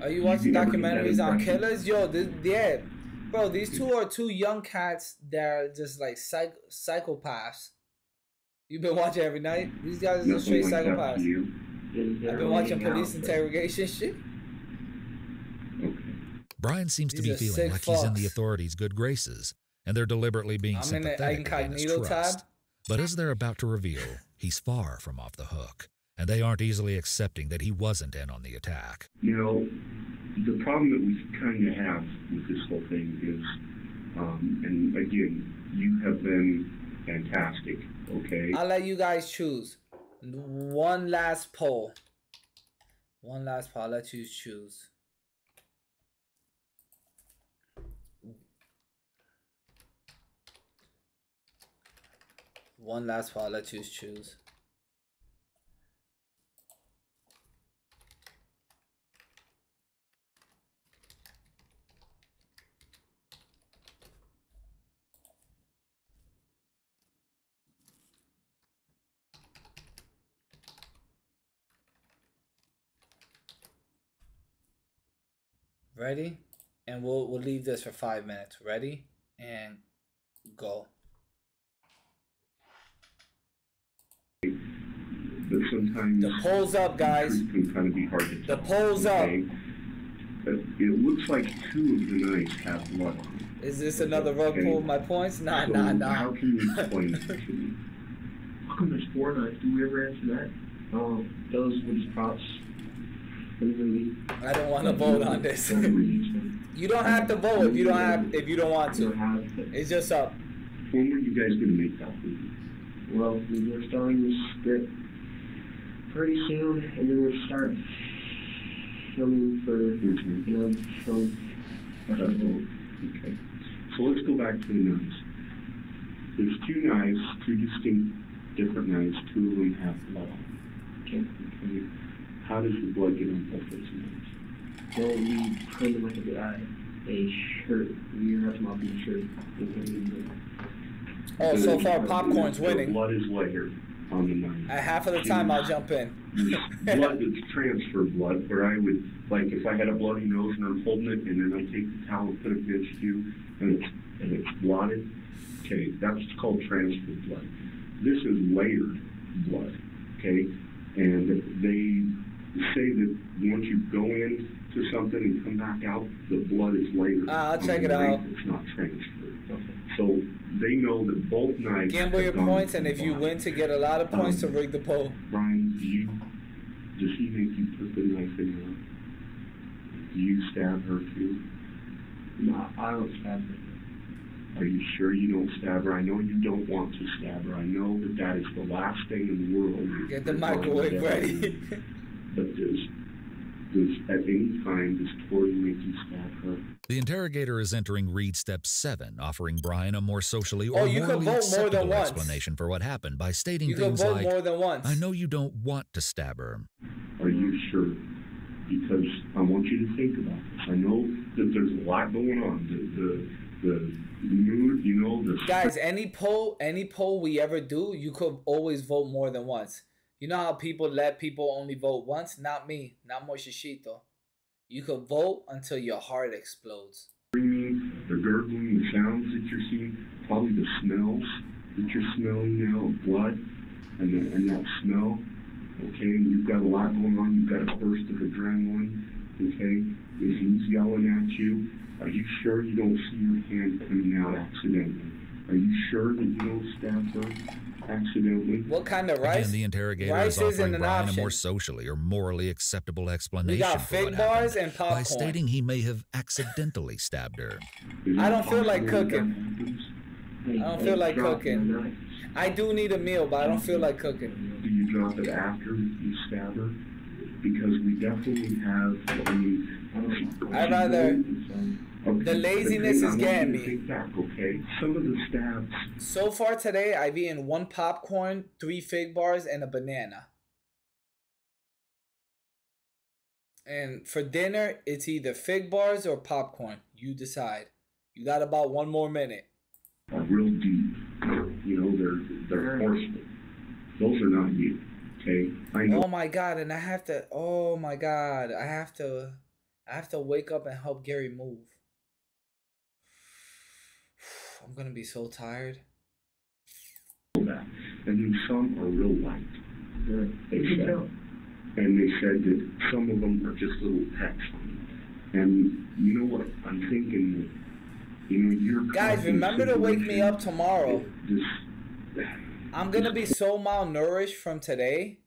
Are you watching documentaries on killers? Yo, yeah. Bro, these two are two young cats that are just like psychopaths. You've been watching every night? These guys are just straight psychopaths. I've been watching police interrogation shit. Brian seems to be feeling like he's in the authorities' good graces, and they're deliberately being sympathetic in his trust. But as they're about to reveal, he's far from off the hook, and they aren't easily accepting that he wasn't in on the attack. You know, the problem that we kind of have with this whole thing is, and again, you have been fantastic, okay? I'll let you guys choose. One last poll. One last poll. I'll let you choose. One last poll. I'll let you choose. Ready? And we'll leave this for 5 minutes. Ready? And go. But sometimes the poll's up, guys. Can kind of be hard to tell. The poll's up. But it looks like 2 of the knives have blood on them. Is this another rug pull of my points? Nah, so nah. How can you explain that to me? How come there's 4 knives? Do we ever answer that? Oh, those were just props. I don't want to vote on this. You don't have to vote if you don't want to. It's just up. When were you guys gonna make that movie? Well, we were starting the script pretty soon, and then we'll start filming for Okay. So let's go back to the knives. There's 2 knives, 2 distinct different knives. 2 of them have blood on them. Okay. How does the blood get on both those knives? Well, we put them like a shirt. We wrap them up in a shirt. Oh, so far popcorn's winning. The blood is layered on the knife. At half of the time, I'll jump in. Blood that's transfer blood, where I would, like, if I had a bloody nose and I'm holding it, and then I take the towel and put it against you, and it's blotted. Okay, that's called transfer blood. This is layered blood. Okay, and they say that once you go into something and come back out, the blood is layered. I'll check it out. It's not transferred. So they know that both knives. Gamble your points, and if you win to get a lot of points to rig the poll. Brian, does he make you put the knife in her? Do you stab her too? No, I don't stab her. Are you sure you don't stab her? I know you don't want to stab her. I know that is the last thing in the world. Get the microwave ready. But does at any time does Tori make you stab her? The interrogator is entering read step 7, offering Brian a more socially or you morally can vote more than acceptable once. explanation for what happened by stating You can things vote like, more than once. I know you don't want to stab her. Are you sure? Because I want you to think about this. I know that there's a lot going on. The mood, you know, the guys, any poll we ever do, you could always vote more than once. You know how people let people only vote once? Not me, not Moshishito. You could vote until your heart explodes. Screaming, the gurgling, the sounds that you're seeing, probably the smells that you're smelling now of blood, and that smell. Okay, you've got a lot going on. You've got a burst of adrenaline. Okay, if he's yelling at you, are you sure you don't see your hand coming out accidentally? Are you sure that you don't stab her accidentally? What kind of rice? Again, the interrogator is offering Brian a more socially or morally acceptable explanation for what bars happened and popcorn. by stating he may have accidentally stabbed her. I don't feel like cooking. I don't feel like cooking. I do need a meal, but I don't feel like cooking. Do you drop it after you stab her? Because we definitely have, I'd rather... The laziness is getting me. Okay, some of the stabs. So far today, I've eaten 1 popcorn, 3 fig bars, and a banana. And for dinner, it's either fig bars or popcorn. You decide. You got about 1 more minute. Real deep. You know, they're horsemen. Those are not you. Okay, I know. Oh my God, and I have to. Oh my God, I have to wake up and help Gary move. I'm gonna be so tired. And then some are real light. And they said that some of them are just little text. And you know what? I'm thinking that, you know, you're... Guys, remember to wake me up tomorrow. I'm gonna be so malnourished from today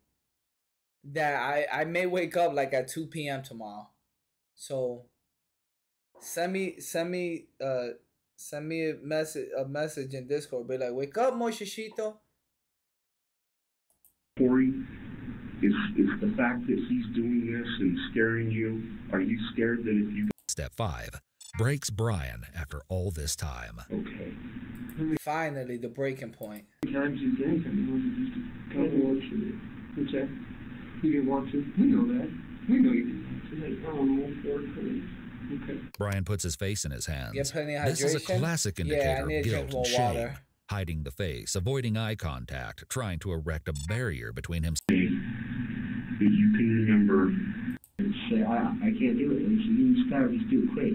that I may wake up like at 2 p.m. tomorrow. So send me a message in Discord. Be like, wake up, Moshishito. Corey, it's the fact that he's doing this and scaring you. Are you scared that if you... Step 5. Breaks Brian after all this time. Okay. Finally, the breaking point. Times you think, I mean, was it just a couple of you? What's that? You didn't want to. We know that. We know you didn't want to. Like, oh, no, okay. Brian puts his face in his hands. Get plenty of hydration. This is a classic indicator of guilt and shame. Water. Hiding the face, avoiding eye contact, trying to erect a barrier between himself. That you can remember. I can't do it. And so you just gotta just do it quick.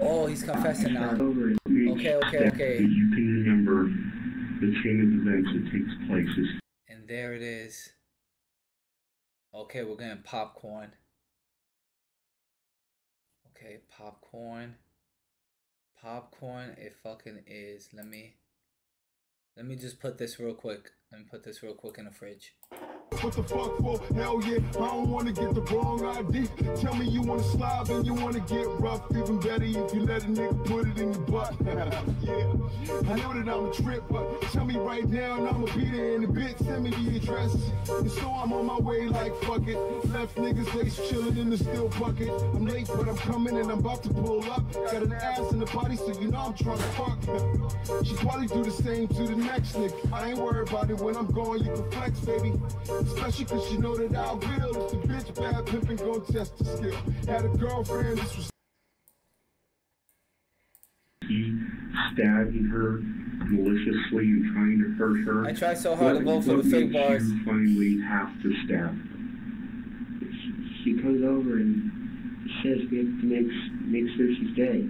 Oh, he's confessing now. Okay. You can remember the chain of events that takes place. And there it is. Okay, we're getting popcorn. Okay, popcorn. Popcorn, it fucking is. Let me just put this real quick. Let me put this real quick in the fridge. What the fuck for? Hell yeah, I don't wanna get the wrong ID. Tell me you wanna slide and you wanna get rough. Even better if you let a nigga put it in your butt. Yeah, I know that I'm a trip, but tell me right now and I'ma be there in a bit. Send me the address. And so I'm on my way like fuck it. Left niggas lace chilling in the steel bucket. I'm late but I'm coming and I'm about to pull up. Got an ass in the body so you know I'm trying to fuck. She probably do the same to the next nigga. I ain't worried about it when I'm going, you can flex, baby. Especially cause you know that I will. If the bitch bad pimpin' gon' test the skill. Had a girlfriend, this was... He stabbing her maliciously and trying to hurt her. I try so hard to vote for the fake bars. You finally have to stab her. She comes over and says we have to make sure she's dead.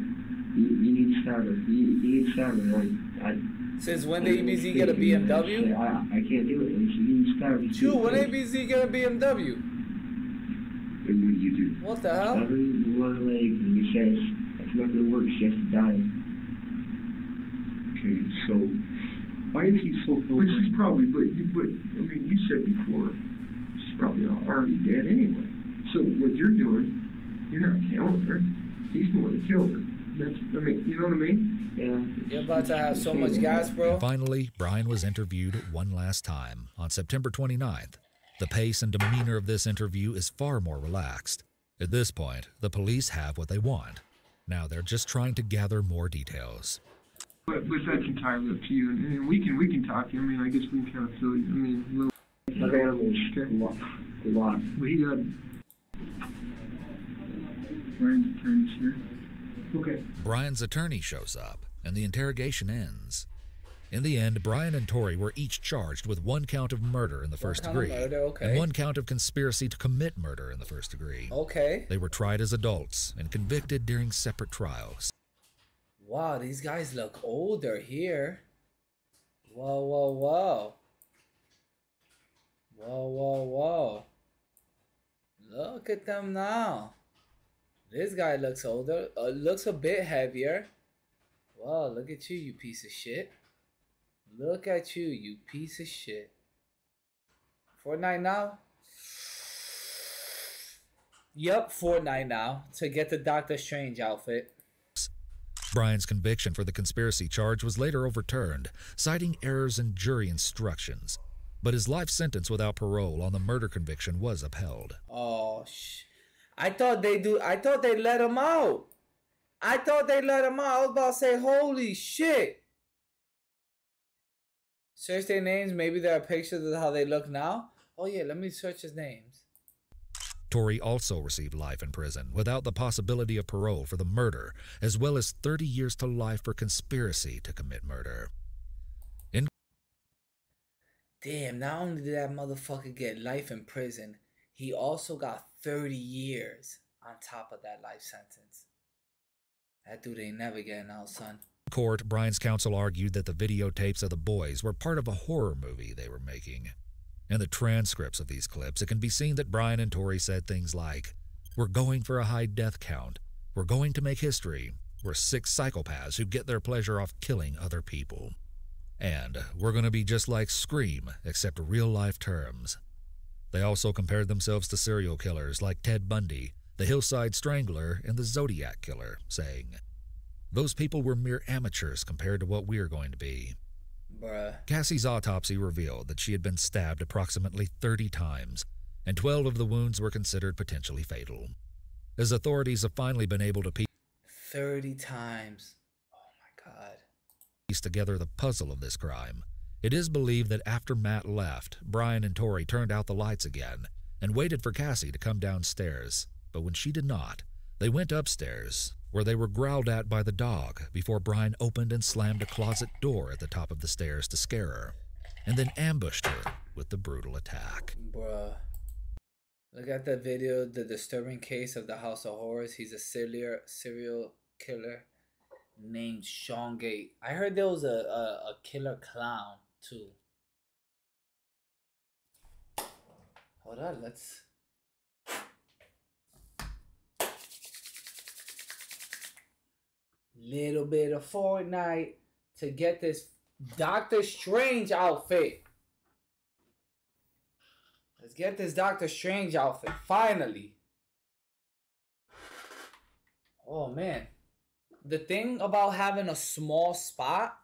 You need to stab her. You need to stab her. Since when did ABZ get a BMW? I can't do it. You stab her. True, when ABZ get a BMW? And what do you do? What the hell? Stab her in one leg and he says that's not gonna work. She has to die. Okay, so why is he so close? Which is probably, but I mean, you said before, she's probably already dead anyway. So what you're doing, you're not killing her. He's going to kill her. That's, I mean, you know what I mean? Yeah. You're about to have so much gas, bro. And finally, Brian was interviewed one last time on September 29th. The pace and demeanor of this interview is far more relaxed. At this point, the police have what they want. Now they're just trying to gather more details. But that's entirely up to you, and we can talk. I mean, I guess we can kind of fill you. I mean, a little. A lot. We got Brian's attorney's here. Okay. Brian's attorney shows up, and the interrogation ends. In the end, Brian and Tori were each charged with 1 count of murder in the first degree, and 1 count of conspiracy to commit murder in the first degree. Okay. They were tried as adults and convicted during separate trials. Wow, these guys look older here. Whoa, whoa, whoa. Whoa, whoa, whoa. Look at them now. This guy looks older. Looks a bit heavier. Wow, look at you, you piece of shit. Look at you, you piece of shit. Fortnite now? Yup, Fortnite now. To get the Doctor Strange outfit. Brian's conviction for the conspiracy charge was later overturned, citing errors in jury instructions. But his life sentence without parole on the murder conviction was upheld. Oh, I thought they let him out. I was about to say, holy shit. Search their names. Maybe there are pictures of how they look now. Oh yeah, let me search his names. Tori also received life in prison without the possibility of parole for the murder, as well as 30 years to life for conspiracy to commit murder. Damn, not only did that motherfucker get life in prison, he also got 30 years on top of that life sentence. That dude ain't never getting out, son. In court, Brian's counsel argued that the videotapes of the boys were part of a horror movie they were making. In the transcripts of these clips, it can be seen that Brian and Tori said things like, "We're going for a high death count. We're going to make history. We're 6 psychopaths who get their pleasure off killing other people. And we're going to be just like Scream, except real-life terms." They also compared themselves to serial killers like Ted Bundy, the Hillside Strangler, and the Zodiac Killer, saying, "Those people were mere amateurs compared to what we're going to be." Bruh. Cassie's autopsy revealed that she had been stabbed approximately 30 times, and 12 of the wounds were considered potentially fatal. As authorities have finally been able to 30 times. Oh my God. Piece together the puzzle of this crime, it is believed that after Matt left, Brian and Tori turned out the lights again and waited for Cassie to come downstairs. But when she did not, they went upstairs, where they were growled at by the dog before Brian opened and slammed a closet door at the top of the stairs to scare her, and then ambushed her with the brutal attack. Bruh. Look at the video, The Disturbing Case of the House of Horrors. He's a serial killer named Sean Gate. I heard there was a killer clown too. Hold on, let's... Little bit of Fortnite to get this Doctor Strange outfit. Let's get this Doctor Strange outfit, finally. Oh, man. The thing about having a small spot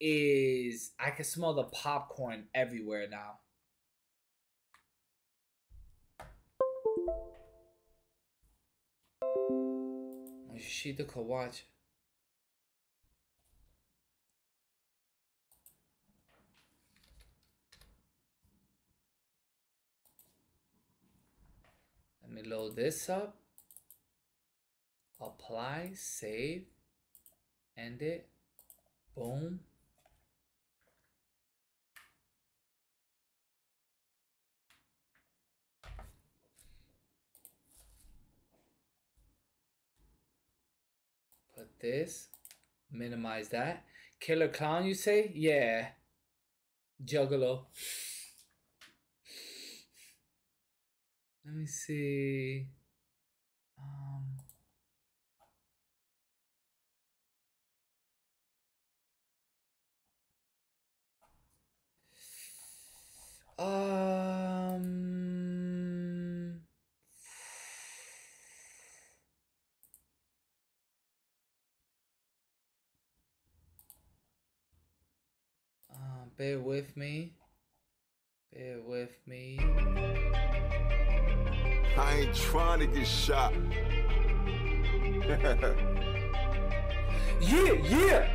is I can smell the popcorn everywhere now. Yoshida could watch. Let me load this up. Apply, save, end it. Boom. Put this, minimize that. Killer clown, you say? Yeah. Juggalo. Let me see. Bear with me. Bear with me. I ain't trying to get shot. Yeah.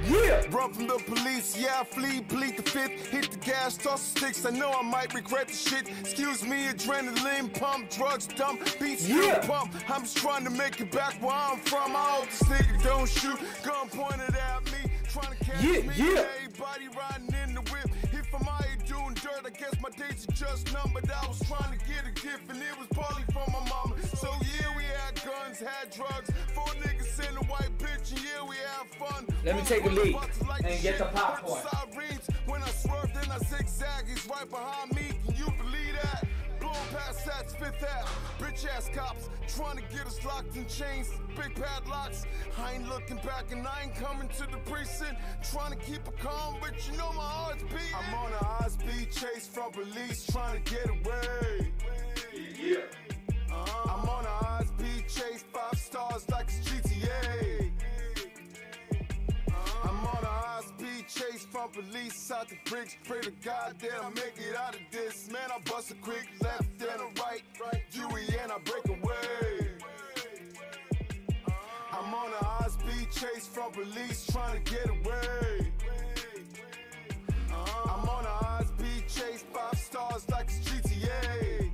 Yeah. Run from the police, yeah, I flee, plead the fifth. Hit the gas, toss the sticks, I know I might regret the shit. Excuse me, adrenaline pump, drugs dump, beats still pump. I'm just trying to make it back where I'm from. I hope this nigga don't shoot, gun pointed at me, trying to catch me. Everybody riding in the whip. If I'm out here doing dirt, I guess my days are just numbered. I was trying to get a gift and it was partly from my mama. So yeah, we had guns, had drugs, 4 niggas in a white bitch, and yeah, we had fun. Let me take a leak and get the popcorn. When I swerved and I zigzag, he's right behind me. Can you believe that? Blowing past Sats, 5th Ave, bitch ass cops trying to get us locked in chains, big padlocks. I ain't looking back and I ain't coming to the precinct. Trying to keep it calm, but you know my heart's beating. I'm on a high speed chase from police trying to get away. I'm on a high speed chase, 5 stars like it's GTA. I'm on a high speed chase from police out the bricks. Pray to God that I make it out of this. Man, I bust a quick left and a right. Dewey and I break away. I'm on a high speed chase from police trying to get away. I'm on a high speed chase, 5 stars like it's GTA.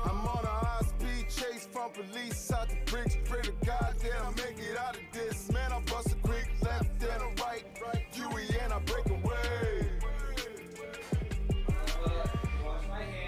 I'm on a high speed chase from police out the bricks. Pray to God that I make it out of this. Man, I bust a quick left and a right. Dewey and I break away.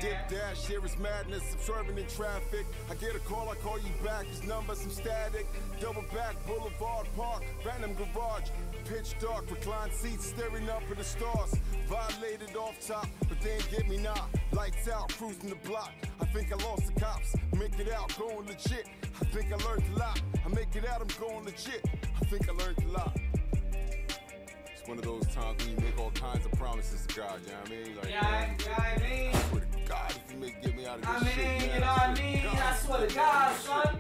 Dip dash, here is madness, observing in traffic. I get a call, I call you back. His number, some static. Double back, Boulevard Park, random garage. Pitch dark, reclined seats, staring up at the stars. Violated off top, but they ain't get me now. Lights out, cruising the block. I think I lost the cops. Make it out, going legit. I think I learned a lot. I make it out, I'm going legit. I think I learned a lot. It's one of those times when you make all kinds of promises to God, you know what I mean? Like, I swear to God, if you may get me out of this shit, man, you know what I mean? I swear to God, son.